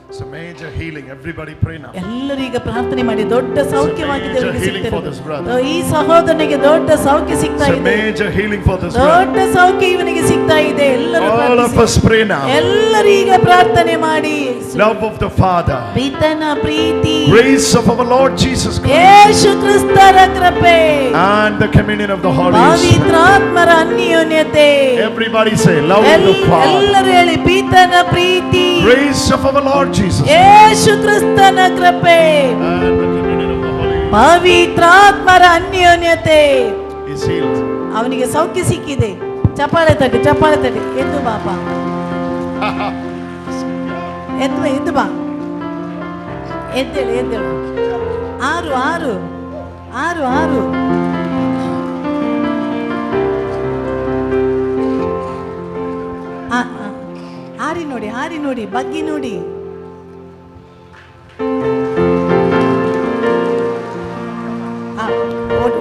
It's a major healing. Everybody pray now. ಎಲ್ಲರೂ ಈಗ ಪ್ರಾರ್ಥನೆ ಮಾಡಿ. ದೊಡ್ಡ ಸೌಖ್ಯವಾಗಿದೆ It's a major healing for this brother. ಈ ಸಹೋದರನಿಗೆ ದೊಡ್ಡ ಸೌಖ್ಯ ಸಿಗ್ತಾ It's a ಇದೆ. major healing for this brother. ದೊಡ್ಡ ಸೌಖ್ಯ ಇವನಿಗೆ ಸಿಗ್ತಾ ಇದೆ. ಎಲ್ಲರೂ All of us pray now. ಎಲ್ಲರೂ ಈಗ ಪ್ರಾರ್ಥನೆ ಮಾಡಿ. Love of the Father, ಪಿತನ Preethi, grace of our Lord Jesus Christ, ಯೇಸು ಕ್ರಿಸ್ತರ ಕೃಪೆ, and the communion of the Holy Spirit. ಪವಿತ್ರಾತ್ಮರ ಅನ್ಯೋನ್ಯತೆ. Everybody say, love of the Father, ಎಲ್ಲರೂ ಹೇಳಿ, ಪಿತನ ಪ್ರೀತಿ, grace of our Lord Jesus, ಯೇಸು ಕ್ರಿಸ್ತನ ಕೃಪೆ, and the communion of the Holy Spirit ಪವಿತ್ರಾತ್ಮರ ಅನ್ಯೋನ್ಯತೆ. is healed. ಅವನಿಗೆ ಸೌಖ್ಯ ಸಿಕ್ಕಿದೆ. ಚಪ್ಪಾಳೆ ತಟ್ಟಿ. ಎದ್ದು ಬಾಪ, ಎದ್ದು ಬಾ, ಎದ್ದೇಳು. 6 ಹಾರಿ ನೋಡಿ, ಬಗ್ಗಿ ನೋಡಿ.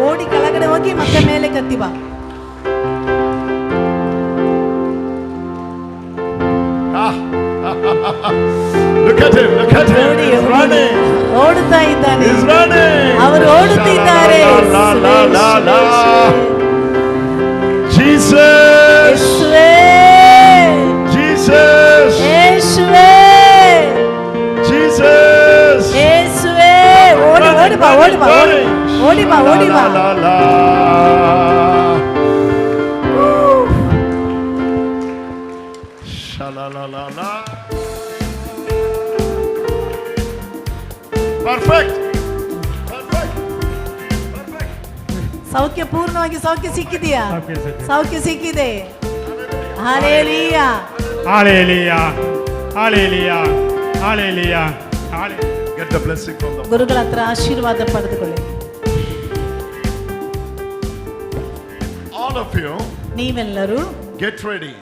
ಓಡಿ ಕೆಳಗಡೆ ಹೋಗಿ ಮತ್ತೆ ಮೇಲೆ ಕತ್ತಿ ಬಾ. Look at him. He's running. ಓಡುತ್ತಾ ಇದ್ದಾನೆ. He's running. ಅವರು ಓಡುತ್ತಿದ್ದಾರೆ. Jesus. ಓಡಿ ಬಾ. Perfect. ಪೂರ್ಣವಾಗಿ ಸೌಖ್ಯ ಸಿಕ್ಕಿದೆಯಾ? ಸೌಖ್ಯ ಸಿಕ್ಕಿದೆ. Hallelujah. Get the blessing from the ಗುರುಗಳ ಹತ್ರ ಆಶೀರ್ವಾದ ಪಡೆದುಕೊಳ್ಳಿ. all of you. ನೀವೆಲ್ಲರೂ Get ready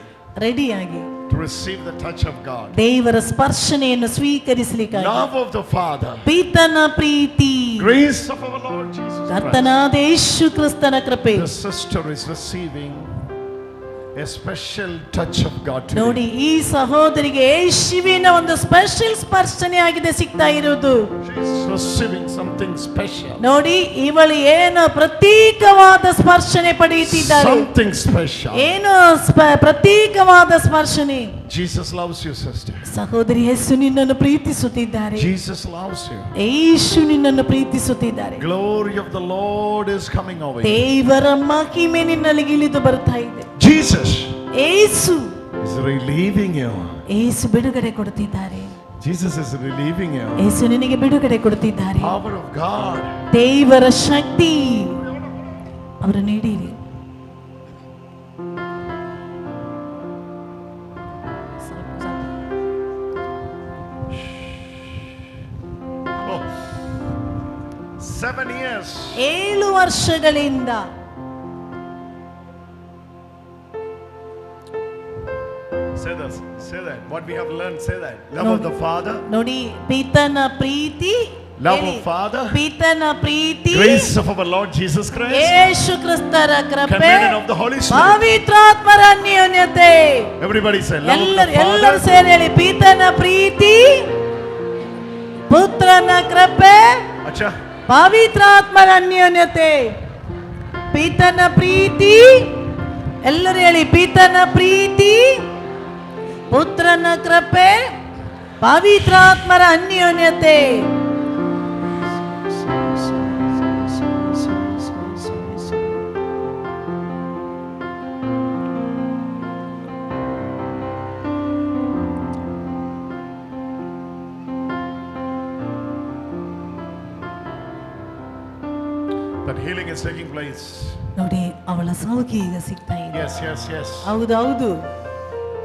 ರೆಡಿಯಾಗಿ to receive the touch of God. ದೇವರ ಸ್ಪರ್ಶನೆಯನ್ನು ಸ್ವೀಕರಿಸಲಿಕ್ಕಾಗಿ. Love of the Father, ಪಿತನ Preethi, grace of our Lord Jesus Christ. ಕರ್ತನಾದ ಯೇಸು ಕ್ರಿಸ್ತನ ಕೃಪೆ. The sister is receiving a special touch of God today. ನೋಡಿ, ಈ ಸಹೋದರಿಗೆ ಯೇಸುವಿನ ಒಂದು ಸ್ಪೆಷಲ್ ಸ್ಪರ್ಶನೆ ಆಗಿದೆ ಸಿಗ್ತಾ ಇರೋದು. She is receiving something special. ನೋಡಿ, ಇವಳು ಏನು ಪ್ರತ್ಯೇಕವಾದ ಸ್ಪರ್ಶನೆ ಪಡೆಯುತ್ತಿದ್ದಾರೆ. Something special. ಏನು ಪ್ರತ್ಯೇಕವಾದ ಸ್ಪರ್ಶನೆ. Jesus loves you, sister. ಸಹೋದರಿ, ಯೇಸು ನಿನ್ನನ್ನು ಪ್ರೀತಿಸುತ್ತಿದ್ದಾರೆ. Jesus loves you. ಯೇಸು ನಿನ್ನನ್ನು ಪ್ರೀತಿಸುತ್ತಿದ್ದಾರೆ. Glory of the Lord is coming over you. ದೇವರ ಮಹಿಮೆ ನಿನ್ನಲ್ಲಿ ಇಳಿದು ಬರ್ತಾ ಇದೆ. Jesus Yesu is relieving you. ಯೇಸು ಬಿಡುಗಡೆ ಕೊಡುತ್ತಿದ್ದಾರೆ. Jesus is relieving you. ಯೇಸು ನಿನಗೆ ಬಿಡುಗಡೆ ಕೊಡುತ್ತಿದ್ದಾರೆ. Power of God. ದೇವರ ಶಕ್ತಿ ಅವರು ನೀಡಿರಿ. Oh. 7 years. 7 ವರ್ಷಗಳಿಂದ Say that. What we have learned, say that. Love of the Father. ನೋಡಿ, ಪಿತನ ಪ್ರೀತಿ, Love of Father. ಪಿತನ Preethi, Grace of our Lord Jesus Christ. ಯೇಸು ಕ್ರಿಸ್ತರ ಕೃಪೆ, Communion of the Holy Spirit. ಪವಿತ್ರಾತ್ಮರ ಅನ್ಯೋನ್ಯತೆ. Everybody say love of the ಎಲ್ಲರೂ Father. ಸೇರಿ ಹೇಳಿ, ಪಿತನ ಪ್ರೀತಿ, ಪುತ್ರನ ಕೃಪೆ, Acha. ಪವಿತ್ರಾತ್ಮರ ಅನ್ಯೋನ್ಯತೆ. ಪಿತನ ಪ್ರೀತಿ, ಎಲ್ಲರೂ ಹೇಳಿ, ಪಿತನ ಪ್ರೀತಿ, ಪುತ್ರನ ಕೃಪೆ, ಪವಿತ್ರಾತ್ಮರ ಅನ್ಯೋನ್ಯತೆ. That healing is taking place. ನೋಡಿ, ಅವಳ ಸೌಖ್ಯ ಈಗ ಸಿಗ್ತಾ ಇದೆ. Yes. ಹೌದು ಹೌದು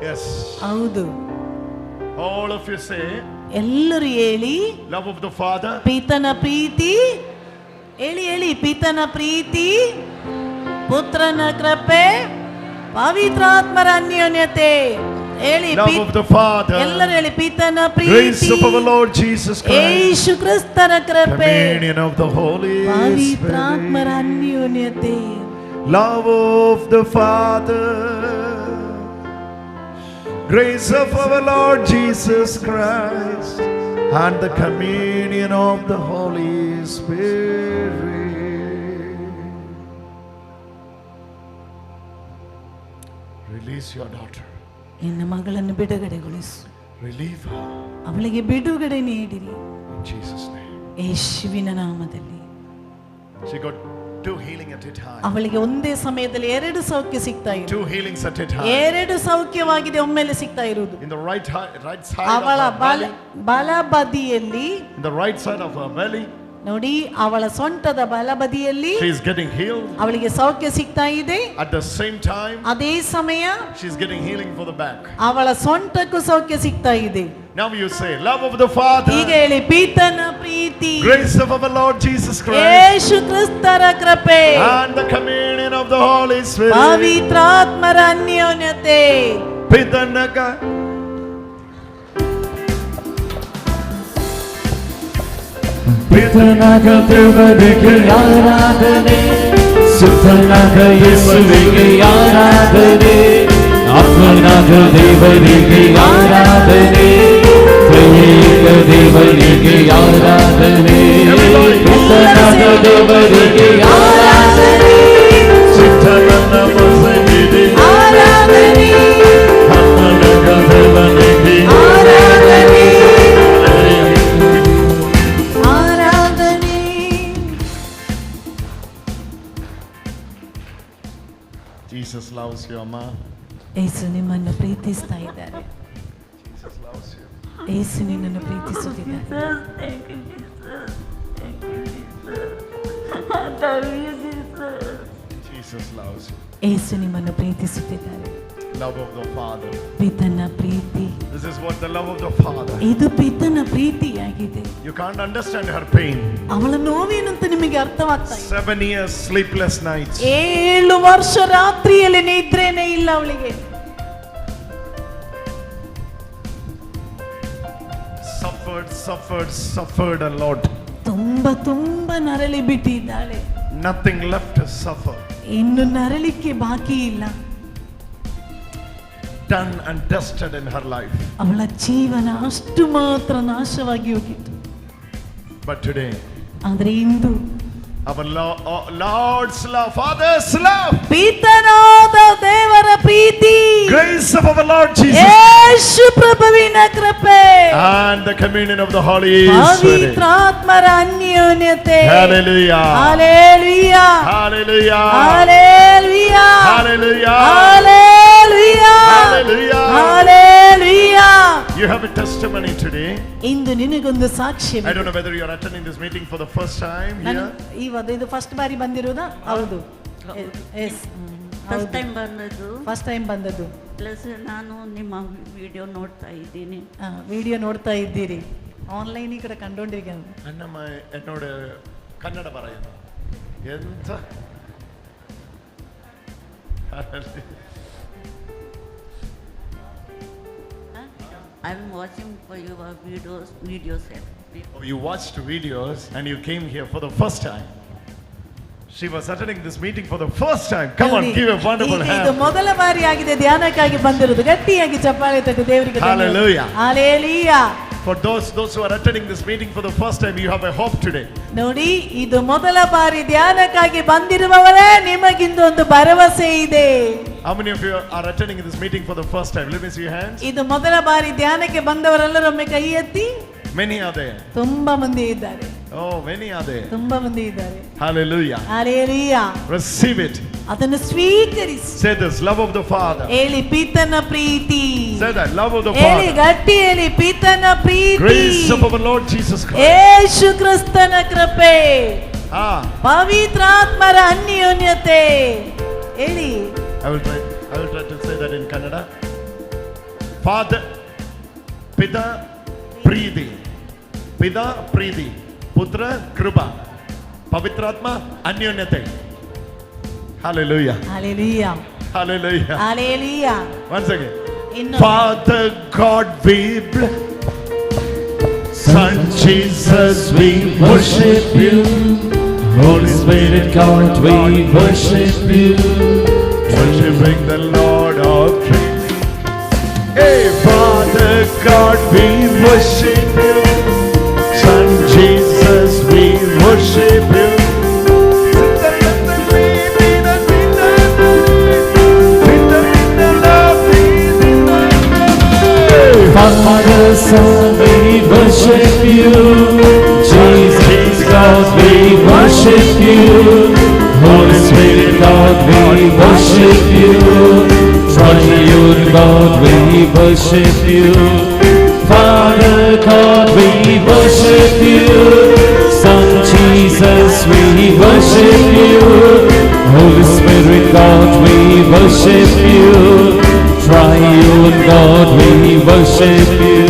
Yes. ಹೌದು. All of you say ಎಲ್ಲರೂ ಹೇಳಿ, love of the Father. ಪಿತನ ಪ್ರೀತಿ, ಹೇಳಿ, ಪಿತನ ಪ್ರೀತಿ, ಪುತ್ರನ ಕೃಪೆ, ಪವಿತ್ರಾತ್ಮರ ಅನ್ಯೋನ್ಯತೆ. ಹೇಳಿ, Love of the Father. ಎಲ್ಲರೂ ಹೇಳಿ, ಪಿತನ Grace Preethi, of our Lord Jesus Christ. ಯೇಸು ಕ್ರಿಸ್ತರ ಕೃಪೆ, Communion of the Holy ಪವಿತ್ರಾತ್ಮರ Spirit. ಅನ್ಯೋನ್ಯತೆ. Love of the Father. Grace of our Lord Jesus Christ. And the communion of the Holy Spirit. Release your daughter. ನಿನ್ನ ಮಗಳನ್ನು ಬಿಡುಗಡೆಗೊಳಿಸು. Relieve her. ಅವಳಿಗೆ ಬಿಡುಗಡೆ ನೀಡಿರಿ In Jesus' name. ಯೇಸುವಿನ ನಾಮದಲ್ಲಿ. She got 2 healing at a time. ಅವಳಿಗೆ ಒಂದೇ ಸಮಯದಲ್ಲಿ 2 ಸೌಖ್ಯ ಸಿಗ್ತಾ ಇದೆ. 2 healings at a time. 2 ಸೌಖ್ಯವಾಗಿದೆ ಒಮ್ಮೆಲೆ ಸಿಗ್ತಾ ಇರುವುದು. In the right side of ಅವಳ her belly. ಬಲಬದಿಯಲ್ಲಿ, In the right side of her belly. ನೋಡಿ, ಅವಳ ಸೊಂಟದ ಬಲಬದಿಯಲ್ಲಿ She is getting healed. ಅವಳಿಗೆ ಸೌಖ್ಯ ಸಿಗ್ತಾ ಇದೆ. At the same time, ಅದೇ ಸಮಯ she is getting healing for the back. ಅವಳ ಸೊಂಟಕ್ಕೂ ಸೌಖ್ಯ ಸಿಗ್ತಾ ಇದೆ. Now you say, love of the Father. ಈಗ ಹೇಳಿ, ಪಿತನ ಪ್ರೀತಿ, Grace of our Lord Jesus Christ. ಯೇಸು ಕ್ರಿಸ್ತರ ಕೃಪೆ, And the communion of the Holy Spirit. ಪವಿತ್ರಾತ್ಮರ ಅನ್ಯೋನ್ಯತೆ. Pitanaka. ಪಿತನಾಗ ದೇವರಿಗೆ ಆರಾಧನೆ, ಸುತನಾಗ ಯೇಸುವಿಗೆ ಆರಾಧನೆ, ಆತ್ಮನಾಗ ದೇವರಿಗೆ ಆರಾಧನೆ, ತ್ರಯೇಕ ದೇವರಿಗೆ ಆರಾಧನೆ, ಪಿತನಾಗ ದೇವರಿಗೆ ಆರಾಧನೆ, ಚಿತ್ತನನ್ನ ಮಸಗಿರಿ. ಆರಾಧನೆ, ಆತ್ಮನಾಗ ದೇವರಿಗೆ ಆರಾಧನೆ, ಆರಾಧನೆ. Jesus loves you, Amma. ಯೇಸು ನಿಮ್ಮನ್ನು ಪ್ರೀತಿಸ್ತಾ ಇದ್ದಾರೆ. Jesus loves you. ಯೇಸು ನಿನ್ನನ್ನು ಪ್ರೀತಿಸುತ್ತಿದ್ದಾರೆ. Jesus loves you. ಯೇಸು ನಿಮ್ಮನ್ನು ಪ್ರೀತಿಸುತ್ತಿದ್ದಾರೆ. Love of the Father. ಪಿತನ Preethi, This is what the love of the Father. ಇದು ಪಿತನ ಪ್ರೀತಿಯಾಗಿದೆ. You can't understand her pain. ಅವಳ ನೋವೇನಂತ ನಿಮಗೆ ಅರ್ಥವಾಗ್ತಾ ಇಲ್ಲ. 7 years sleepless nights. 7 ವರ್ಷ ರಾತ್ರಿಯಲ್ಲಿ ನಿದ್ರೇನೇ ಇಲ್ಲ ಅವಳಿಗೆ. Suffered a lot. ತುಂಬಾ ನರಳಿ ಬಿಟ್ಟಿದ್ದಾಳೆ. Nothing left to suffer. ಇನ್ನು ನರಳಿಕ್ಕೆ ಬಾಕಿ ಇಲ್ಲ. Done and dusted in her life. ಅವಳ ಜೀವನ ಅಷ್ಟು ಮಾತ್ರ ನಾಶವಾಗಿ ಹೋಗಿತ್ತು. But today, ಆದ್ರೆ ಇಂದು our Lord's love, Father's love, ಪಿತನಾದ ದೇವರ ಪ್ರೀತಿ, grace of our Lord Jesus, ಯೇಸು ಪ್ರಭುವಿನ ಕೃಪೆ, and the communion of the Holy Spirit. ಪವಿತ್ರಾತ್ಮರ ಅನ್ಯೋನ್ಯತೆ. Hallelujah. Hallelujah. Hallelujah. Hallelujah. Hallelujah. Hallelujah. Hallelujah. Hallelujah. You have a testimony. testimony today. ಇಂದು ನಿನಗೊಂದು ಸಾಕ್ಷ್ಯ. I don't know whether you are attending this meeting for the first time here. ಇವತ್ತು ಇದು first ಬಾರಿ ಬಂದಿರೋದಾ? ಹೌದು. S. First time ಬಂದದ್ದು. First time ಬಂದದ್ದು. Plus ನಾನು ನಿಮ್ಮ ವಿಡಿಯೋ ನೋಡ್ತಾ ಇದ್ದೀನಿ. ವಿಡಿಯೋ ನೋಡ್ತಾ ಇದ್ದೀರಿ. ಆನ್ಲೈನ್ ಈ ಕಡೆ ಕಂಡುಕೊಂಡಿರಿക്കുന്നു. ಅಣ್ಣಮ್ಮ എന്നോട് ಕನ್ನಡ പറയുന്നു. ಎಂತ I'm watching for your videos. Oh, you watched videos and you came here for the first time. She was attending this meeting for the first time. Come on, give a wonderful hand. ಇದು ಮೊದಲ ಬಾರಿ ಆಗಿದೆ ಧ್ಯಾನಕ್ಕಾಗಿ ಬಂದಿರೋದು. ಗಟ್ಟಿಯಾಗಿ ಚಪ್ಪಾಳೆ ತಟ್ಟಿ ದೇವರಿಗೆ ಧನ್ಯವಾದ. Hallelujah. Hallelujah. For those who are attending this meeting for the first time, you have a hope today. ನೋಡಿ, ಇದು ಮೊದಲ ಬಾರಿ ಧ್ಯಾನಕ್ಕಾಗಿ ಬಂದಿರುವವರೇ ನಿಮಗಿಂದು ಒಂದು ಭರವಸೆ ಇದೆ. How many of you are attending this meeting for the first time? Let me see your hands. ಇದು ಮೊದಲ ಬಾರಿ ಧ್ಯಾನಕ್ಕೆ ಬಂದವರೆಲ್ಲರೂ ಒಮ್ಮೆ ಕೈ ಎತ್ತಿ. Many are there. ತುಂಬಾ ಮಂದಿ ಇದ್ದಾರೆ. Oh, many are there. ತುಂಬಾ ಮಂದಿ ಇದ್ದಾರೆ. Hallelujah. Hallelujah. Receive it. ಅದನ್ನು ಸ್ವೀಕರಿಸಿ. Say this, love of the Father. ಹೇಳಿ ಪಿತನ ಪ್ರೀತಿ. Say that, love of the ಹೇಳಿ Father. ಗಟ್ಟಿ ಹೇಳಿ ಪಿತನ ಪ್ರೀತಿ. Grace of our Lord Jesus Christ. ಯೇಸು ಕ್ರಿಸ್ತನ ಕೃಪೆ. Ah. ಪವಿತ್ರಾತ್ಮರ ಅನ್ಯೋನ್ಯತೆ. ಹೇಳಿ. I will try to say that in Kannada. Father, Pita, Preeti. Pita, Preeti. Putra, Krupa. Pavitratma, Anyonyate. Hallelujah. Hallelujah. Hallelujah. Hallelujah. Once again. Father God, we bless. Son Jesus, we worship you. Holy Spirit God, we worship you. Worshiping the Lord of Kings. Hey, Father God, we worship you. Son Jesus, we worship you. Father, Son, we worship you. Jesus, God, we worship you. Holy Spirit, God, we worship you. Triune God, we worship you. Father, God, we worship you. Son, Jesus, we worship you. Holy Spirit, God, we worship you. Triune God, we worship you.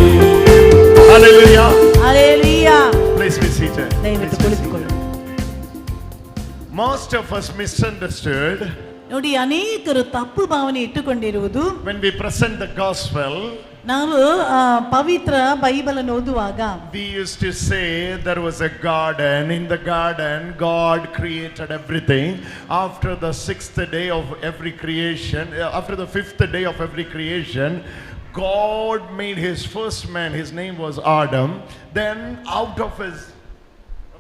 Hallelujah. Hallelujah. Please be seated. ದಯವಿಟ್ಟು ಕುಳಿತುಕೊಳ್ಳಿ. Most of us misunderstood ನೋಡಿ, ಅನೇಕರು ತಪ್ಪು ಭಾವನೆ ಇಟ್ಟುಕೊಂಡಿರುವುದು. when we present the gospel. ನಾವು ಪವಿತ್ರ Bible ಅನ್ನು ಓದುವಾಗ We used to say there was a garden. In the garden, God created everything. After the sixth day of every creation, after the fifth day of every creation, God made his first man. His name was Adam. Then out of his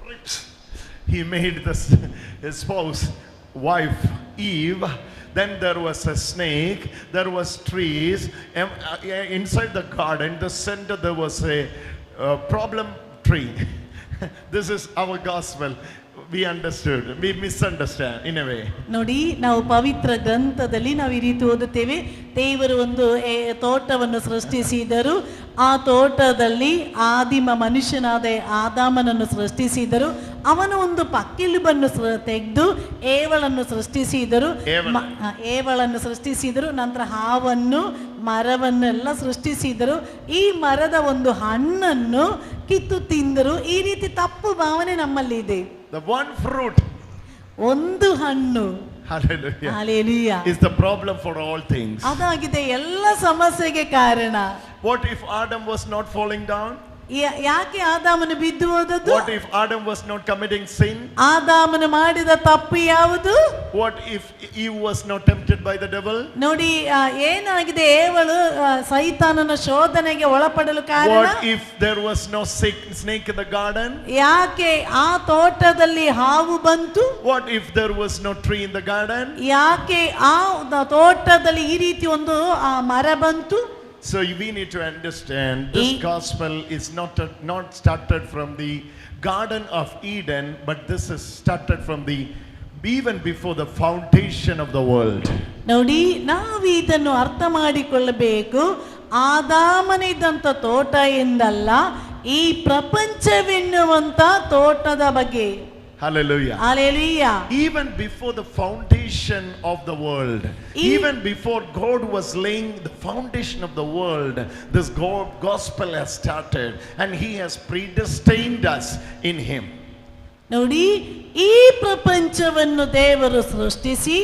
ribs, he made his spouse, wife, Eve. Then there was a snake, there was trees. Inside the garden, the center there was a problem tree. This is our gospel. We understood, we misunderstand in a way. ನೋಡಿ, ನಾವು ಪವಿತ್ರ ಗ್ರಂಥದಲ್ಲಿ ನಾವು ಈ ರೀತಿ ಓದುತ್ತೇವೆ. ದೇವರು ಒಂದು ತೋಟವನ್ನು ಸೃಷ್ಟಿಸಿದರು. ಆ ತೋಟದಲ್ಲಿ ಆದಿಮ ಮನುಷ್ಯನಾದ ಆದಾಮನನ್ನು ಸೃಷ್ಟಿಸಿದರು. ಅವನು ಒಂದು ಪಕ್ಕೆಲುಬನ್ನು ತೆಗೆದು ಏವಳನ್ನು ಸೃಷ್ಟಿಸಿದರು. ನಂತರ ಹಾವನ್ನು ಮರವನ್ನೆಲ್ಲ ಸೃಷ್ಟಿಸಿದರು. ಈ ಮರದ ಒಂದು ಹಣ್ಣನ್ನು ಕಿತ್ತು ತಿಂದರು. ಈ ರೀತಿ ತಪ್ಪು ಭಾವನೆ ನಮ್ಮಲ್ಲಿ ಇದೆ. The one fruit, ಒಂದು ಹಣ್ಣು, hallelujah, Hallelujah, is the problem for all things. ಅದಾಗಿದೆ ಎಲ್ಲ ಸಮಸ್ಯೆಗೆ ಕಾರಣ. What if Adam was not falling down? ಯಾಕೆ ಆದಾಮನು ಬಿದ್ದು ಹೋದದ್ದು? What if Adam was not committing sin? ಆದಾಮನು ಮಾಡಿದ ತಪ್ಪು ಯಾವುದು? What if Eve was not tempted by the devil? ನೋಡಿ, ಏನಾಗಿದೆ, ಏವಳು ಸೈತಾನನ ಶೋಧನೆಗೆ ಒಳಪಡಲು ಕಾರಣ. What if there was no snake in the garden? ಯಾಕೆ ಆ ತೋಟದಲ್ಲಿ ಹಾವು ಬಂತು? What if there was no tree in the garden? ಯಾಕೆ ಆ ತೋಟದಲ್ಲಿ ಈ ರೀತಿ ಒಂದು ಮರ ಬಂತು? So we need to understand this gospel is not started from the Garden of Eden, but this is started from the even before the foundation of the world. ನೋಡಿ, ನಾವು ಇದನ್ನು ಅರ್ಥ ಮಾಡಿಕೊಳ್ಳಬೇಕು. ಆದಾಮನಿದ್ದಂಥ ತೋಟ ಎಂದಲ್ಲ, ಈ ಪ್ರಪಂಚವೆನ್ನುವಂತ ತೋಟದ ಬಗ್ಗೆ. Hallelujah. Hallelujah. Even before the foundation of the world, even before God was laying the foundation of the world, this gospel has started and he has predestined us in him. ನೋಡಿ, ಈ ಪ್ರಪಂಚವನ್ನು ದೇವರು ಸೃಷ್ಟಿಸಿ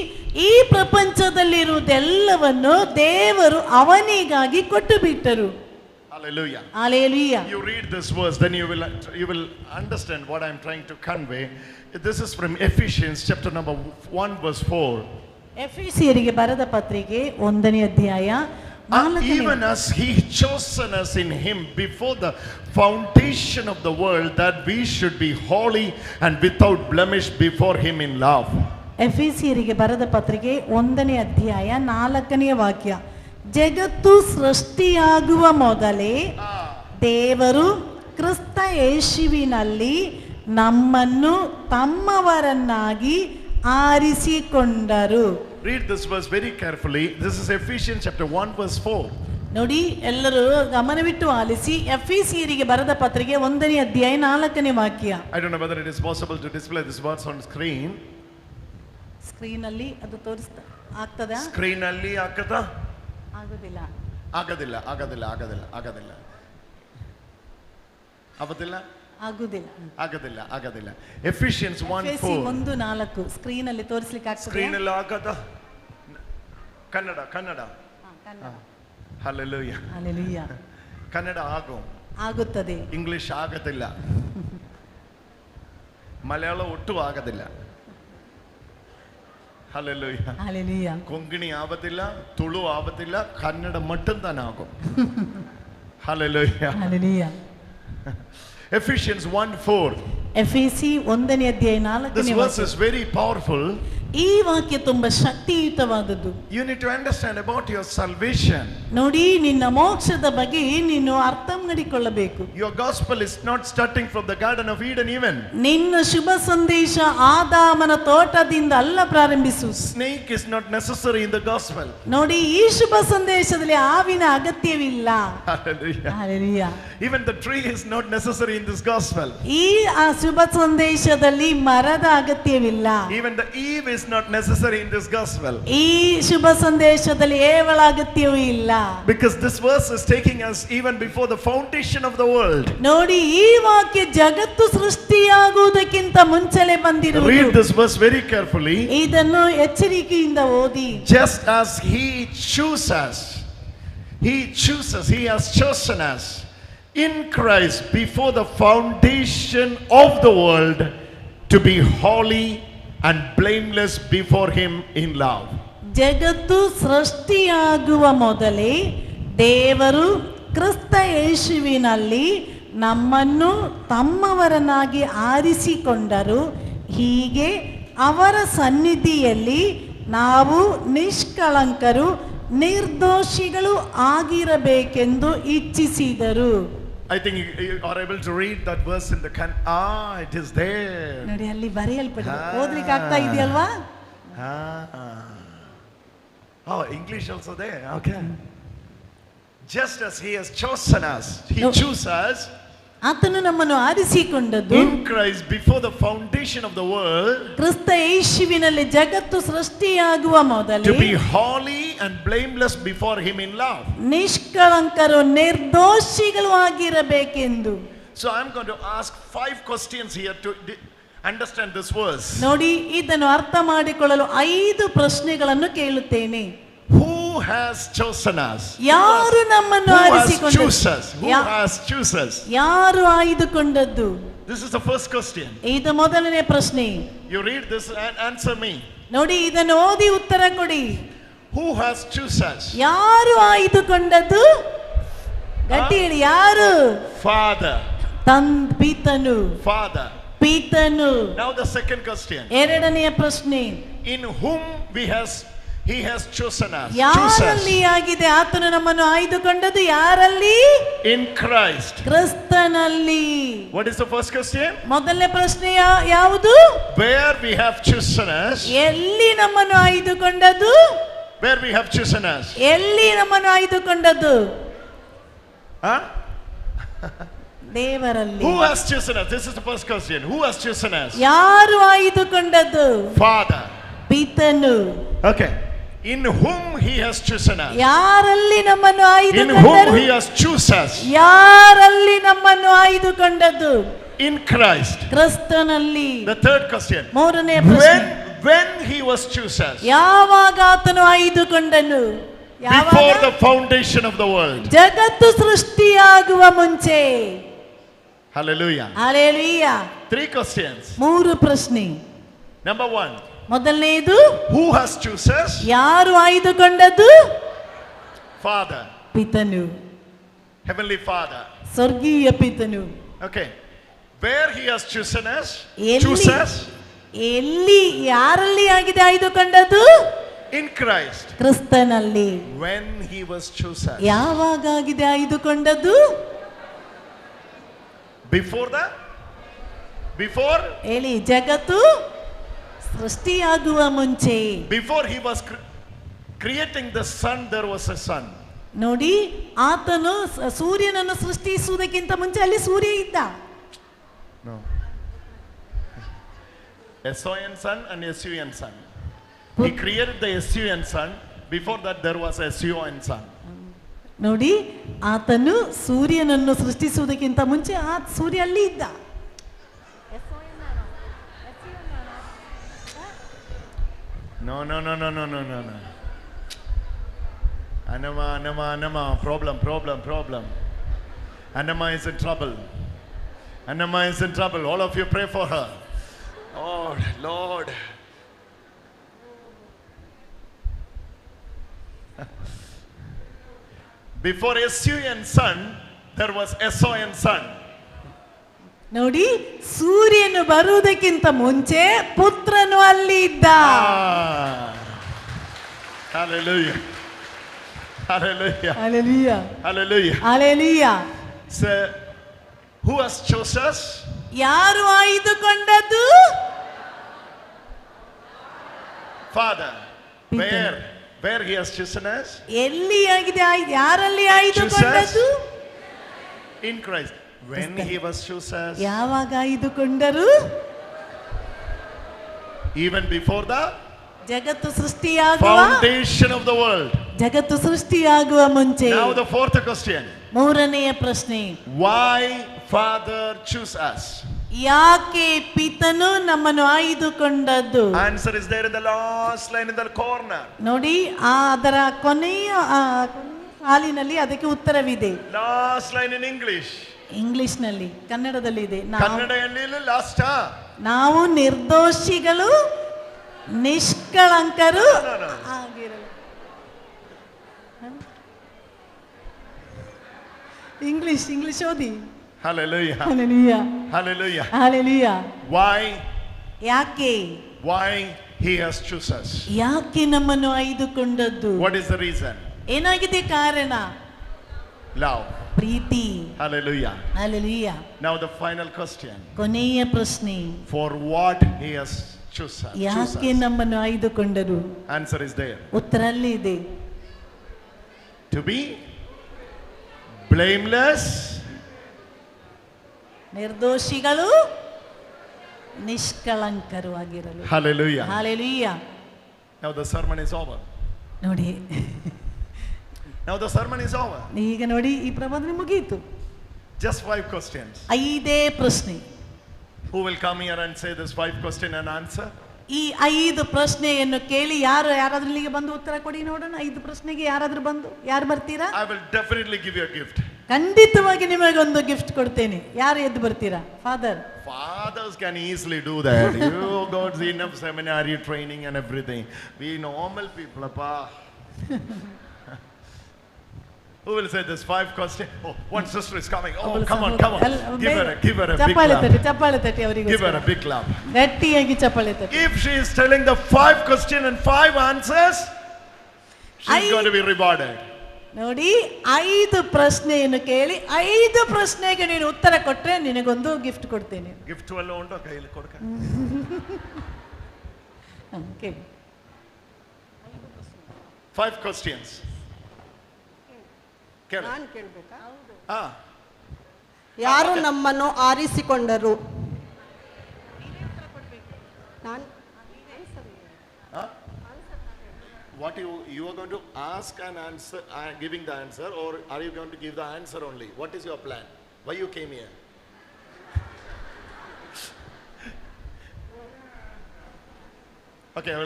ಈ ಪ್ರಪಂಚದಲ್ಲಿರುವುದೆಲ್ಲವನ್ನು ದೇವರು ಅವನಿಗಾಗಿ ಕೊಟ್ಟು ಬಿಟ್ಟರು. Hallelujah. Hallelujah. You read this verse, then you will understand what I am trying to convey. This is from Ephesians chapter number 1 verse 4. ಎಫೆಸಿಯರಿಗೆ ಬರೆದ ಪತ್ರಿಕೆ 1ನೇ ಅಧ್ಯಾಯ 4ನೇ. Even as he chosen us in him before the foundation of the world, that we should be holy and without blemish before him in love. ಎಫೆಸಿಯರಿಗೆ ಬರೆದ ಪತ್ರಿಕೆ 1ನೇ ಅಧ್ಯಾಯ 4ನೇ ವಾಕ್ಯ. ಜಗತ್ತು ಸೃಷ್ಟಿಯಾಗುವ ಮೊದಲೇ ದೇವರು ಕ್ರಿಸ್ತ ಯೇಸುವಿನಲ್ಲಿ ನಮ್ಮನ್ನು ತಮ್ಮವರನ್ನಾಗಿ ಆರಿಸಿಕೊಂಡರು. Read this verse very carefully. This is Ephesians chapter 1 verse 4. ನೋಡಿ, ಎಲ್ಲರೂ ಗಮನವಿಟ್ಟು ಆಲಿಸಿ. ಎಫೆಸಿಯರಿಗೆ ಬರೆದ ಪತ್ರಿಕೆ 1ನೇ ಅಧ್ಯಾಯ 4ನೇ ವಾಕ್ಯ. I don't know whether it is possible to display this verse on screen. Screen ಅಲ್ಲಿ ಅದು ಆಗ್ತದಾ? ಸ್ಕ್ರೀನ್ ಅಲ್ಲಿ ಹಾಕತಾ? ಆಗೋದಿಲ್ಲ. ಆಗೋದಿಲ್ಲ ಆಗೋದಿಲ್ಲ ಆಗೋದಿಲ್ಲ ಆಗೋದಿಲ್ಲ ಆಗೋದಿಲ್ಲ ಆಗುದಿಲ್ಲ ಆಗೋದಿಲ್ಲ ಆಗೋದಿಲ್ಲ. ಎಫಿಷಿಯನ್ಸ್ 1:4 1:4 ಸ್ಕ್ರೀನ್ ಅಲ್ಲಿ ತೋರಿಸಲಿಕ್ಕೆ ಆಗ್ತದೆ? ಸ್ಕ್ರೀನ್ ಅಲ್ಲಿ ಆಗದ? ಕನ್ನಡ ಕನ್ನಡ. Hallelujah hallelujah. ಕನ್ನಡ ಆಗುತ್ತದೆ, ಇಂಗ್ಲಿಷ್ ಆಗೋದಿಲ್ಲ, ಮಲಯಾಳ ಒಟ್ಟು ಆಗೋದಿಲ್ಲ. Hallelujah. Hallelujah. ಕೊಂಕಣಿ ಆವತ್ತಿಲ್ಲ, ತುಳು ಆವತ್ತಿಲ್ಲ, ಕನ್ನಡ ಮಟ್ಟಂತಾನೆ ಆಗೋ. Hallelujah. Hallelujah. Ephesians 1:4. ಎಫೆಸಿ 1ನೇ ಅಧ್ಯಾಯ 4ನೇ ವಾಕ್ಯ. This verse is very powerful. ಈ ವಾಕ್ಯ ತುಂಬಾ ಶಕ್ತಿಯುತವಾದದ್ದು. You need to understand about your salvation. ನೋಡಿ, ನಿನ್ನ ಮೋಕ್ಷದ ಬಗ್ಗೆ ನೀನು ಅರ್ಥ ಮಾಡಿಕೊಳ್ಳಬೇಕು. Your gospel is not starting from the garden of Eden even. ನಿನ್ನ ಶುಭ ಸಂದೇಶ ಆದಾಮನ ತೋಟದಿಂದ ಅಲ್ಲ ಪ್ರಾರಂಭಿಸು. Snake is not necessary in the gospel. ನೋಡಿ, ಈ ಶುಭ ಸಂದೇಶದಲ್ಲಿ ಹಾವಿನ ಅಗತ್ಯವಿಲ್ಲ. Hallelujah. Hallelujah. Even the tree is not necessary in this gospel. ಈ ಶುಭ ಸಂದೇಶದಲ್ಲಿ ಮರದ ಅಗತ್ಯವಿಲ್ಲ. Even the Eve is not necessary in this gospel. ಈ ಶುಭ ಸಂದೇಶದಲ್ಲಿ ಏವಳ ಅಗತ್ಯವೂ ಇಲ್ಲ. Because this verse is taking us even before the foundation of the world. ನೋಡಿ, ಈ ವಾಕ್ಯ ಜಗತ್ತು ಸೃಷ್ಟಿಯಾಗುವುದಕ್ಕಿಂತ ಮುಂಚೆಲೇ ಬಂದಿರುವುದು. Read this verse very carefully. ಇದನ್ನು ಎಚ್ಚರಿಕೆಯಿಂದ ಓದಿ. Just as he chooses, he has chosen us in Christ before the foundation of the world to be holy and blameless before him in love. ಜಗತ್ತು ಸೃಷ್ಟಿಯಾಗುವ ಮೊದಲೇ ದೇವರು ಕ್ರಿಸ್ತ ಯೇಸುವಿನಲ್ಲಿ ನಮ್ಮನ್ನು ತಮ್ಮವರನ್ನಾಗಿ ಆರಿಸಿಕೊಂಡರು. ಹೀಗೆ ಅವರ ಸನ್ನಿಧಿಯಲ್ಲಿ ನಾವು ನಿಷ್ಕಳಂಕರು ನಿರ್ದೋಷಿಗಳು ಆಗಿರಬೇಕೆಂದು ಇಚ್ಛಿಸಿದರು. I think you are able to read that verse in the it is there. ನೋಡಿ, ಅಲ್ಲಿ ಬರೆಯಲ್ಪಟ್ಟಿದೆ. ಓದಲಿಕ್ಕೆ ಆಗ್ತಾ ಇದೆಯಲ್ವಾ? Oh, English also there. Okay. Just as he has chosen us, he chooses us. ಆತನು ನಮ್ಮನ್ನು ಆರಿಸಿಕೊಂಡದ್ದು In Christ before the foundation of the world. ಕ್ರಿಸ್ತ ಯೇಸುವಿನಲ್ಲಿ ಜಗತ್ತು ಸೃಷ್ಟಿಯಾಗುವ ಮೊದಲೇ To be holy and blameless before him in love. ನಿಷ್ಕಳಂಕರು ನಿರ್ದೋಷಿಗಳು ಆಗಿರಬೇಕೆಂದು. So I'm going to ask 5 questions here to understand this verse. ನೋಡಿ, ಇದನ್ನು ಅರ್ಥ ಮಾಡಿಕೊಳ್ಳಲು 5 ಪ್ರಶ್ನೆಗಳನ್ನು ಕೇಳುತ್ತೇನೆ. Who has chosen us? ಯಾರು ನಮ್ಮನ್ನು ಆರಿಸಿಕೊಂಡರು? Who has chosen us? ಯಾರು ಆಯ್ದುಕೊಂಡದ್ದು? This is the first question. ಇದು ಮೊದಲನೇ ಪ್ರಶ್ನೆ. You read this and answer me. ನೋಡಿ, ಇದನ್ನು ಓದಿ ಉತ್ತರ ಕೊಡಿ. Who has chosen us? ಯಾರು ಆಯ್ದುಕೊಂಡದ್ದು? ಗಟ್ಟಿ ಹೇಳಿ. ಯಾರು? Father. ಪಿತನು. Father. ಪಿತನು. Now the second question. ಎರಡನೆಯ ಪ್ರಶ್ನೆ. In whom he has chosen us. ಯಾರಲ್ಲಿ ಆಗಿದೆ ಆತನು ನಮ್ಮನ್ನು ಆಯ್ದುಕೊಂಡದ್ದು? ಯಾರಲ್ಲಿ? In Christ. ಕ್ರಿಸ್ತನಲ್ಲಿ. What is the first question? ಮೊದಲನೇ ಪ್ರಶ್ನೆ ಯಾವುದು? Where we have chosen us. ಎಲ್ಲಿ ನಮ್ಮನ್ನು ಆಯ್ದುಕೊಂಡದ್ದು? Where we have chosen us. ಎಲ್ಲಿ ನಮ್ಮನ್ನು ಆಯ್ದುಕೊಂಡದ್ದು? Huh? ದೇವರಲ್ಲಿ. Who has chosen us? This is the first question. Who has chosen us? ಯಾರು ಆಯ್ದುಕೊಂಡದ್ದು? Father. ಪಿತನು. Okay. In whom he has chosen us? ಯಾರಲ್ಲಿ ನಮ್ಮನ್ನು In whom ಆಯ್ದುಕೊಂಡರು? he has chosen us? ಯಾರಲ್ಲಿ ನಮ್ಮನ್ನು ಆಯ್ದುಕೊಂಡದ್ದು? In Christ. ಕ್ರಿಸ್ತನಲ್ಲಿ. The third question. ಮೂರನೇ ಪ್ರಶ್ನೆ. When he was chosen? ಯಾವಾಗ ಆತನು ಆಯ್ದುಕೊಂಡನು? Before the foundation of the world. ಜಗತ್ತು ಸೃಷ್ಟಿಯಾಗುವ ಮುಂಚೆ. Hallelujah. Hallelujah. 3 questions. ಮೂರು ಪ್ರಶ್ನೆ. Number 1. ಮೊದಲನೇದು, Who has chosen us? ಯಾರು ಆಯ್ದುಕೊಂಡದ್ದು? Father. ಪಿತನು. Heavenly Father. ಸ್ವರ್ಗೀಯ ಪಿತನು. Okay. Where he has chosen us? ಎಲ್ಲಿ? Choose us? ಎಲ್ಲಿ, ಯಾರಲ್ಲಿ ಆಗಿದೆ ಆಯ್ದುಕೊಂಡದ್ದು? In Christ. ಕ್ರಿಸ್ತನಲ್ಲಿ. When he was chosen. ಯಾವಾಗ ಆಗಿದೆ ಆಯ್ದುಕೊಂಡದ್ದು? Before ಹೇಳಿ, ಜಗತ್ತು ಸೃಷ್ಟಿಯಾಗುವ ಮುಂಚೆ. Before he was creating the sun, there was a sun. ನೋಡಿ, ಆತನು ಸೂರ್ಯನನ್ನು ಸೃಷ್ಟಿಸುವುದಕ್ಕಿಂತ ಮುಂಚೆ ಅಲ್ಲಿ ಸೂರ್ಯ ಇದ್ದ. No. S-O-N sun and S-U-N sun. He created the S-U-N sun. Before that there was a S-U-N sun. ನೋಡಿ, ಆತನು ಸೂರ್ಯನನ್ನು ಸೃಷ್ಟಿಸುವುದಕ್ಕಿಂತ ಮುಂಚೆ ಆ ಸೂರ್ಯ ಅಲ್ಲಿ ಇದ್ದ. No. Anama. Problem. Anama is in trouble. All of you pray for her. Oh, Lord. Before S-U-N sun, there was S-O-N sun. ನೋಡಿ, ಸೂರ್ಯನು ಬರುವುದಕ್ಕಿಂತ ಮುಂಚೆ ಪುತ್ರನು ಅಲ್ಲಿ ಇದ್ದ. Hallelujah. So, who has chosen us? ಯಾರು ಆಯ್ದುಕೊಂಡದ್ದು? Father. Where he has chosen us? ಎಲ್ಲಿ ಆಗಿದೆ, ಯಾರಲ್ಲಿ ಆಯ್ದುಕೊಂಡದ್ದು? In Christ. When he was chosen? ಯಾವಾಗ ಆಯ್ದುಕೊಂಡರು? Even before the ಜಗತ್ತು ಸೃಷ್ಟಿಯಾಗುವ foundation of the world. ಜಗತ್ತು ಸೃಷ್ಟಿಯಾಗುವ ಮುಂಚೆ. Now the fourth question. ಮೂರನೆಯ ಪ್ರಶ್ನೆ. Why Father choose us? ಯಾಕೆ ಪಿತನು ನಮ್ಮನ್ನು ಆಯ್ದುಕೊಂಡದ್ದು? Answer is there in the last line in the corner. ನೋಡಿ, ಅದರ ಕೊನೆಯ ಸಾಲಿನಲ್ಲಿ ಅದಕ್ಕೆ ಉತ್ತರವಿದೆ. Last line in English. ಇಂಗ್ಲಿಷ್ನಲ್ಲಿ, ಕನ್ನಡದಲ್ಲಿ ಇದೆ. ಕನ್ನಡದಲ್ಲಿ ಲಾಸ್ಟ್. ನಾವು ನಿರ್ದೋಷಿಗಳು, ನಿಷ್ಕಳಂಕರು ಆಗಿರಲು. ಇಂಗ್ಲಿಷ್ ಓದಿ. Hallelujah. Why? ಯಾಕೆ? Why he has chosen us? ಯಾಕೆ ನಮ್ಮನ್ನು ಆಯ್ದುಕೊಂಡದ್ದು? What is the reason? ಏನಾಗಿದೆ ಕಾರಣ? Love. Preethi. Hallelujah. Now the final question. ಕೊನೆಯ ಪ್ರಶ್ನೆ. For what he has chosen? ಯಾಕೆ ನಮ್ಮನ್ನು ಆಯ್ದುಕೊಂಡರು? Answer is there. ಉತ್ತರ ಅಲ್ಲಿ ಇದೆ. To be blameless. ನಿರ್ದೋಷಿಗಳು, ನಿಷ್ಕಳಂಕರು ಆಗಿರಲು. Hallelujah. Now the sermon is over. ನೋಡಿ, Now the sermon is over. ಈಗ ನೋಡಿ, ಈ ಪ್ರಬೋಧನೆ ಮುಗಿಯಿತು. Just 5 questions. 5 ಪ್ರಶ್ನೆ. Who will come here and say this 5 question and answer? ಈ 5 ಪ್ರಶ್ನೆಯನ್ನು ಕೇಳಿ ಯಾರಾದ್ರೂ ಇಲ್ಲಿಗೆ ಬಂದು ಉತ್ತರ ಕೊಡಿ ನೋಡೋಣ. 5 ಪ್ರಶ್ನೆಗೆ ಯಾರಾದ್ರೂ ಬಂದು, ಯಾರು ಬರ್ತೀರಾ? I will definitely give you a gift. ಖಂಡಿತವಾಗಿ ನಿಮಗೊಂದು ಗಿಫ್ಟ್ ಕೊಡ್ತೇನೆ. ಯಾರು ಎದ್ದು ಬರ್ತೀರಾ? Fathers can easily do that. You got enough seminary training and everything. We normal people, appa. Who will say this 5 questions? Oh, one sister is coming. Oh, come on. Give her a big clap. ಚಪ್ಪಾಳೆ ತಟ್ಟಿ ಅವರಿಗೆ. Give her a big clap. ಗಟ್ಟಿಯಾಗಿ ಚಪ್ಪಾಳೆ ತಟ್ಟಿ. If she is telling the 5 questions and 5 answers, she is going to be rewarded. ನೋಡಿ, 5 ಪ್ರಶ್ನೆಯನ್ನು ಕೇಳಿ 5 ಪ್ರಶ್ನೆಗೆ ನೀನು ಉತ್ತರ ಕೊಟ್ರೆ ನಿನಗೊಂದು ಗಿಫ್ಟ್ ಕೊಡ್ತೇನೆ. ಗಿಫ್ಟ್ ಎಲ್ಲ ಉಂಟು ಕೈಯಲ್ಲಿ ಕೊಡ್ಕ. ಕೇಳಿ. 5 questions. ಕೇಳು. ನಾನು ಕೇಳ್ಬೇಕಾ? ಹಾ, ಯಾರು ನಮ್ಮನ್ನು ಆರಿಸಿಕೊಂಡರು? ನಾನು what you are going to ask and answer, giving the answer, or are you going to give the answer only? What is your plan? Why you came here? Okay, I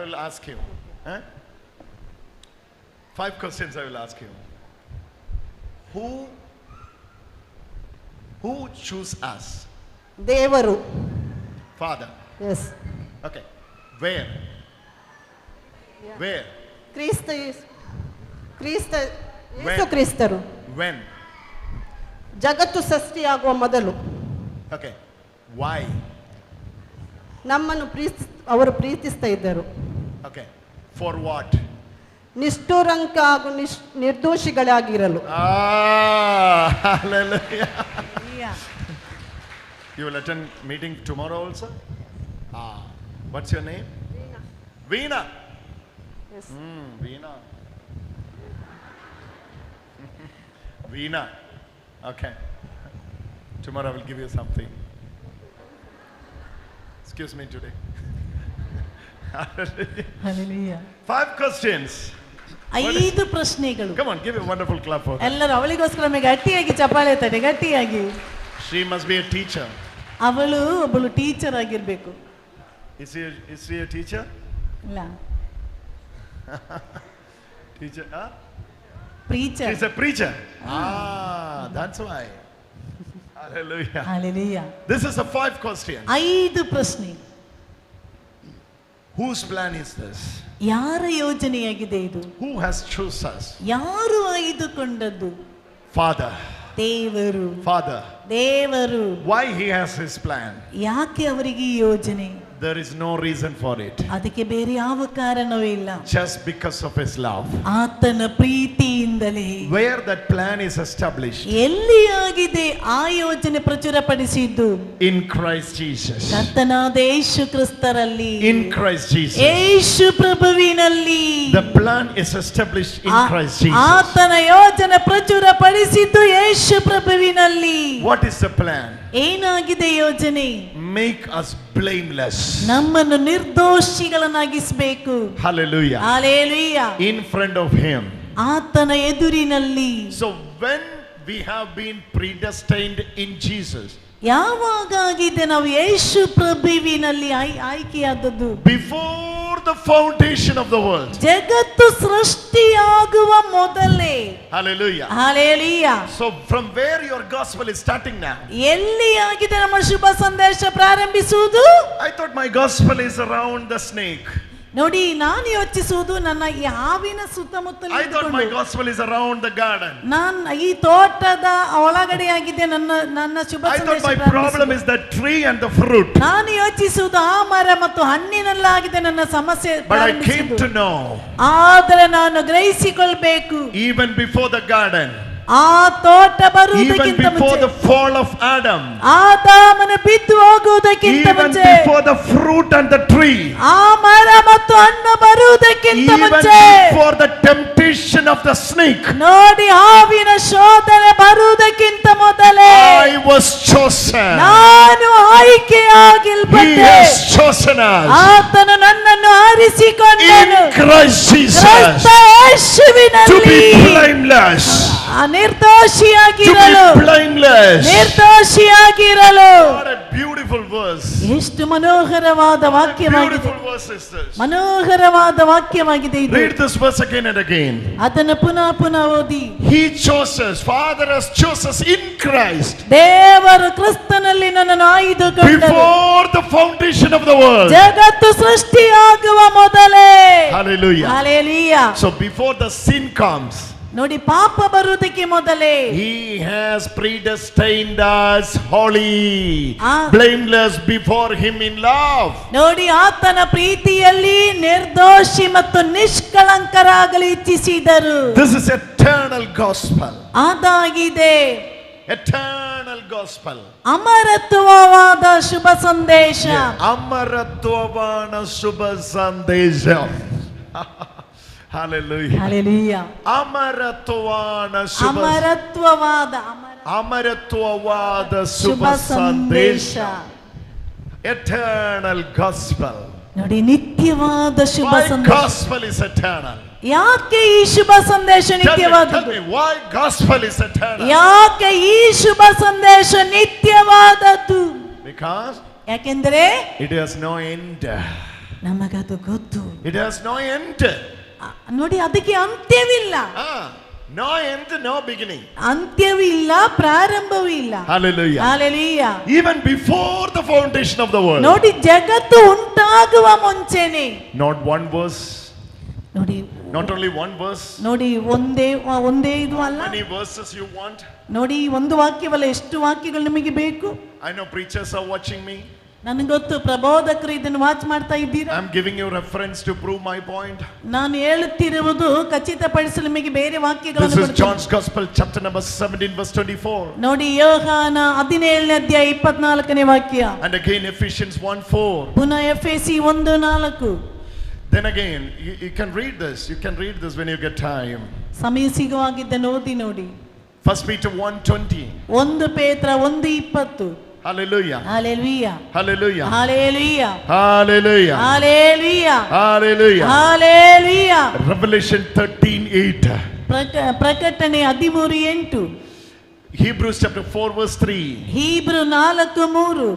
will ask you. Huh? 5 questions I will ask you. Who choose us? ದೇವರು. Father. Yes. Okay. Where? Where? ಕ್ರಿಸ್ತ When? ಯೇಸು ಕ್ರಿಸ್ತರು When? ಜಗತ್ತು ಸೃಷ್ಟಿಯಾಗುವ ಮೊದಲು. Okay. Why? ನಮ್ಮನ್ನು ಅವರು ಪ್ರೀತಿಸ್ತಾ ಇದ್ದರು. Okay. For what? ನಿಷ್ಠುರಂಕ ಹಾಗೂ ನಿರ್ದೋಷಿಗಳಾಗಿರಲು. Hallelujah. You will attend meeting tomorrow also? What's your name? Veena. Yes. Veena. Veena. Okay. Tomorrow I will give you something. Excuse me today. Hallelujah. 5 questions. 5 ಪ್ರಶ್ನೆಗಳು. Come on, give a wonderful clap for her. ಎಲ್ಲರೂ ಅವಳಿಗೋಸ್ಕರ ಒಮ್ಮೆ ಗಟ್ಟಿಯಾಗಿ ಚಪ್ಪಾಳೆ ತಟ್ಟೆ, ಗಟ್ಟಿಯಾಗಿ. She must be a teacher. ಅವಳು ಒಬ್ಬಳು teacher ಆಗಿರ್ಬೇಕು. Is she a teacher? ಇಲ್ಲ. Teacher? Preacher. She's a preacher. That's why. Hallelujah. Hallelujah. This is the 5 questions. 5 ಪ್ರಶ್ನೆ. Whose plan is this? ಯಾರ ಯೋಜನೆಯಾಗಿದೆ ಇದು? Who has chosen us? ಯಾರು ಆಯ್ದುಕೊಂಡದ್ದು? Father. ದೇವರು. Father. ದೇವರು. Why he has his plan? ಯಾಕೆ ಅವರಿಗೆ ಈ ಯೋಜನೆ? There is no reason for it. ಅದಕ್ಕೆ ಬೇರೆ ಯಾವ ಕಾರಣವೂ ಇಲ್ಲ. Just because of his love. ಆತನ ಪ್ರೀತಿಯಿಂದಲೇ. Where that plan is established? ಎಲ್ಲಿ ಆಗಿದೆ ಆ ಯೋಜನೆ ಪ್ರಚುರಪಡಿಸಿದ್ದು? In Christ Jesus. ಕರ್ತನಾದ ಯೇಸು ಕ್ರಿಸ್ತರಲ್ಲಿ. In Christ Jesus. Yesu ಪ್ರಭುವಿನಲ್ಲಿ. The plan is established in Christ Jesus. ಆತನ ಯೋಜನೆ ಪ್ರಚುರಪಡಿಸಿದ್ದು ಯೇಸು ಪ್ರಭುವಿನಲ್ಲಿ. What is the plan? ಏನಾಗಿದೆ ಯೋಜನೆ? Make us blameless. ನಮ್ಮನ್ನು ನಿರ್ದೋಷಿಗಳನ್ನಾಗಿಸಬೇಕು. Hallelujah. Hallelujah. In front of him. ಆತನ ಎದುರಿನಲ್ಲಿ. So when we have been predestined in Jesus, ಯಾವಾಗಾಗಿದೆ ನಾವು ಯೇಸು ಪ್ರಭುವಿನಲ್ಲಿ ಆಯ್ಕೆಯಾದದ್ದು? before the foundation of the world. ಜಗತ್ತು ಸೃಷ್ಟಿಯಾಗುವ ಮೊದಲೇ. Hallelujah. Hallelujah. So from where your gospel is starting now? ಎಲ್ಲಿ ಆಗಿದೆ ನಮ್ಮ ಶುಭ ಸಂದೇಶ ಪ್ರಾರಂಭಿಸುವುದು? I thought my gospel is around the snake. ನೋಡಿ, ನಾನು ಯೋಚಿಸುವುದು ನನ್ನ ಈ ಹಾವಿನ ಸುತ್ತಮುತ್ತಲು. I thought my gospel is around the garden. ನಾನು ಈ ತೋಟದ ಒಳಗಡೆ ಆಗಿದೆ ನನ್ನ ಶುಭ ಸಂದೇಶ. I thought my problem is the tree and the fruit. ನಾನು ಯೋಚಿಸುವುದು ಆ ಮರ ಮತ್ತು ಹಣ್ಣಿನಲ್ಲಾಗಿದೆ ನನ್ನ ಸಮಸ್ಯೆ. But I came to know. ಆದರೆ ನಾನು ಗ್ರಹಿಸಿಕೊಳ್ಳಬೇಕು. Even before the garden. ಆ ತೋಟ Even ಬರುವುದಕ್ಕಿಂತ before ಮುಂಚೆ. the fall of Adam. ಆದಾಮನು ಬಿದ್ದು ಹೋಗುವುದಕ್ಕಿಂತ Even ಮುಂಚೆ. before the fruit and the tree. ಆ ಮರ ಮತ್ತು ಹಣ್ಣು ಬರುವುದಕ್ಕಿಂತ Even ಮುಂಚೆ. before the temptation of the snake. ನೋಡಿ, ಹಾವಿನ ಶೋಧನೆ ಬರುವುದಕ್ಕಿಂತ ಮೊದಲೇ I was chosen. ನಾನು He ಆಯ್ಕೆಯಾಗಿಲ್ಪಟ್ಟೆ. has chosen us. ಆತನು ನನ್ನನ್ನು ಆರಿಸಿಕೊಂಡನು. In Christ Jesus. ಕ್ರಿಸ್ತ ಯೇಸುವಿನಲ್ಲಿ. To be blameless. ನಿರ್ದೋಷಿಯಾಗಿರಲು. To be blameless. ನಿರ್ದೋಷಿಯಾಗಿರಲು. What a beautiful verse. ಎಷ್ಟು ಮನೋಹರವಾದ ವಾಕ್ಯವಾಗಿದೆ. Beautiful verse is this. ಮನೋಹರವಾದ ವಾಕ್ಯವಾಗಿದೆ ಇದು. Read this verse again and again. ಅದನ್ನು ಪುನಃ ಓದಿ. He chose us. Father has chosen us in Christ. ದೇವರು ಕ್ರಿಸ್ತನಲ್ಲಿ ನನ್ನನ್ನು ಆಯ್ದುಕೊಂಡನು. Before the foundation of the world. ಜಗತ್ತು ಸೃಷ್ಟಿಯಾಗುವ ಮೊದಲೇ. Hallelujah. Hallelujah. So before the sin comes. ನೋಡಿ, ಪಾಪ ಬರುವುದಕ್ಕೆ ಮೊದಲೇ He has predestined us holy, Ah. blameless before him in love. ನೋಡಿ, ಆತನ ಪ್ರೀತಿಯಲ್ಲಿ ನಿರ್ದೋಷಿ ಮತ್ತು ನಿಷ್ಕಳಂಕರಾಗಲು ಇಚ್ಛಿಸಿದರು. This is eternal gospel. ಅದಾಗಿದೆ Eternal gospel. ಅಮರತ್ವವಾದ ಶುಭ ಸಂದೇಶ. Amaratvavana Shubha Sandesha. Hallelujah. Hallelujah. ಅಮರತ್ವವಾದ ಶುಭ ಸಂದೇಶ. Eternal gospel. ನೋಡಿ, ನಿತ್ಯವಾದ ಶುಭ Why ಸಂದೇಶ. gospel is eternal? ಯಾಕೆ ಈ ಶುಭ ಸಂದೇಶ ನಿತ್ಯವಾದದ್ದು? Tell me, why gospel is eternal? ಯಾಕೆ ಈ ಶುಭ ಸಂದೇಶ ನಿತ್ಯವಾದದ್ದು? Because ಯಾಕೆಂದರೆ it has no end. ನಮಗದು ಗೊತ್ತು. It has no end. ನೋಡಿ, ಅದಕ್ಕೆ ಅಂತ್ಯವಿಲ್ಲ. No end, no beginning. ಅಂತ್ಯವೂ ಇಲ್ಲ, ಪ್ರಾರಂಭವೂ ಇಲ್ಲ. Hallelujah. Hallelujah. Even before the foundation of the world. ನೋಡಿ, ಜಗತ್ತು ಉಂಟಾಗುವ ಮುಂಚೆನೆ. Not one verse. ನೋಡಿ, not only one verse. ನೋಡಿ, ಒಂದೇ ಇದು ಅಲ್ಲ. How many verses you want? ನೋಡಿ, ಒಂದು ವಾಕ್ಯವಲ್ಲ, ಎಷ್ಟು ವಾಕ್ಯಗಳು ನಿಮಗೆ ಬೇಕು? I know preachers are watching me. ನನಗೆ ಗೊತ್ತು, ಪ್ರಬೋಧಕರು ಇದನ್ನು ವಾಚ್ ಮಾಡ್ತಾ ಇದ್ದೀರಾ. I'm giving you reference to prove my point. ನಾನು ಹೇಳುತ್ತಿರುವುದು ಖಚಿತಪಡಿಸಲು ನಿಮಗೆ ಬೇರೆ ವಾಕ್ಯಗಳನ್ನು This is ಕೊಡ್ತೀನಿ. John's Gospel, chapter number 17, verse 24. ನೋಡಿ, ಯೋಹಾನ 17ನೇ ಅಧ್ಯಾಯ 24ನೇ ವಾಕ್ಯ. And again Ephesians 1:4. ಪುನಃ ಎಫೆಸಿ 1:4. Then again, you can read this. You can read this when you get time. ಸಮಯ ಸಿಗುವಾಗಿದ್ದನ್ನು ಓದಿ ನೋಡಿ. 1 Peter 1:20. 1 ಪೇತ್ರ 1:20. Hallelujah. Hallelujah. Hallelujah. Hallelujah. Hallelujah. Hallelujah. Hallelujah. Hallelujah. Revelation 13:8. ಪ್ರಕಟಣೆ 13:8. Hebrews chapter 4 verse 3. Hebrew 4:3.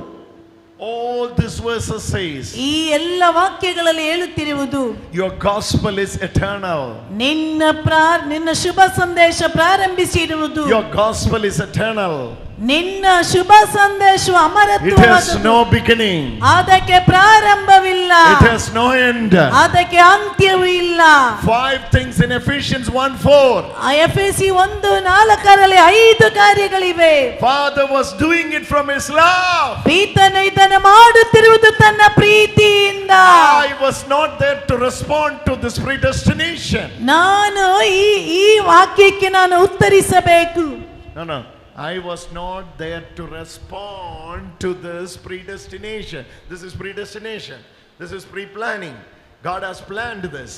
All these verses says, ಈ ಎಲ್ಲ ವಾಕ್ಯಗಳಲ್ಲಿ ಹೇಳುತ್ತಿರುವುದು, your gospel is eternal. ನಿನ್ನ ಶುಭ ಸಂದೇಶ ಪ್ರಾರಂಭಿಸಿರುವುದು. Your gospel is eternal. ನಿನ್ನ ಶುಭ ಸಂದೇಶವು ಅಮರತ್ವವಾದದ್ದು. It has no beginning. ಅದಕ್ಕೆ ಪ್ರಾರಂಭವಿಲ್ಲ. It has no end. ಅದಕ್ಕೆ ಅಂತ್ಯವೂ ಇಲ್ಲ. 5 things in Ephesians 1:4. ಎಫೆಸಿ 1:4ರಲ್ಲಿ 5 ಕಾರ್ಯಗಳಿವೆ. Father was doing it from his love. ಪೀತನು ಇದನ್ನು ಮಾಡುತ್ತಿರುವುದು ತನ್ನ ಪ್ರೀತಿಯಿಂದ. I was not there to respond to this predestination. ನಾನು ಈ ವಾಕ್ಯಕ್ಕೆ ನಾನು ಉತ್ತರಿಸಬೇಕು. No. I was not there to respond to this predestination. This is predestination. This is pre-planning. God has planned this.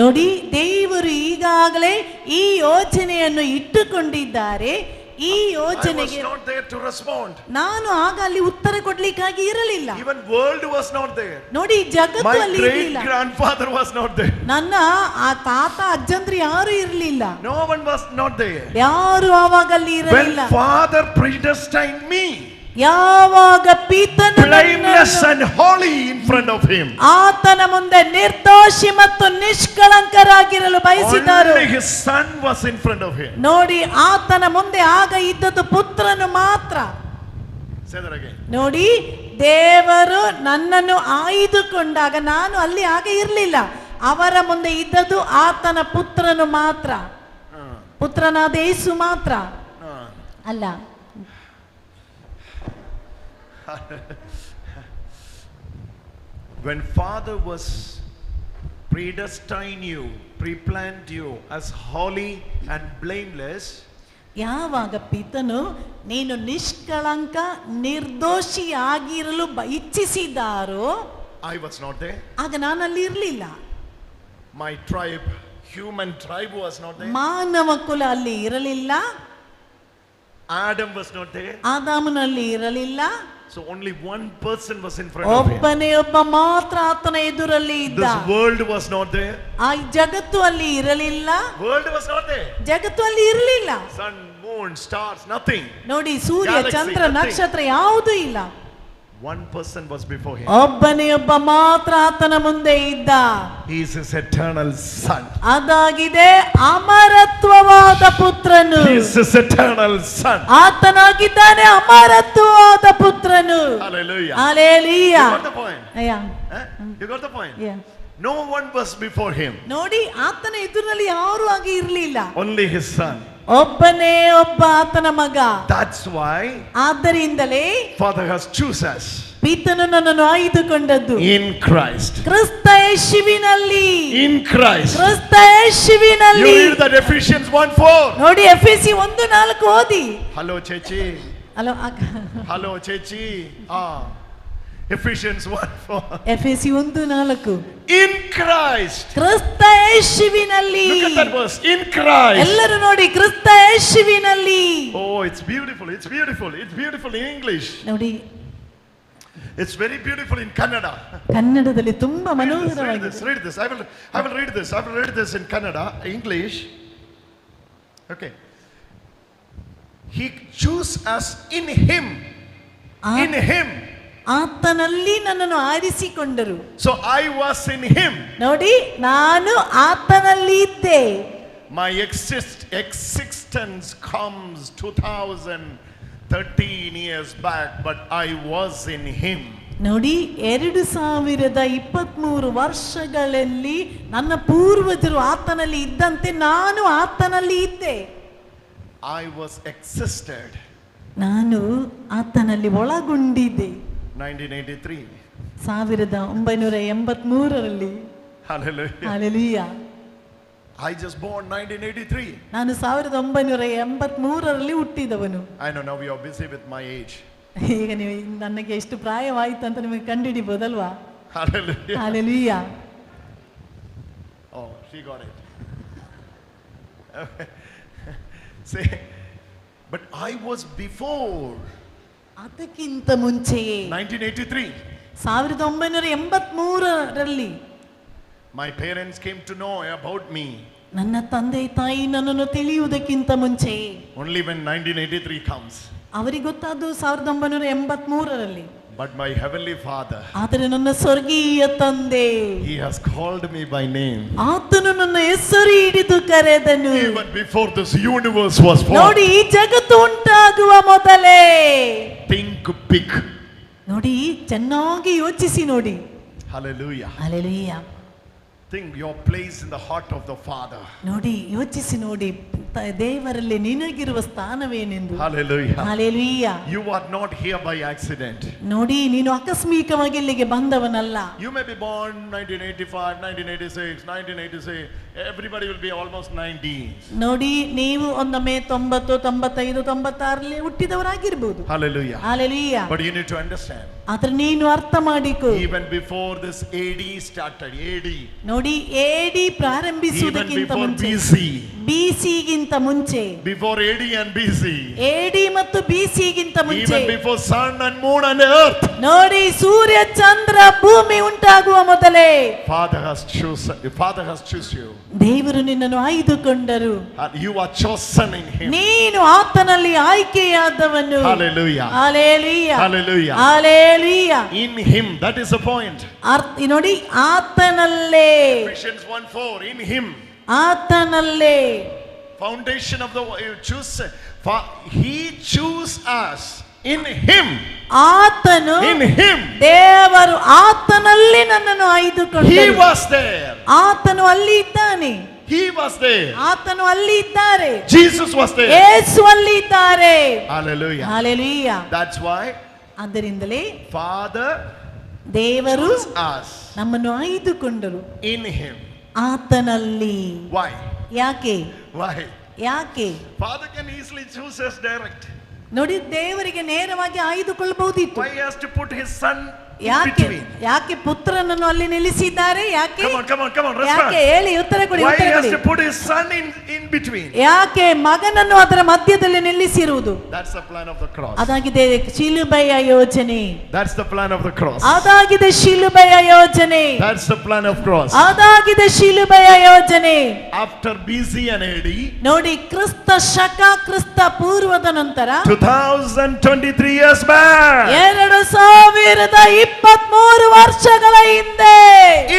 ನೋಡಿ, ದೇವರು ಈಗಾಗಲೇ ಈ ಯೋಜನೆಯನ್ನು ಇಟ್ಟುಕೊಂಡಿದ್ದಾರೆ. ಈ ಯೋಜನೆಗೆ I was not there to respond. ನಾನು ಆಗ ಅಲ್ಲಿ ಉತ್ತರ ಕೊಡ್ಲಿಕ್ಕಾಗಿ ಇರಲಿಲ್ಲ. Even world was not there. ನೋಡಿ, ಜಗತ್ತು ಅಲ್ಲಿ My ಇರಲಿಲ್ಲ. great grandfather was not there. ನನ್ನ ಆ ತಾತ ಅಜ್ಜಂದ್ರು ಯಾರು ಇರಲಿಲ್ಲ. No one was not there. ಯಾರು ಆವಾಗ ಅಲ್ಲಿ ಇರಲಿಲ್ಲ. When Father predestined me, ಯಾವಾಗ ಪೀತನು blameless and holy in front of him, ಆತನ ಮುಂದೆ ನಿರ್ದೋಷಿ ಮತ್ತು ನಿಷ್ಕಳಂಕರಾಗಿರಲು ಬಯಸಿದರು. only his son was in front of him. ನೋಡಿ, ಆತನ ಮುಂದೆ ಆಗ ಇದ್ದದ್ದು ಪುತ್ರನು ಮಾತ್ರ. Say that again. ನೋಡಿ, ದೇವರು ನನ್ನನ್ನು ಆಯ್ದುಕೊಂಡಾಗ ನಾನು ಅಲ್ಲಿ ಆಗ ಇರಲಿಲ್ಲ. ಅವರ ಮುಂದೆ ಇದ್ದದ್ದು ಆತನ ಪುತ್ರನು ಮಾತ್ರ. ಪುತ್ರನಾದ ಯೇಸು ಮಾತ್ರ ಅಲ್ಲ. When Father was predestined you, pre-planned you as holy and blameless, ಯಾವಾಗ ಪಿತನು ನೀನು ನಿಷ್ಕಳಂಕ ನಿರ್ದೋಷಿ ಆಗಿರಲು ಇಚ್ಛಿಸಿದಾರೋ, I was not there. ಆಗ ನಾನಲ್ಲಿ ಇರಲಿಲ್ಲ. My tribe, human tribe was not there. ಮಾನವ ಕುಲ ಅಲ್ಲಿ ಇರಲಿಲ್ಲ. Adam was not there. ಆದಾಮನಲ್ಲಿ ಇರಲಿಲ್ಲ. So only one person was in front of him. ಒಬ್ಬನೇ ಒಬ್ಬ ಮಾತ್ರ ಆತನ ಎದುರಲ್ಲಿ ಇದ್ದ. This world was not there. ಆ ಜಗತ್ತು ಅಲ್ಲಿ ಇರಲಿಲ್ಲ. World was not there. ಜಗತ್ತು ಅಲ್ಲಿ ಇರಲಿಲ್ಲ. Sun, moon, stars, nothing. ನೋಡಿ, ಸೂರ್ಯ, Galaxy, ಚಂದ್ರ, nothing. ನಕ್ಷತ್ರ ಯಾವುದೂ ಇಲ್ಲ. One person was before him. ಒಬ್ಬನೇ ಒಬ್ಬ ಮಾತ್ರ ಆತನ ಮುಂದೆ ಇದ್ದ. He is his eternal son. ಅದಾಗಿದೆ ಅಮರತ್ವವಾದ ಪುತ್ರನು. He is his eternal son. ಆತನಾಗಿದ್ದಾನೆ ಅಮರತ್ವವಾದ ಪುತ್ರನು. Hallelujah. Hallelujah. You got the point? You got the point? Yeah. No one was before him. ನೋಡಿ, ಆತನ ಎದುರಿನಲ್ಲಿ ಯಾರು ಆಗಿ ಇರಲಿಲ್ಲ. Only his son. ಒಬ್ಬನೇ ಒಬ್ಬ ಆತನ ಮಗ. That's why ಆದ್ದರಿಂದಲೇ Father has chosen us. ಪಿತನು ನನ್ನನ್ನು ಆಯ್ದುಕೊಂಡದ್ದು. In Christ. ಕ್ರಿಸ್ತ ಯೇಸುವಿನಲ್ಲಿ. In Christ. ಕ್ರಿಸ್ತ ಯೇಸುವಿನಲ್ಲಿ. You read that Ephesians 1:4. ನೋಡಿ, ಎಫೆಸಿ 1:4 ಓದಿ. Hello Chechi. Hello Hello Chechi. Ephesians 1:4. ಎಫೆಸಿ 1:4. In Christ. ಕ್ರಿಸ್ತ ಯೇಸುವಿನಲ್ಲಿ. Look at that verse. In Christ. ಎಲ್ಲರೂ ನೋಡಿ, ಕ್ರಿಸ್ತ ಯೇಸುವಿನಲ್ಲಿ. Oh, it's beautiful. It's beautiful. It's beautiful in English. ನೋಡಿ, It's very beautiful in Kannada. ಕನ್ನಡದಲ್ಲಿ ತುಂಬಾ Read ಮನೋಹರವಾಗಿದೆ. this. Read this. I will read this. I will read this in Kannada, English. Okay. He chose us in Him. In Him. ಆತನಲ್ಲಿ ನನ್ನನ್ನು ಆರಿಸಿಕೊಂಡರು. So I was in Him. ನೋಡಿ, ನಾನು ಆತನಲ್ಲಿ ಇದ್ದೆ. My existence comes 2013 years back, but I was in Him. ನೋಡಿ, 2023 ವರ್ಷಗಳಲ್ಲಿ ನನ್ನ ಪೂರ್ವಜರು ಆತನಲ್ಲಿ ಇದ್ದಂತೆ ನಾನು ಆತನಲ್ಲಿ ಇದ್ದೆ. I was existed. ನಾನು ಆತನಲ್ಲಿ ಒಳಗೊಂಡಿದ್ದೆ. 1983. 1983ರಲ್ಲಿ. Hallelujah. Hallelujah. I just born 1983. ನಾನು 1983ರಲ್ಲಿ ಹುಟ್ಟಿದವನು. I know now you are busy with my age. ಈಗ ನೀವು ನನಗೆ ಎಷ್ಟು ಪ್ರಾಯವಾಯಿತು ಅಂತ ನಿಮಗೆ ಕಂಡುಹಿಡಿಬಹುದಲ್ವಾ? Hallelujah. Hallelujah. Oh, she got it. Say, but I was before. ಅದಕ್ಕಿಂತ ಮುಂಚೆಯೇ 1983. 1983ರಲ್ಲಿ My parents came to know about me. ನನ್ನ ತಂದೆ ತಾಯಿ ನನ್ನನ್ನು ತಿಳಿಯುವುದಕ್ಕಿಂತ ಮುಂಚೆ. Only when 1983 comes. ಅವರಿಗೆ ಗೊತ್ತಾದ್ದು 1983ರಲ್ಲಿ. But my heavenly Father, ಆದರೆ ನನ್ನ ಸ್ವರ್ಗೀಯ ತಂದೆ, He has called me by name. ಆತನು ನನ್ನ ಹೆಸರು ಹಿಡಿದು ಕರೆದನು. Even before this universe was formed. ನೋಡಿ, ಈ ಜಗತ್ತು ಉಂಟಾಗುವ ಮೊದಲೇ. Think big. ನೋಡಿ, ಚೆನ್ನಾಗಿ ಯೋಚಿಸಿ ನೋಡಿ. Hallelujah. Hallelujah. Think your place in the heart of the Father. ನೋಡಿ, ಯೋಚಿಸಿ ನೋಡಿ, ದೇವರಲ್ಲಿ ನಿನಗಿರುವ ಸ್ಥಾನವೇನೆಂದು. Hallelujah. Hallelujah. You are not here by accident. ನೋಡಿ, ನೀನು ಆಕಸ್ಮಿಕವಾಗಿ ಇಲ್ಲಿಗೆ ಬಂದವನಲ್ಲ. You may be born 1985, 1986, 1986. Everybody will be almost 90. ನೋಡಿ, ನೀವು ಒಮ್ಮೆ 90, 95, 96ರಲ್ಲಿ ಹುಟ್ಟಿದವರಾಗಿರ್ಬೋದು. Hallelujah. Hallelujah. But you need to understand. ಆದ್ರೆ ನೀನು ಅರ್ಥ ಮಾಡಿಕೊ. Even before this AD started, AD. ನೋಡಿ, AD ಪ್ರಾರಂಭಿಸುವುದಕ್ಕಿಂತ Even before ಮುಂಚೆ, BC. BC-ಗಿಂತ ಮುಂಚೆ, Before AD and BC. AD ಮತ್ತು BC-ಗಿಂತ ಮುಂಚೆ, Even before sun and moon and earth. ನೋಡಿ, ಸೂರ್ಯ ಚಂದ್ರ ಭೂಮಿ ಉಂಟಾಗುವ ಮೊದಲೇ Father has chosen you. ದೇವರು ನಿನ್ನನ್ನು ಆಯ್ದುಕೊಂಡರು. And you are chosen in Him. ನೀನು ಆತನಲ್ಲಿ ಆಯ್ಕೆಯಾದವನು. Hallelujah. Hallelujah. Hallelujah. Hallelujah. In Him, that is the point. ನೋಡಿ, ಆತನಲ್ಲೇ. Ephesians 1:4. In Him. ಆತನಲ್ಲೇ. Foundation of the He choose us. In Him. ಆತನು, In Him. ದೇವರು ಆತನಲ್ಲಿ ನನ್ನನ್ನು ಆಯ್ದುಕೊಂಡರು. He was there. ಆತನು ಅಲ್ಲಿ ಇದ್ದಾನೆ. He was there. ಆತನು ಅಲ್ಲಿ ಇದ್ದಾರೆ. Jesus was there. ಯೇಸು ಅಲ್ಲಿ ಇದ್ದಾರೆ. Hallelujah. ಹಲ್ಲೆಲೂಯಾ. That's why ಆದ್ದರಿಂದಲೇ Father ದೇವರು chose us. ನಮ್ಮನ್ನು ಆಯ್ದುಕೊಂಡರು. In Him. ಆತನಲ್ಲಿ. Why? ಯಾಕೆ? Why? ಯಾಕೆ? Father can easily choose us direct. ನೋಡಿ, ದೇವರಿಗೆ ನೇರವಾಗಿ ಆಯ್ದುಕೊಳ್ಳಬಹುದಿತ್ತು. Why he has to put His Son in ಯಾಕೆ? between? ಯಾಕೆ ಪುತ್ರನನ್ನು ಅಲ್ಲಿ ನಿಲ್ಲಿಸಿದ್ದಾರೆ? ಯಾಕೆ? Come on, respond. ಯಾಕೆ? ಹೇಳಿ, ಉತ್ತರ ಕೊಡಿ. Why he ಉತ್ತರ has ಕೊಡಿ. to put His Son in between? ಯಾಕೆ ಮಗನನ್ನು ಅದರ ಮಧ್ಯದಲ್ಲಿ ನಿಲ್ಲಿಸಿರುವುದು? That's the plan of the cross. ಅದಾಗಿದೆ ಶಿಲುಬೆಯ ಯೋಜನೆ. That's the plan of the cross. ಅದಾಗಿದೆ ಶಿಲುಬೆಯ ಯೋಜನೆ. That's the plan of cross. ಅದಾಗಿದೆ ಶಿಲುಬೆಯ ಯೋಜನೆ. After BC and AD, ನೋಡಿ, ಕ್ರಿಸ್ತ ಶಕ ಕ್ರಿಸ್ತ ಪೂರ್ವದ ನಂತರ 2023 years back, 2023 ವರ್ಷಗಳ ಹಿಂದೆ,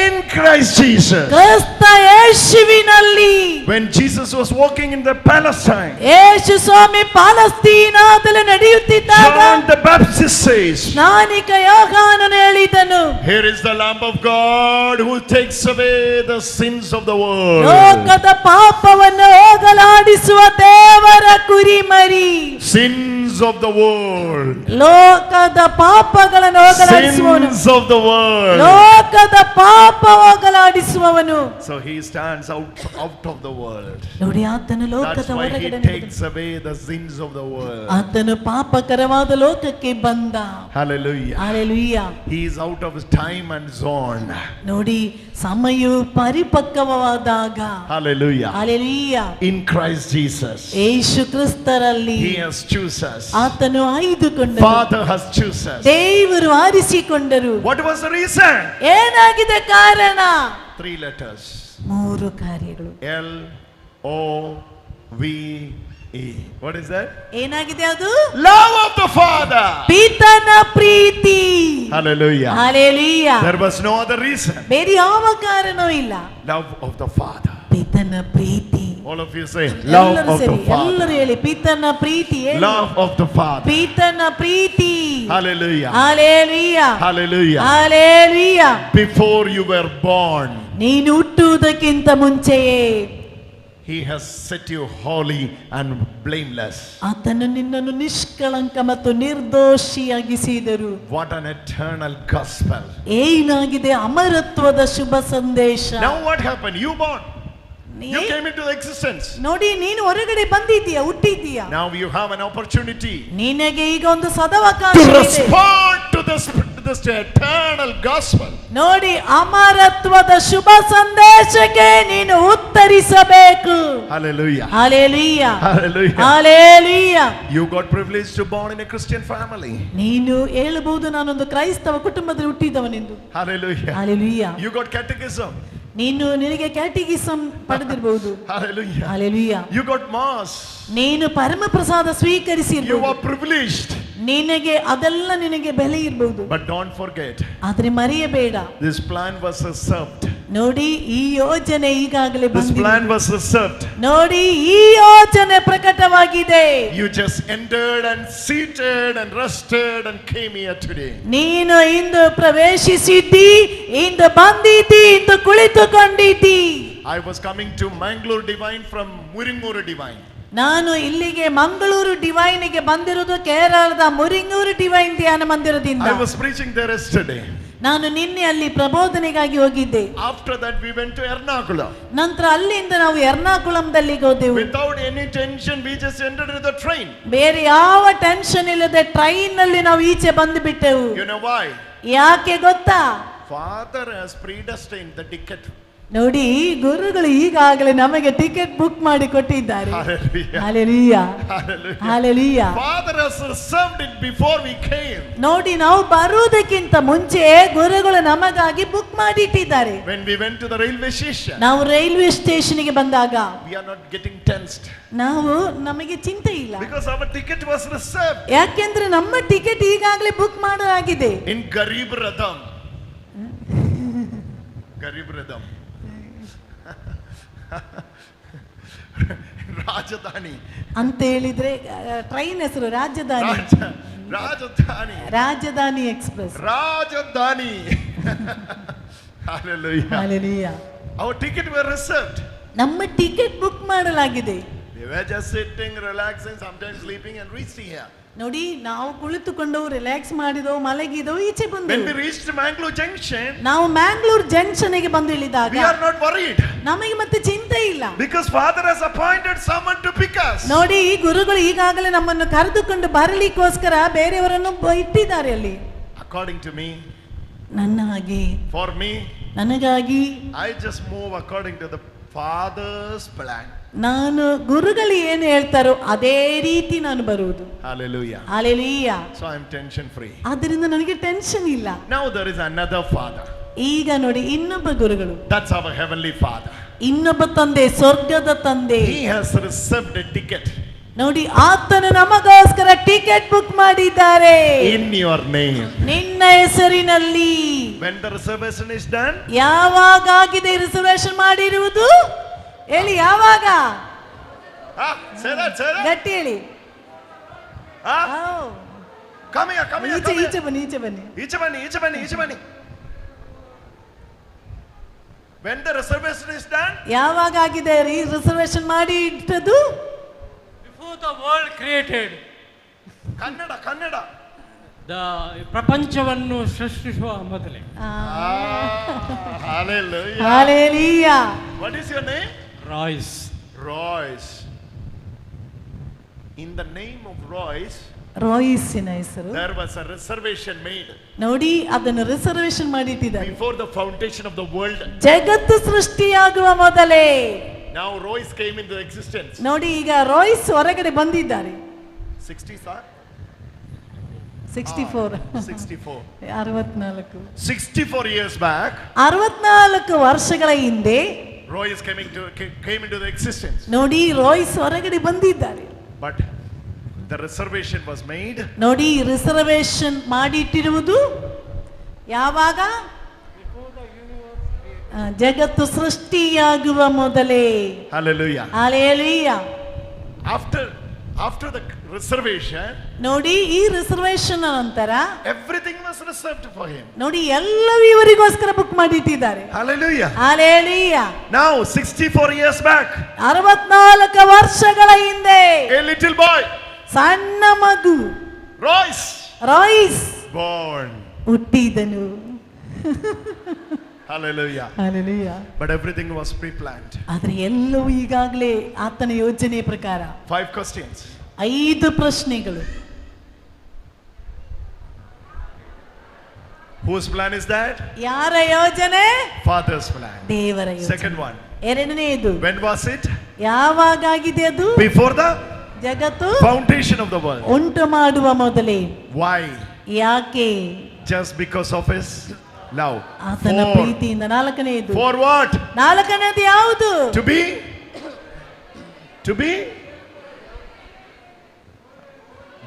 in Christ Jesus, ಕ್ರಿಸ್ತ ಯೇಸುವಿನಲ್ಲಿ, when Jesus was walking in the Palestine, Yesu Swami ಪಾಲಸ್ತೀನಾದಲ್ಲಿ ನಡೆಯುತ್ತಿದ್ದಾಗ John the Baptist says, ಸ್ನಾನಿಕ ಯೋಹಾನನು ಹೇಳಿದನು, here is the Lamb of God who takes away the sins of the world. ಲೋಕದ ಪಾಪವನ್ನು ಹೋಗಲಾಡಿಸುವ ದೇವರ ಕುರಿಮರಿ. Sins of the world. ಲೋಕದ ಪಾಪಗಳನ್ನು ಹೋಗಲಾಡಿಸುವವನು. Sins of the world. ಲೋಕದ ಪಾಪ ಹೋಗಲಾಡಿಸುವವನು. So he stands out of the world. ನೋಡಿ ಆತನು ಲೋಕದ That's why he ಹೊರಗಡೆ takes away the sins of the world. ಆತನು ಪಾಪಕರವಾದ ಲೋಕಕ್ಕೆ ಬಂದ. Hallelujah. Hallelujah. He is out of his time and zone. ನೋಡಿ ಸಮಯವು ಪರಿಪಕ್ವವಾದಾಗ. Hallelujah. Hallelujah. In Christ Jesus. Yesu ಕ್ರಿಸ್ತರಲ್ಲಿ He has chosen us. ಆತನು ಆಯ್ದುಕೊಂಡನು. Father has chosen us. ದೇವರು ಆರಿಸಿಕೊಂಡರು. What was the reason? ಏನಾಗಿದೆ ಕಾರಣ? 3 letters. 3 ಕಾರ್ಯಗಳು. LOVE. What is that? ಏನಾಗಿದೆ ಅದು? Love of the Father. ಪಿತನ Preethi. Hallelujah. Hallelujah. There was no other reason. ಬೇರೆ ಯಾವ ಕಾರಣವೂ ಇಲ್ಲ. Love of the Father. ಪಿತನ Preethi. All of you say love of the Father. ಎಲ್ಲರೂ ಹೇಳಿ ಪಿತನ ಪ್ರೀತಿ. Love of the Father. ಪಿತನ Preethi. Hallelujah. Hallelujah. Hallelujah. Hallelujah. Before you were born, ನೀನು ಹುಟ್ಟುವುದಕ್ಕಿಂತ ಮುಂಚೆಯೇ He has set you holy and blameless. ಆತನು ನಿನ್ನನ್ನು ನಿಷ್ಕಳಂಕ ಮತ್ತು ನಿರ್ದೋಷಿಯಾಗಿಸಿದರು. What an eternal gospel. ಏನಾಗಿದೆ ಅಮರತ್ವದ ಶುಭ ಸಂದೇಶ. Now what happened? You born. You came into existence. ನೋಡಿ ನೀನು ಹೊರಗಡೆ ಬಂದಿದ್ದೀಯಾ, ಹುಟ್ಟಿದ್ದೀಯಾ. Now you have an opportunity ನಿನಗೆ ಈಗ ಒಂದು ಸದವಕಾಶ to ಇದೆ. respond to this eternal gospel. ನೋಡಿ ಅಮರತ್ವದ ಶುಭ ಸಂದೇಶಕ್ಕೆ ನೀನು ಉತ್ತರಿಸಬೇಕು. Hallelujah. Hallelujah. Hallelujah. Hallelujah. You got privilege to born in a Christian family. ನೀನು ಹೇಳಬಹುದು ನಾನೊಂದು ಕ್ರೈಸ್ತವ ಕುಟುಂಬದಲ್ಲಿ ಹುಟ್ಟಿದವನೆಂದು. Hallelujah. Hallelujah. You got catechism. ನೀನು ನಿನಗೆ ಕ್ಯಾಟೆಕಿಸಮ್ ಪಡೆದಿರಬಹುದು. Hallelujah. Hallelujah. You got mass. ನೀನು ಪರಮ ಪ್ರಸಾದ ಸ್ವೀಕರಿಸಿರಬಹುದು. You are privileged. ನಿನಗೆ ಅದೆಲ್ಲ ನಿನಗೆ ಬೆಲೆ ಇರಬಹುದು. But don't forget. ಆದ್ರೆ ಮರೆಯಬೇಡ. This plan was reserved. ನೋಡಿ ಈ ಯೋಜನೆ ಈಗಾಗಲೇ This plan was reserved. ನೋಡಿ ಈ ಯೋಜನೆ ಪ್ರಕಟವಾಗಿದೆ. You just entered and seated and rested and came here today. ನೀನು ಇಂದು ಪ್ರವೇಶಿಸಿದ್ದಿ, ಇಂದು ಬಂದಿದ್ದಿ, ಇಂದು ಕುಳಿತುಕೊಂಡಿದ್ದಿ. I was coming to Mangalore Divine from Muringuru Divine. ನಾನು ಇಲ್ಲಿಗೆ ಮಂಗಳೂರು ಡಿವೈನ್ಗೆ ಬಂದಿರೋದು ಕೇರಳದ ಮುರಿಂಗೂರು ಡಿವೈನ್ ಧ್ಯಾನ ಮಂದಿರದಿಂದ. I was preaching there yesterday. ನಾನು ನಿನ್ನೆ ಅಲ್ಲಿ ಪ್ರಬೋಧನೆಗಾಗಿ ಹೋಗಿದ್ದೆ. After that we went to Ernakulam. ನಂತರ ಅಲ್ಲಿಂದ ನಾವು ಎರ್ನಾಕುಳಂದಲ್ಲಿ ಹೋದೆವು. Without any tension we just entered into the train. ಬೇರೆ ಯಾವ ಟೆನ್ಷನ್ ಇಲ್ಲದೆ ಟ್ರೈನ್ ನಲ್ಲಿ ನಾವು ಈಚೆ ಬಂದು ಬಿಟ್ಟೆವು. You know why? ಯಾಕೆ ಗೊತ್ತಾ? Father has predestined the ticket. ನೋಡಿ ಗುರುಗಳು ಈಗಾಗಲೇ ನಮಗೆ ಟಿಕೆಟ್ ಬುಕ್ ಮಾಡಿ ಕೊಟ್ಟಿದ್ದಾರೆ. Hallelujah. Hallelujah. Hallelujah. Hallelujah. Father has reserved it before we came. ನೋಡಿ ನಾವು ಬರುವುದಕ್ಕಿಂತ ಮುಂಚೆ ಗುರುಗಳು ನಮಗಾಗಿ ಬುಕ್ ಮಾಡಿ ಇಟ್ಟಿದ್ದಾರೆ. When we went to the railway station, ನಾವು ರೈಲ್ವೆ ಸ್ಟೇಷನ್ಗೆ ಬಂದಾಗ we are not getting tensed. ನಮಗೆ ಚಿಂತೆ ಇಲ್ಲ. Because our ticket was reserved. ಯಾಕೆಂದ್ರೆ ನಮ್ಮ ಟಿಕೆಟ್ ಈಗಾಗಲೇ ಬುಕ್ ಮಾಡಲಾಗಿದೆ. In Garib Radham. Garib Radham. ರಾಜಧಾನಿ ಅಂತ ಹೇಳಿದ್ರೆ ಟ್ರೈನ್ ಹೆಸರು ರಾಜಧಾನಿ. ರಾಜಧಾನಿ ಎಕ್ಸ್ಪ್ರೆಸ್. ರಾಜಧಾನಿ. Hallelujah. Hallelujah. Our ticket were reserved. ನಮ್ಮ ಟಿಕೆಟ್ ಬುಕ್ ಮಾಡಲಾಗಿದೆ. We were just sitting, relaxing, sometimes sleeping and reached here. ನೋಡಿ ನಾವು ಕುಳಿತುಕೊಂಡವು, ರಿಲ್ಯಾಕ್ಸ್ ಮಾಡಿದವು, ಮಲಗಿದವು, ಈಚೆ ಬಂದೆವು. When we reached Mangalore Junction, ನಾವು ಮ್ಯಾಂಗ್ಳೂರ್ ಜಂಕ್ಷನ್ ಗೆ ಬಂದು ಇಳಿದಾಗ we are not worried. ನಮಗೆ ಮತ್ತೆ ಚಿಂತೆ ಇಲ್ಲ. Because Father has appointed someone to pick us. ನೋಡಿ ಈ ಗುರುಗಳು ಈಗಾಗಲೇ ನಮ್ಮನ್ನು ಕರೆದುಕೊಂಡು ಬರಲಿಕ್ಕೋಸ್ಕರ ಬೇರೆಯವರನ್ನು ಇಟ್ಟಿದ್ದಾರೆ ಅಲ್ಲಿ. According to me, ನನ್ನ ಹಾಗೆ, for me, ನನಗಾಗಿ I just move according to the Father's plan. ನಾನು ಗುರುಗಳು ಏನು ಹೇಳ್ತಾರೋ ಅದೇ ರೀತಿ ನಾನು ಬರುವುದು. Hallelujah. Hallelujah. So I am tension free. ಆದ್ದರಿಂದ ನನಗೆ ಟೆನ್ಷನ್ ಇಲ್ಲ. Now there is another Father. ಈಗ ನೋಡಿ ಇನ್ನೊಬ್ಬ ಗುರುಗಳು. That's our heavenly Father. ಇನ್ನೊಬ್ಬ ತಂದೆ, ಸ್ವರ್ಗದ ತಂದೆ. He has reserved a ticket. ನೋಡಿ ಆತನು ನಮಗೋಸ್ಕರ ಟಿಕೆಟ್ ಬುಕ್ ಮಾಡಿದ್ದಾರೆ. In your name. ನಿನ್ನ ಹೆಸರಿನಲ್ಲಿ. When the reservation is done? ಯಾವಾಗ ಆಗಿದೆ ರಿಸರ್ವೇಶನ್ ಮಾಡಿರುವುದು? ಹೇಳಿ ಯಾವಾಗ? Say that. ಗಟ್ಟಿ ಹೇಳಿ. Come here. ಈಚೆ ಬನ್ನಿ. ಈಚೆ ಬನ್ನಿ. When the reservation is done? ಯಾವಾಗ ಆಗಿದೆ ರಿಸರ್ವೇಶನ್ ಮಾಡಿ ಇಟ್ಟದ್ದು? Before the world created. Kannada ಪ್ರಪಂಚವನ್ನು ಸೃಷ್ಟಿಸುವ ಮೊದಲೇ. Hallelujah. What is your name? Royce. In the name of Royce, ರಾಯಿಸಿನ ಹೆಸರು there was a reservation made. ನೋಡಿ, ಅದನ್ನು ರಿಸರ್ವೇಶನ್ ಮಾಡಿಟ್ಟಿದ್ದಾರೆ. Before the foundation of the world. ಜಗತ್ತು ಸೃಷ್ಟಿಯಾಗುವ ಮೊದಲೇ. Now Royce came into existence. ನೋಡಿ, ಈಗ ರಾಯ್ಸ್ ಹೊರಗಡೆ ಬಂದಿದ್ದಾರೆ. 64 64 years back. 64 ವರ್ಷಗಳ ಹಿಂದೆ Royce came into the existence. ನೋಡಿ, ರಾಯ್ಸ್ ಹೊರಗಡೆ ಬಂದಿದ್ದಾರೆ. But the reservation was made. ನೋಡಿ, ರಿಸರ್ವೇಶನ್ ಮಾಡಿಟ್ಟಿರುವುದು ಯಾವಾಗ? ಜಗತ್ತು ಸೃಷ್ಟಿಯಾಗುವ ಮೊದಲೇ. Hallelujah. Hallelujah. After the reservation, ನೋಡಿ, ಈ ರಿಸರ್ವೇಶನ್ ನಂತರ everything was reserved for him. ನೋಡಿ, ಎಲ್ಲವೂ ಇವರಿಗೋಸ್ಕರ ಬುಕ್ ಮಾಡಿಟ್ಟಿದ್ದಾರೆ. Hallelujah. Hallelujah. Now 64 years back, 64 ವರ್ಷಗಳ ಹಿಂದೆ a little boy, ಸಣ್ಣ ಮಗು Royce born. ಹುಟ್ಟಿದನು. Hallelujah. Hallelujah. But everything was pre-planned. ಆದರೆ ಎಲ್ಲವೂ ಈಗಾಗಲೇ ಆತನ ಯೋಜನೆ ಪ್ರಕಾರ. 5 questions. 5 ಪ್ರಶ್ನೆಗಳು. Whose plan is that? ಯಾರ ಯೋಜನೆ? Father's plan. ದೇವರ ಯೋಜನೆ. Second one. ಎರಡನೆಯದು. When was it? ಯಾವಾಗಾಗಿದೆ ಅದು? Before the ಜಗತ್ತು foundation of the world. ಉಂಟು ಮಾಡುವ ಮೊದಲೇ. Why? ಯಾಕೆ? Just because of his love. ಆತನ ಪ್ರೀತಿಯಿಂದ. ನಾಲ್ಕನೆಯದು. For what? ನಾಲ್ಕನೆಯದು ಯಾವುದು? To be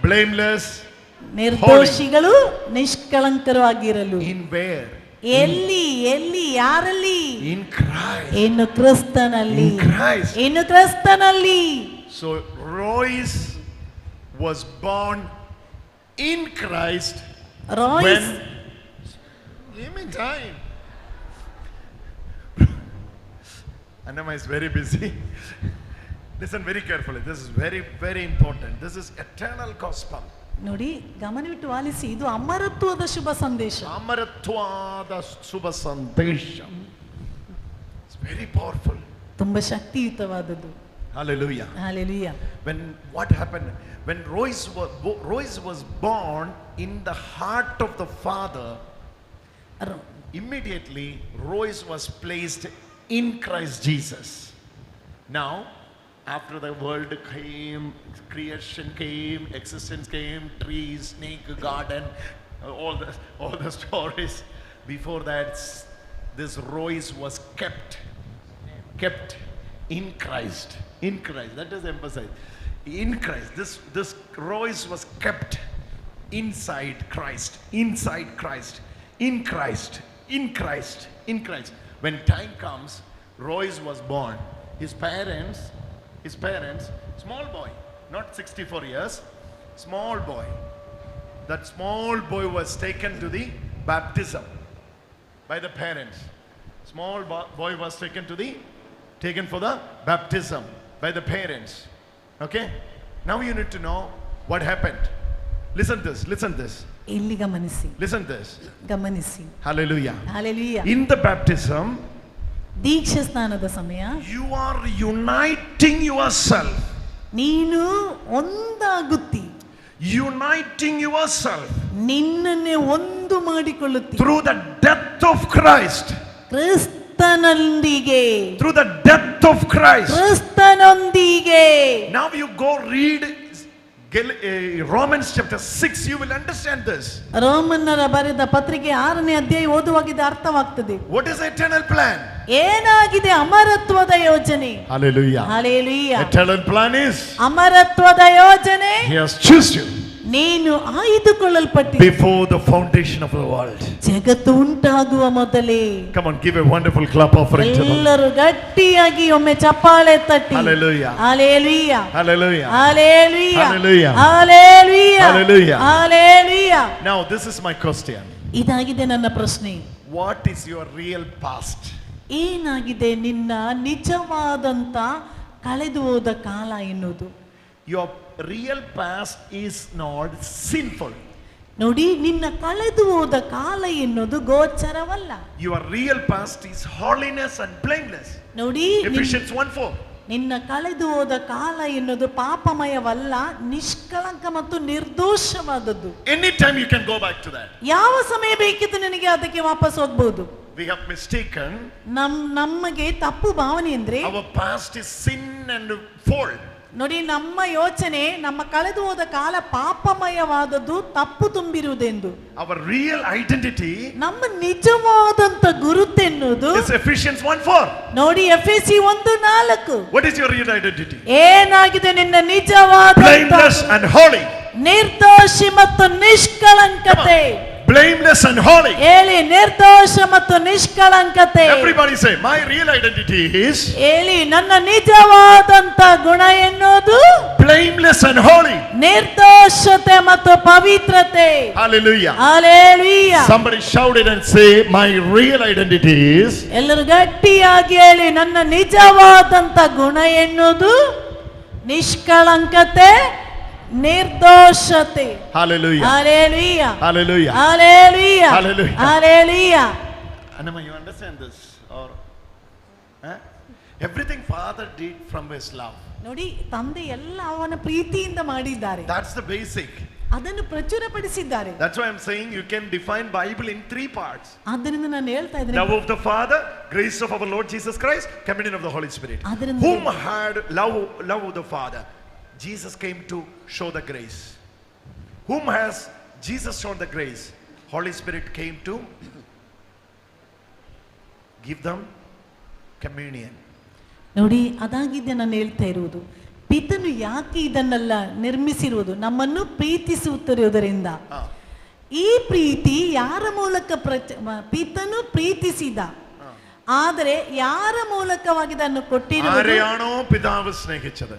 blameless, ನಿರ್ದೋಷಿಗಳು, ನಿಷ್ಕಳಂಕರಾಗಿರಲು. In where? ಎಲ್ಲಿ ಯಾರಲ್ಲಿ? In Christ. ಇನ್ನು ಕ್ರಿಸ್ತನಲ್ಲಿ. In Christ. ಇನ್ನು ಕ್ರಿಸ್ತನಲ್ಲಿ. So Royce was born in Christ. Royce. Give me time. Annama is very busy. Listen very carefully. This is very, very important. This is eternal gospel. ನೋಡಿ, ಗಮನವಿಟ್ಟು ಆಲಿಸಿ. ಇದು ಅಮರತ್ವದ ಶುಭ ಸಂದೇಶ. ಅಮರತ್ವದ ಶುಭ ಸಂದೇಶ. It's very powerful. ತುಂಬಾ ಶಕ್ತಿಯುತವಾದದ್ದು. Hallelujah. Hallelujah. What happened? When Royce was born in the heart of the Father, immediately Royce was placed in Christ Jesus. Now, after the world came, creation came, existence came, trees, snake, garden, all the stories. Before that, this Royce was kept in Christ. In Christ. That is emphasized. In Christ. This Royce was kept inside Christ. Inside Christ. In Christ. In Christ. In Christ. When time comes, Royce was born. His parents, small boy, not 64 years, small boy. That small boy was taken to the baptism by the parents. Small boy was taken for the baptism by the parents. Okay? Now you need to know what happened. Listen this. ಇಲ್ಲಿ ಗಮನಿಸಿ. Listen this. ಗಮನಿಸಿ. Hallelujah. Hallelujah. In the baptism, ದೀಕ್ಷಾ ಸ್ನಾನದ ಸಮಯ, you are uniting yourself. ನೀನು ಒಂದಾಗುತ್ತಿ. Uniting yourself. ನಿನ್ನನ್ನೇ ಒಂದು ಮಾಡಿಕೊಳ್ಳುತ್ತಿ. Through the death of Christ. ಕ್ರಿಸ್ತನೊಂದಿಗೆ. Through the death of Christ. ಕ್ರಿಸ್ತನೊಂದಿಗೆ. Now you go read Romans chapter 6, you will understand this. ರೋಮನ್ನರ ಬರೆದ ಪತ್ರಿಕೆ 6ನೇ ಅಧ್ಯಾಯ ಓದುವಾಗ ಇದು ಅರ್ಥವಾಗ್ತದೆ. What is the eternal plan? ಏನಾಗಿದೆ ಅಮರತ್ವದ ಯೋಜನೆ? Hallelujah. Hallelujah. Eternal plan is ಅಮರತ್ವದ ಯೋಜನೆ. He has chosen you. ನೀನು ಆಯ್ದುಕೊಳ್ಳಲ್ಪಟ್ಟಿ. Before the foundation of the world. ಜಗತ್ತು ಉಂಟಾಗುವ ಮೊದಲೇ. Come on, give a wonderful clap offering to them. ಎಲ್ಲರೂ ಗಟ್ಟಿಯಾಗಿ ಒಮ್ಮೆ ಚಪ್ಪಾಳೆ ತಟ್ಟಿ. Hallelujah. Hallelujah. Hallelujah. Hallelujah. Hallelujah. Hallelujah. Hallelujah. Hallelujah. Now this is my question. ಇದಾಗಿದೆ ನನ್ನ ಪ್ರಶ್ನೆ. What is your real past? ಏನಾಗಿದೆ ನಿನ್ನ ನಿಜವಾದಂತ ಕಳೆದು ಹೋದ ಕಾಲ ಎನ್ನುವುದು? Your real past is not sinful. ನೋಡಿ, ನಿನ್ನ ಕಳೆದು ಹೋದ ಕಾಲ ಎನ್ನುವುದು ಗೋಚರವಲ್ಲ. Your real past is holiness and blameless. ನೋಡಿ, Ephesians 1:4. ನಿನ್ನ ಕಳೆದು ಹೋದ ಕಾಲ ಎನ್ನುವುದು ಪಾಪಮಯವಲ್ಲ, ನಿಷ್ಕಳಂಕ ಮತ್ತು ನಿರ್ದೋಷವಾದದ್ದು. Anytime you can go back to that. ಯಾವ ಸಮಯ ಬೇಕಿದ್ದು ನಿನಗೆ ಅದಕ್ಕೆ ವಾಪಸ್ ಹೋಗ್ಬಹುದು. We have mistaken. ನಮಗೆ ತಪ್ಪು ಭಾವನೆ ಅಂದ್ರೆ our past is sin and fault. ನೋಡಿ, ನಮ್ಮ ಯೋಚನೆ ನಮ್ಮ ಕಳೆದು ಹೋದ ಕಾಲ ಪಾಪಮಯವಾದದ್ದು, ತಪ್ಪು ತುಂಬಿರುವುದೆಂದು. Our real identity, ನಮ್ಮ ನಿಜವಾದಂತ ಗುರುತೆನ್ನುವುದು is Ephesians 1:4. ನೋಡಿ, ಎಫೆಸಿ 1:4. What is your real identity? ಏನಾಗಿದೆ ನಿನ್ನ ನಿಜವಾದ Blameless and holy. ನಿರ್ದೋಷಿ ಮತ್ತು ನಿಷ್ಕಳಂಕತೆ. Blameless and holy. ಹೇಳಿ, ನಿರ್ದೋಷ ಮತ್ತು ನಿಷ್ಕಳಂಕತೆ. Everybody say, my real identity is. ಹೇಳಿ, ನನ್ನ ನಿಜವಾದಂತ ಗುಣ ಎನ್ನುವುದು Blameless and holy. ನಿರ್ದೋಷತೆ ಮತ್ತು ಪವಿತ್ರತೆ. Hallelujah. Hallelujah. Somebody shout it and say, my real identity is. ಎಲ್ಲರೂ ಗಟ್ಟಿಯಾಗಿ ಹೇಳಿ, ನನ್ನ ನಿಜವಾದಂತ ಗುಣ ಎನ್ನುವುದು ನಿಷ್ಕಳಂಕತೆ, ನಿರ್ದೋಷತೆ. Hallelujah. Hallelujah. Hallelujah. Hallelujah. Hallelujah. Hallelujah. Anama, you understand this? Or everything Father did from his love. ನೋಡಿ, ತಂದೆ ಎಲ್ಲ ಅವನ ಪ್ರೀತಿಯಿಂದ ಮಾಡಿದ್ದಾರೆ. That's the basic. ಅದನ್ನು ಪ್ರಚುರಪಡಿಸಿದ್ದಾರೆ. That's why I'm saying you can define Bible in 3 parts. ಆದ್ದರಿಂದ ನಾನು ಹೇಳ್ತಾ ಇದ್ದೇನೆ, Love of the Father, grace of our Lord Jesus Christ, communion of the Holy Spirit. Whom had love of the Father? Jesus came to show the grace. Whom has Jesus shown the grace? Holy Spirit came to give them communion. ನೋಡಿ, ಅದಾಗಿದೆ ನಾನು ಹೇಳ್ತಾ ಇರುವುದು. ಪಿತನು ಯಾಕೆ ಇದನ್ನೆಲ್ಲ ನಿರ್ಮಿಸಿರುವುದು? ನಮ್ಮನ್ನು ಪ್ರೀತಿಸುತ್ತಿರುವುದರಿಂದ. ಈ ಪ್ರೀತಿ ಯಾರ ಮೂಲಕ ಪಿತನು ಪ್ರೀತಿಸಿದ, ಆದರೆ ಯಾರ ಮೂಲಕವಾಗಿ ಇದನ್ನು ಕೊಟ್ಟಿರುವುದು? ആരെയാണോ പിതാവ് സ്നേഹിച്ചത്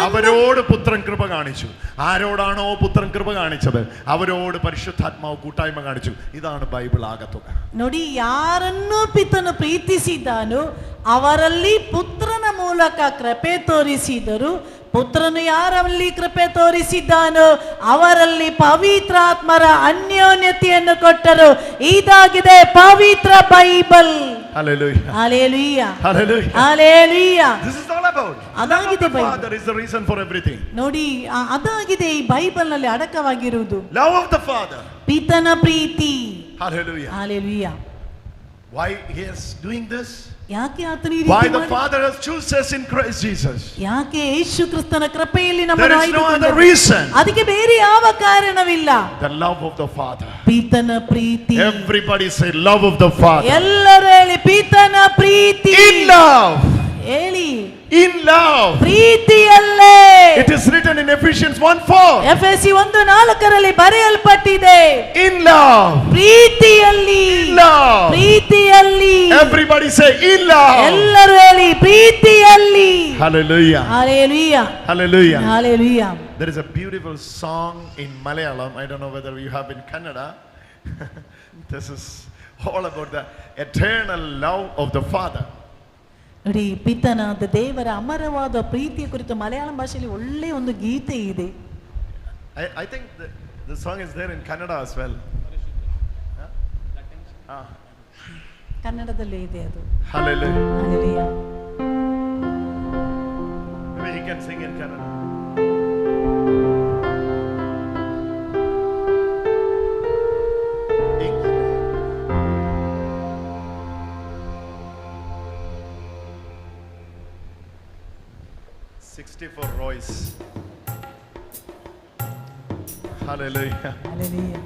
അവരോട് പുത്രൻ കൃപ കാണിച്ചു. ആരോടാണോ പുത്രൻ കൃപ കാണിച്ചത് അവരോട് പരിശുദ്ധാത്മാവ് കൂട്ടായ്മ കാണിച്ചു. ഇതാണ് ബൈബിൾ ആകത്തുക. ನೋಡಿ, ಯಾರನ್ನು ಪಿತನು ಪ್ರೀತಿಸಿದ್ದಾನೋ ಅವರಲ್ಲಿ ಪುತ್ರನ ಮೂಲಕ ಕೃಪೆ ತೋರಿಸಿದರು. ಪುತ್ರನು ಯಾರಲ್ಲಿ ಕೃಪೆ ತೋರಿಸಿದ್ದಾನೋ ಅವರಲ್ಲಿ ಪವಿತ್ರಾತ್ಮರ ಅನ್ಯೋನ್ಯತೆಯನ್ನು ಕೊಟ್ಟರು. ಇದಾಗಿದೆ ಪವಿತ್ರ Bible. Hallelujah. Hallelujah. Hallelujah. Hallelujah. This is all about. ಅದಾಗಿದೆ Bible. Father is the reason for everything. ನೋಡಿ, ಅದಾಗಿದೆ ಈ ಬೈಬಲ್ ನಲ್ಲಿ ಅಡಕವಾಗಿರುವುದು. Love of the Father. ಪಿತನ Preethi. Hallelujah. Hallelujah. Why he is doing this? ಯಾಕೆ ಆತನು ಈ Why ರೀತಿ the ಮಾಡಿದ? Father has chosen us in Christ Jesus. ಯಾಕೆ ಯೇಸು ಕ್ರಿಸ್ತನ ಕೃಪೆಯಲ್ಲಿ There ನಮ್ಮನ್ನು is no other ಆಯ್ದುಕೊಂಡರು? reason. ಅದಕ್ಕೆ ಬೇರೆ ಯಾವ ಕಾರಣವಿಲ್ಲ. The love of the Father. ಪಿತನ Preethi. Everybody say love of the Father. ಎಲ್ಲರೂ ಹೇಳಿ, ಪಿತನ ಪ್ರೀತಿ. In love. ಹೇಳಿ, In love. ಪ್ರೀತಿಯಲ್ಲೇ. It is written in Ephesians 1:4. ಎಫೆಸಿ 1:4 ಬರೆಯಲ್ಪಟ್ಟಿದೆ. In love. ಪ್ರೀತಿಯಲ್ಲಿ. In love. ಪ್ರೀತಿಯಲ್ಲಿ. Everybody say in love. ಎಲ್ಲರೂ ಹೇಳಿ, ಪ್ರೀತಿಯಲ್ಲಿ. Hallelujah. Hallelujah. Hallelujah. Hallelujah. There is a beautiful song in Malayalam. I don't know whether you have in Kannada. This is all about the eternal love of the Father. ನೋಡಿ, ಪಿತನಾದ ದೇವರ ಅಮರವಾದ ಪ್ರೀತಿಯ ಕುರಿತು ಮಲಯಾಳಂ ಭಾಷೆಯಲ್ಲಿ ಒಳ್ಳೆಯ ಒಂದು ಗೀತೆ ಇದೆ. I think the song is there in Kannada as well. ಕನ್ನಡದಲ್ಲೇ ಇದೆ ಅದು. Hallelujah. Hallelujah. Maybe he can sing in Kannada. For Royce. Hallelujah. Hallelujah.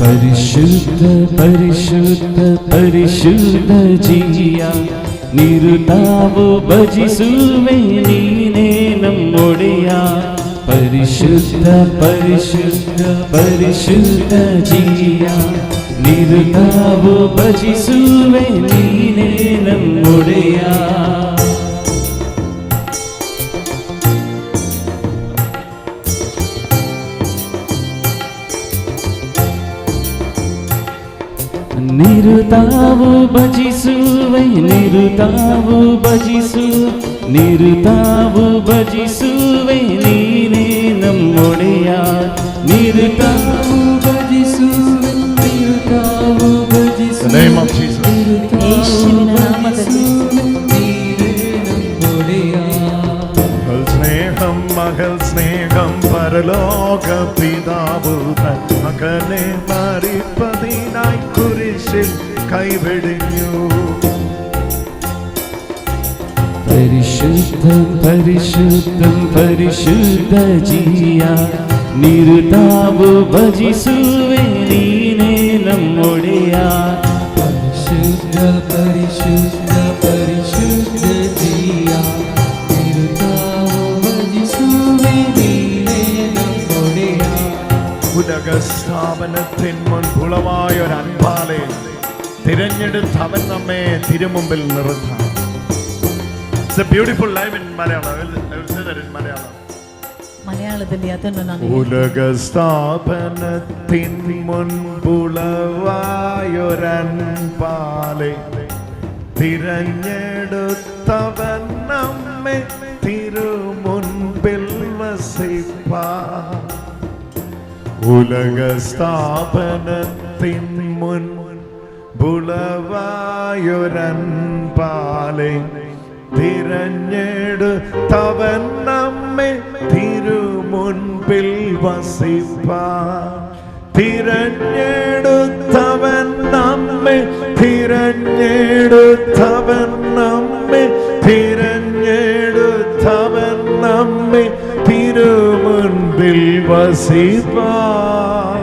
ಪರಿಶುದ್ಧ ಪರಿಶುದ್ಧ ಪರಿಶುದ್ಧ ಜೀಯ ನಿರುತಾವು ಭಜಿಸುವೆ ನೀನೇ ನಮ್ಮೊಡೆಯ. പരിശുദ്ധ ಪರಿಶುದ್ಧ ಪರಿಶುದ್ಧ ಜೀಯ ನಿರುಗಾವು ಭಜಿಸುವೆ ನೀನೇ ನಮ್ಮೊಡೆಯ ನಿರುತಾವು ಭಜಿಸುವೆ ನಿರುತಾವು ಭಜಿಸು ನಿರುತಾವು ಭಜಿಸುವೆ ನೀನೇ ನಮ್ಮೊಡೆಯ ನಿರುತಾವು ಭಜಿಸುವೆ ನಿರುತಾವು ಭಜಿಸು name of Jesus. ಯೇಸುವಿನ ನಾಮದಲ್ಲಿ സ്നേഹം മകൾ സ്നേഹം പരലോക പിതാവ് മകനെ മരിപ്പതിനായി കുരിശിൽ കൈവെടിഞ്ഞു പരിശുദ്ധം പരിശുദ്ധം പരിശുദ്ധ ജീയ നിരുതാവ് ഭജിസുവേ നീನೇ നമ്മൊಡೆಯ പരിശുദ്ധ പരിശുദ്ധ പരിശുദ്ധ ജീയ നിരുതാവ് ഭജിസുവേ നീನೇ നമ്മൊಡೆയ ഉലക സ്ഥാപനത്തിൻ മുൻപുളവായൊരൻപാലെ തിരഞ്ഞെടുത്ത് അവൻ നമ്മെ തിരുമുമ്പിൽ നിർത്താം. It's a beautiful life in Malayalam. I will say that in Malayalam. മലയാളത്തിൽ ಅದನ್ನು ನಾನು ഉലക സ്ഥാപനത്തിൻ മുൻപുളവായൊരൻപാലെ തിരഞ്ഞെടുത്തവൻ നമ്മെ തിരുമുൻപിൽ വസിപ്പാൻ. ഉലക സ്ഥാപനത്തിൻ മുൻപുളവായൊരൻപാലെ തിരഞ്ഞെടുത്തവൻ നമ്മെ തിരുമുൻപിൽ വസിപ്പാൻ. തിരഞ്ഞെടുത്തവൻ നമ്മെ തിരഞ്ഞെടുത്തവൻ നമ്മെ തിരഞ്ഞെടുത്തവൻ നമ്മെ തിരുമുൻപിൽ വസിപ്പാൻ.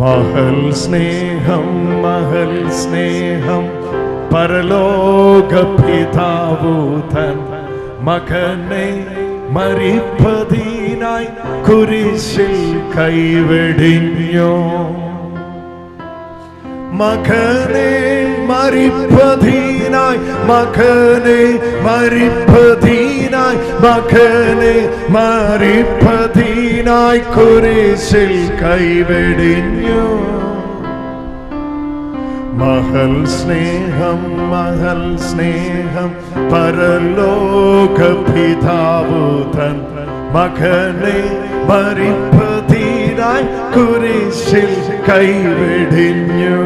മഹൽ സ്നേഹം മഹൽ സ്നേഹം പരലോക പിതാവു തൻ മകനെ മരിപ്പതിനായി കുരിശിൽ കൈവെടിഞ്ഞു. മകനെ മരിപ്പതിനായി മകനെ മരിപ്പതിനായി മകനെ മരിപ്പതിനായി കുരിശിൽ കൈവെടിഞ്ഞു. മഹൽ സ്നേഹം പരലോക പിതാവു തൻ മകനെ മരിപ്പതിനായി കുരിശിൽ കൈവെടിഞ്ഞു.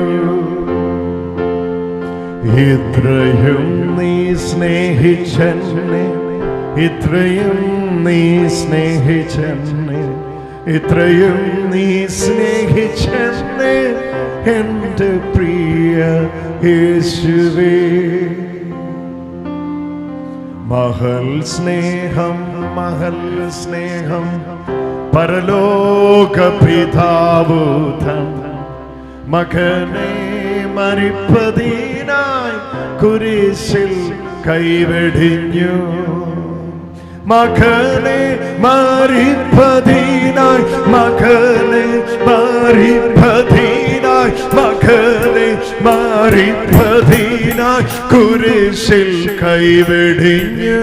ഇത്രയും നീ സ്നേഹിച്ചെന്നെ ഇത്രയും നീ സ്നേഹിച്ചെന്നെ ഇത്രയും നീ സ്നേഹിച്ചെന്നെ എൻ്റെ പ്രിയ യേശുവേ. മഹൽ സ്നേഹം പരലോക പിതാവു തൻ മകനെ മരിപ്പതിനായി കുരിശിൽ കൈവെടിഞ്ഞു. മകനെ മരിപ്പതിനായി മകനെ മരിപ്പതിനായി മകനെ മരിപ്പതിനായി കുരിശിൽ കൈവെടിഞ്ഞു.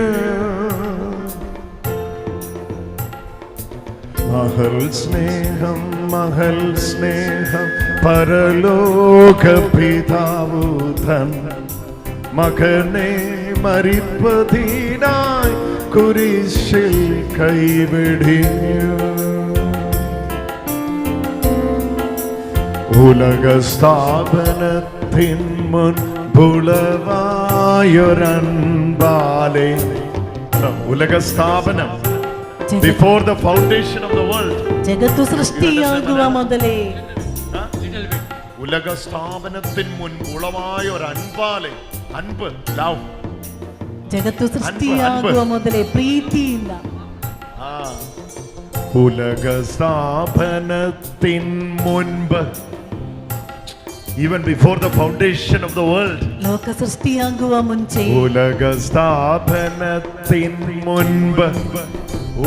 മഹൽ സ്നേഹം പരലോക പിതാവു തൻ മകനെ മരിപ്പതിനായി കുരിശിൽ കൈവെടിഞ്ഞു. ഉലക സ്ഥാപനത്തിൻ മുൻപുളവായൊരൻപാലെ ഉലക സ്ഥാപനം before the foundation of the world ജഗത്തു സൃഷ്ടിയാകുವ ಮೊದಲೇ ഉലക സ്ഥാപനത്തിൻ മുൻപുളവായൊരൻപാലെ അൻപ് ലവ് ജഗത്തു സൃഷ്ടിയാകുವ ಮೊದಲೇ ಪ್ರೀತಿಯಿಂದ ഉലക സ്ഥാപനത്തിൻ മുൻപ് even before the foundation of the world ലോക സൃഷ്ടിയാകുವ ಮುಂಚೆ ഉലക സ്ഥാപനത്തിൻ മുൻപ്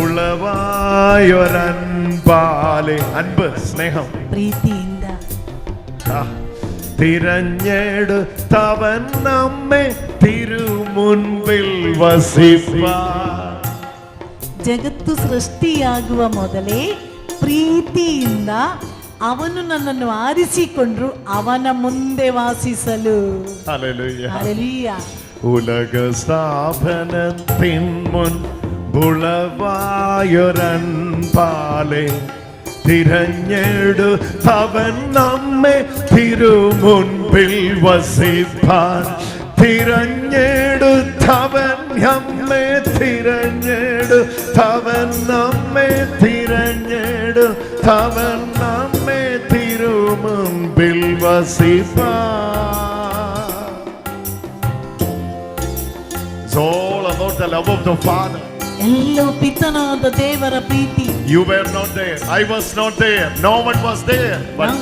ഉളവായൊരൻപാലെ അൻപ് സ്നേഹം ಪ್ರೀತಿಯಿಂದ തിരഞ്ഞെടുത്തവൻ നമ്മെ തിരുമുൻപിൽ വസിപ്പാൻ. ಜಗತ್ತು ಸೃಷ್ಟಿಯಾಗುವ ಮೊದಲೇ ಪ್ರೀತಿಯಿಂದ ಅವನು ನನ್ನನ್ನು ಆರಿಸಿಕೊಂಡ್ರು ಅವನ ಮುಂದೆ ವಾಸಿಸಲು. ഹല്ലേലൂയ. ಹಲ್ಲೆಲೂಯ. ഉലക സ്ഥാപനത്തിൻ മുൻ ഉളവായൊരൻപാലെ തിരഞ്ഞെടുത്തവൻ നമ്മെ തിരുമുൻപിൽ വസിപ്പാൻ. തിരഞ്ഞെടുത്തവൻ നമ്മെ തിരഞ്ഞെടുത്തവൻ നമ്മെ തിരഞ്ഞെടുത്തവൻ നമ്മെ തിരുമുൻപിൽ വസിപ്പാൻ. It's all about the love of the Father. ಎಲ್ಲವೂ ಪಿತನಾದ ದೇವರ ಪ್ರೀತಿ. You were not there. I was not there. No one was there. But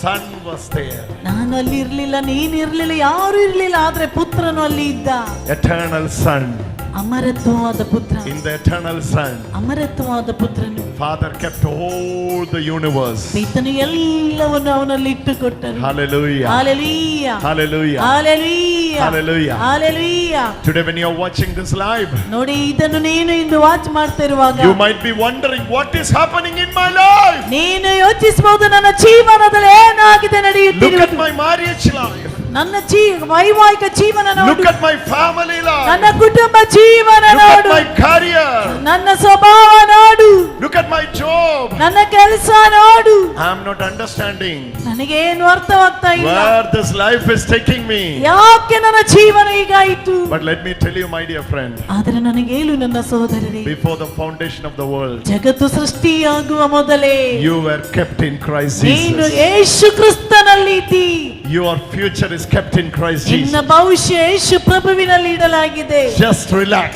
Son was there. ನಾನು ಅಲ್ಲಿ ಇರ್ಲಿಲ್ಲ, ನೀನು ಇರ್ಲಿಲ್ಲ, ಯಾರು ಇರ್ಲಿಲ್ಲ, ಆದ್ರೆ ಪುತ್ರನು ಅಲ್ಲಿ ಇದ್ದ. Eternal Son. ಅಮರತ್ವವಾದ ಪುತ್ರ. In the eternal Son, ಅಮರತ್ವವಾದ ಪುತ್ರನು. Father kept all the universe. ಪಿತನು ಎಲ್ಲವನ್ನು ಅವನಲ್ಲಿ ಇಟ್ಟುಕೊಟ್ಟನು. Hallelujah. Hallelujah. Hallelujah. Hallelujah. Hallelujah. Hallelujah. Today when you are watching this live, ನೋಡಿ ಇದನ್ನು ನೀನು ಇಂದು ವಾಚ್ ಮಾಡ್ತಾ ಇರುವಾಗ you might be wondering what is happening in my life. ನೀನು ಯೋಚಿಸಬಹುದು ನನ್ನ ಜೀವನದಲ್ಲಿ ಏನಾಗಿದೆ ನಡೆಯುತ್ತಿದೆ. Look at my marriage life. ನನ್ನ ವೈವಾಹಿಕ ಜೀವನ ನೋಡು. Look at my family life. ನನ್ನ ಕುಟುಂಬ ಜೀವನ ನೋಡು. Look at my career. ನನ್ನ ಸ್ವಭಾವ ನೋಡು. Look at my job. ನನ್ನ ಕೆಲಸ ನೋಡು. I am not understanding ನನಗೆ ಏನು ಅರ್ಥವಾಗ್ತಾ ಇಲ್ಲ. where this life is taking me. ಯಾಕೆ ನನ್ನ ಜೀವನ ಹೀಗಾಯಿತು? But let me tell you, my dear friend, ಆದರೆ ನನಗೆ ಹೇಳು ನನ್ನ ಸಹೋದರರೇ, before the foundation of the world, ಜಗತ್ತು ಸೃಷ್ಟಿಯಾಗುವ ಮೊದಲೇ you were kept in Christ ನೀನು Jesus. ಯೇಸು ಕ್ರಿಸ್ತನಲ್ಲಿ ಇದ್ದೀ. Your future is kept in Christ Jesus. ನಿನ್ನ ಭವಿಷ್ಯ ಯೇಸು ಪ್ರಭುವಿನಲ್ಲಿ ಇಡಲಾಗಿದೆ. Just relax.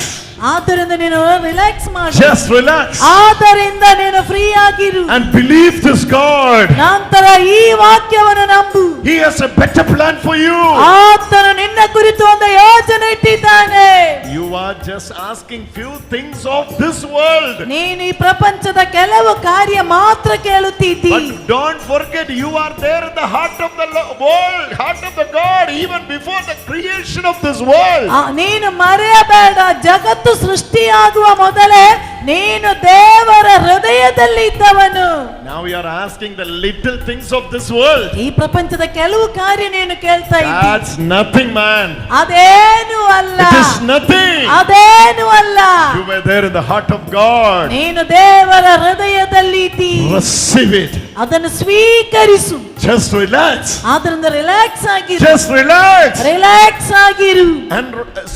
ಆದ್ದರಿಂದ ನೀನು ರಿಲ್ಯಾಕ್ಸ್ ಮಾಡು. Just relax. ಆದ್ದರಿಂದ ನೀನು free ಆಗಿರು. And believe this God. ನಂತರ ಈ ವಾಕ್ಯವನ್ನು ನಂಬು. He has a better plan for you. ಆತನು ನಿನ್ನ ಕುರಿತು ಒಂದು ಯೋಜನೆ ಇಟ್ಟಿದ್ದಾನೆ. You are just asking few things of this world. ನೀನು ಈ ಪ್ರಪಂಚದ ಕೆಲವು ಕಾರ್ಯ ಮಾತ್ರ ಕೇಳುತ್ತಿದ್ದಿ. But don't forget, you are there in the heart of the world, heart of the God, even before the creation of this world. ನೀನು ಮರೆಯಬೇಡ, ಜಗತ್ತು ಸೃಷ್ಟಿಯಾಗುವ ಮೊದಲೇ ನೀನು ದೇವರ ಹೃದಯದಲ್ಲಿ ಇದ್ದವನು. Now you are asking the little things of this world. ಈ ಪ್ರಪಂಚದ ಕೆಲವು ಕಾರ್ಯ ನೀನು ಕೇಳ್ತಾ ಇದ್ದೀ. That's nothing, man. ಅದೇನು ಅಲ್ಲ. It is nothing. ಅದೇನು ಅಲ್ಲ. You were there in the heart of God. ನೀನು ದೇವರ ಹೃದಯದಲ್ಲಿ ಇದ್ದೀ. Receive it. ಅದನ್ನು ಸ್ವೀಕರಿಸು. Just relax. ಆದ್ದರಿಂದ ರಿಲ್ಯಾಕ್ಸ್ ಆಗಿರು. Just relax. ರಿಲ್ಯಾಕ್ಸ್ ಆಗಿರು. And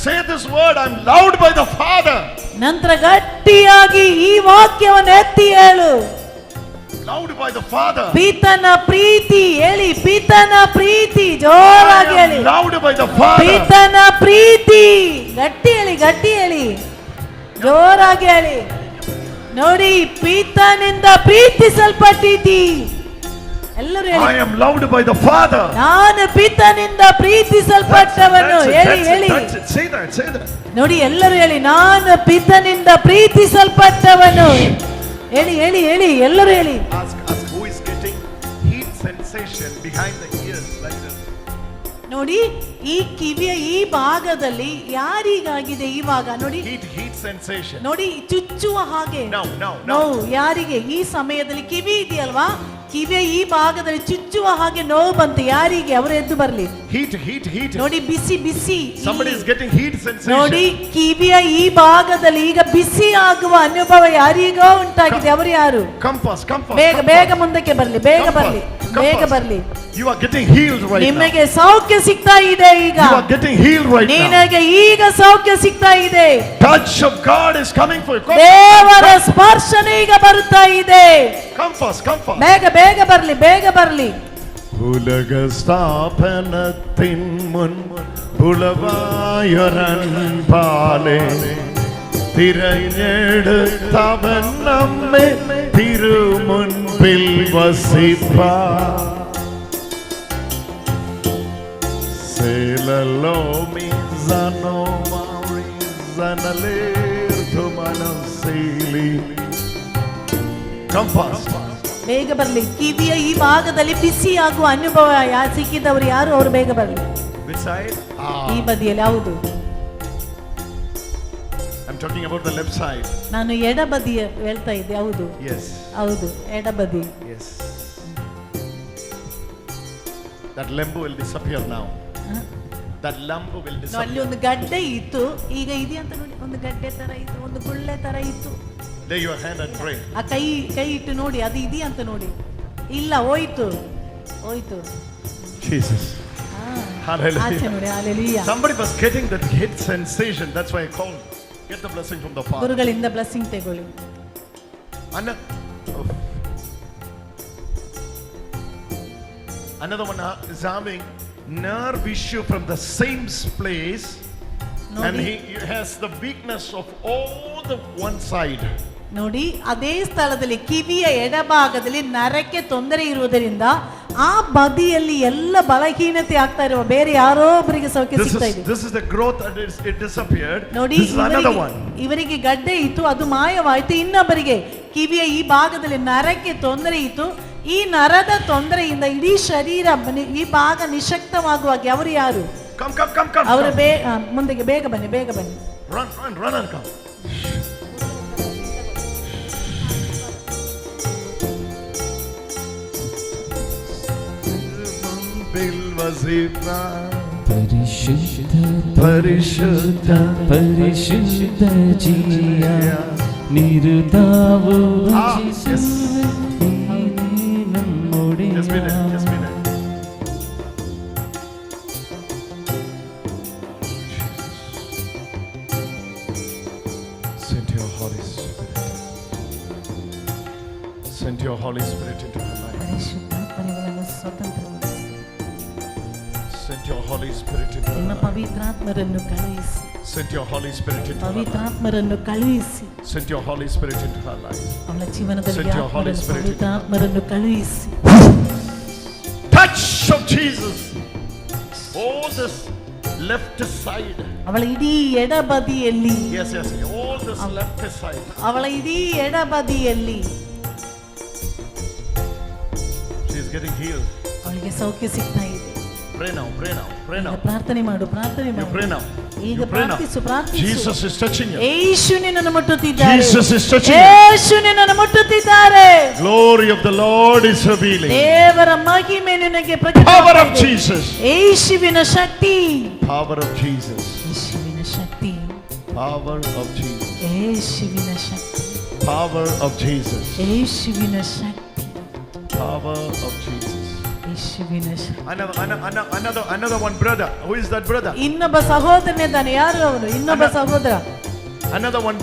say this word, I'm loved by the Father. ನಂತರ ಗಟ್ಟಿಯಾಗಿ ಈ ವಾಕ್ಯವನ್ನು ಎತ್ತಿ ಹೇಳು. Loved by the Father. ಪಿತನ ಪ್ರೀತಿ ಹೇಳಿ. ಪಿತನ ಪ್ರೀತಿ ಜೋರಾಗಿ ಹೇಳಿ. Loved by the Father. ಪಿತನ ಪ್ರೀತಿ. ಗಟ್ಟಿ ಹೇಳಿ, ಗಟ್ಟಿ ಹೇಳಿ, ಜೋರಾಗಿ ಹೇಳಿ. ನೋಡಿ, ಪಿತನಿಂದ ಪ್ರೀತಿಸಲ್ಪಟ್ಟಿದ್ದಿ. ಎಲ್ಲರೂ ಹೇಳಿ, I am loved by the Father. ನಾನು ಪಿತನಿಂದ ಪ್ರೀತಿಸಲ್ಪಟ್ಟವನು. ಹೇಳಿ ಹೇಳಿ. Say that, say that. ನೋಡಿ, ಎಲ್ಲರೂ ಹೇಳಿ, ನಾನು ಪಿತನಿಂದ ಪ್ರೀತಿಸಲ್ಪಟ್ಟವನು. ಹೇಳಿ ಹೇಳಿ ಹೇಳಿ, ಎಲ್ಲರೂ ಹೇಳಿ. Ask who is getting heat sensation behind the ears like this. ನೋಡಿ, ಈ ಕಿವಿಯ ಈ ಭಾಗದಲ್ಲಿ ಯಾರಿಗಾಗಿದೆ ಈ ಭಾಗ ನೋಡಿ. Heat sensation. ನೋಡಿ, ಚುಚ್ಚುವ ಹಾಗೆ. No. ಯಾರಿಗೆ ಈ ಸಮಯದಲ್ಲಿ ಕಿವಿ ಇದೆಯಲ್ವಾ, ಕಿವಿಯ ಈ ಭಾಗದಲ್ಲಿ ಚುಚ್ಚುವ ಹಾಗೆ ನೋವು ಬಂತು. ಯಾರಿಗೆ? ಅವರು ಎದ್ದು ಬರ್ಲಿ. Heat. ನೋಡಿ, ಬಿಸಿ ಬಿಸಿ. Somebody is getting heat sensation. ನೋಡಿ, ಕಿವಿಯ ಈ ಭಾಗದಲ್ಲಿ ಈಗ ಬಿಸಿ ಆಗುವ ಅನುಭವ ಯಾರಿಗೋ ಉಂಟಾಗಿದೆ. ಅವರು ಯಾರು? Come fast. ಬೇಗ ಮುಂದಕ್ಕೆ ಬರ್ಲಿ, ಬೇಗ ಬರ್ಲಿ. You are getting healed right now. ನಿಮಗೆ ಸೌಖ್ಯ ಸಿಗ್ತಾ ಇದೆ ಈಗ. You are getting healed right now. ನಿನಗೆ ಈಗ ಸೌಖ್ಯ ಸಿಗ್ತಾ ಇದೆ. Touch of God is coming for you. ದೇವರ ಸ್ಪರ್ಶನ ಈಗ ಬರುತ್ತಾ ಇದೆ. Come fast. ಬೇಗ ಬರ್ಲಿ. ഉലക സ്ഥാപനത്തിൻ മുൻ ഉളവായൊരൻപാലെ തിരഞ്ഞെടുത്തവൻ നമ്മെ തിരുമുൻപിൽ വസിപ്പാൻ. Selalo mi zano mari zanaler Come fast. ಬೇಗ ಬರ್ಲಿ. ಕಿವಿಯ ಈ ಭಾಗದಲ್ಲಿ ಬಿಸಿ ಆಗುವ ಅನುಭವ ಸಿಕ್ಕಿದವರು ಯಾರು, ಅವರು ಬೇಗ ಬರ್ಲಿ. Which side? ಈ ಬದಿಯಲ್ಲಿ. ಹೌದು, I'm talking about the left side. ನಾನು ಎಡ ಬದಿ ಹೇಳ್ತಾ ಇದ್ದೆ. ಹೌದು, Yes. ಹೌದು, ಎಡ ಬದಿ. Yes. That limb will disappear now. That lump will ಅಲ್ಲಿ disappear. ಒಂದು ಗಡ್ಡೆ ಇತ್ತು, ಈಗ ಇದೆ ಅಂತ ನೋಡಿ. ಒಂದು ಗಡ್ಡೆ ತರ ಇತ್ತು, ಒಂದು ಗುಳ್ಳೆ ತರ ಇತ್ತು. Lay your hand and pray. ಆ ಕೈ ಇಟ್ಟು ನೋಡಿ, ಅದು ಇದೆಯಾ ಅಂತ ನೋಡಿ. ಇಲ್ಲ, ಹೋಯ್ತು. Jesus. Hallelujah. ಆಚೆ ನೋಡಿ. Hallelujah. Somebody was getting that head sensation. That's why I called. Get the blessing from the Father. ಗುರುಗಳಿಂದ ಬ್ಲೆಸ್ಸಿಂಗ್ ತಗೊಳ್ಳಿ. Another one is having nerve issue from the same place, and he has the weakness of all the one side. ನೋಡಿ, ಅದೇ ಸ್ಥಳದಲ್ಲಿ ಕಿವಿಯ ಎಡಭಾಗದಲ್ಲಿ ನರಕ್ಕೆ ತೊಂದರೆ ಇರುವುದರಿಂದ ಆ ಬದಿಯಲ್ಲಿ ಎಲ್ಲ ಬಲಹೀನತೆ ಆಗ್ತಾ ಇರುವ ಬೇರೆ ಯಾರೋ ಒಬ್ಬರಿಗೆ ಸೌಖ್ಯ ಸಿಗ್ತಾ ಇದೆ. This is the growth and it disappeared. ನೋಡಿ, This is another one. ಇವರಿಗೆ ಗಡ್ಡೆ ಇತ್ತು, ಅದು ಮಾಯವಾಯಿತು. ಇನ್ನೊಬ್ಬರಿಗೆ ಕಿವಿಯ ಈ ಭಾಗದಲ್ಲಿ ನರಕ್ಕೆ ತೊಂದರೆ ಇತ್ತು. ಈ ನರದ ತೊಂದರೆಯಿಂದ ಇಡೀ ಶರೀರ ಈ ಭಾಗ ನಿಶಕ್ತವಾಗುವಾಗ ಅವರು ಯಾರು? Come. ಅವರು ಮುಂದೆಗೆ ಬೇಗ ಬನ್ನಿ. Run and come. ಪರಿಶುದ್ಧ ಜೀಯ ನಿರುದಾವು Just be there. Send your Holy Spirit. Send your Holy Spirit into her life. Send your Holy Spirit into her life. ಪವಿತ್ರಾತ್ಮರನ್ನು ಕಳುಹಿಸಿ. Send your Holy Spirit into her life. ಪವಿತ್ರಾತ್ಮರನ್ನು ಕಳುಹಿಸಿ. Send your Holy Spirit into her life. ಅವಳ ಜೀವನದಲ್ಲಿ ಪವಿತ್ರಾತ್ಮರನ್ನು ಕಳುಹಿಸಿ. Touch of Jesus. All this left side. ಅವಳ ಇಡೀ ಎಡಬದಿಯಲ್ಲಿ. Yes. All this left side. ಅವಳ ಇಡೀ ಎಡಬದಿಯಲ್ಲಿ. She is getting healed. ಅವಳಿಗೆ ಸೌಖ್ಯ ಸಿಗ್ತಾ ಇದೆ. Pray now. ಪ್ರಾರ್ಥನೆ ಮಾಡು. You pray now. ಈಗ ಪ್ರಾರ್ಥಿಸು. Jesus is touching you. ಯೇಸು ನಿನ್ನನ್ನು ಮುಟ್ಟುತ್ತಿದ್ದಾರೆ. Jesus is touching you. ಯೇಸು ನಿನ್ನನ್ನು ಮುಟ್ಟುತ್ತಿದ್ದಾರೆ. Glory of the Lord is revealing. ದೇವರ ಮಹಿಮೆ ನಿನಗೆ ಪ್ರಕಟವಾಗಿದೆ. Power of Jesus. ಯೇಸುವಿನ ಶಕ್ತಿ. Power of Jesus. ಯೇಸುವಿನ ಶಕ್ತಿ. Power of Jesus. ಯೇಸುವಿನ ಶಕ್ತಿ. Power of Jesus. ಯೇಸುವಿನ ಶಕ್ತಿ. Power of Jesus. Another one brother. Who is that brother? ಇನ್ನೊಬ್ಬ ಸಹೋದರನಿದ್ದಾನೆ. ಯಾರು ಅವನು? ಇನ್ನೊಬ್ಬ ಸಹೋದರ. Another one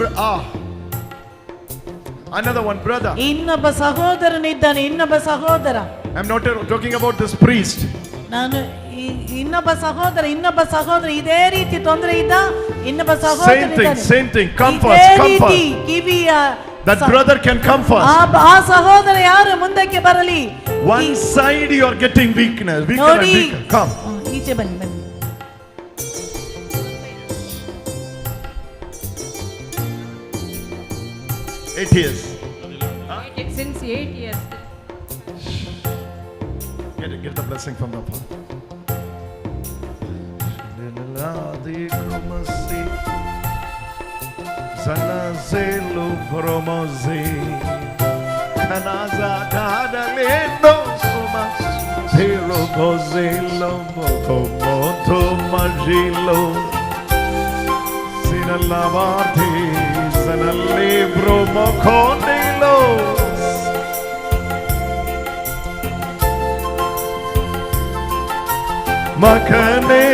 brother. ಇನ್ನೊಬ್ಬ ಸಹೋದರನಿದ್ದಾನೆ. ಇನ್ನೊಬ್ಬ ಸಹೋದರ. I'm not talking about this priest. ನಾನು ಇನ್ನೊಬ್ಬ ಸಹೋದರ ಇದೇ ರೀತಿ ತೊಂದರೆ ಇದ್ದ ಇನ್ನೊಬ್ಬ ಸಹೋದರ. Same thing. Come first. ಕಿವಿಯ that brother can come first. ಆ ಸಹೋದರ ಯಾರು? ಮುಂದಕ್ಕೆ ಬರಲಿ. One side you are getting weaker and weaker. Come. ಈಚೆ ಬನ್ನಿ. 8 years. Since 8 years. Get the blessing from the Father. Sanazelo promozi Kanaza kadalendo sumas Zero gozelo moto magilo Sinalavati Sanalibro mocondilo Makane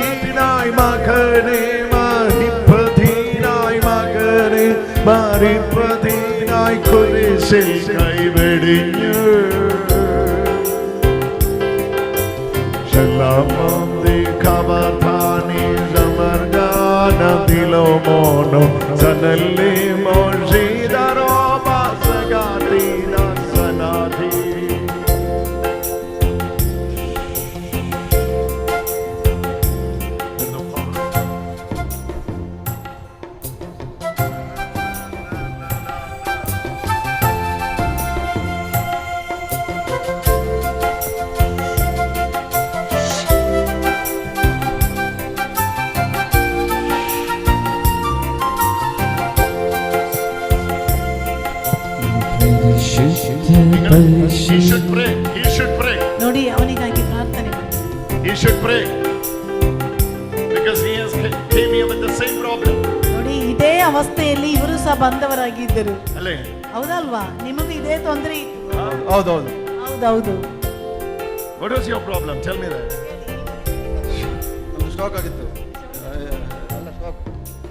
maripatinai maripatinai kurisil kaivedinnu shalamandi kavatani zamargana dilomono sanalli mojidaro basagati sanati He should pray. He should pray. ನೋಡಿ ಅವನಿಗಾಗಿ ಪ್ರಾರ್ಥನೆ ಮಾಡಿ. He should pray. Because he has came here with the same problem. ನೋಡಿ ಇದೇ ಅವಸ್ಥೆಯಲ್ಲಿ ಇವರು ಸಹ ಬಂದವರಾಗಿದ್ದರು. ಅಲ್ಲೇ ಹೌದಲ್ವಾ? ನಿಮಗೂ ಇದೇ ತೊಂದರೆ ಇತ್ತು. ಹೌದೌದು. ಹೌದೌದು. What was your problem? Tell me that. Stock ಆಗಿತ್ತು.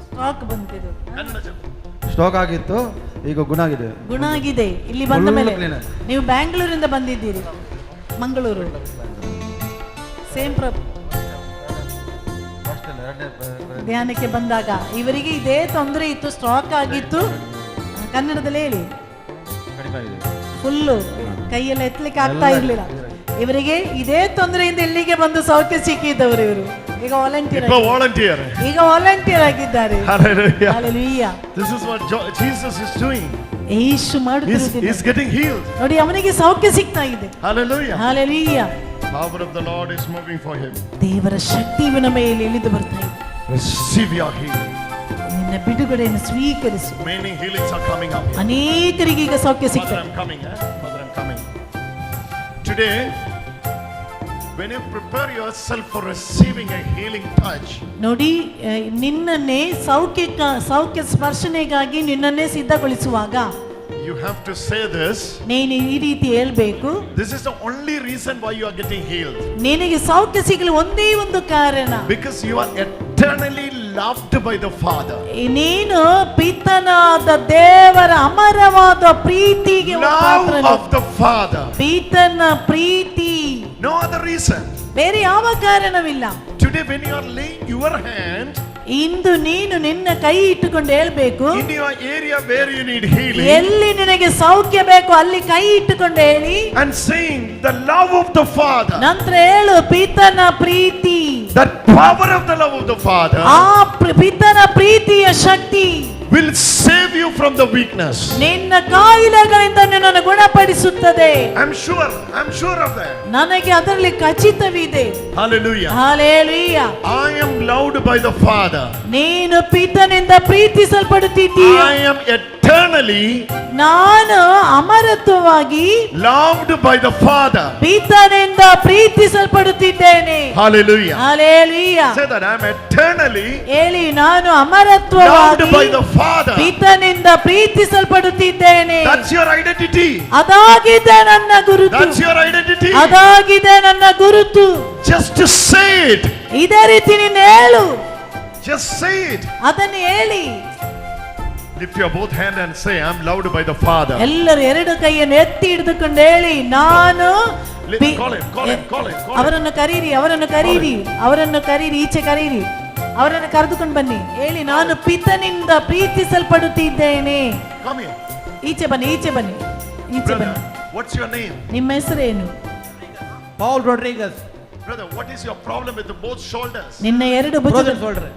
ಸ್ಟಾಕ್ ಬಂತಿದ್ದು. ಸ್ಟಾಕ್ ಆಗಿತ್ತು, ಈಗ ಗುಣ ಆಗಿದೆ. ಗುಣ ಆಗಿದೆ. ಇಲ್ಲಿ ಬಂದ ಮೇಲೆ ನೀವು ಬ್ಯಾಂಗ್ಳೂರಿಂದ ಬಂದಿದ್ದೀರಿ, ಮಂಗಳೂರು. ಸೇಮ್ ಧ್ಯಾನಕ್ಕೆ ಬಂದಾಗ ಇವರಿಗೆ ಇದೇ ತೊಂದರೆ ಇತ್ತು, ಸ್ಟಾಕ್ ಆಗಿತ್ತು. ಕನ್ನಡದಲ್ಲಿ ಹೇಳಿ. ಫುಲ್ಲು ಕೈಯೆಲ್ಲ ಎತ್ತಲಿಕ್ಕೆ ಆಗ್ತಾ ಇರ್ಲಿಲ್ಲ ಇವರಿಗೆ. ಇದೇ ತೊಂದರೆಯಿಂದ ಇಲ್ಲಿಗೆ ಬಂದು ಸೌಖ್ಯ ಸಿಕ್ಕಿದ್ದವರು ಇವರು. ಈಗ ವಾಲಂಟಿಯರ್ ಆಗಿದ್ದಾರೆ. Hallelujah. This is what Jesus is doing. ಯೇಸು ಮಾಡುತ್ತಿರುವುದು. He's getting healed. ನೋಡಿ ಅವನಿಗೆ ಸೌಖ್ಯ ಸಿಗ್ತಾ ಇದೆ. Hallelujah. Hallelujah. Power of the Lord is moving for him. ದೇವರ ಶಕ್ತಿ ಇವನ ಮೇಲೆ ಇಳಿದು ಬರ್ತಾ ಇದೆ. Receive your healing. ನಿನ್ನ ಬಿಡುಗಡೆಯನ್ನು ಸ್ವೀಕರಿಸು. Many healings are coming up. ಅನೇಕರಿಗೆ ಈಗ ಸೌಖ್ಯ ಸಿಗ್ತದೆ. Mother, I'm coming. Mother, I'm coming. Today, when you prepare yourself for receiving a healing touch, ನೋಡಿ ನಿನ್ನನ್ನೇ ಸೌಖ್ಯ ಸ್ಪರ್ಶನೆಗಾಗಿ ನಿನ್ನನ್ನೇ ಸಿದ್ಧಗೊಳಿಸುವಾಗ you have to say this. ನೀನು ಈ ರೀತಿ ಹೇಳ್ಬೇಕು. This is the only reason why you are getting healed. ನಿನಗೆ ಸೌಖ್ಯ ಸಿಗಲು ಒಂದೇ ಒಂದು ಕಾರಣ. Because you are eternally loved by the Father. ನೀನು ಪಿತನಾದ ದೇವರ ಅಮರವಾದ ಪ್ರೀತಿಗೆ Love of the Father. ಪಿತನ Preethi. No other reason. ಬೇರೆ ಯಾವ ಕಾರಣವಿಲ್ಲ. Today when you are laying your hand, ಇಂದು ನೀನು ನಿನ್ನ ಕೈ ಇಟ್ಟುಕೊಂಡು ಹೇಳ್ಬೇಕು. in your area where you need healing, ಎಲ್ಲಿ ನಿನಗೆ ಸೌಖ್ಯ ಬೇಕು ಅಲ್ಲಿ ಕೈ ಇಟ್ಟುಕೊಂಡು ಹೇಳಿ. and saying the love of the Father. ನಂತರ ಹೇಳು ಪಿತನ ಪ್ರೀತಿ. That power of the love of the Father ಆ ಪಿತನ ಪ್ರೀತಿಯ ಶಕ್ತಿ will save you from the weakness. ನಿನ್ನ ಕಾಯಿಲೆಗಳಿಂದ ನಿನ್ನನ್ನು ಗುಣಪಡಿಸುತ್ತದೆ. I'm sure of that. ನನಗೆ ಅದರಲ್ಲಿ ಖಚಿತವಿದೆ. Hallelujah. Hallelujah. I am loved by the Father. ನೀನು ಪಿತನಿಂದ ಪ್ರೀತಿಸಲ್ಪಡುತ್ತಿದ್ದೀಯ. I am eternally ನಾನು ಅಮರತ್ವವಾಗಿ loved by the Father. ಪಿತನಿಂದ ಪ್ರೀತಿಸಲ್ಪಡುತ್ತಿದ್ದೇನೆ. Hallelujah. Hallelujah. Say that I am eternally ಹೇಳಿ ನಾನು loved ಅಮರತ್ವವಾಗಿ by the Father. ಪಿತನಿಂದ ಪ್ರೀತಿಸಲ್ಪಡುತ್ತಿದ್ದೇನೆ. That's your identity. ಅದಾಗಿದೆ ನನ್ನ ಗುರುತು. That's your identity. ಅದಾಗಿದೆ ನನ್ನ ಗುರುತು. Just to say it. ಇದೇ ರೀತಿ ನೀನು ಹೇಳು. Just say it. ಅದನ್ನು ಹೇಳಿ. Lift your both hand and say, I'm loved by the Father. ಎಲ್ಲರೂ ಎರಡು ಕೈಯನ್ನು ಎತ್ತಿ ಹಿಡಿದುಕೊಂಡು ಹೇಳಿ ನಾನು Call him. ಅವರನ್ನು ಕರೀರಿ ಈಚೆ ಕರೀರಿ. ಅವರನ್ನು ಕರೆದುಕೊಂಡು ಬನ್ನಿ. ಹೇಳಿ ನಾನು ಪಿತನಿಂದ ಪ್ರೀತಿಸಲ್ಪಡುತ್ತಿದ್ದೇನೆ. Come here. ಈಚೆ ಬನ್ನಿ. Brother, what's your name? ನಿಮ್ಮ ಹೆಸರೇನು? Paul Rodriguez. Brother, what is your problem with the both shoulders? ನಿನ್ನ ಎರಡು Frozen shoulder.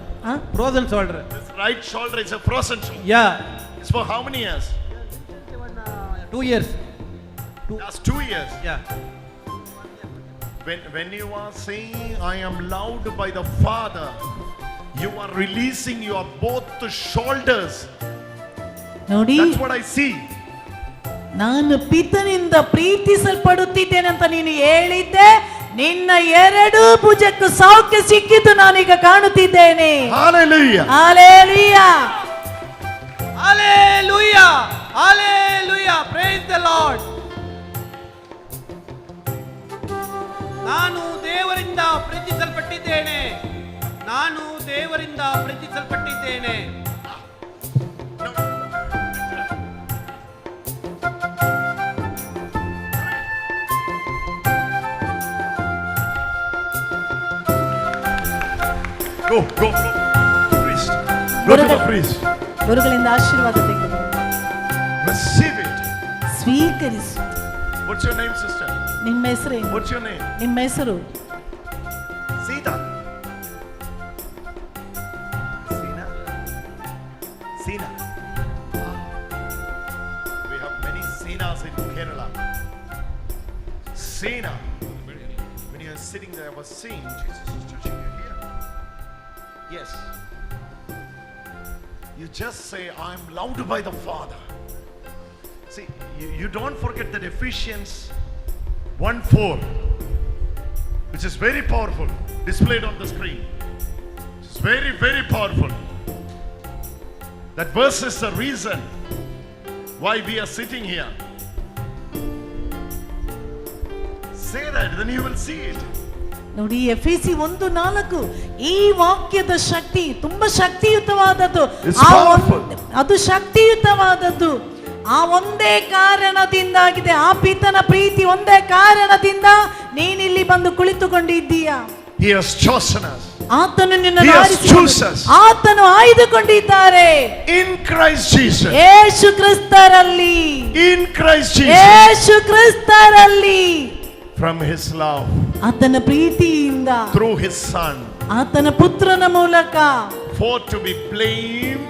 Frozen shoulder. This right shoulder is a frozen shoulder. Yeah. It's for how many years? 2 years. Last 2 years. Yeah. When you are saying I am loved by the Father, you are releasing your both shoulders. ನೋಡಿ, That's what I see. ನಾನು ಪಿತನಿಂದ ಪ್ರೀತಿಸಲ್ಪಡುತ್ತಿದ್ದೇನೆ ಅಂತ ನೀನು ಹೇಳಿದ್ದೆ. ನಿನ್ನ ಎರಡು ಭುಜಕ್ಕೂ ಸೌಖ್ಯ ಸಿಕ್ಕಿತು ನಾನೀಗ ಕಾಣುತ್ತಿದ್ದೇನೆ. Hallelujah. Hallelujah. Hallelujah. Hallelujah. Praise the Lord. ನಾನು ದೇವರಿಂದ ಪ್ರೀತಿಸಲ್ಪಟ್ಟಿದ್ದೇನೆ. Go. Priest. Go to the priest. ಗುರುಗಳಿಂದ ಆಶೀರ್ವಾದ ತೆಗೆದು Receive it. ಸ್ವೀಕರಿಸು. What's your name, sister? ನಿಮ್ಮ ಹೆಸರೇನು? What's your name? ನಿಮ್ಮ ಹೆಸರು? Sita. Sina. We have many Sinas in Kerala. Sina. When you are sitting there, I was seeing Jesus is touching you here. Yes. You just say, I am loved by the Father. See, you don't forget that Ephesians 1:4, which is very powerful, displayed on the screen. It's very, very powerful. That verse is the reason why we are sitting here. Say that, then you will see it. ನೋಡಿ, ಎಫೆಸಿ 1:4 ಈ ವಾಕ್ಯದ ಶಕ್ತಿ ತುಂಬಾ ಶಕ್ತಿಯುತವಾದದ್ದು. ಅದು ಶಕ್ತಿಯುತವಾದದ್ದು ಆ ಒಂದೇ ಕಾರಣದಿಂದಾಗಿದೆ. ಆ ಪಿತನ ಪ್ರೀತಿ ಒಂದೇ ಕಾರಣದಿಂದ ನೀನಿಲ್ಲಿ ಬಂದು ಕುಳಿತುಕೊಂಡಿದ್ದೀಯಾ. He has chosen us. ಆತನು ನಿನ್ನನ್ನು ಆತನು ಆಯ್ದುಕೊಂಡಿದ್ದಾರೆ. In Christ Jesus. Yesu ಕ್ರಿಸ್ತರಲ್ಲಿ. In Christ Jesus. Yesu ಕ್ರಿಸ್ತರಲ್ಲಿ. From his love. ಆತನ ಪ್ರೀತಿಯಿಂದ. Through his son. ಆತನ ಪುತ್ರನ ಮೂಲಕ. For to be blamed.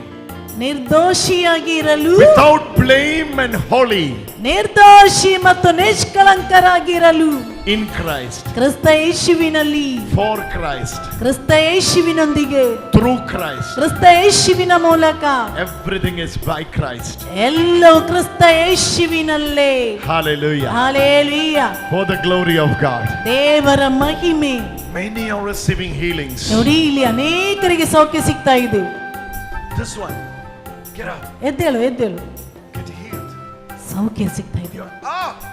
ನಿರ್ದೋಷಿಯಾಗಿ ಇರಲು. Without blame and holy. ನಿರ್ದೋಷಿ ಮತ್ತು ನಿಷ್ಕಳಂಕರಾಗಿರಲು. In Christ. ಕ್ರಿಸ್ತ ಯೇಸುವಿನಲ್ಲಿ. For Christ. ಕ್ರಿಸ್ತ ಯೇಸುವಿನೊಂದಿಗೆ. Through Christ. ಕ್ರಿಸ್ತ ಯೇಸುವಿನ ಮೂಲಕ. Everything is by Christ. ಎಲ್ಲವೂ ಕ್ರಿಸ್ತ ಯೇಸುವಿನಲ್ಲೇ. Hallelujah. Hallelujah. For the glory of God. ದೇವರ ಮಹಿಮೆ. Many are receiving healings. ನೋಡಿ, ಇಲ್ಲಿ ಅನೇಕರಿಗೆ ಸೌಖ್ಯ ಸಿಗ್ತಾ ಇದೆ. This one. Get up. ಎದ್ದೇಳು, ಎದ್ದೇಳು. Get healed. ಸೌಖ್ಯ ಸಿಗ್ತಾ ಇದೆ.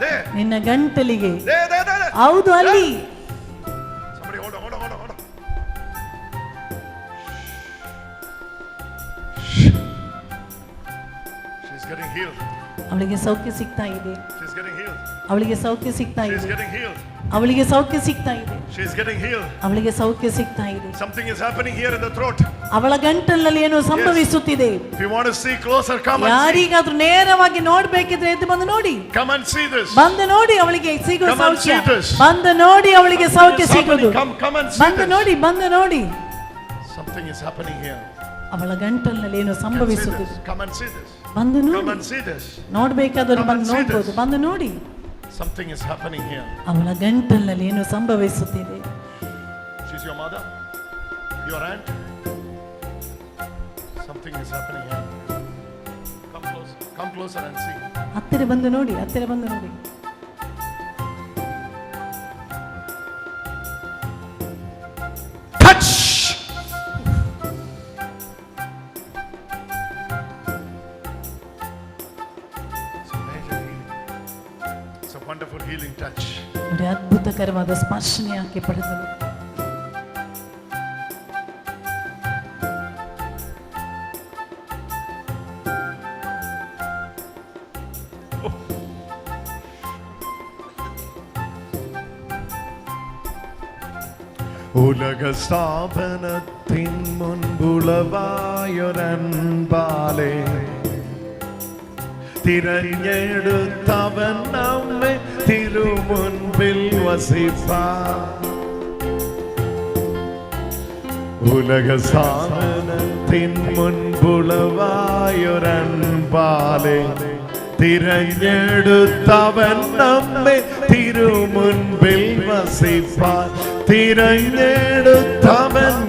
There. ನಿನ್ನ ಗಂಟಲಿಗೆ. There. ಹೌದು, ಅಲ್ಲಿ. Somebody hold on. She's getting healed. ಅವಳಿಗೆ ಸೌಖ್ಯ ಸಿಗ್ತಾ ಇದೆ. She's getting healed. ಅವಳಿಗೆ ಸೌಖ್ಯ ಸಿಗ್ತಾ She's ಇದೆ. getting healed. ಅವಳಿಗೆ ಸೌಖ್ಯ ಸಿಗ್ತಾ ಇದೆ. She's getting healed. ಅವಳಿಗೆ ಸೌಖ್ಯ ಸಿಗ್ತಾ ಇದೆ. Something is happening here in the throat. ಅವಳ ಗಂಟಲಲ್ಲಿ ಏನೋ ಸಂಭವಿಸುತ್ತಿದೆ. If you want to see closer, come and see. ಯಾರಿಗಾದ್ರೂ ನೇರವಾಗಿ ನೋಡ್ಬೇಕಿದ್ರೆ ಎದ್ದು ಬಂದು ನೋಡಿ. Come and see this. ಬಂದು ನೋಡಿ, ಅವಳಿಗೆ ಸಿಗುವ Come and ಸೌಖ್ಯ. see this. ಬಂದು ನೋಡಿ, ಅವಳಿಗೆ ಸೌಖ್ಯ ಸಿಗುವುದು. Come and see ಬಂದು this. ನೋಡಿ, ಬಂದು ನೋಡಿ. Something is happening here. ಅವಳ ಗಂಟಲಿನಲ್ಲಿ ಏನೋ ಸಂಭವಿಸುತ್ತಿದೆ. Come and see this. ಬಂದು Come ನೋಡಿ. and see this. ನೋಡ್ಬೇಕಾದವರು ಬಂದು ನೋಡ್ಬೋದು. ಬಂದು ನೋಡಿ. Something is happening here. ಅವಳ ಗಂಟಲಿನಲ್ಲಿ ಏನೋ ಸಂಭವಿಸುತ್ತಿದೆ. She's your mother? Your aunt? Something is happening here. Come closer and see. ಹತ್ತಿರ ಬಂದು ನೋಡಿ, ಹತ್ತಿರ ಬಂದು ನೋಡಿ. Touch! It's a wonderful healing touch. ನೋಡಿ, ಅದ್ಭುತಕರವಾದ ಸ್ಪರ್ಶನೆ ಆಕೆ ಪಡೆದಳು. ഉലക സ്ഥാപനത്തിൻ മുൻപുളവായൊരൻപാലെ തിരഞ്ഞെടുത്തവൻ നമ്മെ തിരുമുൻപിൽ വസിപ്പാൻ. ഉലക സ്ഥാപനത്തിൻ മുൻപുളവായൊരൻപാലെ തിരഞ്ഞെടുത്തവൻ നമ്മെ തിരുമുൻപിൽ വസിപ്പാൻ. തിരഞ്ഞെടുത്തവൻ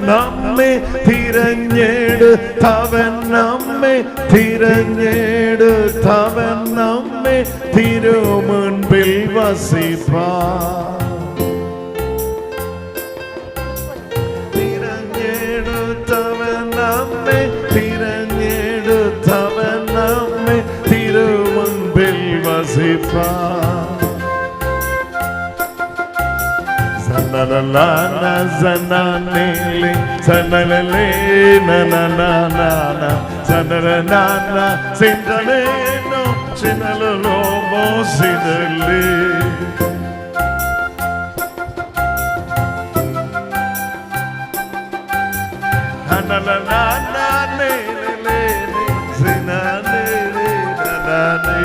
നമ്മെ തിരഞ്ഞെടുത്തവൻ നമ്മെ തിരഞ്ഞെടുത്തവൻ നമ്മെ തിരുമുൻപിൽ വസിപ്പാൻ. തിരഞ്ഞെടുത്തവൻ നമ്മെ തിരഞ്ഞെടുത്തവൻ നമ്മെ തിരുമുൻപിൽ വസിപ്പാൻ. Sanalala sananele sanalele na na na na na sanalala sinaleno sinalolo mo sinale. Sanalala na ne ne ne sinalele na na ne.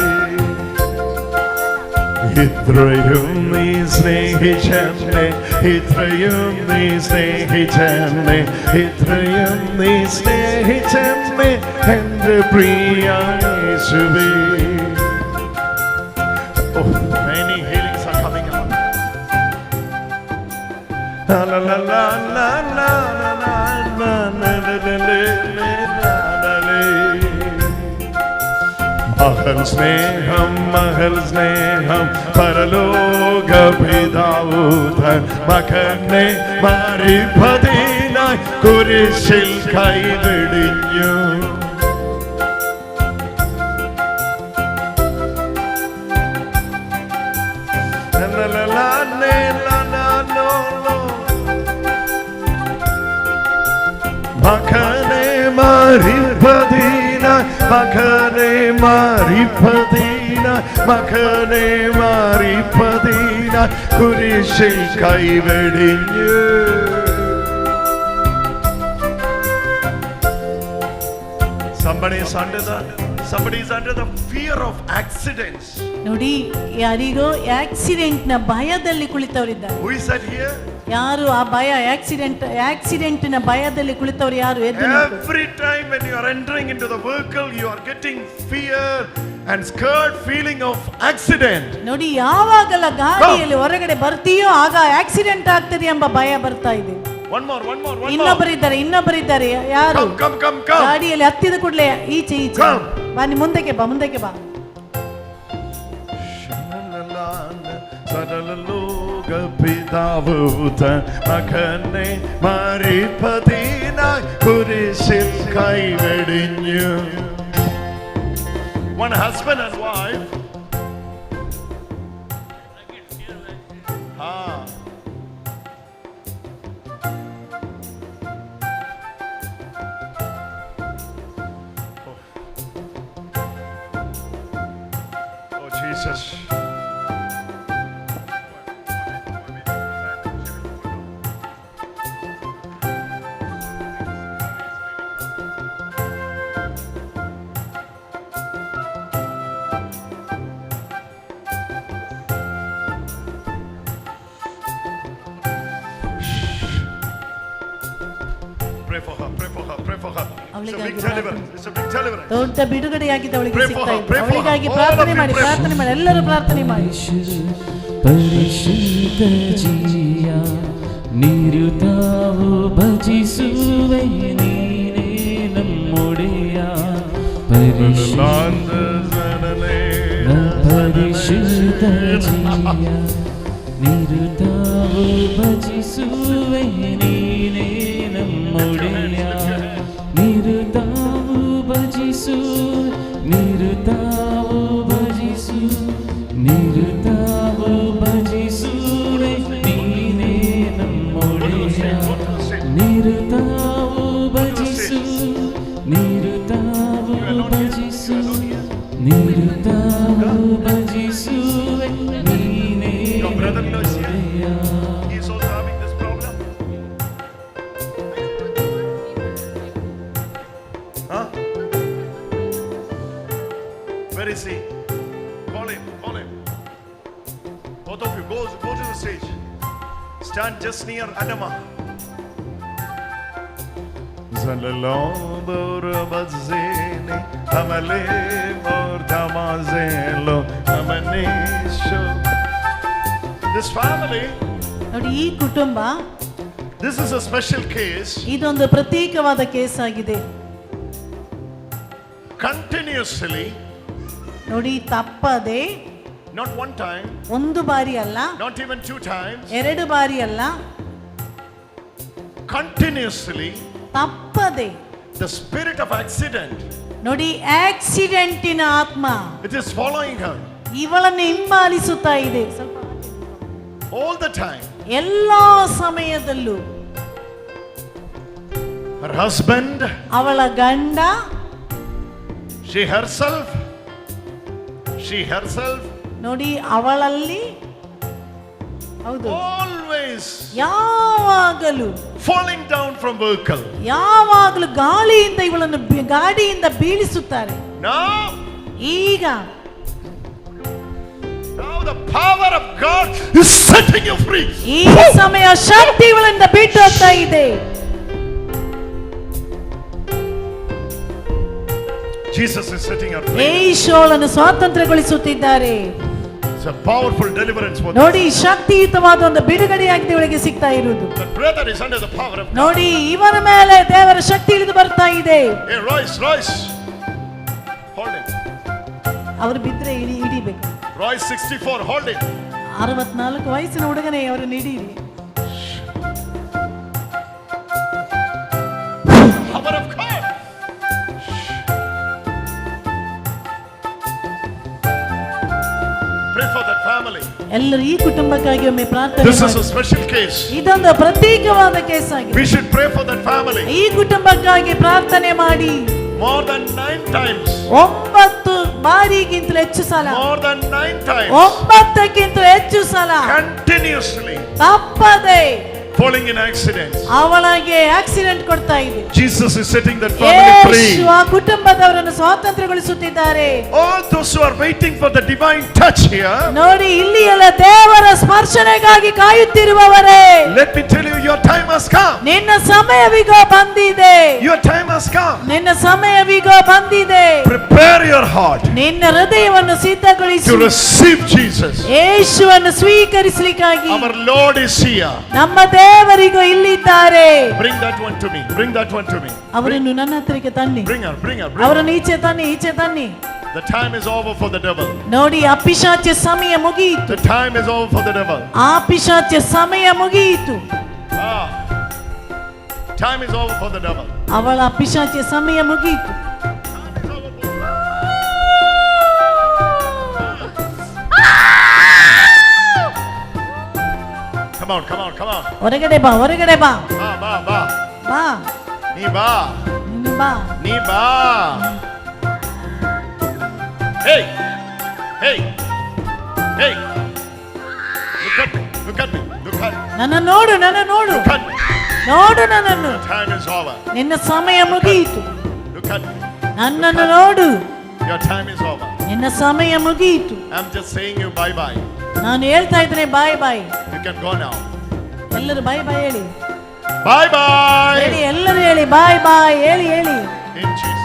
ഇത്രയും നീ സ്നേഹിച്ചെന്നെ ഇത്രയും നീ സ്നേഹിച്ചെന്നെ ഇത്രയും നീ സ്നേഹിച്ചെന്നെ എൻ്റെ പ്രിയ യേശുവേ. Oh, many healings are coming out. La la la la la la la la la la la la la. Mahal സ്നേഹം പരലോക പിതാവു തൻ മകനെ മരിപ്പതിനായി കുരിശിൽ കൈവെടിഞ്ഞു. മകനെ മരിപ്പതിനായി മകനെ മരിപ്പതിനായി കുരിശിൽ കൈവെടിഞ്ഞു. Somebody is under the fear of accidents. ನೋಡಿ ಯಾರಿಗೋ ಆಕ್ಸಿಡೆಂಟ್ ನ ಭಯದಲ್ಲಿ ಕುಳಿತವರಿದ್ದಾರೆ. Who is that here? ಯಾರು ಆ ಭಯ ಆಕ್ಸಿಡೆಂಟ್ ನ ಭಯದಲ್ಲಿ ಕುಳಿತವರು ಯಾರು? Every time when you are entering into the vehicle you are getting fear and scared feeling of accident. ನೋಡಿ ಯಾವಾಗಲ ಗಾಡಿಯಲ್ಲಿ ಹೊರಗಡೆ ಬರ್ತೀಯೋ ಆಗ ಆಕ್ಸಿಡೆಂಟ್ ಆಗ್ತದೆ ಎಂಬ ಭಯ ಬರ್ತಾ ಇದೆ. One more. ಇನ್ನೊಬ್ಬರಿದ್ದಾರೆ ಯಾರು? Come. ಗಾಡಿಯಲ್ಲಿ ಹತ್ತಿದ ಕೂಡಲೇ ಈಚೆ ಬಾ, ಮುಂದಕ್ಕೆ ಬಾ. സകലലോക പിതാവു തൻ മകനെ മരിപ്പതിനായി കുരിശിൽ കൈവെടിഞ്ഞു. One husband and wife. Oh Jesus. Pray for her. It's a big deliverance. ದೊಡ್ಡ ಬಿಡುಗಡೆಯಾಗಿದೆ ಅವಳಿಗೆ ಸಿಗ್ತಾ ಇದೆ. ಅವಳಿಗಾಗಿ ಪ್ರಾರ್ಥನೆ ಮಾಡಿ ಎಲ್ಲರೂ ಪ್ರಾರ್ಥನೆ ಮಾಡಿ. ಪರಿಶುದ್ಧ ಜೀಯ ನಿರುತಾವು ಭಜಿಸುವೆ ನೀನೇ ನಮ್ಮೊಡೆಯ. ಪರಿಶುದ್ಧ ಜೀಯ ನಿರುತಾವು ಭಜಿಸುವೆ ನೀನೇ ನಮ್ಮೊಡೆಯ. ನಿರುತಾವು ಭಜಿಸು ನಿರುತಾವು ಭಜಿಸುವೆ ನೀನೇ ನಮ್ಮೊಡೆಯ. ನಿರುತಾವು ಭಜಿಸು ಭಜಿಸುವೆ ನೀನೇ ನಮ್ಮೊಡೆಯ. Where is he? Call him. Both of you, go to the stage. Stand just near Adama. This family, ನೋಡಿ ಈ ಕುಟುಂಬ, this is a special case. ಇದೊಂದು ಪ್ರತ್ಯೇಕವಾದ ಕೇಸ್ ಆಗಿದೆ. Continuously, ನೋಡಿ ತಪ್ಪದೆ, not one time, ಒಂದು ಬಾರಿ ಅಲ್ಲ, not even 2 times, ಎರಡು ಬಾರಿ ಅಲ್ಲ, continuously, ತಪ್ಪದೆ, the spirit of accident, ನೋಡಿ ಆಕ್ಸಿಡೆಂಟಿನ ಆತ್ಮ, it is following her ಇವಳನ್ನು ಹಿಂಬಾಲಿಸುತ್ತಾ ಇದೆ all the time. ಎಲ್ಲಾ ಸಮಯದಲ್ಲೂ. Her husband, ಅವಳ ಗಂಡ, she herself, ನೋಡಿ ಅವಳಲ್ಲಿ, ಹೌದು, always ಯಾವಾಗಲೂ falling down from vehicle. ಯಾವಾಗಲೂ ಗಾಳಿಯಿಂದ ಇವಳನ್ನು ಗಾಡಿಯಿಂದ ಬೀಳಿಸುತ್ತಾರೆ. ಈಗ now the power of God is setting you free. ಈ ಸಮಯ ಶಕ್ತಿ ಇವಳಿಂದ ಬಿಟ್ಟು ಹೋಗ್ತಾ ಇದೆ. Jesus is setting her free. ಯೇಸುವನ್ನು ಸ್ವಾತಂತ್ರ್ಯಗೊಳಿಸುತ್ತಿದ್ದಾರೆ. It's a powerful deliverance for ನೋಡಿ ಶಕ್ತಿಯುತವಾದ ಒಂದು ಬಿಡುಗಡೆಯಾಗಿದೆ ಇವಳಿಗೆ ಸಿಗ್ತಾ ಇರುವುದು. the brother is under the power of God. ನೋಡಿ ಇವರ ಮೇಲೆ ದೇವರ ಶಕ್ತಿ ಇಳಿದು ಬರ್ತಾ ಇದೆ. Hey, Royce, hold him. ಅವರು ಬಿದ್ರೆ ಹಿಡಿಬೇಕು. Roy 64, hold it. 64 ವಯಸ್ಸಿನ ಹುಡುಗನೇ ಅವರನ್ನು ಹಿಡೀರಿ. Power of God. Pray for that family. ಎಲ್ಲರೂ ಈ ಕುಟುಂಬಕ್ಕಾಗಿ ಒಮ್ಮೆ ಪ್ರಾರ್ಥನೆ This is ಮಾಡಿ. a special case. ಇದೊಂದು ಪ್ರತ್ಯೇಕವಾದ ಕೇಸ್ ಆಗಿದೆ. We should pray for that family. ಈ ಕುಟುಂಬಕ್ಕಾಗಿ ಪ್ರಾರ್ಥನೆ ಮಾಡಿ. More than 9 times. 9 ಬಾರಿಗಿಂತಲೂ ಹೆಚ್ಚು ಸಲ. More than 9 times. 9ಕ್ಕಿಂತಲೂ ಹೆಚ್ಚು ಸಲ. Continuously. ತಪ್ಪದೆ falling in accidents. ಅವಳಿಗೆ ಆಕ್ಸಿಡೆಂಟ್ ಕೊಡ್ತಾ ಇದೆ. Jesus is setting that family free. ಯೇಸು ಆ ಕುಟುಂಬದವರನ್ನು ಸ್ವಾತಂತ್ರ್ಯಗೊಳಿಸುತ್ತಿದ್ದಾರೆ. All those who are waiting for the divine touch here, ನೋಡಿ ಇಲ್ಲಿ ಎಲ್ಲ ದೇವರ ಸ್ಪರ್ಶನೆಗಾಗಿ ಕಾಯುತ್ತಿರುವವರೇ, let me tell you, your time has come. ನಿನ್ನ ಸಮಯವೀಗ ಬಂದಿದೆ. Your time has come. ನಿನ್ನ ಸಮಯವೀಗ ಬಂದಿದೆ. Prepare your heart ನಿನ್ನ ಹೃದಯವನ್ನು ಸಿದ್ಧಗೊಳಿಸು. to receive Jesus. ಯೇಸುವನ್ನು ಸ್ವೀಕರಿಸಲಿಕ್ಕಾಗಿ. Our Lord is here. ನಮ್ಮ ದೇವರಿಗೂ ಇಲ್ಲಿದ್ದಾರೆ. Bring that one to me. Bring that one to me. ಅವರನ್ನು ನನ್ನ ಹತ್ತಿರಕ್ಕೆ ತನ್ನಿ. Bring her. ಅವರನ್ನು ಈಚೆ ತನ್ನಿ, ಈಚೆ ತನ್ನಿ. The time is over for the devil. ನೋಡಿ ಆ ಪಿಶಾಚ ಸಮಯ ಮುಗಿಯಿತು. The time is over for the devil. ಆ ಪಿಶಾಚ ಸಮಯ ಮುಗಿಯಿತು. Time is over for the devil. ಅವಳ ಪಿಶಾಚ ಸಮಯ ಮುಗಿಯಿತು. Come on. ಹೊರಗಡೆ ಬಾ. ಬಾ. ನೀ ಬಾ. Hey. Look at me. ನನ್ನ ನೋಡು. Look at me. ನೋಡು ನನ್ನನ್ನು. Time is over. ನಿನ್ನ ಸಮಯ ಮುಗಿಯಿತು. Look at me. ನನ್ನನ್ನು ನೋಡು. Your time is over. ನಿನ್ನ ಸಮಯ ಮುಗಿಯಿತು. I'm just saying you bye. ನಾನು ಹೇಳ್ತಾ ಇದ್ದೇನೆ ಬಾಯ್. You can go now. ಎಲ್ಲರೂ ಬಾಯ್ ಹೇಳಿ. Bye. ಹೇಳಿ, ಎಲ್ಲರೂ ಹೇಳಿ ಬಾಯ್ ಹೇಳಿ. In Jesus.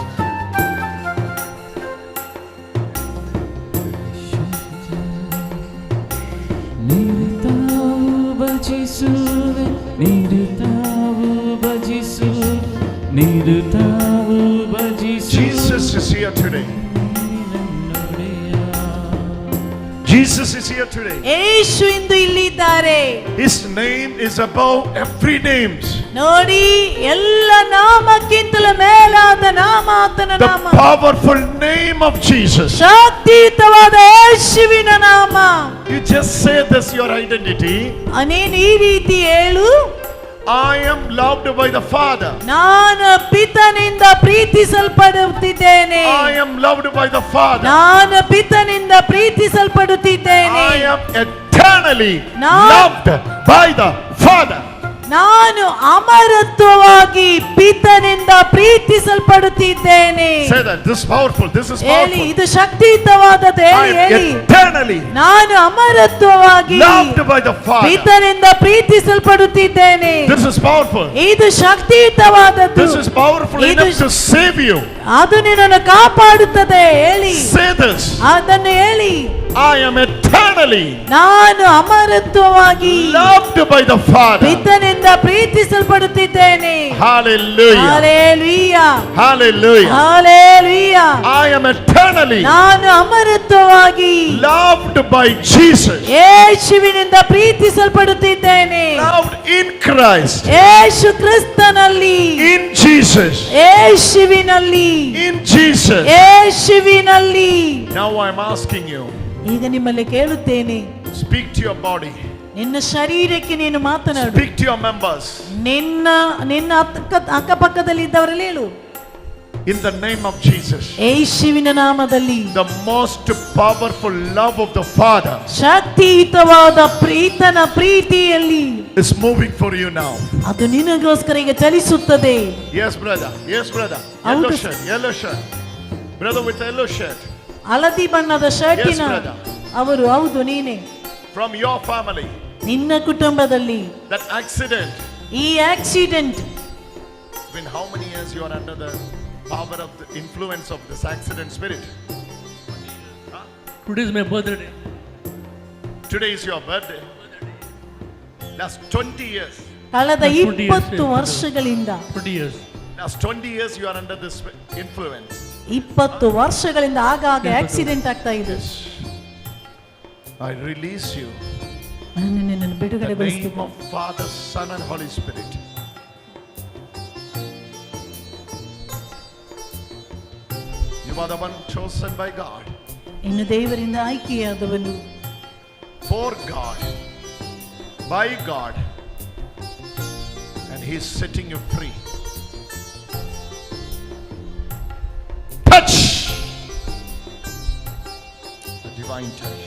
Jesus is here today. Jesus is here today. ಯೇಸು ಇಂದು ಇಲ್ಲಿದ್ದಾರೆ. His name is above every names. ನೋಡಿ, ಎಲ್ಲ ನಾಮಕ್ಕಿಂತಲೂ ಮೇಲಾದ ನಾಮ ಆತನ The ನಾಮ. powerful name of Jesus. ಶಕ್ತಿಯುತವಾದ ಯೇಸುವಿನ ನಾಮ. You just say this, your identity. ನೀನು ಈ ರೀತಿ ಹೇಳು. I am loved by the Father. ನಾನು ಪಿತನಿಂದ ಪ್ರೀತಿಸಲ್ಪಡುತ್ತಿದ್ದೇನೆ. I am loved by the Father. ನಾನು ಪಿತನಿಂದ ಪ್ರೀತಿಸಲ್ಪಡುತ್ತಿದ್ದೇನೆ. I am eternally ನಾನು- loved by the Father. ನಾನು ಅಮರತ್ವವಾಗಿ ಪಿತನಿಂದ ಪ್ರೀತಿಸಲ್ಪಡುತ್ತಿದ್ದೇನೆ. Say that. This is powerful. This is ಹೇಳಿ, powerful. ಇದು ಶಕ್ತಿಯುತವಾದದ್ದು. I ಹೇಳಿ am eternally ನಾನು ಅಮರತ್ವವಾಗಿ loved by the Father. ಪಿತನಿಂದ ಪ್ರೀತಿಸಲ್ಪಡುತ್ತಿದ್ದೇನೆ. This is powerful. ಇದು ಶಕ್ತಿಯುತವಾದದ್ದು. This is powerful ಇದು enough to save you. ಅದು ನಿನ್ನನ್ನು ಕಾಪಾಡುತ್ತದೆ. ಹೇಳಿ, Say this. ಅದನ್ನು ಹೇಳಿ. I am eternally ನಾನು ಅಮರತ್ವವಾಗಿ loved by the Father. ಪಿತನಿಂದ ಪ್ರೀತಿಸಲ್ಪಡುತ್ತಿದ್ದೇನೆ. Hallelujah. Hallelujah. Hallelujah. Hallelujah. I am eternally ನಾನು ಅಮರತ್ವವಾಗಿ loved by Jesus. ಯೇಸುವಿನಿಂದ ಪ್ರೀತಿಸಲ್ಪಡುತ್ತಿದ್ದೇನೆ. Loved in Christ. ಯೇಸು ಕ್ರಿಸ್ತನಲ್ಲಿ. In Jesus. ಯೇಸುವಿನಲ್ಲಿ. In Jesus. ಯೇಸುವಿನಲ್ಲಿ. Now I am asking you, ಈಗ ನಿಮ್ಮಲ್ಲಿ ಕೇಳುತ್ತೇನೆ, speak to your body. ನಿನ್ನ ಶರೀರಕ್ಕೆ ನೀನು ಮಾತನಾಡು. Speak to your members. ನಿನ್ನ ಅಕ್ಕಪಕ್ಕದಲ್ಲಿ ಇದ್ದವರಲ್ಲಿ ಹೇಳು. In the name of Jesus. ಯೇಸುವಿನ ನಾಮದಲ್ಲಿ. The most powerful love of the Father ಶಕ್ತಿಯುತವಾದ ಪಿತನ ಪ್ರೀತಿಯಲ್ಲಿ is moving for you now. ಅದು ನಿನಗೋಸ್ಕರ ಈಗ ಚಲಿಸುತ್ತದೆ. Yes, brother. ಹೌದು. Yellow shirt. Brother with yellow shirt. ಹಳದಿ ಬಣ್ಣದ ಶರ್ಟಿನ Yes, brother. ಅವರು. ಹೌದು, ನೀನೆ. From your family. ನಿನ್ನ ಕುಟುಂಬದಲ್ಲಿ That accident. ಈ accident. It's been how many years you are under the power of the influence of this accident spirit? Today is my birthday. Today is your birthday. Last 20 years. ಕಳೆದ 20 years, 20 ವರ್ಷಗಳಿಂದ. 20 years. Last 20 years you are under this influence. 20 ವರ್ಷಗಳಿಂದ ಆಗಾಗ accident ಆಗ್ತಾ ಇದೆ. I release you. ನಾನು ನಿನ್ನನ್ನು In the name ಬಿಡುಗಡೆಗೊಳಿಸುತ್ತೇನೆ. of Father, Son and Holy Spirit. You are the one chosen by God. ಇನ್ನು ದೇವರಿಂದ ಆಯ್ಕೆಯಾದವನು, For God. By God. And He is setting you free. Touch! A divine touch.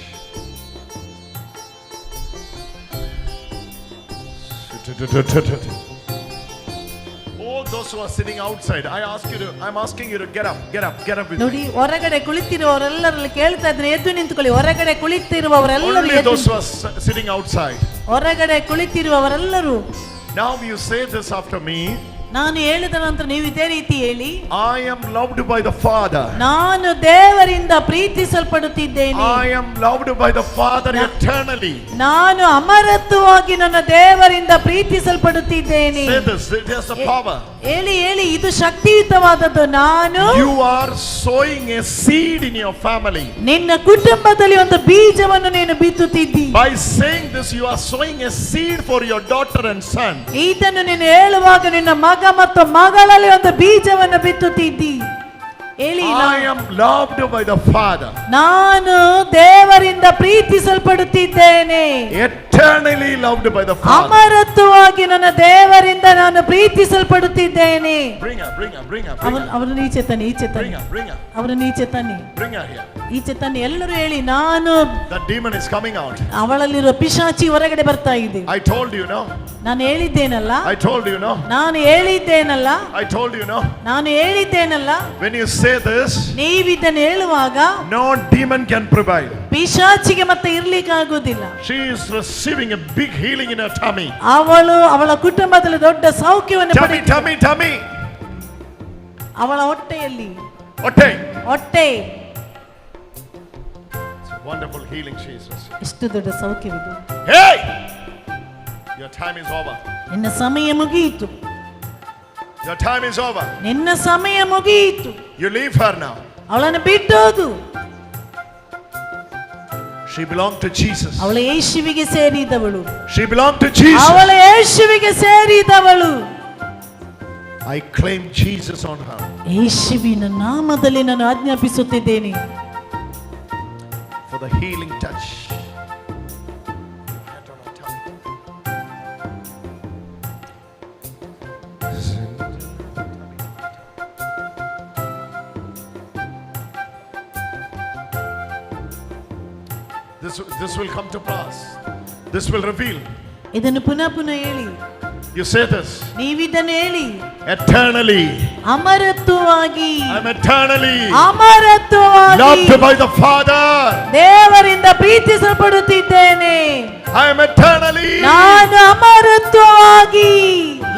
All those who are sitting outside, I'm asking you to get up with ನೋಡಿ me. ಹೊರಗಡೆ ಕುಳಿತಿರುವವರೆಲ್ಲರಲ್ಲಿ ಕೇಳ್ತಾ ಇದ್ರೆ ಎದ್ದು ನಿಂತುಕೊಳ್ಳಿ. ಹೊರಗಡೆ ಕುಳಿತಿರುವವರೆಲ್ಲರೂ Only ಎದ್ದು those who are sitting outside. ಹೊರಗಡೆ ಕುಳಿತಿರುವವರೆಲ್ಲರೂ. Now you say this after me. ನಾನು ಹೇಳಿದ ನಂತರ ನೀವು ಇದೇ ರೀತಿ ಹೇಳಿ. I am loved by the Father. ನಾನು ದೇವರಿಂದ ಪ್ರೀತಿಸಲ್ಪಡುತ್ತಿದ್ದೇನೆ. I am loved by the Father eternally. ನಾನು ಅಮರತ್ವವಾಗಿ ನನ್ನ ದೇವರಿಂದ ಪ್ರೀತಿಸಲ್ಪಡುತ್ತಿದ್ದೇನೆ. Say this, it has the power. ಹೇಳಿ ಹೇಳಿ, ಇದು ಶಕ್ತಿಯುತವಾದದ್ದು. ನಾನು You are sowing a seed in your family. ನಿನ್ನ ಕುಟುಂಬದಲ್ಲಿ ಒಂದು ಬೀಜವನ್ನು ನೀನು ಬಿತ್ತುತ್ತಿದ್ದಿ. By saying this, you are sowing a seed for your daughter and son. ಇದನ್ನು ನೀನು ಹೇಳುವಾಗ ನಿನ್ನ ಮಗ ಮತ್ತು ಮಗಳಲ್ಲಿ ಒಂದು ಬೀಜವನ್ನು ಬಿತ್ತುತ್ತಿದ್ದಿ. ಹೇಳಿ, I am loved by the Father. ನಾನು ದೇವರಿಂದ ಪ್ರೀತಿಸಲ್ಪಡುತ್ತಿದ್ದೇನೆ. Eternally loved by the Father. ಅಮರತ್ವವಾಗಿ ನನ್ನ ದೇವರಿಂದ ನಾನು ಪ್ರೀತಿಸಲ್ಪಡುತ್ತಿದ್ದೇನೆ. Bring her. ಅವರನ್ನು ಈಚೆ ತನ್ನಿ, ಈಚೆ ತನ್ನಿ, Bring her. ಅವರನ್ನು ಈಚೆ ತನ್ನಿ, Bring her here. ಈಚೆ ತನ್ನಿ. ಎಲ್ಲರೂ ಹೇಳಿ, ನಾನು The demon is coming out. ಅವಳಲ್ಲಿರುವ ಪಿಶಾಚಿ ಹೊರಗಡೆ ಬರ್ತಾ ಇದೆ. I told you, no? ನಾನು ಹೇಳಿದ್ದೇನಲ್ಲ, I told you, no? ನಾನು ಹೇಳಿದ್ದೇನಲ್ಲ, I told you, no? ನಾನು ಹೇಳಿದ್ದೇನಲ್ಲ. When you say this, ನೀವಿದ್ದನ್ನು ಹೇಳುವಾಗ no demon can prevail. ಪಿಶಾಚಿಗೆ ಮತ್ತೆ ಇರ್ಲಿಕ್ಕೆ ಆಗುದಿಲ್ಲ. She is receiving a big healing in her tummy. ಅವಳ ಕುಟುಂಬದಲ್ಲಿ ದೊಡ್ಡ ಸೌಖ್ಯವನ್ನು ಪಡೆಯುತ್ತಿದ್ದಾಳೆ. Tummy. ಅವಳ ಹೊಟ್ಟೆಯಲ್ಲಿ, ಹೊಟ್ಟೆ. It's a wonderful healing she is receiving. ಎಷ್ಟು ದೊಡ್ಡ ಸೌಖ್ಯವಿದು. Hey! Your time is over. ನಿನ್ನ ಸಮಯ ಮುಗಿಯಿತು. Your time is over. ನಿನ್ನ ಸಮಯ ಮುಗಿಯಿತು. You leave her now. ಅವಳನ್ನು ಬಿಟ್ಟೋದು. She belonged to Jesus. ಅವಳು ಯೇಸುವಿಗೆ ಸೇರಿದವಳು. She belonged to Jesus. ಅವಳು ಯೇಸುವಿಗೆ ಸೇರಿದವಳು. I claim Jesus on her. ಯೇಸುವಿನ ನಾಮದಲ್ಲಿ ನಾನು ಆಜ್ಞಾಪಿಸುತ್ತಿದ್ದೇನೆ. For the healing touch. This will come to pass. This will reveal. ಇದನ್ನು ಪುನಃ ಹೇಳಿ. You say this. ನೀವಿದನ್ನು ಹೇಳಿ. Eternally. ಅಮರತ್ವವಾಗಿ. I'm eternally. ಅಮರತ್ವವಾಗಿ. Loved by the Father. ದೇವರಿಂದ ಪ್ರೀತಿಸಲ್ಪಡುತ್ತಿದ್ದೇನೆ. I am eternally. ನಾನು ಅಮರತ್ವವಾಗಿ.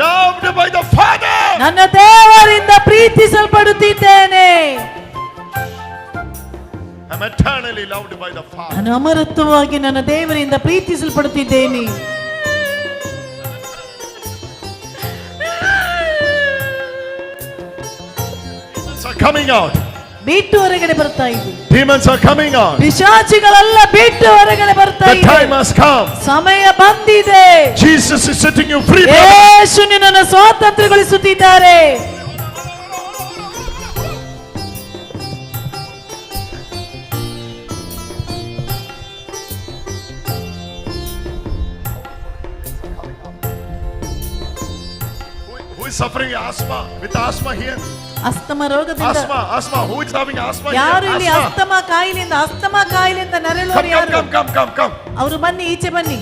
Loved by the Father. ನನ್ನ ದೇವರಿಂದ ಪ್ರೀತಿಸಲ್ಪಡುತ್ತಿದ್ದೇನೆ. I'm eternally loved by the Father. ನಾನು ಅಮರತ್ವವಾಗಿ ನನ್ನ ದೇವರಿಂದ ಪ್ರೀತಿಸಲ್ಪಡುತ್ತಿದ್ದೇನೆ. Demons are coming out. ಬಿಟ್ಟು ಹೊರಗಡೆ ಬರ್ತಾ ಇದೆ. Demons are coming out. ಪಿಶಾಚಿಗಳೆಲ್ಲ ಬಿಟ್ಟು ಹೊರಗಡೆ ಬರ್ತಾ ಇದೆ. The time has come. ಸಮಯ ಬಂದಿದೆ. Jesus is setting you free. ಯೇಸು ನಿನ್ನನ್ನು ಸ್ವಾತಂತ್ರ್ಯಗೊಳಿಸುತ್ತಿದ್ದಾರೆ. Who is suffering asthma? With asthma here? Asthma ರೋಗದಿಂದ. Asthma. Who is having asthma ಯಾರು here? ಇಲ್ಲಿ ಅಸ್ತಮ ಕಾಯಿಲೆಯಿಂದ ನರಳುವವರು ಯಾರು? Come. ಅವರು ಬನ್ನಿ, ಈಚೆ ಬನ್ನಿ.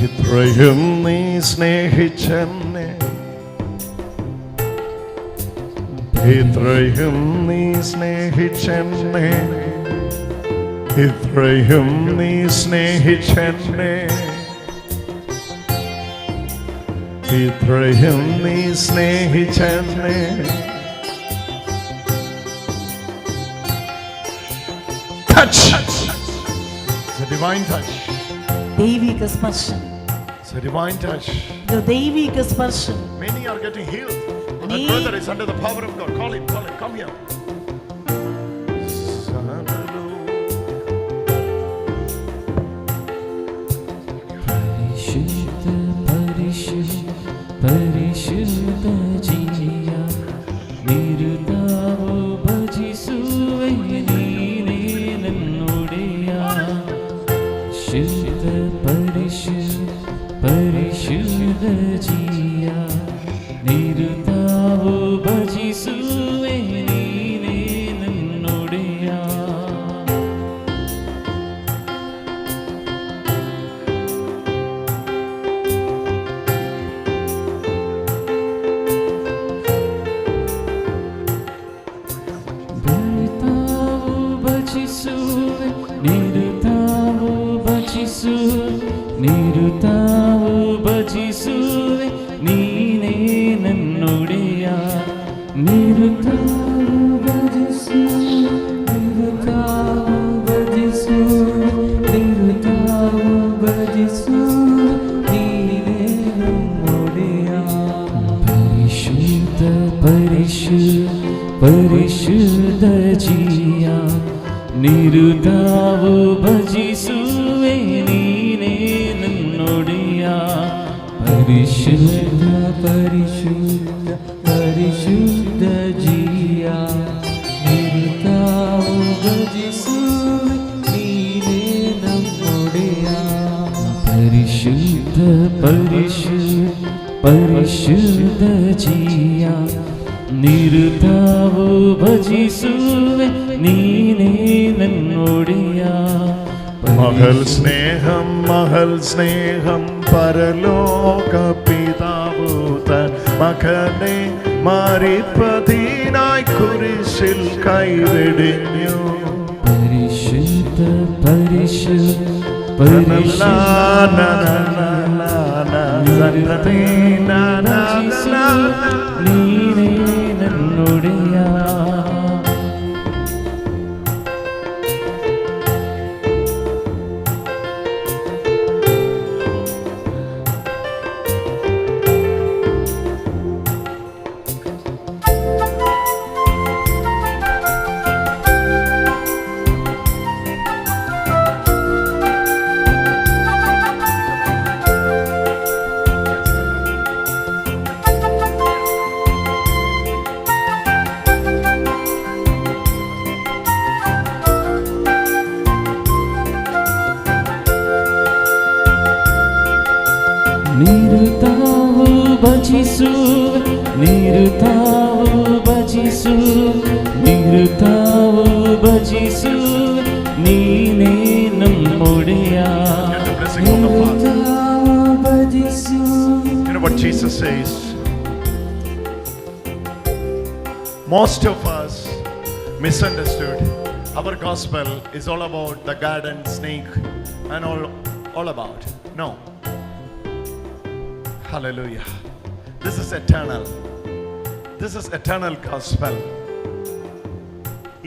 ഇത്രയും നീ സ്നേഹിച്ചെന്നെ, ഇത്രയും നീ സ്നേഹിച്ചെന്നെ, ഇത്രയും നീ സ്നേഹിച്ചെന്നെ, ഇത്രയും നീ സ്നേഹിച്ചെന്നെ, touch. It's a divine touch. ದೈವಿಕ ಸ್ಪರ್ಶ, It's a divine touch. ಇದು ದೈವಿಕ ಸ್ಪರ್ಶ. Many are getting healed. That brother is under the power of God. Call him, come here. ಪರಿಶುದ್ಧ ಜೀಯ ನಿರುತಾವು ಭಜಿಸುವೆ ನೀನೇ ನನ್ನೊಡೆಯ. ಶುದ್ಧ ಪರಿಶುದ್ಧ ಜೀಯ ನಿರುತಾವು ಭಜಿಸುವೆ ನೀನೇ ನನ್ನೊಡೆಯ. ನಿರುತಾವು ಭಜಿಸುವೆ ನೀನೇ ನನ್ನೊಡೆಯ. ನಿರುತಾವು ಭಜಿಸುವೆ ನಿರುತಾವು ಭಜಿಸುವೆ ನಿರುತಾವು ಭಜಿಸುವೆ ನೀನೇ ನನ್ನೊಡೆಯ. ಪರಿಶುದ್ಧ ಪರಿಶುದ್ಧ ಜೀಯ ನಿರುತಾವು ಭಜಿಸುವೆ ನೀನೇ ನನ್ನೊಡೆಯ. ಪರಿಶುದ್ಧ ಪರಿಶುದ್ಧ ಜೀಯ ನಿರುತಾವು ಭಜಿಸುವೆ ನೀನೇ ನನ್ನೊಡೆಯ. ಪರಿಶುದ್ಧ ಪರಿಶುದ್ಧ ಜೀಯ ನಿರುತಾವು ಭಜಿಸುವೆ ನೀನೇ ನನ್ನೊಡೆಯ. മഹൽ സ്നേഹം പരലോക പിതാവു തൻ മകനെ മരിപ്പതിനായി കുരിശിൽ കൈവെടിഞ്ഞു. പരിശുദ്ധ നീനേ നന്നൊಡೆಯ. ನಿರುತಾವು ಭಜಿಸುವೆ ನಿರುತಾವು ಭಜಿಸುವೆ ನಿರುತಾವು ಭಜಿಸುವೆ ನೀನೇ ನಮ್ಮೊಡೆಯ. ನಿರುತಾವು ಭಜಿಸುವೆ. You know what Jesus says? Most of us misunderstood. Our gospel is all about the garden snake and all about. No. Hallelujah. This is eternal. This is eternal gospel.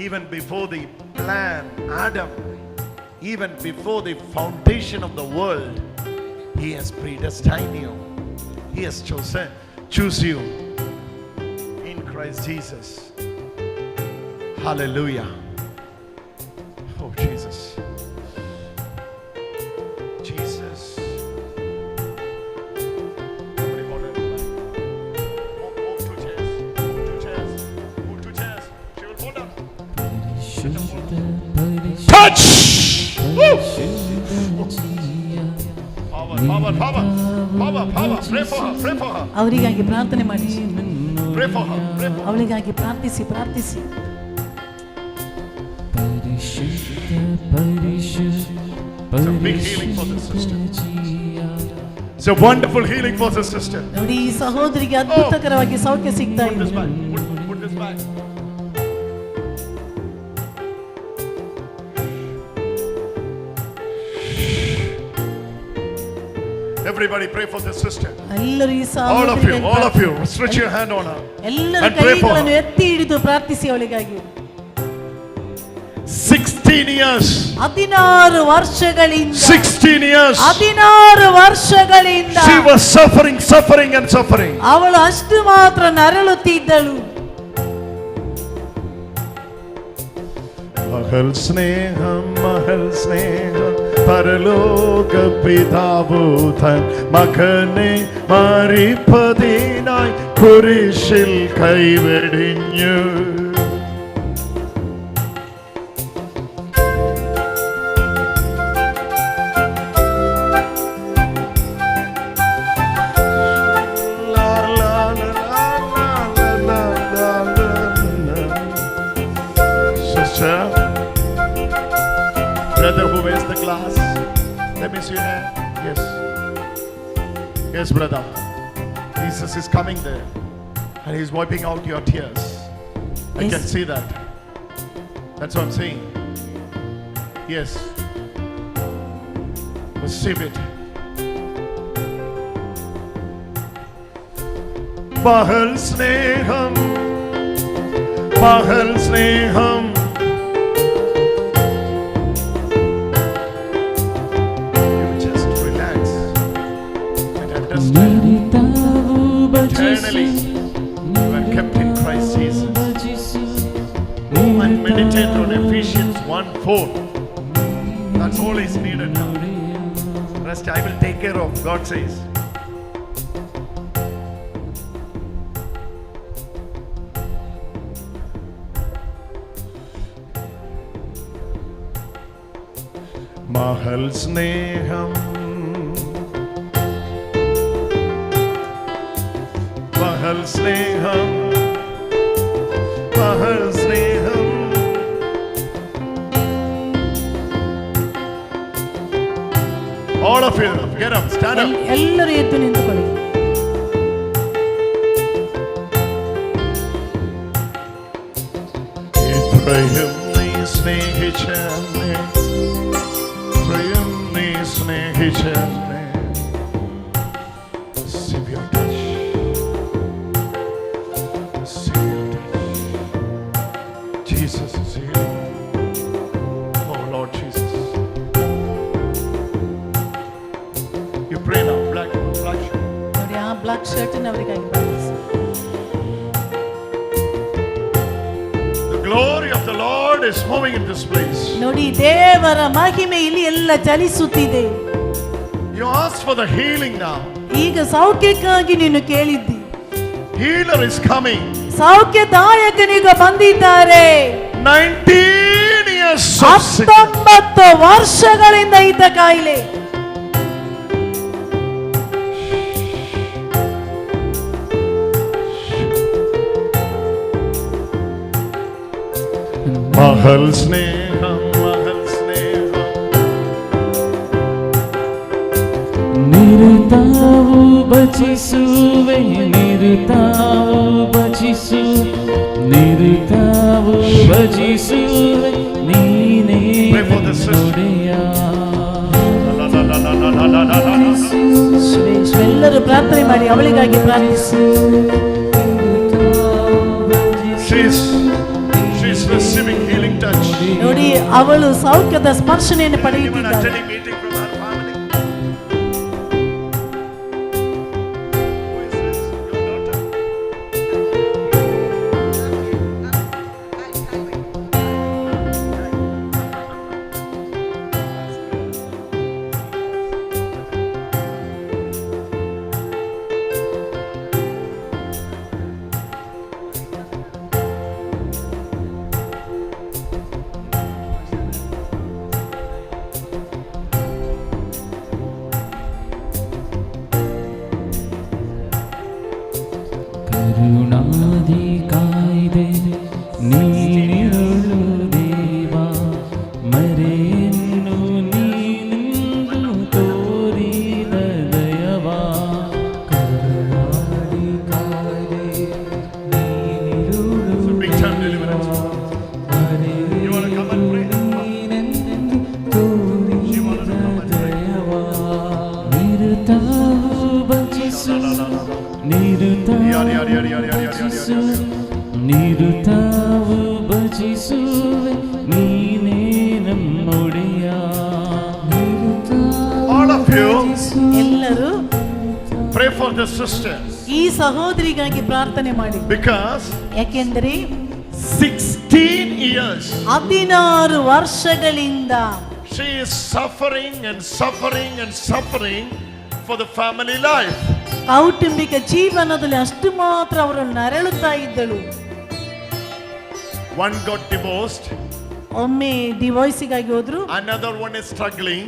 Even before the plan, Adam, even before the foundation of the world, He has predestined you. He has choose you in Christ Jesus. Hallelujah. Oh Jesus. Jesus. Touch! Power. Pray for her. ಅವರಿಗಾಗಿ ಪ್ರಾರ್ಥನೆ ಮಾಡಿ. Pray for her. ಅವಳಿಗಾಗಿ ಪ್ರಾರ್ಥಿಸಿ. It's a big healing for this sister. It's a wonderful healing for this sister. ನೋಡಿ ಈ ಸಹೋದರಿಗೆ ಅದ್ಭುತಕರವಾಗಿ ಸೌಖ್ಯ ಸಿಗ್ತಾ ಇದೆ. Put this back. Everybody pray for this sister. All of you, stretch your hand on her. ಎಲ್ಲರೂ ಕೈಗಳನ್ನು ಎತ್ತಿ ಹಿಡಿದು ಪ್ರಾರ್ಥಿಸಿ ಅವಳಿಗಾಗಿ. 60 15 years. 16 ವರ್ಷಗಳಿಂದ 16 years. 16 ವರ್ಷಗಳಿಂದ She was suffering and suffering. ಅವಳು ಅಷ್ಟು ಮಾತ್ರ ನರಳುತ್ತಿದ್ದಳು. മഹൽ സ്നേഹം പരലോക പിതാവു തൻ മകനെ മരിപ്പതിനായി കുരിശിൽ കൈവെടിഞ്ഞു. Brother who wears the glass, let me see your hand. Yes. Yes, brother. Jesus is coming there and he's wiping out your tears. I Yes. can see that. That's what I'm saying. Yes. Receive it. Mahal Sneham. Eternally, you are kept in Christ Jesus. And meditate on Ephesians 1:4. That's all is needed now. Rest I will take care of, God says. Mahal Sneham. Mahal Sneham. All of you, get up, stand up. ಎಲ್ಲರೂ ಎದ್ದು ನಿಂತುಕೊಳ್ಳಿ. Ephraim ni snehichane, receive your touch. Jesus is here. Oh Lord Jesus. You pray now, black shirt. ನೋಡಿ ಆ black shirt ಅವರಿಗಾಗಿ ಪ್ರಾರ್ಥಿಸಿ. The glory of the Lord is moving in this place. ನೋಡಿ ದೇವರ ಮಹಿಮೆ ಇಲ್ಲಿ ಎಲ್ಲ ಚಲಿಸುತ್ತಿದೆ. You asked for the healing now. ಈಗ ಸೌಖ್ಯಕ್ಕಾಗಿ ನೀನು ಕೇಳಿದ್ದಿ. Healer is coming. ಸೌಖ್ಯದಾಯಕನೀಗ ಬಂದಿದ್ದಾರೆ. 19 years of sickness. 19 ವರ್ಷಗಳಿಂದ ಇದ್ದ ಕಾಯಿಲೆ. Mahal Sneham. ನಿರುತಾವು ಬಚಿಸುವೆ ನಿರುತಾವು ಬಚಿಸು ನಿರುತಾವು ಬಚಿಸುವೆ ನೀನೇ ನುಡಿಯ. ಎಲ್ಲರೂ ಪ್ರಾರ್ಥನೆ ಮಾಡಿ ಅವಳಿಗಾಗಿ ಪ್ರಾರ್ಥಿಸಿ. She's receiving healing touch. ನೋಡಿ ಅವಳು ಸೌಖ್ಯದ ಸ್ಪರ್ಶನೆಯನ್ನು ಪಡೆಯುತ್ತಿದ್ದಾಳೆ. ಕರುಣಾದಿ ಕಾಯ್ದೆ ನೀನಿರುಳು ದೇವಾ ಮರೆಯನ್ನು ನೀನಿಂದು ತೋರಿದ ದಯವಾ. ಕರುಣಾದಿ ಕಾಯ್ದೆ ನೀನಿರುಳು ನೀನೆಂದು ತೋರಿದ ದಯವಾ. ನಿರುತಾವು ಬಚಿಸು ನಿರುತಾವು ಬಚಿಸುವೆ ನೀನೇ you ಎಲ್ಲರೂ pray for the sister, ಈ ಸಹೋದರಿಗಾಗಿ ಪ್ರಾರ್ಥನೆ ಮಾಡಿ. because ಯಾಕೆಂದರೆ 16 years 16 ವರ್ಷಗಳಿಂದ she is suffering and suffering and suffering for the family life. ಕೌಟುಂಬಿಕ ಜೀವನದಲ್ಲಿ ಅಷ್ಟು ಮಾತ್ರ ಅವರು ನರಳುತ್ತಾ ಇದ್ದಳು. One got divorced, ಒಮ್ಮೆ ಡಿವೋರ್ಸಿಗಾಗಿ ಹೋದ್ರು, another one is struggling,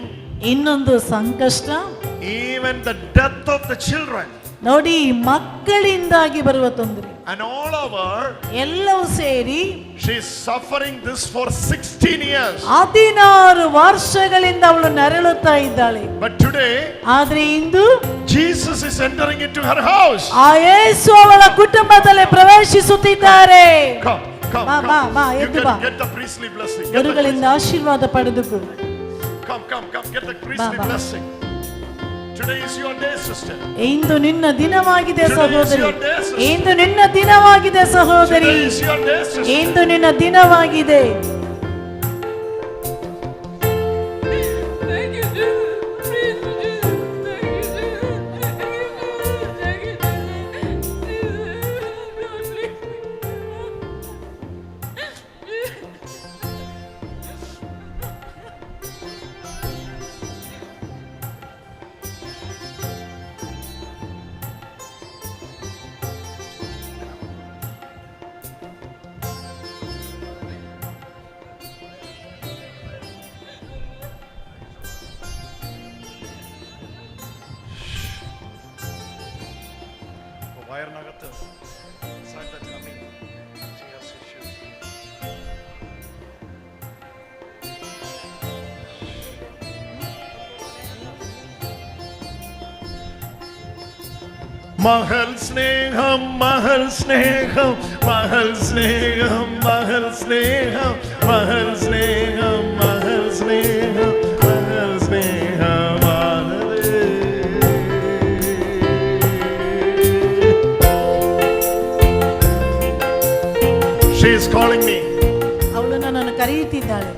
ಇನ್ನೊಂದು ಸಂಕಷ್ಟ, even the death of the children, ನೋಡಿ ಮಕ್ಕಳಿಂದಾಗಿ ಬರುವ ತೊಂದರೆ, and all over ಎಲ್ಲವೂ ಸೇರಿ she is suffering this for 16 years. 16 ವರ್ಷಗಳಿಂದ ಅವಳು ನರಳುತ್ತಾ ಇದ್ದಾಳೆ. But today ಆದ್ರೆ ಇಂದು Jesus is entering into her house. ಆ ಯೇಸು ಅವಳ ಕುಟುಂಬದಲ್ಲಿ ಪ್ರವೇಶಿಸುತ್ತಿದ್ದಾರೆ. Come, come, ಬಾ, come. ಬಾ, ಬಾ, You ಎದ್ದು can ಬಾ. get the priestly blessing. Get the ಗುರುಗಳಿಂದ ಆಶೀರ್ವಾದ ಪಡೆದುಕೋ. Come, come, come. Get the priestly ಬಾ. blessing. Today is your day, sister. ಇಂದು ನಿನ್ನ ದಿನವಾಗಿದೆ ಸಹೋದರಿ. your day, sister. ಇಂದು ನಿನ್ನ ದಿನವಾಗಿದೆ ಸಹೋದರಿ. Today is your day, sister. ಇಂದು ನಿನ್ನ ದಿನವಾಗಿದೆ. വയറിനകത്ത് Sajith tummy. She has issues. Mahal സ്നേഹം മഹൽ സ്നേഹം മഹൽ സ്നേഹം മഹൽ സ്നേഹം മഹൽ സ്നേഹം മഹൽ സ്നേഹം Mahal സ്നേഹമാണത്. She is calling me. ಅವಳು ನನ್ನನ್ನು ಕರೆಯುತ್ತಿದ್ದಾಳೆ.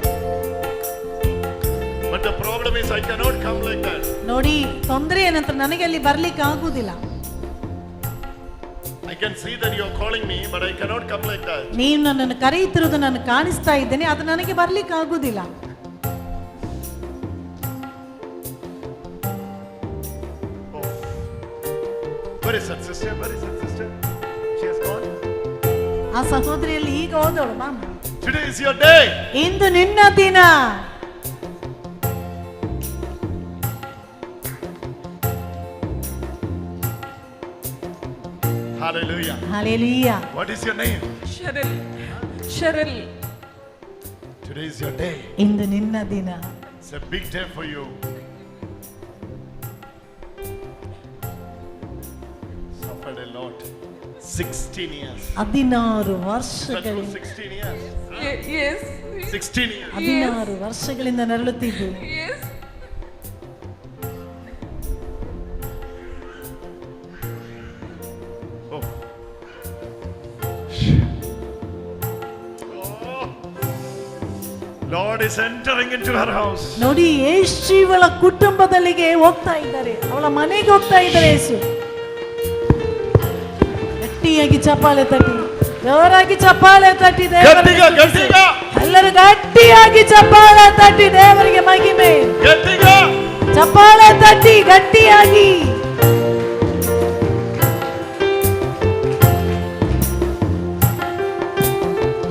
But the problem is I cannot come like that. ನೋಡಿ ತೊಂದರೆ ಏನಂತ ನನಗೆ ಅಲ್ಲಿ ಬರ್ಲಿಕ್ಕೆ ಆಗುದಿಲ್ಲ. I can see that you are calling me, but I cannot come like that. ನೀವು ನನ್ನನ್ನು ಕರೆಯುತ್ತಿರುವುದು ನಾನು ಕಾಣಿಸ್ತಾ ಇದ್ದೇನೆ, ಅದು ನನಗೆ ಬರ್ಲಿಕ್ಕೆ ಆಗುದಿಲ್ಲ. Where is that sister? Where is that sister? She has gone. ಆ ಸಹೋದರಿಯಲ್ಲಿ ಈಗ ಹೋದವಳು ಮಾಮ. Today is your day. ಇಂದು ನಿನ್ನ ದಿನ. Hallelujah. Hallelujah. What is your name? Cheryl. Cheryl. Today is your day. ಇಂದು ನಿನ್ನ ದಿನ. It's a big day for you. Suffered a lot. 16 years. 16 ವರ್ಷಗಳು. 16 years. Yes. 16 years. 16 ವರ್ಷಗಳಿಂದ ನರಳುತ್ತಿದ್ದು. Yes. Oh. Lord is entering into her house. ನೋಡಿ ಯೇಸು ಇವಳ ಕುಟುಂಬದಲ್ಲಿಗೆ ಹೋಗ್ತಾ ಇದ್ದಾರೆ, ಅವಳ ಮನೆಗೆ ಹೋಗ್ತಾ ಇದ್ದಾರೆ ಯೇಸು. ಗಟ್ಟಿಯಾಗಿ ಚಪ್ಪಾಳೆ ತಟ್ಟಿ, ಜೋರಾಗಿ ಚಪ್ಪಾಳೆ ತಟ್ಟಿ ಎಲ್ಲರೂ ಗಟ್ಟಿಯಾಗಿ ಚಪ್ಪಾಳೆ ತಟ್ಟಿ ದೇವರಿಗೆ ಮಹಿಮೆ. ಚಪ್ಪಾಳೆ ತಟ್ಟಿ ಗಟ್ಟಿಯಾಗಿ.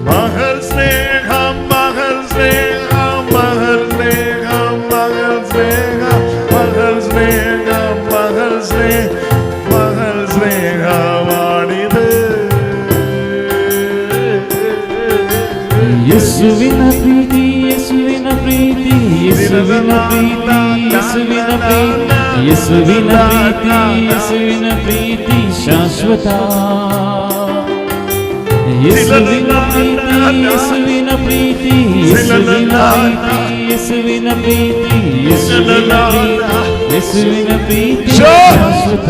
Mahal sneham, mahal sneham, mahal sneham, mahal sneham, mahal sneham, mahal sneham, mahal sneham aanidu. ಯೇಸುವಿನ ಪ್ರೀತಿ ಯೇಸುವಿನ ಪ್ರೀತಿ ಯೇಸುವಿನ ಪ್ರೀತಿ ಯೇಸುವಿನ ಪ್ರೀತಿ ಯೇಸುವಿನ ಪ್ರೀತಿ ಯೇಸುವಿನ ಪ್ರೀತಿ ಶಾಶ್ವತ. ಯೇಸುವಿನ ಪ್ರೀತಿ ಯೇಸುವಿನ ಪ್ರೀತಿ ಯೇಸುವಿನ ಪ್ರೀತಿ ಯೇಸುವಿನ ಪ್ರೀತಿ ಯೇಸುವಿನ ಪ್ರೀತಿ ಯೇಸುವಿನ ಪ್ರೀತಿ ಶಾಶ್ವತ.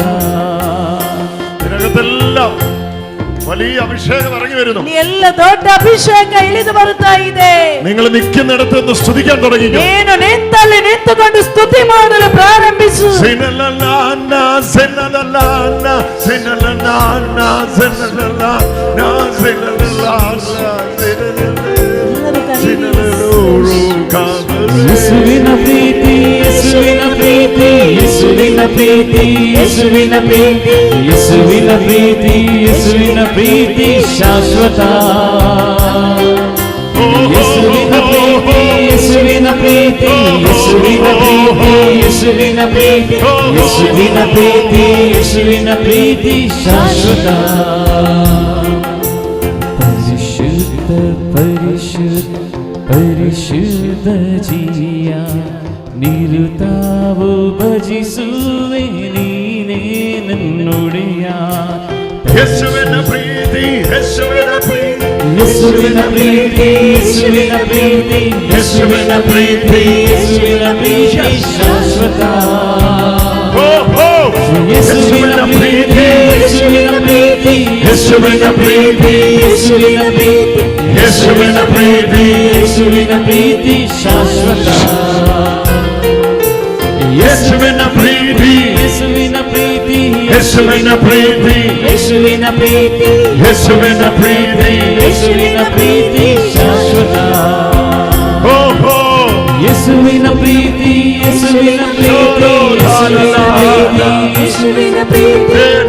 ഇതിനകത്തെല്ലാം വലിയ അഭിഷേകം ഇറങ്ങി വരുന്നു. ಎಲ್ಲ ದೊಡ್ಡ ಅಭಿಷೇಕ ಇಳಿದು ಬರುತ್ತಾ ಇದೆ. നിങ്ങൾ നിൽക്കുന്നിടത്ത് നിന്ന് സ്തുതിക്കാൻ തുടങ്ങി. ನೀನು ನಿಂತಲ್ಲಿ ನಿಂತುಕೊಂಡು ಸ್ತುತಿ ಮಾಡಲು ಪ್ರಾರಂಭಿಸು. ಯೇಸುವಿನ ಪ್ರೀತಿ, ಯೇಸುವಿನ ಪ್ರೀತಿ, ಯೇಸುವಿನ ಪ್ರೀತಿ, ಯೇಸುವಿನ ಪ್ರೀತಿ, ಯೇಸುವಿನ ಪ್ರೀತಿ, ಯೇಸುವಿನ ಪ್ರೀತಿ ಶಾಶ್ವತ. ಯೇಸುವಿನ ಪ್ರೀತಿ, ಯೇಸುವಿನ ಪ್ರೀತಿ, ಯೇಸುವಿನ ಪ್ರೀತಿ, ಯೇಸುವಿನ ಪ್ರೀತಿ, ಯೇಸುವಿನ ಪ್ರೀತಿ, ಯೇಸುವಿನ ಪ್ರೀತಿ ಶಾಶ್ವತ. ಪರಿಶುದ್ಧ ಪರಿಶುದ್ಧ ಪರಿಶುದ್ಧ ಜೀಯ ನಿರುತಾವು ಭಜಿಸುವೆ ನೀನೇ ನನ್ನೊಡೆಯ. ಯೇಸುವಿನ ಪ್ರೀತಿ, ಯೇಸುವಿನ ಪ್ರೀತಿ, ಯೇಸುವಿನ ಪ್ರೀತಿ, ಯೇಸುವಿನ ಪ್ರೀತಿ, ಯೇಸುವಿನ ಪ್ರೀತಿ, ಯೇಸುವಿನ ಪ್ರೀತಿ ಶಾಶ್ವತ. ಯೇಸುವಿನ ಪ್ರೀತಿ, ಯೇಸುವಿನ ಪ್ರೀತಿ, ಯೇಸುವಿನ ಪ್ರೀತಿ, ಯೇಸುವಿನ ಪ್ರೀತಿ, ಯೇಸುವಿನ ಪ್ರೀತಿ, ಯೇಸುವಿನ ಪ್ರೀತಿ ಶಾಶ್ವತ. ಯೇಸುವಿನ ಪ್ರೀತಿ, ಯೇಸುವಿನ ಪ್ರೀತಿ, ಯೇಸುವಿನ ಪ್ರೀತಿ, ಯೇಸುವಿನ ಪ್ರೀತಿ, ಯೇಸುವಿನ ಪ್ರೀತಿ, ಯೇಸುವಿನ ಪ್ರೀತಿ ಶಾಶ್ವತ. ಯೇಸುವಿನ ಪ್ರೀತಿ, ಯೇಸುವಿನ ಪ್ರೀತಿ, ಯೇಸುವಿನ ಪ್ರೀತಿ,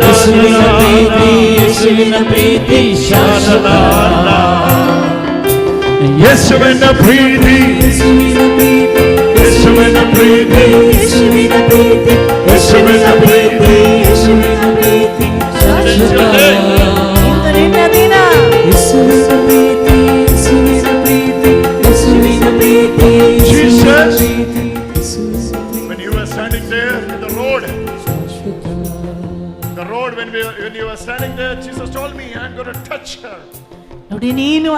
ಯೇಸುವಿನ ಪ್ರೀತಿ, ಯೇಸುವಿನ ಪ್ರೀತಿ ಶಾಶ್ವತ. ಯೇಸುವಿನ ಪ್ರೀತಿ, ಯೇಸುವಿನ ಪ್ರೀತಿ, ಯೇಸುವಿನ ಪ್ರೀತಿ, ಯೇಸುವಿನ ಪ್ರೀತಿ, ಯೇಸುವಿನ ಪ್ರೀತಿ, ಯೇಸುವಿನ ಪ್ರೀತಿ ಶಾಶ್ವತ. ಇಂದು ನಿನ್ನ ದಿನ. ಯೇಸುವಿನ ಪ್ರೀತಿ, ಯೇಸುವಿನ ಪ್ರೀತಿ, ಯೇಸುವಿನ ಪ್ರೀತಿ, ಯೇಸುವಿನ ಪ್ರೀತಿ. when you were standing there in the road, when you were standing there, Jesus told me, I'm going to touch her. ನೋಡಿ, ನೀನು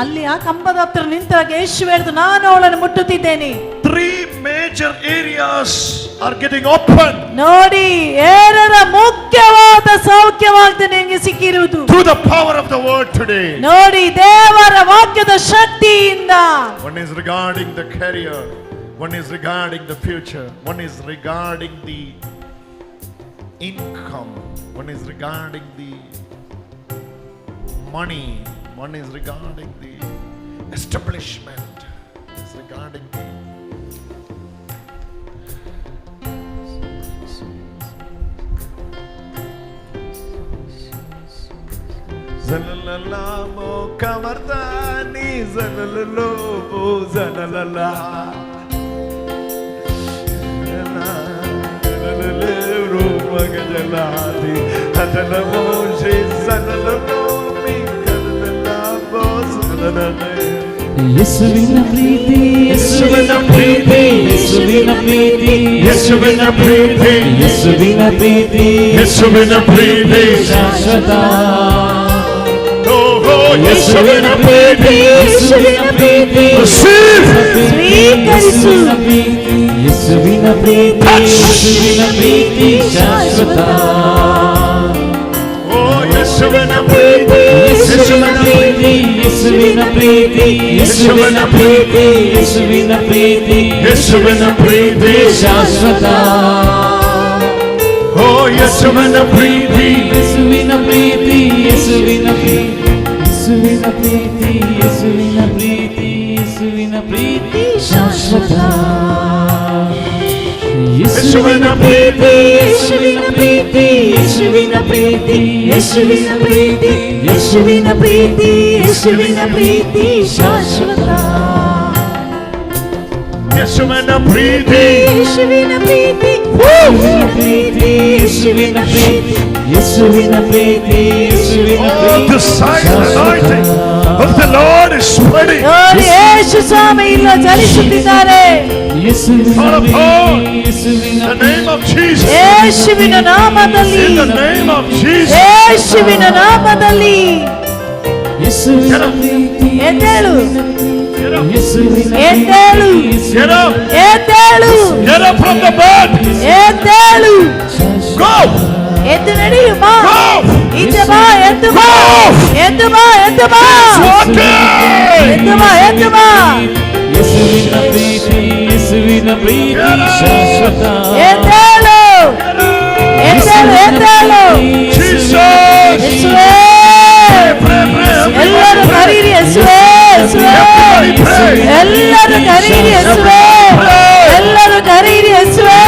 ಅಲ್ಲಿ ಆ ಕಂಬದ ಹತ್ರ ನಿಂತಾಗ ಯೇಸು ಹೇಳಿದ, ನಾನು ಅವಳನ್ನು ಮುಟ್ಟುತ್ತಿದ್ದೇನೆ. 3 major areas are getting open. ನೋಡಿ, 2 ಮುಖ್ಯವಾದ ಸೌಖ್ಯವಾಗ್ತದೆ ನಿಮಗೆ ಸಿಕ್ಕಿರುವುದು through the power of the word today. ನೋಡಿ, ದೇವರ ವಾಕ್ಯದ ಶಕ್ತಿಯಿಂದ. One is regarding the career, one is regarding the future, one is regarding the income, one is regarding the money, one is regarding the establishment, one is regarding the Zalalala mo kamartani, zalalalo mo zalalala, zalalalo magajaladi, atalamo she zalalalo mi kalalamo zalalale. ಯೇಸುವಿನ ಪ್ರೀತಿ, ಯೇಸುವಿನ ಪ್ರೀತಿ, ಯೇಸುವಿನ ಪ್ರೀತಿ, ಯೇಸುವಿನ ಪ್ರೀತಿ, ಯೇಸುವಿನ ಪ್ರೀತಿ, ಯೇಸುವಿನ ಪ್ರೀತಿ ಶಾಶ್ವತ. ಯೇಸುವಿನ ಪ್ರೀತಿ, ಯೇಸುವಿನ ಪ್ರೀತಿ, ಸ್ವೀಕರಿಸು. ಯೇಸುವಿನ ಪ್ರೀತಿ, ಯೇಸುವಿನ ಪ್ರೀತಿ ಶಾಶ್ವತ. ಯೇಸುವಿನ ಪ್ರೀತಿ, ಯೇಸುವಿನ ಪ್ರೀತಿ, ಯೇಸುವಿನ ಪ್ರೀತಿ, ಯೇಸುವಿನ ಪ್ರೀತಿ, ಯೇಸುವಿನ ಪ್ರೀತಿ, ಯೇಸುವಿನ ಪ್ರೀತಿ ಶಾಶ್ವತ. ಓ ಯೇಸುವಿನ ಪ್ರೀತಿ, ಯೇಸುವಿನ ಪ್ರೀತಿ, ಯೇಸುವಿನ ಪ್ರೀತಿ, ಯೇಸುವಿನ ಪ್ರೀತಿ, ಯೇಸುವಿನ ಪ್ರೀತಿ, ಯೇಸುವಿನ ಪ್ರೀತಿ ಶಾಶ್ವತ. ಯೇಸುವಿನ ಪ್ರೀತಿ, ಯೇಸುವಿನ ಪ್ರೀತಿ, ಯೇಸುವಿನ ಪ್ರೀತಿ, ಯೇಸುವಿನ ಪ್ರೀತಿ, ಯೇಸುವಿನ ಪ್ರೀತಿ, ಯೇಸುವಿನ ಪ್ರೀತಿ ಶಾಶ್ವತ. ಯೇಸುವಿನ ಪ್ರೀತಿ, ಯೇಸುವಿನ ಪ್ರೀತಿ, ಯೇಸುವಿನ ಪ್ರೀತಿ, ಯೇಸುವಿನ ಪ್ರೀತಿ, ಯೇಸುವಿನ ಪ್ರೀತಿ, ಯೇಸುವಿನ oh, the silent anointing of the Lord is spreading. ನೋಡಿ, ಯೇಸು ಸ್ವಾಮಿ ಇಲ್ಲ ಚಲಿಸುತ್ತಿದ್ದಾರೆ. ಯೇಸುವಿನ ಪ್ರೀತಿ, in the name of Jesus, ಯೇಸುವಿನ ನಾಮದಲ್ಲಿ, in the name of Jesus, ಯೇಸುವಿನ ನಾಮದಲ್ಲಿ. ಯೇಸುವಿನ ಪ್ರೀತಿ, ಎದ್ದೇಳು, ಯೇಸುವಿನ ಎದ್ದೇಳು, get up, ಎದ್ದೇಳು, get up from the bed, ಎದ್ದೇಳು, go, ಎದ್ದು ನಡೆಯು, ಬಾ, ಈಚೆ ಬಾ, ಎದ್ದು ಬಾ, ಎದ್ದು ಬಾ, ಎದ್ದು ಬಾ, ಎದ್ದು ಬಾ, ಎದ್ದು ಬಾ. ಯೇಸುವಿನ ಪ್ರೀತಿ, ಯೇಸುವಿನ ಪ್ರೀತಿ ಶಾಶ್ವತ ಎದ್ದೇಳು ಎದ್ದೇಳು ಎದ್ದೇಳು ಯೇಸುವೇ ಎಲ್ಲರೂ ಕರೀರಿ ಯೇಸುವೇ ಯೇಸುವೇ ಎಲ್ಲರೂ ಕರೀರಿ ಯೇಸುವೇ ಎಲ್ಲರೂ ಕರೀರಿ ಯೇಸುವೇ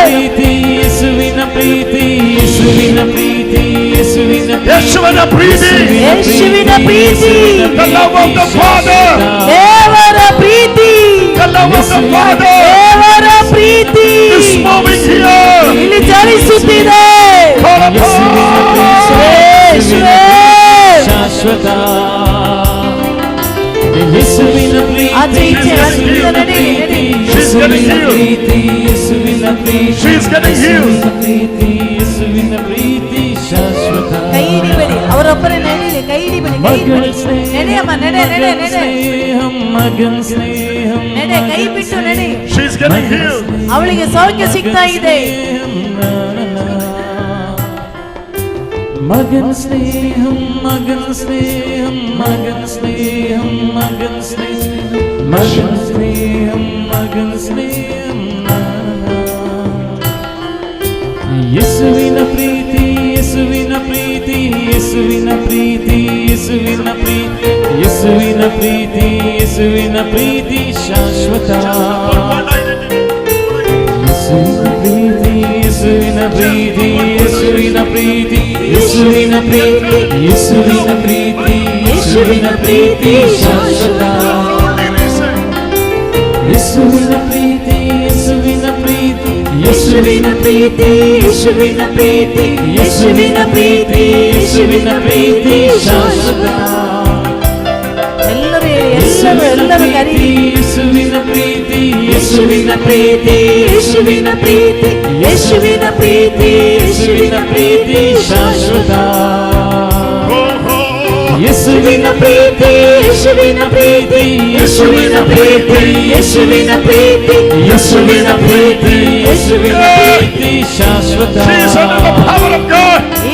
ಪ್ರೀತಿ ಯೇಸುವಿನ ಪ್ರೀತಿ ಯೇಸುವಿನ ಪ್ರೀತಿ ಯೇಸುವಿನ ಯೇಸುವಿನ ಪ್ರೀತಿ ಯೇಸುವಿನ ಪ್ರೀತಿ the love of the Father ದೇವರ ಪ್ರೀತಿ the love of the Father ದೇವರ ಪ್ರೀತಿ is moving here ಇಲ್ಲಿ ಚಲಿಸುತ್ತಿದೆ ಯೇಸುವೇ ಶಾಶ್ವತ ಯೇಸುವಿನ ಆಚೆ ಈಚೆ ಯೇಸುವಿನ ಪ್ರೀತಿ ಯೇಸುವಿನ ಪ್ರೀತಿ ಯೇಸುವಿನ ಪ್ರೀತಿ she's getting healed ಪ್ರೀತಿ ಯೇಸುವಿನ ಪ್ರೀತಿ ಶಾಶ್ವತ ಕೈ ಹಿಡಿಬೇಡಿ ಅವರೊಬ್ಬರೇ ನಡೆಯಲಿ ಕೈ ಹಿಡಿಬೇಡಿ ಕೈ ಹಿಡಿಬೇಡಿ ನಡೆಯಮ್ಮ ನಡೆ ನಡೆ ನಡೆ ಸ್ನೇಹಂ ಮಗನ್ ಸ್ನೇಹಂ ನಡೆ ಕೈ ಬಿಟ್ಟು ನಡೆ she's getting healed ಅವಳಿಗೆ ಸೌಖ್ಯ ಸಿಗ್ತಾ ಇದೆ ಮಗನ್ ಸ್ನೇಹಂ ಮಗನ್ ಸ್ನೇಹಂ ಮಗನ್ ಸ್ನೇಹಂ ಮಗನ್ ಸ್ನೇಹಂ ಮಗನ್ ಸ್ನೇಹಂ ಮಗನ್ ಸ್ನೇಹಂ ಯೇಸುವಿನ ಪ್ರೀತಿ ಯೇಸುವಿನ ಪ್ರೀತಿ ಯೇಸುವಿನ ಪ್ರೀತಿ ಯೇಸುವಿನ ಪ್ರೀತಿ ಯೇಸುವಿನ ಪ್ರೀತಿ ಯೇಸುವಿನ ಪ್ರೀತಿ ಶಾಶ್ವತ ಯೇಸುವಿನ ಪ್ರೀತಿ ಯೇಸುವಿನ ಪ್ರೀತಿ ಯೇಸುವಿನ ಪ್ರೀತಿ ಯೇಸುವಿನ ಪ್ರೀತಿ ಯೇಸುವಿನ ಪ್ರೀತಿ ಶಾಶ್ವತ ಯೇಸುವಿನ ಪ್ರೀತಿ ಯೇಸುವಿನ ಪ್ರೀತಿ ಯೇಸುವಿನ ಪ್ರೀತಿ ಯೇಸುವಿನ ಪ್ರೀತಿ ಯೇಸುವಿನ ಪ್ರೀತಿ ಯೇಸುವಿನ ಪ್ರೀತಿ ಶಾಶ್ವತ ಎಲ್ಲರೂ ಎಲ್ಲರೂ ಕರೀರಿ ಯೇಸುವಿನ ಪ್ರೀತಿ ಯೇಸುವಿನ ಪ್ರೀತಿ ಯೇಸುವಿನ ಪ್ರೀತಿ ಯೇಸುವಿನ ಪ್ರೀತಿ ಯೇಸುವಿನ ಪ್ರೀತಿ ಶಾಶ್ವತ ಯೇಸುವಿನ ಪ್ರೀತಿ ಯೇಸುವಿನ ಪ್ರೀತಿ ಯೇಸುವಿನ ಪ್ರೀತಿ ಯೇಸುವಿನ ಪ್ರೀತಿ ಯೇಸುವಿನ ಪ್ರೀತಿ ಯೇಸುವಿನ ಪ್ರೀತಿ ಶಾಶ್ವತ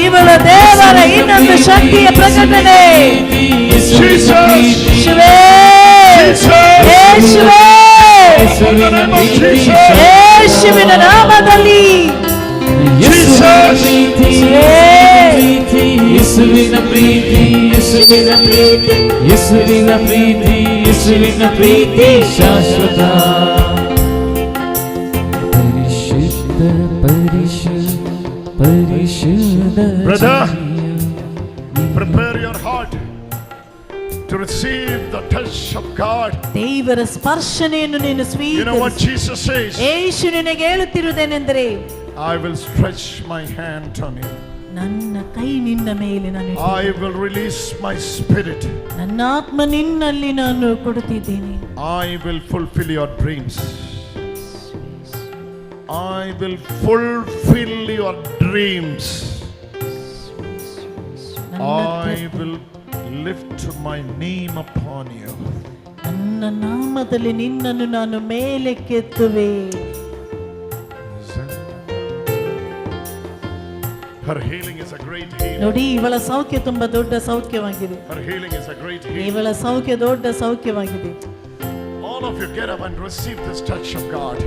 ಇವಳ ದೇವರ ಇನ್ನೊಂದು ಶಕ್ತಿಯ ಪ್ರಕಟಣೆ ಯೇಸುವೇ ಯೇಸುವೇ ಯೇಸುವಿನ ನಾಮದಲ್ಲಿ ಯೇಸುವಿನ ಪ್ರೀತಿ ಯೇಸುವಿನ ಪ್ರೀತಿ ಯೇಸುವಿನ ಪ್ರೀತಿ ಯೇಸುವಿನ ಪ್ರೀತಿ ಶಾಶ್ವತ ಪರಿಶುದ್ಧ ಪರಿಶುದ್ಧ ಪರಿಶುದ್ಧ brother prepare your heart to receive the touch of God ದೇವರ ಸ್ಪರ್ಶನೆಯನ್ನು ನೀನು you know what ಸ್ವೀಕರಿಸು Jesus says ಯೇಸು ನಿನಗೆ ಹೇಳುತ್ತಿರುವುದೇನೆಂದರೆ I will stretch my hand on you ನನ್ನ ಕೈ ನಿನ್ನ ಮೇಲೆ ನಾನು I will release my spirit ನನ್ನ ಆತ್ಮ ನಿನ್ನಲ್ಲಿ ನಾನು ಕೊಡುತ್ತಿದ್ದೇನೆ I will fulfill your dreams I will fulfill your dreams I will lift my name upon you ನನ್ನ ನಾಮದಲ್ಲಿ ನಿನ್ನನ್ನು ನಾನು ಮೇಲೆ ಕೆತ್ತುವೆ her healing is a great healing ನೋಡಿ ಇವಳ ಸೌಖ್ಯ ತುಂಬಾ ದೊಡ್ಡ ಸೌಖ್ಯವಾಗಿದೆ her healing is a great healing ಇವಳ ಸೌಖ್ಯ ದೊಡ್ಡ ಸೌಖ್ಯವಾಗಿದೆ all of you get up and receive this touch of God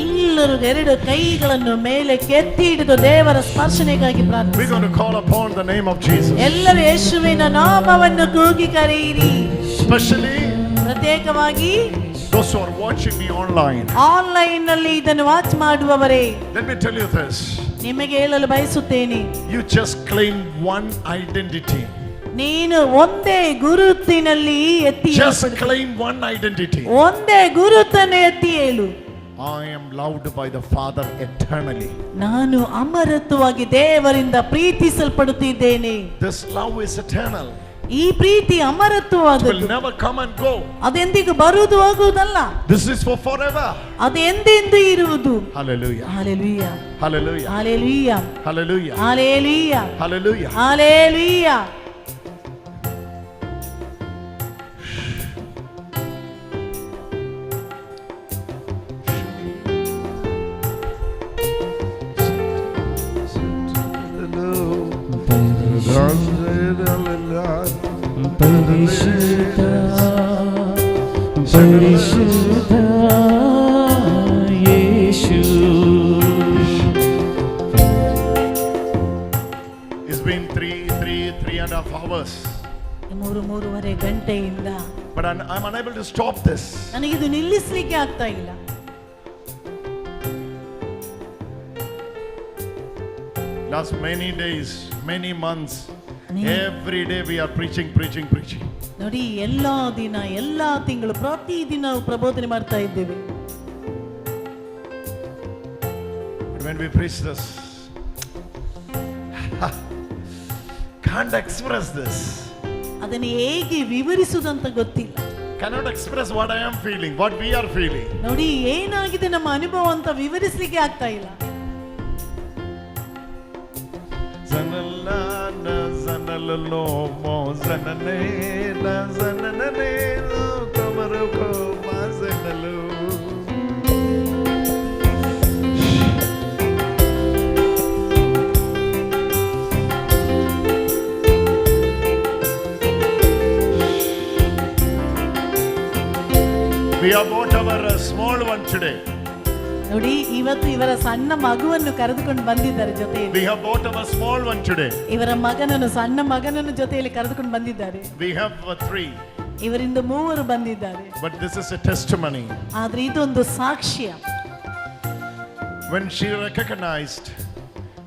ಎಲ್ಲರೂ ಎರಡು ಕೈಗಳನ್ನು ಮೇಲೆ ಕೆತ್ತಿ ಹಿಡಿದು ದೇವರ ಸ್ಪರ್ಶನೆಗಾಗಿ we're ಪ್ರಾರ್ಥಿಸಿ going to call upon the name of Jesus ಎಲ್ಲರೂ ಯೇಸುವಿನ ನಾಮವನ್ನು ಕೂಗಿ ಕರೆಯಿರಿ especially ಪ್ರತ್ಯೇಕವಾಗಿ those who are watching me online online ನಲ್ಲಿ ಇದನ್ನು watch ಮಾಡುವವರೇ let me tell you this ನಿಮಗೆ ಹೇಳಲು ಬಯಸುತ್ತೇನೆ you just claim one identity ನೀನು ಒಂದೇ ಗುರುತಿನಲ್ಲಿ ಎತ್ತಿ just claim one identity ಒಂದೇ ಗುರುತನ್ನು ಎತ್ತಿ ಹೇಳು I am loved by the Father eternally ನಾನು ಅಮರತ್ವವಾಗಿ ದೇವರಿಂದ ಪ್ರೀತಿಸಲ್ಪಡುತ್ತಿದ್ದೇನೆ this love is eternal ಈ ಪ್ರೀತಿ it will ಅಮರತ್ವವಾದದ್ದು never come and go ಅದೆಂದಿಗೂ ಬರುವುದು ಹೋಗುವುದಲ್ಲ this is for forever ಅದು ಎಂದೆಂದೂ ಇರುವುದು hallelujah hallelujah hallelujah hallelujah hallelujah hallelujah hallelujah hallelujah ಪರಿಶುದ್ಧ ಪರಿಶುದ್ಧ 3-3.5 ಗಂಟೆಯಿಂದ. But I'm unable to stop this. ನನಗಿದು ನಿಲ್ಲಿಸಲಿಕ್ಕೆ ಆಗ್ತಾ ಇಲ್ಲ. Last many days, many months, every day we are preaching. ನೋಡಿ, ಎಲ್ಲಾ ದಿನ, ಎಲ್ಲಾ ತಿಂಗಳು, ಪ್ರತಿದಿನ ಪ್ರಬೋಧನೆ ಮಾಡ್ತಾ ಇದ್ದೇವೆ. But when we preach this, can't express this. ಅದನ್ನು ಹೇಗೆ ವಿವರಿಸುವುದಂತ ಗೊತ್ತಿಲ್ಲ. Cannot express what I am feeling, what we are feeling. ನೋಡಿ, ಏನಾಗಿದೆ ನಮ್ಮ ಅನುಭವ ಅಂತ ವಿವರಿಸಲಿಕ್ಕೆ ಆಗ್ತಾ ಇಲ್ಲ. We have brought our small one today. ನೋಡಿ, ಇವತ್ತು ಇವರ ಸಣ್ಣ ಮಗುವನ್ನು ಕರೆದುಕೊಂಡು ಬಂದಿದ್ದಾರೆ ಜೊತೆಯಲ್ಲಿ. We have brought our small one today. ಇವರ ಮಗನನ್ನು, ಸಣ್ಣ ಮಗನನ್ನು ಜೊತೆಯಲ್ಲಿ ಕರೆದುಕೊಂಡು ಬಂದಿದ್ದಾರೆ. We have 3. ಇವರಿಂದ 3 ಬಂದಿದ್ದಾರೆ. But this is a testimony. ಆದ್ರೆ ಇದೊಂದು ಸಾಕ್ಷ್ಯ. When she recognized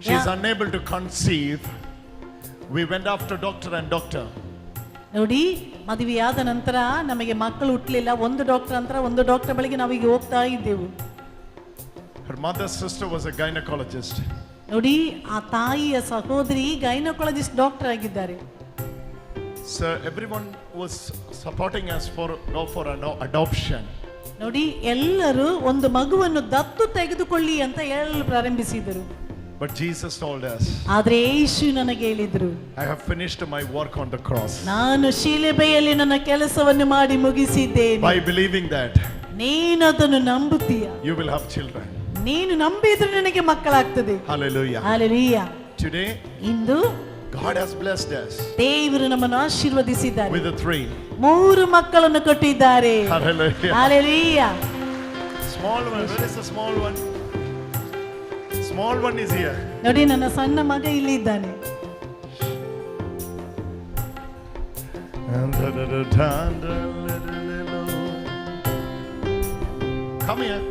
she is unable to conceive, we went after doctor. ನೋಡಿ, ಮದುವೆಯಾದ ನಂತರ ನಮಗೆ ಮಕ್ಕಳು ಹುಟ್ಟಲಿಲ್ಲ. ಒಂದು ಡಾಕ್ಟರ್ ಬಳಿಗೆ ನಾವೀಗ ಹೋಗ್ತಾ ಇದ್ದೆವು. Her mother's sister was a gynecologist. ನೋಡಿ, ಆ ತಾಯಿಯ ಸಹೋದರಿ ಗೈನಕಾಲಜಿಸ್ಟ್ ಡಾಕ್ಟರ್ ಆಗಿದ್ದಾರೆ. So everyone was supporting us for adoption. ನೋಡಿ, ಎಲ್ಲರೂ ಒಂದು ಮಗುವನ್ನು ದತ್ತು ತೆಗೆದುಕೊಳ್ಳಿ ಅಂತ ಹೇಳಲು ಪ್ರಾರಂಭಿಸಿದರು. But Jesus told us, ಆದ್ರೆ ಯೇಸು ನನಗೆ ಹೇಳಿದ್ರು, I have finished my work on the cross. ನಾನು ಶಿಲುಬೆಯಲ್ಲಿ ನನ್ನ ಕೆಲಸವನ್ನು ಮಾಡಿ ಮುಗಿಸಿದ್ದೇನೆ. By believing that, ನೀನು ಅದನ್ನು ನಂಬುತ್ತೀಯ, you will have children. ನೀನು ನಂಬಿದ್ರೆ ನನಗೆ ಮಕ್ಕಳಾಗ್ತದೆ. Hallelujah. Hallelujah. Today, into God has blessed us. ದೇವರು ನಮ್ಮನ್ನು ಆಶೀರ್ವದಿಸಿದ್ದಾರೆ. With the 3. 3 ಮಕ್ಕಳನ್ನು ಕೊಟ್ಟಿದ್ದಾರೆ. Hallelujah. Hallelujah. Small one. Where is the small one? Small one is here. ನೋಡಿ, ನನ್ನ ಸಣ್ಣ ಮಗ ಇಲ್ಲಿ ಇದ್ದಾನೆ. Come here.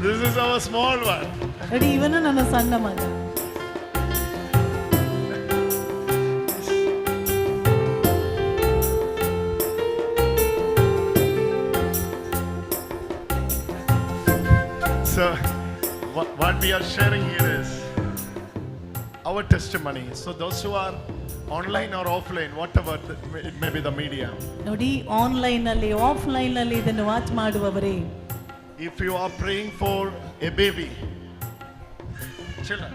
This is our small one. ನೋಡಿ, ಇವನು ನನ್ನ ಸಣ್ಣ ಮಗ. So, what we are sharing here is our testimony. So, those who are online or offline, whatever it may be the media. ನೋಡಿ, ಆನ್ಲೈನ್ ಅಲ್ಲಿ, ಆಫ್ಲೈನ್ ಅಲ್ಲಿ ಇದನ್ನು watch ಮಾಡುವವರೇ, if you are praying for a baby, children,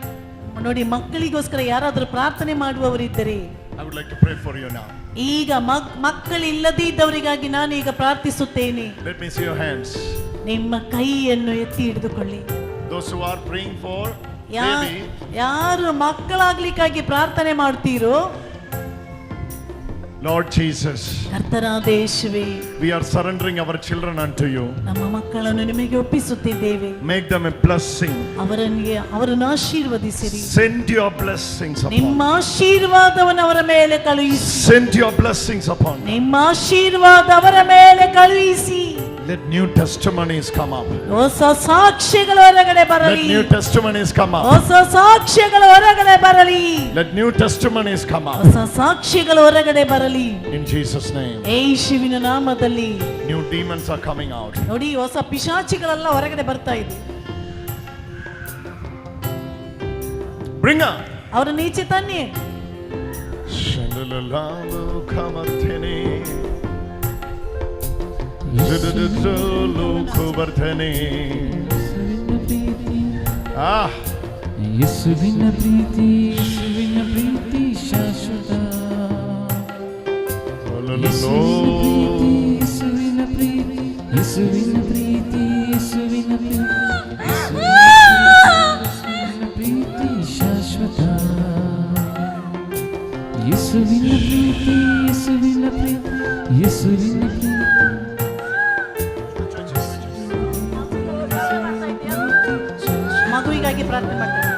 ನೋಡಿ, ಮಕ್ಕಳಿಗೋಸ್ಕರ ಯಾರಾದರೂ ಪ್ರಾರ್ಥನೆ ಮಾಡುವವರಿದ್ದರೆ, I would like to pray for you now. ಈಗ ಮಕ್ಕಳಿಲ್ಲದಿದ್ದವರಿಗಾಗಿ ನಾನು ಈಗ ಪ್ರಾರ್ಥಿಸುತ್ತೇನೆ. Let me see your hands. ನಿಮ್ಮ ಕೈಯನ್ನು ಎತ್ತಿ ಹಿಡಿದುಕೊಳ್ಳಿ. Those who are praying for baby, ಯಾರು ಮಕ್ಕಳಾಗ್ಲಿಕ್ಕಾಗಿ ಪ್ರಾರ್ಥನೆ ಮಾಡ್ತೀರೋ, Lord Jesus, ಕರ್ತನಾದ ಯೇಸುವೇ, we are surrendering our children unto you. ನಮ್ಮ ಮಕ್ಕಳನ್ನು ನಿಮಗೆ ಒಪ್ಪಿಸುತ್ತಿದ್ದೇವೆ. Make them a blessing. ಅವರನ್ನು ಆಶೀರ್ವದಿಸಿರಿ. Send your blessings upon ನಿಮ್ಮ ಆಶೀರ್ವಾದವನ್ನು ಅವರ ಮೇಲೆ ಕಳುಹಿಸಿ. Send your blessings upon them. ನಿಮ್ಮ ಆಶೀರ್ವಾದ ಅವರ ಮೇಲೆ ಕಳುಹಿಸಿ. Let new testimonies come up. ಹೊಸ ಸಾಕ್ಷ್ಯಗಳು ಹೊರಗಡೆ ಬರಲಿ. Let new testimonies come up. ಹೊಸ ಸಾಕ್ಷ್ಯಗಳು ಹೊರಗಡೆ ಬರಲಿ. Let new testimonies come up. ಹೊಸ ಸಾಕ್ಷ್ಯಗಳು ಹೊರಗಡೆ ಬರಲಿ. In Jesus' name. ಯೇಸುವಿನ ನಾಮದಲ್ಲಿ. New demons are coming out. ನೋಡಿ, ಹೊಸ ಪಿಶಾಚಿಗಳೆಲ್ಲ ಹೊರಗಡೆ ಬರ್ತಾ ಇದೆ. Bring her. ಅವರನ್ನು ಈಚೆ ತನ್ನಿ. ಯೇಸುವಿನ ಪ್ರೀತಿ ಶಾಶ್ವತ. ಯೇಸುವಿನ ಪ್ರೀತಿ, ಯೇಸುವಿನ ಪ್ರೀತಿ, ಯೇಸುವಿನ ಪ್ರೀತಿ ಶಾಶ್ವತ. ಯೇಸುವಿನ ಪ್ರೀತಿ, ಯೇಸುವಿನ ಪ್ರೀತಿ, ಯೇಸುವಿನ ಪ್ರೀತಿ. ಮಗುವಿಗಾಗಿ ಪ್ರಾರ್ಥನೆ ಮಾಡ್ತೇನೆ.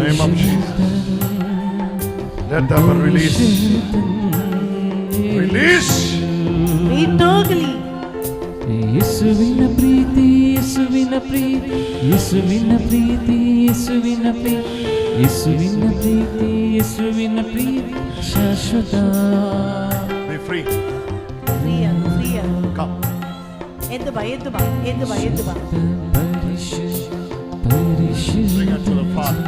Name of Jesus. Let the release. Release. ಬಿಟ್ಟೋಗಲಿ. ಯೇಸುವಿನ ಪ್ರೀತಿ, ಯೇಸುವಿನ ಪ್ರೀತಿ, ಯೇಸುವಿನ ಪ್ರೀತಿ, ಯೇಸುವಿನ ಪ್ರೀತಿ, ಯೇಸುವಿನ ಪ್ರೀತಿ, ಯೇಸುವಿನ ಪ್ರೀತಿ ಶಾಶ್ವತ. Be free. Free Come. ಎದ್ದು ಬಾ, ಎದ್ದು ಬಾ, ಎದ್ದು ಬಾ, ಎದ್ದು ಬಾ. Bring her to the Father.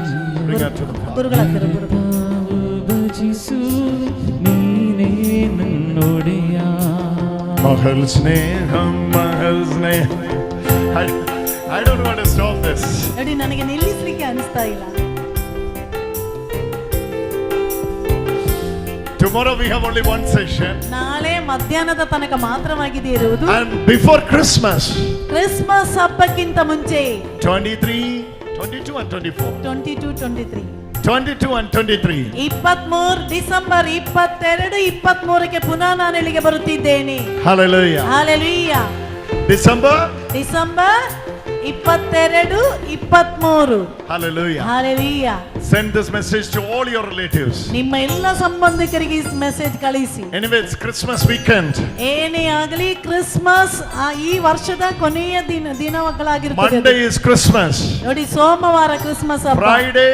Bring her to the Father. ಗುರುಗಳ ಹತ್ತಿರ ಗುರುಗಳು. ಭಜಿಸು ನೀನೇ ನನ್ನೊಡೆಯ. Mahal Sneham, Mahal Sneham. I don't want to stop this. ನೋಡಿ, ನನಗೆ ನಿಲ್ಲಿಸಲಿಕ್ಕೆ ಅನಿಸ್ತಾ ಇಲ್ಲ. Tomorrow we have only one session. ನಾಳೆ ಮಧ್ಯಾಹ್ನದ ತನಕ ಮಾತ್ರವಾಗಿದೆ ಇರುವುದು. And before Christmas. ಕ್ರಿಸ್ಮಸ್ ಹಬ್ಬಕ್ಕಿಂತ ಮುಂಚೆ 23, 22 and 24. 22, 23. 22 and 23. 23 ಡಿಸೆಂಬರ್ 22, 23ಕ್ಕೆ ಪುನಃ ನಾನು ಇಲ್ಲಿಗೆ ಬರುತ್ತಿದ್ದೇನೆ. Hallelujah. Hallelujah. December 22, 23. Hallelujah. Hallelujah. Send this message to all your relatives. ನಿಮ್ಮ ಎಲ್ಲ ಸಂಬಂಧಿಕರಿಗೆ ಈ ಮೆಸೇಜ್ ಕಳಿಸಿ. Anyway, it's Christmas weekend. ಏನೇ ಆಗಲಿ ಕ್ರಿಸ್ಮಸ್ ಈ ವರ್ಷದ ಕೊನೆಯ ದಿನಗಳಾಗಿರುತ್ತದೆ. Monday is Christmas. ನೋಡಿ, ಸೋಮವಾರ ಕ್ರಿಸ್ಮಸ್ ಹಬ್ಬ. Friday,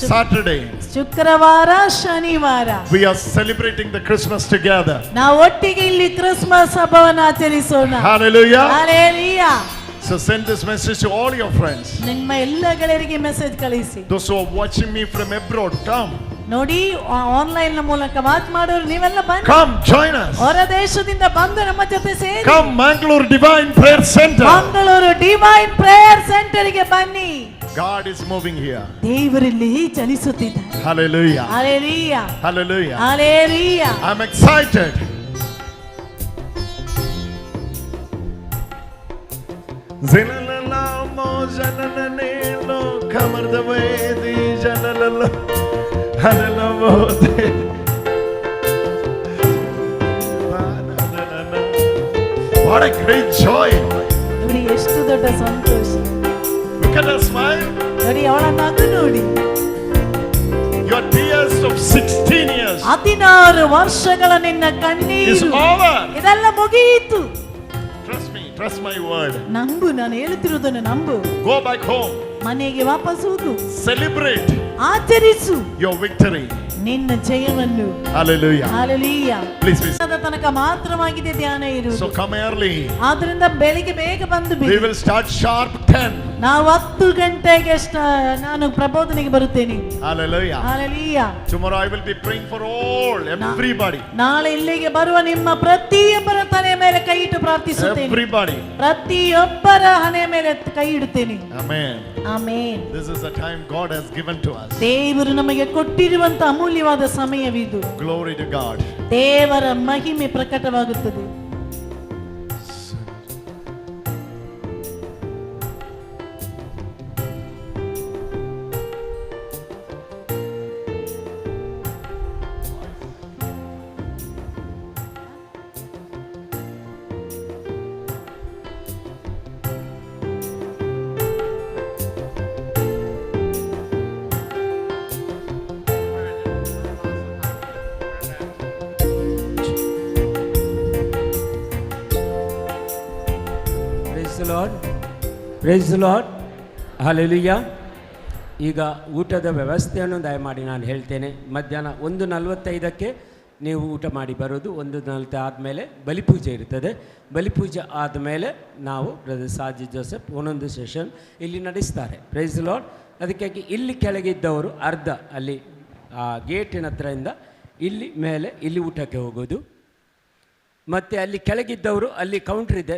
Saturday. ಶುಕ್ರವಾರ, ಶನಿವಾರ. We are celebrating the Christmas together. ನಾವು ಒಟ್ಟಿಗೆ ಇಲ್ಲಿ ಕ್ರಿಸ್ಮಸ್ ಹಬ್ಬವನ್ನು ಆಚರಿಸೋಣ. Hallelujah. Hallelujah. So send this message to all your friends. ನಿಮ್ಮ ಎಲ್ಲ ಗೆಳೆಯರಿಗೆ ಮೆಸೇಜ್ ಕಳಿಸಿ. Those who are watching me from abroad, come. ನೋಡಿ, ಆನ್ಲೈನ್ ನ ಮೂಲಕ ವಾಚ್ ಮಾಡೋರು ನೀವೆಲ್ಲ ಬನ್ನಿ. Come, join us. ಹೊರ ದೇಶದಿಂದ ಬಂದು ನಮ್ಮ ಜೊತೆ ಸೇರಿ. Come, Mangalore Divine Prayer Center. Mangaluru divine prayer centre ಗೆ ಬನ್ನಿ. God is moving here. ದೇವರಲ್ಲಿ ಚಲಿಸುತ್ತಿದ್ದಾರೆ. Hallelujah. Hallelujah. Hallelujah. Hallelujah. I'm excited. Zinalala mo jananelo kamardavedi janalala hanalamo de. What a great joy. ನೋಡಿ, ಎಷ್ಟು ದೊಡ್ಡ ಸಂತೋಷ. Look at her smile. ನೋಡಿ, ಅವಳ ನಗು ನೋಡಿ. Your tears of 16 years 16 ವರ್ಷಗಳ ನಿನ್ನ is ಕಣ್ಣೀರು over. ಇದೆಲ್ಲ ಮುಗಿಯಿತು. Trust me, trust my word. ನಂಬು, ನಾನು ಹೇಳುತ್ತಿರುವುದನ್ನು ನಂಬು. Go back home. ಮನೆಗೆ ವಾಪಸ್ ಹೋಗು. Celebrate ಆಚರಿಸು your victory. ನಿನ್ನ ಜಯವನ್ನು. Hallelujah. ಹಾಲೆಲೂಯಾ. Please be. ತನಕ ಮಾತ್ರವಾಗಿದೆ ಧ್ಯಾನ ಇರುವುದು. So come early. ಆದ್ರಿಂದ ಬೆಳಿಗ್ಗೆ ಬೇಗ ಬಂದು We ಬಿಡಿ. will start sharp 10. ನಾವು 10 ಗಂಟೆಗೆ ನಾನು ಪ್ರಬೋಧನೆಗೆ ಬರುತ್ತೇನೆ. Hallelujah. Hallelujah. Tomorrow I will be praying for all, everybody. ನಾಳೆ ಇಲ್ಲಿಗೆ ಬರುವ ನಿಮ್ಮ ಪ್ರತಿಯೊಬ್ಬರ ತಲೆಯ ಮೇಲೆ ಕೈ ಇಟ್ಟು ಪ್ರಾರ್ಥಿಸುತ್ತೇನೆ. Everybody. ಪ್ರತಿಯೊಬ್ಬರ ಹಣೆಯ ಮೇಲೆ ಕೈ ಇಡುತ್ತೇನೆ. Amen. Amen. This is the time God has given to us. ದೇವರು ನಮಗೆ ಕೊಟ್ಟಿರುವಂತ ಅಮೂಲ್ಯವಾದ ಸಮಯವಿದು. Glory to God. ದೇವರ ಮಹಿಮೆ ಪ್ರಕಟವಾಗುತ್ತದೆ. Praise the lord. ಹಲ್ಲೆಲೂಯಾ. ಈಗ ಊಟದ ವ್ಯವಸ್ಥೆಯನ್ನು ದಯಮಾಡಿ ನಾನು ಹೇಳ್ತೇನೆ. ಮಧ್ಯಾಹ್ನ 1:45ಕ್ಕೆ ನೀವು ಊಟ ಮಾಡಿ ಬರೋದು. 1:40 ಆದಮೇಲೆ ಬಲಿಪೂಜೆ ಇರ್ತದೆ. ಬಲಿಪೂಜೆ ಆದಮೇಲೆ ನಾವು ಬ್ರದರ್ ಸಾಜಿದ್ ಜೋಸೆಫ್ ಒಂದೊಂದು ಸೆಷನ್ ಇಲ್ಲಿ ನಡೆಸ್ತಾರೆ. Praise lord. ಅದಕ್ಕಾಗಿ ಇಲ್ಲಿ ಕೆಳಗಿದ್ದವರು ಅರ್ಧ ಅಲ್ಲಿ ಆ ಗೇಟಿನ ಹತ್ರದಿಂದ ಇಲ್ಲಿ ಮೇಲೆ ಇಲ್ಲಿ ಊಟಕ್ಕೆ ಹೋಗೋದು. ಮತ್ತು ಅಲ್ಲಿ ಕೆಳಗಿದ್ದವರು ಅಲ್ಲಿ ಕೌಂಟ್ರ್ ಇದೆ,